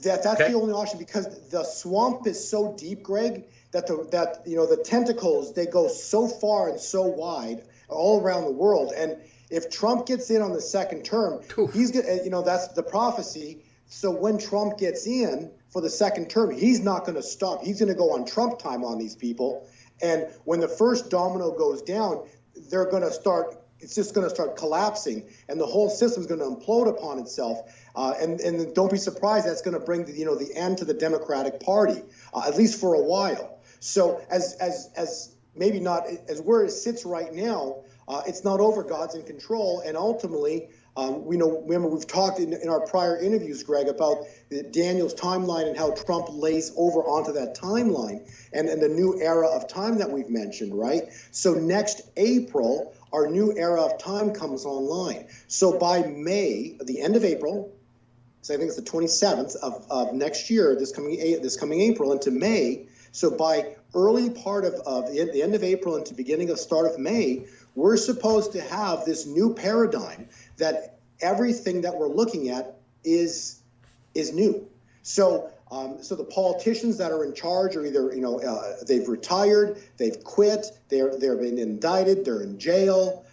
that's Okay. the only option. Because the swamp is so deep, Greg, that the tentacles, they go so far and so wide all around the world. And if Trump gets in on the second term, he's gonna, that's the prophecy. So when Trump gets in for the second term, he's not going to stop. He's going to go on Trump time on these people. And when the first domino goes down, they're going to start. It's just going to start collapsing, and the whole system's going to implode upon itself. And don't be surprised, that's going to bring the end to the Democratic Party, at least for a while. So as maybe not as where it sits right now, it's not over. God's in control, and ultimately, remember we've talked in our prior interviews, Greg, about Daniel's timeline and how Trump lays over onto that timeline, and the new era of time that we've mentioned, right? So next April, our new era of time comes online. So by May, the end of April, so I think it's the 27th of next year, this coming April into May. So by early part of the end of April into beginning of start of May, we're supposed to have this new paradigm that everything that we're looking at is new. So So the politicians that are in charge are either, they've retired, they've quit, they're been indicted, they're in jail,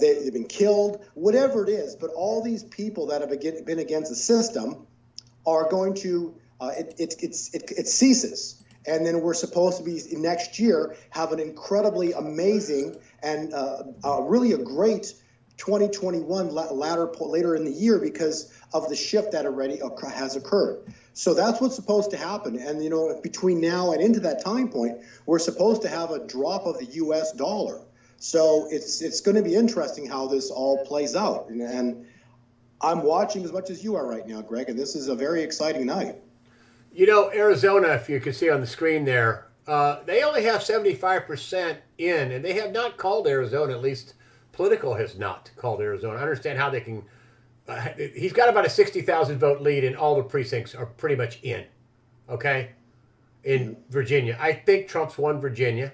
they've been killed, whatever it is. But all these people that have been against the system are going to, it ceases. And then we're supposed to be next year have an incredibly amazing and really a great 2021 later in the year because of the shift that already has occurred. So that's what's supposed to happen. And, between now and into that time point, we're supposed to have a drop of the U.S. dollar. So it's going to be interesting how this all plays out. And I'm watching as much as you are right now, Greg, and this is a very exciting night. Arizona, if you can see on the screen there, they only have 75% in, and they have not called Arizona, at least Politico has not called Arizona. I understand how they can. He's got about a 60,000 vote lead, and all the precincts are pretty much in. Okay, in Virginia, I think Trump's won Virginia.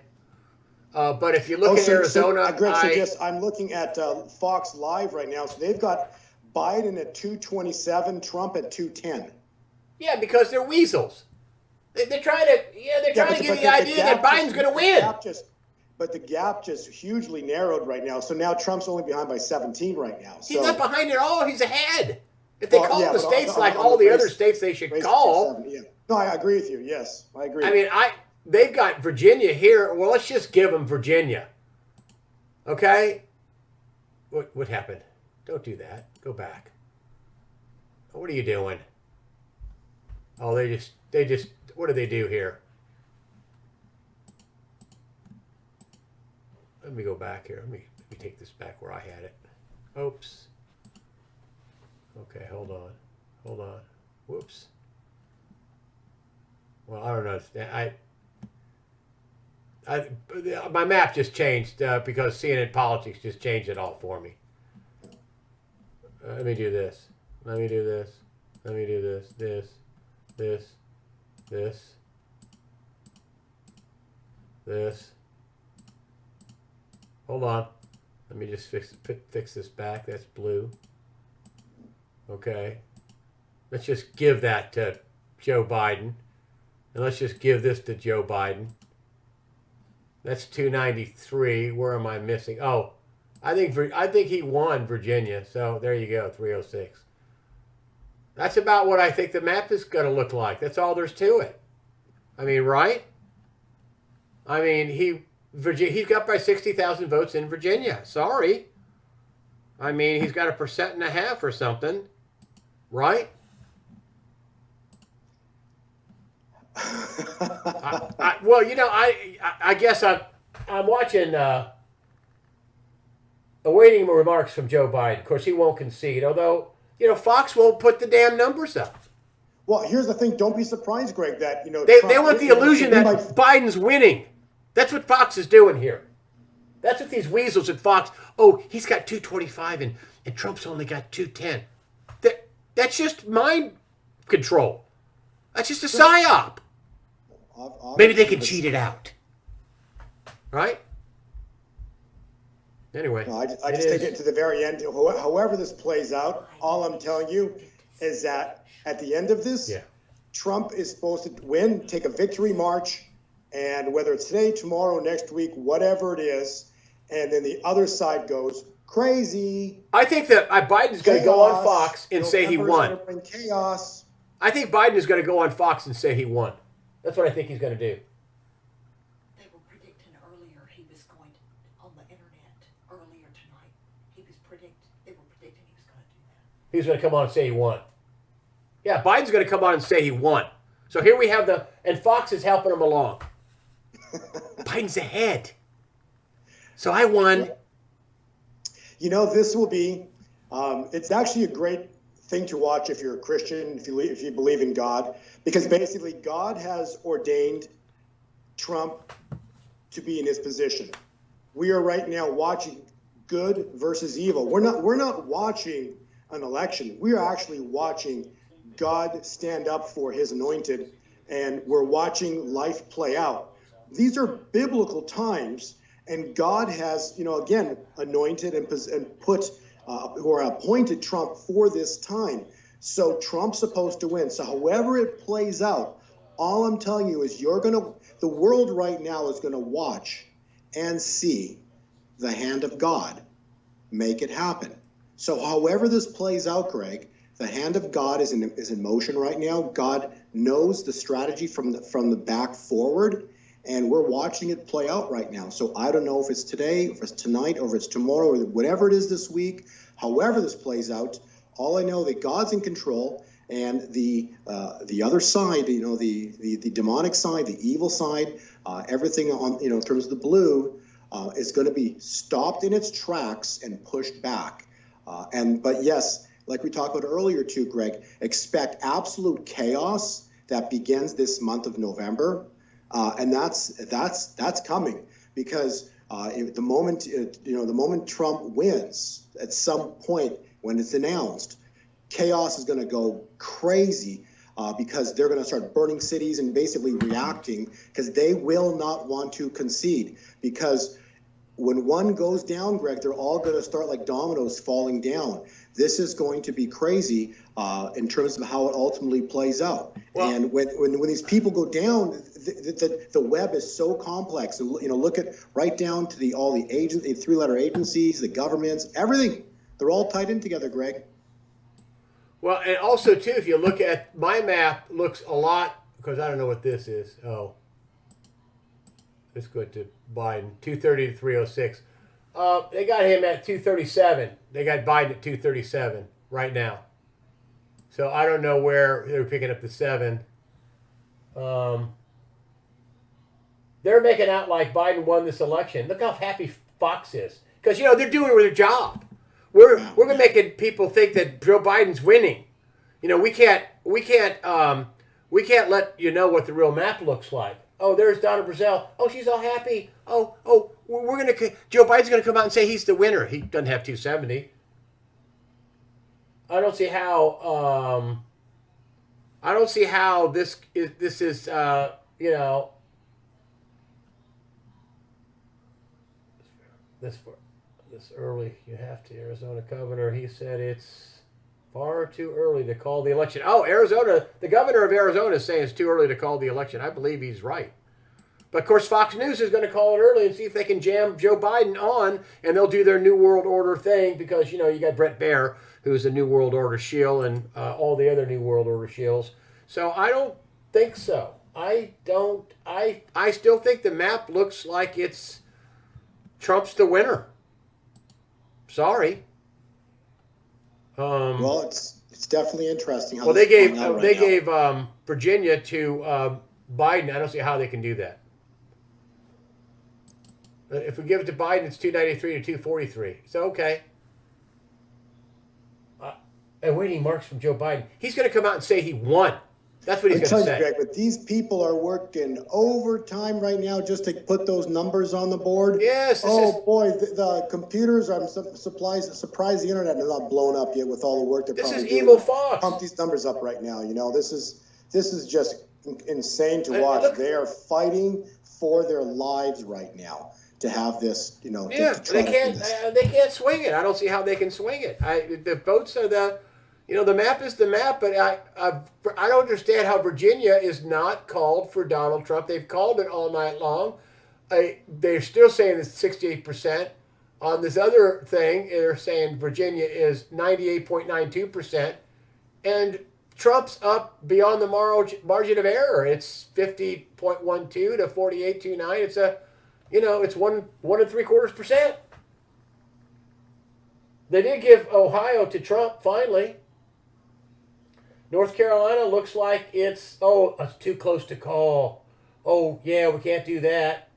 But if you look at Arizona, Greg, I'm looking at Fox Live right now. So they've got Biden at 227, Trump at 210. Yeah, because they're weasels. They're trying to. They're trying to give the idea that Biden's going to win. But the gap just hugely narrowed right now. So now Trump's only behind by 17 right now. So, he's not behind at all. He's ahead. If they call the states like all the other states they should call. Yeah. No, I agree with you. Yes, I agree. I mean, they've got Virginia here. Well, let's just give them Virginia. Okay? What happened? Don't do that. Go back. What are you doing? Oh, they just, what do they do here? Let me go back here. Let me take this back where I had it. Oops. Okay, hold on. Whoops. Well, I don't know. My map just changed because CNN Politics just changed it all for me. Let me do this. Let me do this. Let me do this. This. Hold on. Let me just fix this back. That's blue. Okay. Let's just give that to Joe Biden. And let's just give this to Joe Biden. That's 293. Where am I missing? Oh, I think he won Virginia. So there you go, 306. That's about what I think the map is going to look like. That's all there's to it. I mean, right? I mean, he's got by 60,000 votes in Virginia. Sorry. I mean, he's got 1.5% or something, right? I guess I'm watching, awaiting remarks from Joe Biden. Of course, he won't concede, although, Fox won't put the damn numbers up. Well, here's the thing. Don't be surprised, Greg, that, They want the illusion that Biden's winning. That's what Fox is doing here. That's what these weasels at Fox, he's got 225 and Trump's only got 210. That's just mind control. That's just a psyop. Maybe they can cheat it out. Right? Anyway. No, I just take it to the very end. However this plays out, all I'm telling you is that at the end of this, Trump is supposed to win, take a victory march, and whether it's today, tomorrow, next week, whatever it is, and then the other side goes crazy. I think that Biden's going to go on Fox and say he won. Bring chaos. I think Biden is going to go on Fox and say he won. That's what I think he's going to do. They were predicting earlier he was going on the internet earlier tonight. They were predicting he was going to do that. He's going to come on and say he won. Yeah, Biden's going to come on and say he won. So here we have and Fox is helping him along. Biden's ahead. So I won. This will be, it's actually a great thing to watch if you're a Christian, if you believe in God, because basically God has ordained Trump to be in his position. We are right now watching good versus evil. We're not watching an election. We are actually watching God stand up for his anointed, and we're watching life play out. These are biblical times, and God has, again, anointed and put or appointed Trump for this time. So Trump's supposed to win. So however it plays out, all I'm telling you is the world right now is going to watch and see the hand of God make it happen. So however this plays out, Greg, the hand of God is in motion right now. God knows the strategy from the back forward, and we're watching it play out right now. So I don't know if it's today, if it's tonight, or if it's tomorrow, or whatever it is this week. However this plays out, all I know that God's in control, and the other side, the demonic side, the evil side, everything on in terms of the blue is going to be stopped in its tracks and pushed back. But yes, like we talked about earlier too, Greg, expect absolute chaos that begins this month of November, and that's coming because the moment Trump wins, at some point when it's announced, chaos is going to go crazy because they're going to start burning cities and basically reacting because they will not want to concede. Because when one goes down, Greg, they're all going to start like dominoes falling down. This is going to be crazy in terms of how it ultimately plays out. Well, and when these people go down, the web is so complex. And look at right down to all the three-letter agencies, the governments, everything. They're all tied in together, Greg. Well, and also too, if you look at my map, looks a lot because I don't know what this is. Oh, let's go to Biden, 230 to 306. They got him at 237. They got Biden at 237 right now. So I don't know where they're picking up the 7. They're making out like Biden won this election. Look how happy Fox is because they're doing their job. We're gonna make people think that Joe Biden's winning. We can't let you know what the real map looks like. Oh, there's Donna Brazell. Oh, she's all happy. Oh, Joe Biden's gonna come out and say he's the winner. He doesn't have 270. I don't see how this is this early. You have to. Arizona governor, he said it's far too early to call the election. Oh, Arizona, the governor of Arizona is saying it's too early to call the election. I believe he's right. But of course, Fox News is going to call it early and see if they can jam Joe Biden on, and they'll do their New World Order thing because, you got Brett Baer, who's a New World Order shill, and all the other New World Order shills. So I don't think so. I still think the map looks like it's Trump's the winner. Sorry. Well, it's definitely interesting. How they gave Virginia to Biden. I don't see how they can do that. If we give it to Biden, it's 293 to 243. So okay. And waiting marks from Joe Biden. He's going to come out and say he won. That's what he's going to say. Greg, but these people are working overtime right now just to put those numbers on the board. Yes. Boy, the computers, I'm surprised the internet is not blown up yet with all the work they're probably doing. This is evil Fox. Pump these numbers up right now. This is just insane to watch. They are fighting for their lives right now to have this. They can't swing it. I don't see how they can swing it. The votes are the map is the map, but I don't understand how Virginia is not called for Donald Trump. They've called it all night long. They're still saying it's 68%. On this other thing, they're saying Virginia is 98.92%. And Trump's up beyond the margin of error. It's 50.12 to 48.29. It's it's 1.75%. They did give Ohio to Trump finally. North Carolina looks like it's too close to call. Oh, yeah, we can't do that.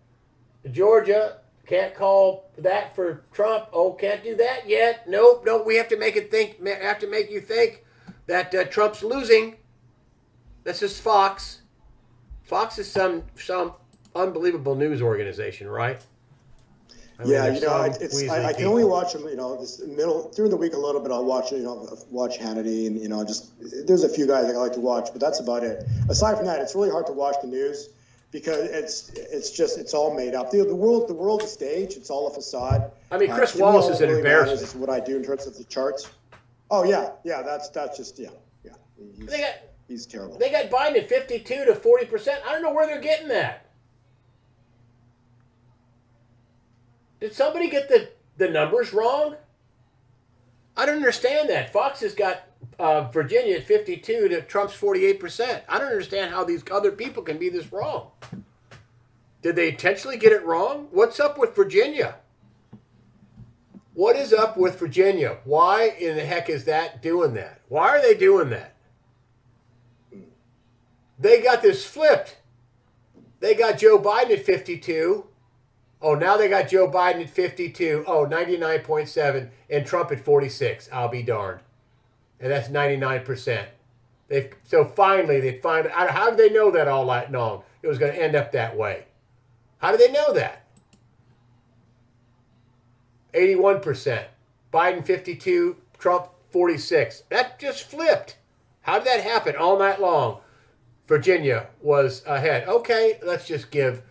Georgia, can't call that for Trump. Oh, can't do that yet. Nope, we have to make you think that Trump's losing. This is Fox. Fox is some unbelievable news organization, right? I can only watch them, during the week a little bit. I'll watch Hannity and, just, there's a few guys I like to watch, but that's about it. Aside from that, it's really hard to watch the news because it's all made up. The world's a stage. It's all a facade. I mean, Chris Wallace is an embarrassment. This is what I do in terms of the charts. Oh yeah. That's just. He's terrible. They got Biden at 52 to 40%. I don't know where they're getting that. Did somebody get the numbers wrong? I don't understand that. Fox has got Virginia at 52 to Trump's 48%. I don't understand how these other people can be this wrong. Did they intentionally get it wrong? What's up with Virginia? What is up with Virginia? Why in the heck is that doing that? Why are they doing that? They got this flipped. They got Joe Biden at 52. Oh, now they got Joe Biden at 52. Oh, 99.7 and Trump at 46. I'll be darned. And that's 99%. So finally, they find out. How did they know that all night long? It was going to end up that way. How did they know that? 81%. Biden 52, Trump 46. That just flipped. How did that happen all night long? Virginia was ahead. Okay, let's just give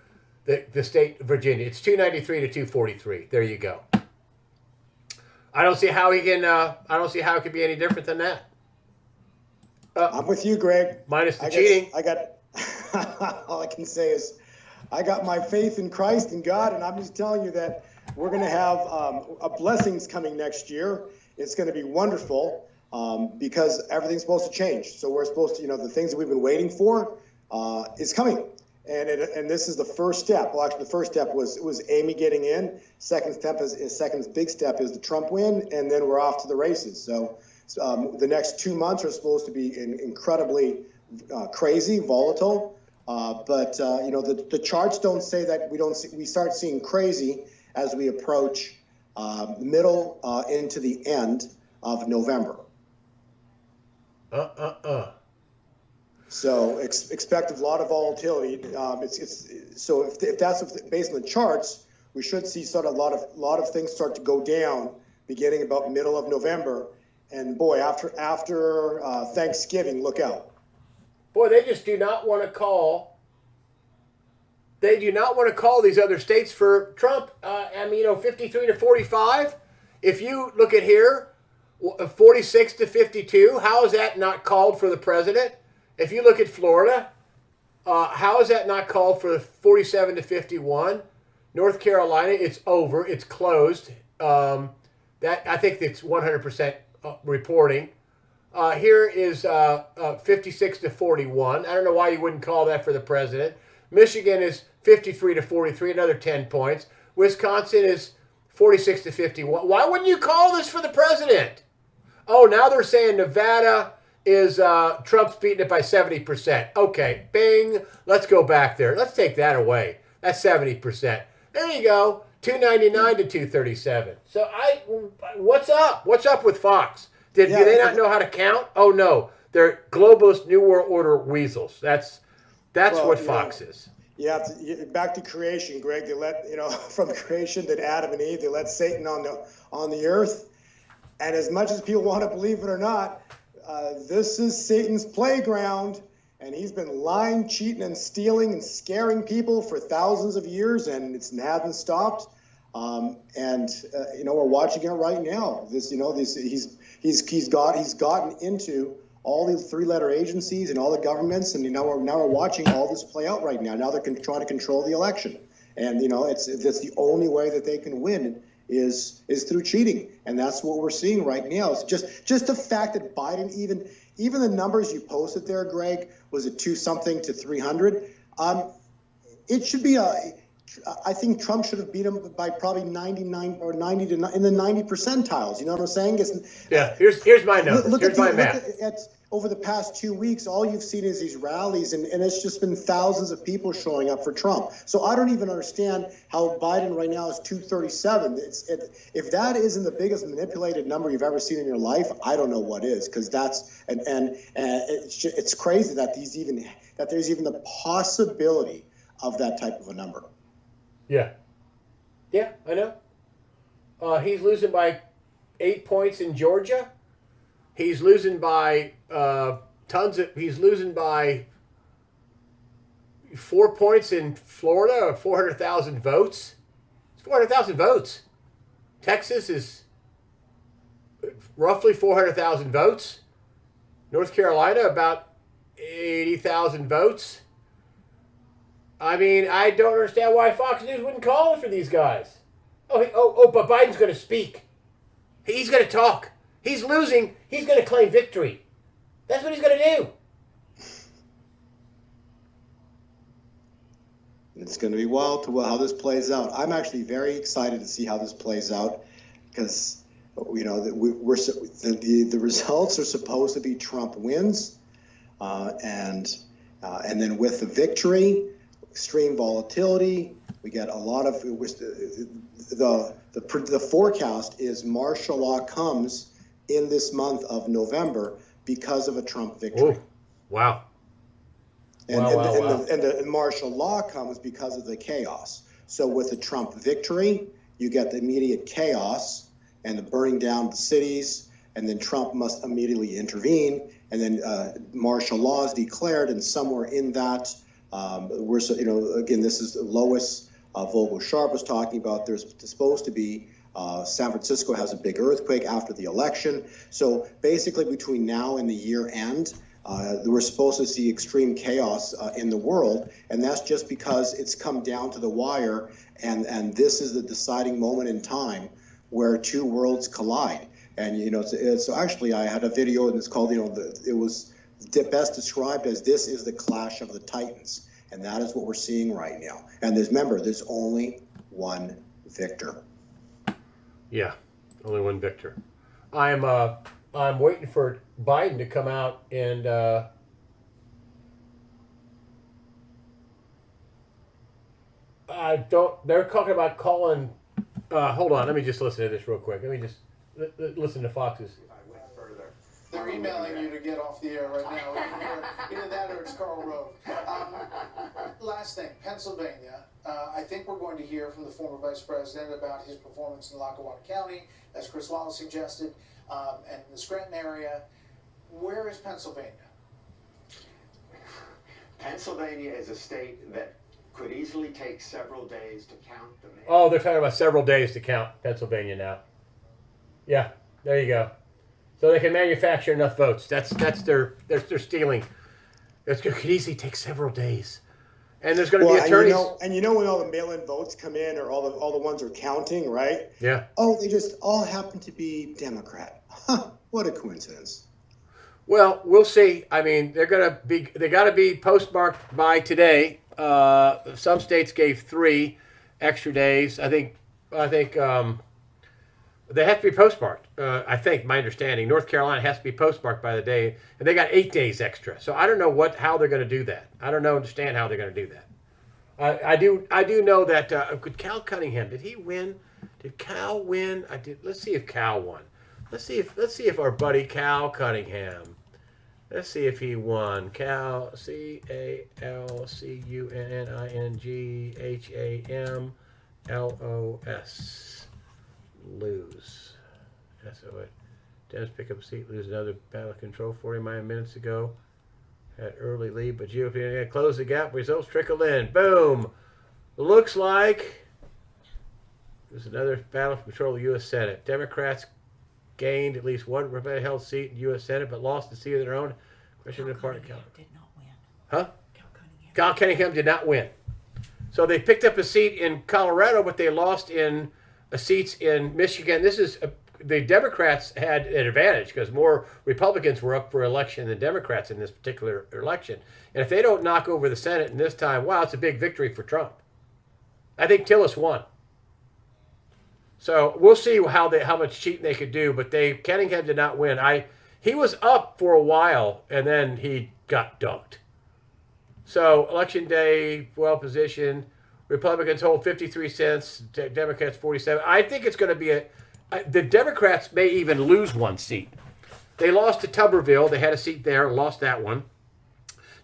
the state of Virginia. It's 293 to 243. There you go. I don't see how he can. I don't see how it could be any different than that. I'm with you, Greg. Minus the cheating. I got all I can say is I got my faith in Christ and God, and I'm just telling you that we're going to have blessings coming next year. It's going to be wonderful because everything's supposed to change. So we're supposed to, the things that we've been waiting for is coming. And this is the first step. Well, actually, the first step was Amy getting in. Second big step is the Trump win, and then we're off to the races. So the next 2 months are supposed to be incredibly crazy, volatile. But the charts don't say that we start seeing crazy as we approach the middle into the end of November. So expect a lot of volatility. So if that's based on the charts, we should see sort of a lot of things start to go down beginning about middle of November. And boy, after Thanksgiving, look out. Boy, they just do not want to call. They do not want to call these other states for Trump. 53 to 45. If you look at here, 46 to 52. How is that not called for the president? If you look at Florida, how is that not called for 47 to 51? North Carolina, it's over. It's closed. I think it's 100% reporting. Here is 56 to 41. I don't know why you wouldn't call that for the president. Michigan is 53 to 43, another 10 points. Wisconsin is 46 to 51. Why wouldn't you call this for the president? Oh, now they're saying Nevada is Trump's beating it by 70%. Okay, bing. Let's go back there. Let's take that away. That's 70%. There you go. 299 to 237. So what's up? What's up with Fox? Do they not know how to count? Oh no, they're globalist New World Order weasels. That's what Fox is. Yeah, back to creation, Greg. They let from creation that Adam and Eve, they let Satan on the earth, and as much as people want to believe it or not, this is Satan's playground, and he's been lying, cheating, and stealing and scaring people for thousands of years, and it hasn't stopped. We're watching it right now. He's gotten into all these three-letter agencies and all the governments, and now we're watching all this play out right now. Now they're trying to control the election, and that's the only way that they can win is through cheating, and that's what we're seeing right now. It's just the fact that Biden, even the numbers you posted there, Greg, was it 2-something to 300. It should be I think Trump should have beat him by probably 99 or 90 to in the 90 percentiles. You know what I'm saying? Here's my numbers. Here's my map. Over the past 2 weeks, all you've seen is these rallies, and it's just been thousands of people showing up for Trump. So I don't even understand how Biden right now is 237. If that isn't the biggest manipulated number you've ever seen in your life, I don't know what is, because that's it's crazy that there's even the possibility of that type of a number. Yeah, I know. He's losing by 8 points in Georgia. He's losing by he's losing by 4 points in Florida, 400,000 votes. It's 400,000 votes. Texas is roughly 400,000 votes. North Carolina, about 80,000 votes. I mean, I don't understand why Fox News wouldn't call for these guys. But Biden's going to speak. He's going to talk. He's losing. He's going to claim victory. That's what he's going to do. It's going to be wild to how this plays out. I'm actually very excited to see how this plays out because, you know, the results are supposed to be Trump wins, and then with the victory, extreme volatility. We get a lot of the forecast is martial law comes in this month of November because of a Trump victory. Ooh, wow. And, Wow. and the martial law comes because of the chaos. So with the Trump victory, you get the immediate chaos and the burning down of the cities, and then Trump must immediately intervene, and then martial law is declared, and somewhere in that, again, this is Lois Vogel-Sharp was talking about, there's supposed to be, San Francisco has a big earthquake after the election. So basically between now and the year end, we're supposed to see extreme chaos in the world, and that's just because it's come down to the wire, and this is the deciding moment in time where two worlds collide. And you know, so actually, I had a video, and it's called, you know, it was best described as this is the clash of the titans, and that is what we're seeing right now. And remember, there's only one victor. Yeah, only one victor. I'm waiting for Biden to come out and they're talking about calling. Hold on, let me just listen to this real quick. Let me just listen to Fox's. They're emailing you to get off the air right now. Either that or it's Karl Rove. Last thing, Pennsylvania. I think we're going to hear from the former vice president about his performance in Lackawanna County, as Chris Wallace suggested, and the Scranton area. Where is Pennsylvania? Pennsylvania is a state that could easily take several days to count the mail. Oh, they're talking about several days to count Pennsylvania now. Yeah, there you go. So they can manufacture enough votes. That's their stealing. It could easily take several days. And there's going to be attorneys. And you know when all the mail-in votes come in, or all the ones are counting, right? Yeah. Oh, they just all happen to be Democrat. Huh, what a coincidence. Well, we'll see. I mean, they got to be postmarked by today. Some states gave 3 extra days. I think they have to be postmarked. I think, my understanding, North Carolina has to be postmarked by the day, and they got 8 days extra. So I don't know how they're going to do that. I don't understand how they're going to do that. I do know that Cal Cunningham, did he win? Did Cal win? Let's see if Cal won. Let's see if our buddy Cal Cunningham. Let's see if he won. Cal, CalCunningham, lose. That's it. Dennis pick up a seat, lose another battle control 49 minutes ago. Had early lead, but GOP close the gap. Results trickle in. Boom. Looks like there's another battle for control of the U.S. Senate. Democrats gained at least one Republican-held seat in the U.S. Senate, but lost the seat of their own. Question in part. Cunningham did not win. Huh? Cal Cunningham. Cal Cunningham did not win. So they picked up a seat in Colorado, but they lost in seats in Michigan. The Democrats had an advantage because more Republicans were up for election than Democrats in this particular election. And if they don't knock over the Senate in this time, wow, it's a big victory for Trump. I think Tillis won. So we'll see how much cheating they could do, but Cunningham did not win. He was up for a while, and then he got dunked. So election day, well positioned. Republicans hold 53 cents, Democrats 47. I think it's going to be the Democrats may even lose one seat. They lost to Tuberville. They had a seat there, lost that one.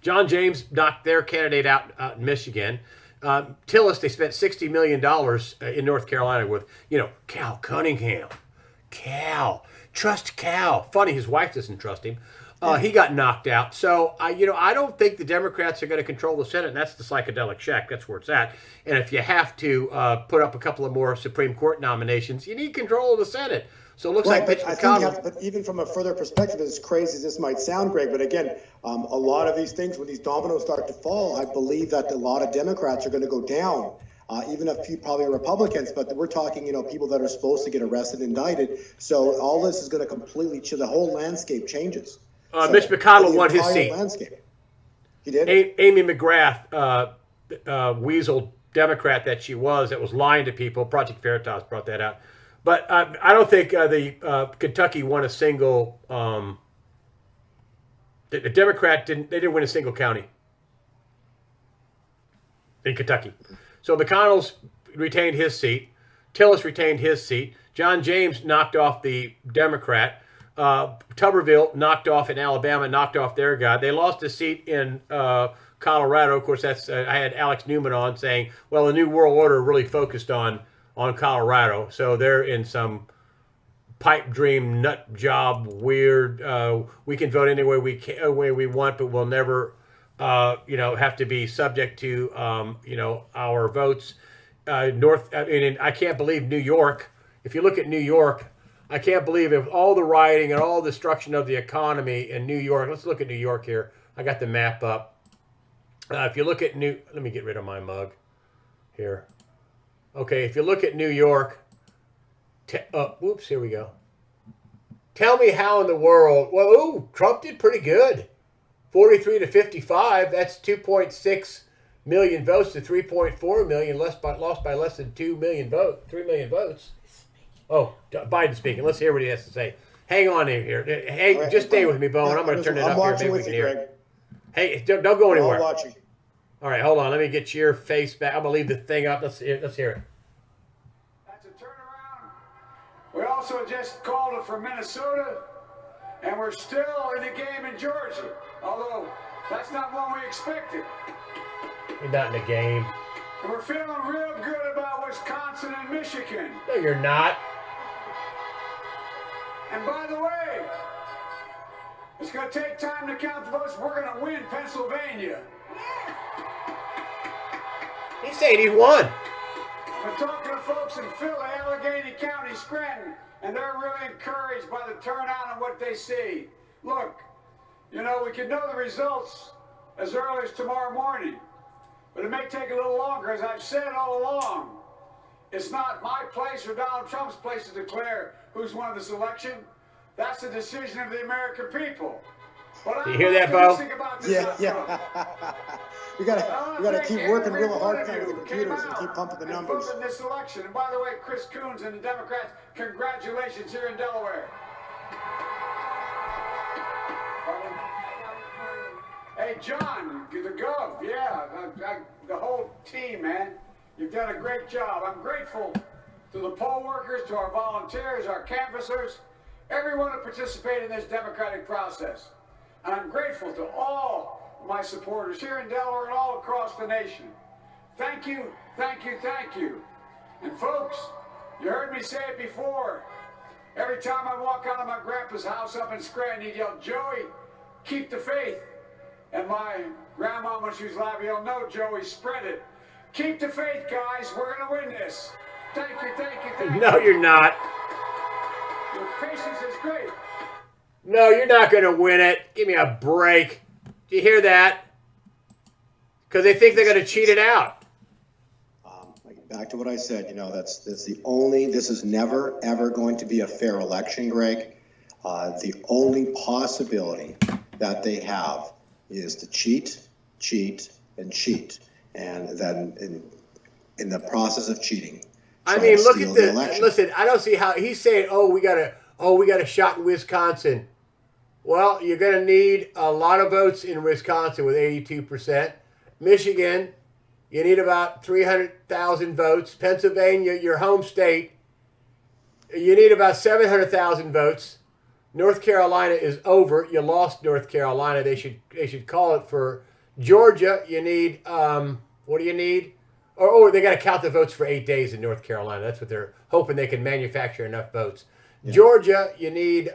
John James knocked their candidate out in Michigan. Tillis, they spent $60 million in North Carolina with, Cal Cunningham. Cal. Trust Cal. Funny, his wife doesn't trust him. He got knocked out. So, I don't think the Democrats are going to control the Senate, and that's the psychedelic shack. That's where it's at. And if you have to put up a couple of more Supreme Court nominations, you need control of the Senate. So it looks Right, like Mitch but I think you McConnell. have, but even from a further perspective, as crazy as this might sound, Greg, but again, a lot of these things, when these dominoes start to fall, I believe that a lot of Democrats are going to go down, even a few probably Republicans, but we're talking, people that are supposed to get arrested and indicted. So all this is going to completely change. The whole landscape changes. Mitch McConnell the won his entire seat. Landscape. He did? Amy McGrath, weasel Democrat that she was, that was lying to people. Project Veritas brought that out. But I don't think the Kentucky won a single. The Democrat didn't win a single county in Kentucky. So McConnell's retained his seat. Tillis retained his seat. John James knocked off the Democrat. Tuberville knocked off in Alabama, knocked off their guy. They lost a seat in Colorado. Of course, that's I had Alex Newman on saying, well, the New World Order really focused on Colorado. So they're in some pipe dream nut job weird. We can vote any way we want, but we'll never have to be subject to our votes. I can't believe New York. If you look at New York, I can't believe if all the rioting and all the destruction of the economy in New York. Let's look at New York here. I got the map up. If you look at let me get rid of my mug here. Okay, if you look at New York, whoops, here we go. Tell me how in the world, Trump did pretty good. 43 to 55, that's 2.6 million votes to 3.4 million, lost by less than 3 million votes. Oh, Biden speaking. Let's hear what he has to say. Hang on in here. Hey, Right, just stay with me, Bowen. I'm going to turn it I'm up here. watching Maybe we with can you, hear Greg. it. Hey, don't go We're anywhere. all watching. All right, hold on. Let me get your face back. I'm going to leave the thing up. Let's hear it. That's a turnaround. We also just called it from Minnesota, and we're still in the game in Georgia. Although that's not what we expected. You're not in the game. And we're feeling real good about Wisconsin and Michigan. No, you're not. And by the way, it's going to take time to count the votes. We're going to win Pennsylvania. He's saying he won. We're talking to folks in Philly, Allegheny County, Scranton, and they're really encouraged by the turnout and what they see. Look, we could know the results as early as tomorrow morning, but it may take a little longer. As I've said all along, it's not my place or Donald Trump's place to declare who's won this election. That's the decision of the American people. But You hear that, Bo? Yeah. we gotta keep working real hard on the computers and keep pumping the numbers. In this election. And by the way, Chris Coons and the Democrats, congratulations here in Delaware. Hey, John, the Gov, the whole team, man. You've done a great job. I'm grateful to the poll workers, to our volunteers, our canvassers, everyone who participated in this democratic process. And I'm grateful to all my supporters here in Delaware and all across the nation. Thank you, thank you, thank you. And folks, you heard me say it before. Every time I walk out of my grandpa's house up in Scranton, he'd yell, "Joey, keep the faith." And my grandma, when she was alive, yelled, "No, Joey, spread it. Keep the faith, guys. We're going to win this." Thank you, thank you, thank you. No, you're not. Your patience is great. No, you're not going to win it. Give me a break. Do you hear that? Because they think they're going to cheat it out. Back to what I said, that's this is never, ever going to be a fair election, Greg. The only possibility that they have is to cheat, and cheat. And then in the process of cheating. I mean, look at the election. listen, I don't see how he's saying, we got a shot in Wisconsin. Well, you're going to need a lot of votes in Wisconsin with 82%. Michigan, you need about 300,000 votes. Pennsylvania, your home state, you need about 700,000 votes. North Carolina is over. You lost North Carolina. They should call it for Georgia. You need what do you need? They got to count the votes for 8 days in North Carolina. That's what they're hoping they can manufacture enough votes. Yeah. Georgia, you need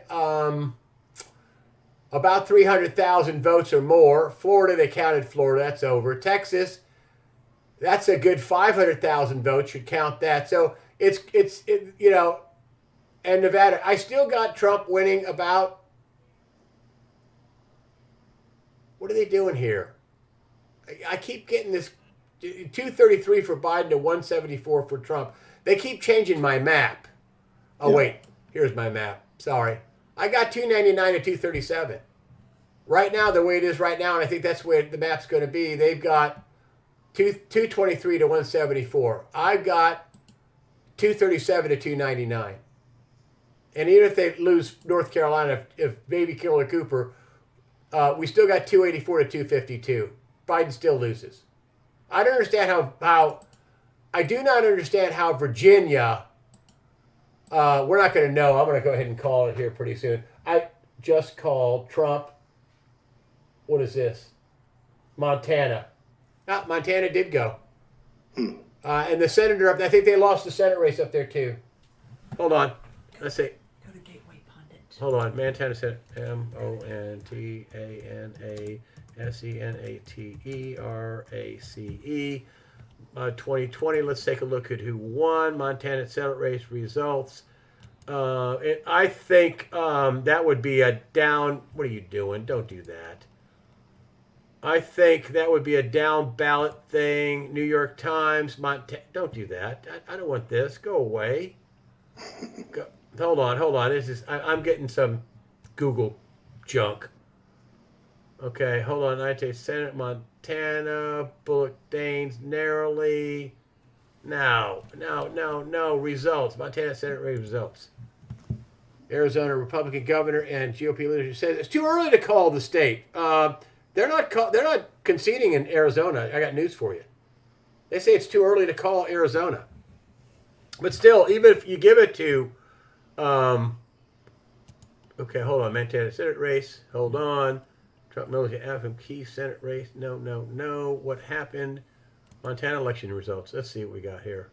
about 300,000 votes or more. Florida, they counted Florida. That's over. Texas, that's a good 500,000 votes. Should count that. So it's and Nevada. I still got Trump winning about. What are they doing here? I keep getting this 233 for Biden to 174 for Trump. They keep changing my map. Oh, wait. Here's my map. Sorry. I got 299 to 237. Right now, the way it is right now, and I think that's where the map's going to be, they've got 223 to 174. I've got 237 to 299. And even if they lose North Carolina, if Baby Killer Cooper, we still got 284 to 252. Biden still loses. I don't understand how I do not understand how Virginia, we're not going to know. I'm going to go ahead and call it here pretty soon. I just called Trump. What is this? Montana. Montana did go. And the senator up there, I think they lost the Senate race up there too. Hold on. Let's see. Go to Gateway Pundit. Hold on. Montana Senate. MONTANASENATERACE. 2020. Let's take a look at who won. Montana Senate race results. I think that would be a down. What are you doing? Don't do that. I think that would be a down ballot thing. New York Times, Montana. Don't do that. I don't want this. Go away. Hold on. This is. I'm getting some Google junk. Okay, hold on. I take Senate, Montana, Bullock Daines, narrowly. No. Results. Montana Senate race results. Arizona Republican governor and GOP leader says it's too early to call the state. They're not conceding in Arizona. I got news for you. They say it's too early to call Arizona. But still, even if you give it to, okay, hold on, Montana Senate race. Hold on. Trump military anthem key Senate race. No. What happened? Montana election results. Let's see what we got here.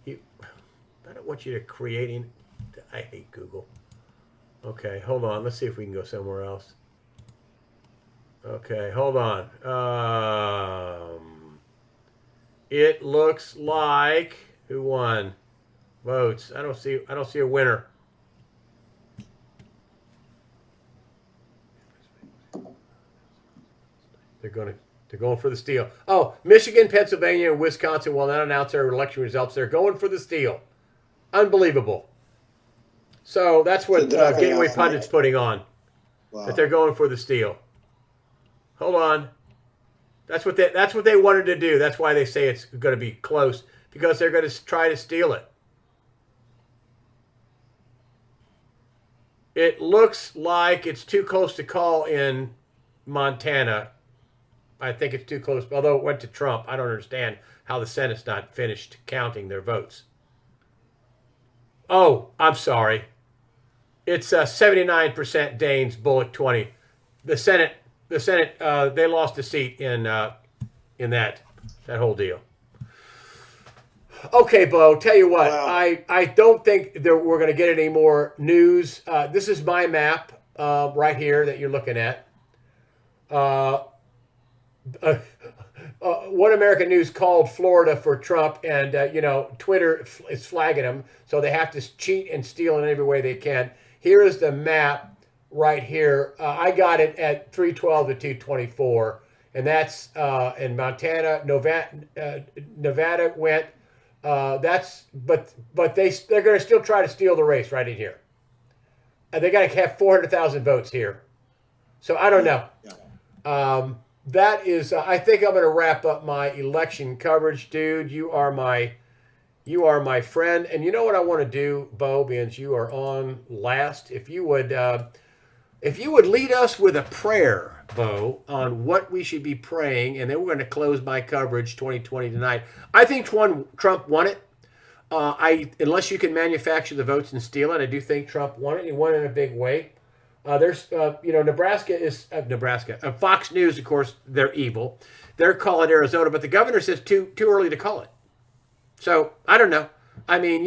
I don't want you to creating. I hate Google. Okay, hold on. Let's see if we can go somewhere else. Okay, hold on. It looks like who won votes. I don't see a winner. They're going for the steal. Oh, Michigan, Pennsylvania, and Wisconsin will not announce their election results. They're going for the steal. Unbelievable. So that's what Gateway Pundit's putting on. Wow. That they're going for the steal. Hold on. That's what they wanted to do. That's why they say it's going to be close, because they're going to try to steal it. It looks like it's too close to call in Montana. I think it's too close. Although it went to Trump, I don't understand how the Senate's not finished counting their votes. Oh, I'm sorry. It's 79% Daines, Bullock 20. The Senate, they lost a seat in that whole deal. Okay, Bo, tell you what, Wow. I don't think we're going to get any more news. This is my map right here that you're looking at. One American News called Florida for Trump, and Twitter is flagging them, so they have to cheat and steal in every way they can. Here is the map right here. I got it at 312 to 224, and that's in Montana. Nevada went. But they're going to still try to steal the race right in here. And they got to have 400,000 votes here. So I don't know. Yeah. That is, I think I'm going to wrap up my election coverage, dude. You are my friend, and you know what I want to do, Bo, because you are on last. If you would lead us with a prayer, Bo, on what we should be praying, and then we're going to close my coverage 2020 tonight. I think Trump won it. Unless you can manufacture the votes and steal it, I do think Trump won it. He won it in a big way. Nebraska is Nebraska. Fox News, of course, they're evil. They're calling Arizona, but the governor says too early to call it. So I don't know. I mean,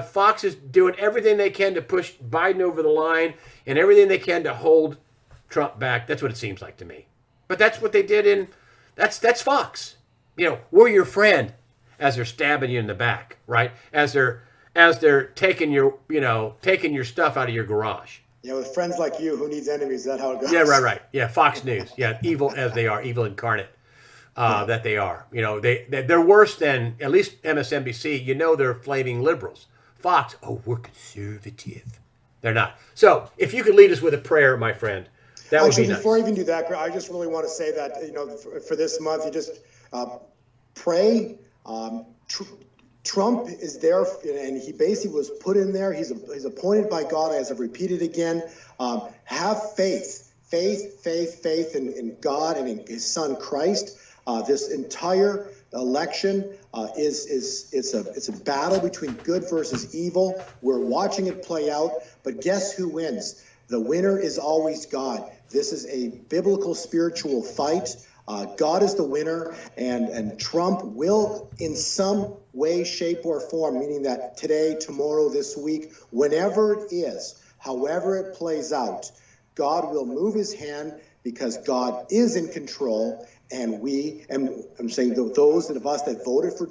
Fox is doing everything they can to push Biden over the line and everything they can to hold Trump back. That's what it seems like to me. But that's what they did that's Fox. We're your friend, as they're stabbing you in the back, right? As they're as they're taking your stuff out of your garage. Yeah, with friends like you, who needs enemies? Is that how it goes? Yeah, right. Yeah, Fox News. Yeah, evil as they are, evil incarnate that they are. They're worse than at least MSNBC. They're flaming liberals. Fox, oh, we're conservative. They're not. So, if you could lead us with a prayer, my friend, that would be nice. Before I even do that, I just really want to say that for this month, you just pray. Trump is there, and he basically was put in there. He's appointed by God, as I've repeated again. Have faith in God and in His Son Christ. This entire election it's a battle between good versus evil. We're watching it play out, but guess who wins? The winner is always God. This is a biblical spiritual fight. God is the winner, and Trump will, in some way, shape, or form, meaning that today, tomorrow, this week, whenever it is, however it plays out, God will move His hand because God is in control, and I'm saying those of us that voted for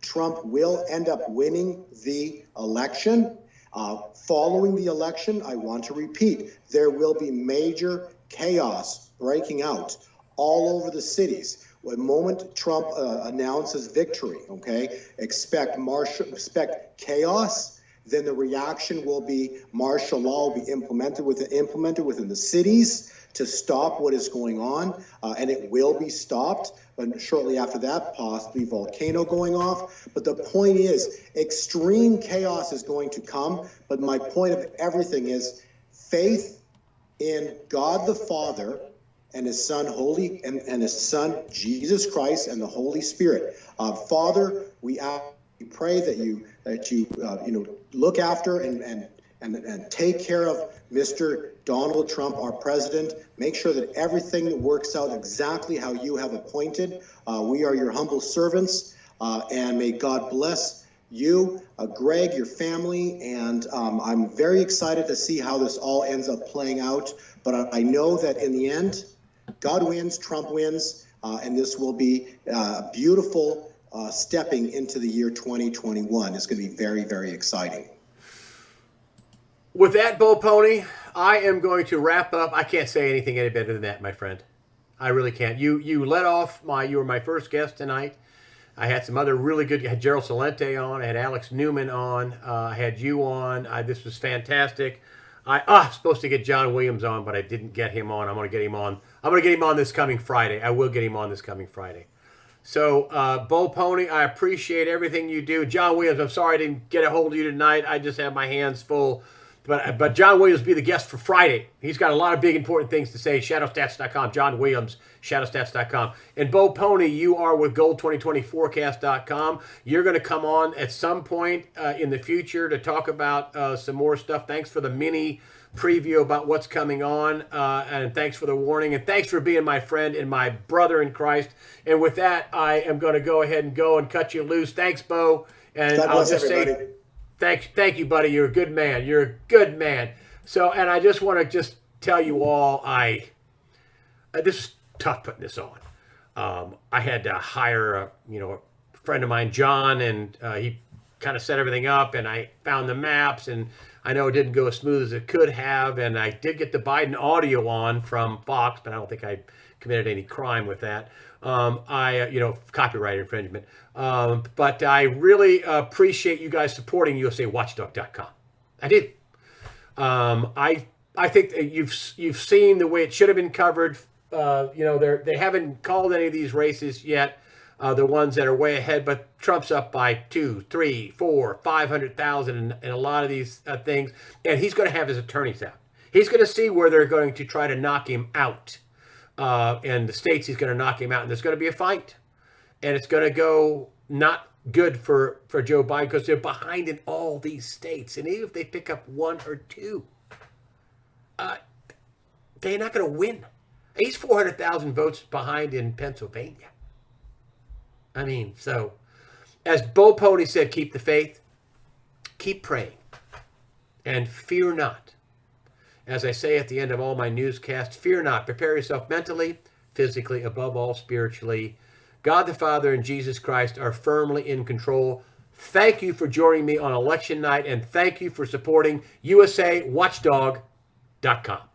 Trump will end up winning the election. Following the election, I want to repeat, there will be major chaos breaking out all over the cities. The moment Trump announces victory, expect chaos. Then the reaction will be martial law will be implemented within the cities to stop what is going on, and it will be stopped. But shortly after that, possibly volcano going off. But the point is, extreme chaos is going to come. But my point of everything is faith in God the Father and His Son and His Son Jesus Christ and the Holy Spirit. Father, we pray that you look after and take care of Mr. Donald Trump, our president. Make sure that everything works out exactly how you have appointed. We are your humble servants, and may God bless you, Greg, your family, and I'm very excited to see how this all ends up playing out. But I know that in the end, God wins, Trump wins, and this will be beautiful stepping into the year 2021. It's going to be very, very exciting. With that, Bo Pony, I am going to wrap up. I can't say anything any better than that, my friend. I really can't. You led off you were my first guest tonight. I had some other really good. I had Gerald Celente on. I had Alex Newman on. I had you on. This was fantastic. I was supposed to get John Williams on, but I didn't get him on. I'm going to get him on. I'm going to get him on this coming Friday. I will get him on this coming Friday. So, Bo Pony, I appreciate everything you do. John Williams, I'm sorry I didn't get a hold of you tonight. I just have my hands full. But John Williams will be the guest for Friday. He's got a lot of big, important things to say. Shadowstats.com. John Williams, Shadowstats.com. And Bo Pony, you are with Gold2020Forecast.com. You're going to come on at some point in the future to talk about some more stuff. Thanks for the mini preview about what's coming on. And thanks for the warning. And thanks for being my friend and my brother in Christ. And with that, I am going to go ahead and cut you loose. Thanks, Bo. And I'll just say... Thank you, buddy. You're a good man. You're a good man. So, and I just want to tell you all, this is tough putting this on. I had to hire a friend of mine, John, and he kind of set everything up, and I found the maps, and I know it didn't go as smooth as it could have, and I did get the Biden audio on from Fox, but I don't think I committed any crime with that. Copyright infringement. But I really appreciate you guys supporting USAWatchdog.com. I did. I think that you've seen the way it should have been covered. They haven't called any of these races yet. The ones that are way ahead, but Trump's up by 2, 3, 4, 500,000 in a lot of these things, and he's going to have his attorneys out. He's going to see where they're going to try to knock him out. And the states he's going to knock him out, and there's going to be a fight, and it's going to go not good for Joe Biden because they're behind in all these states, and even if they pick up 1 or 2, they're not going to win. He's 400,000 votes behind in Pennsylvania. I mean, so as Bo Pony said, keep the faith, keep praying, and fear not. As I say at the end of all my newscasts, fear not. Prepare yourself mentally, physically, above all, spiritually. God the Father and Jesus Christ are firmly in control. Thank you for joining me on election night, and thank you for supporting USAWatchdog.com.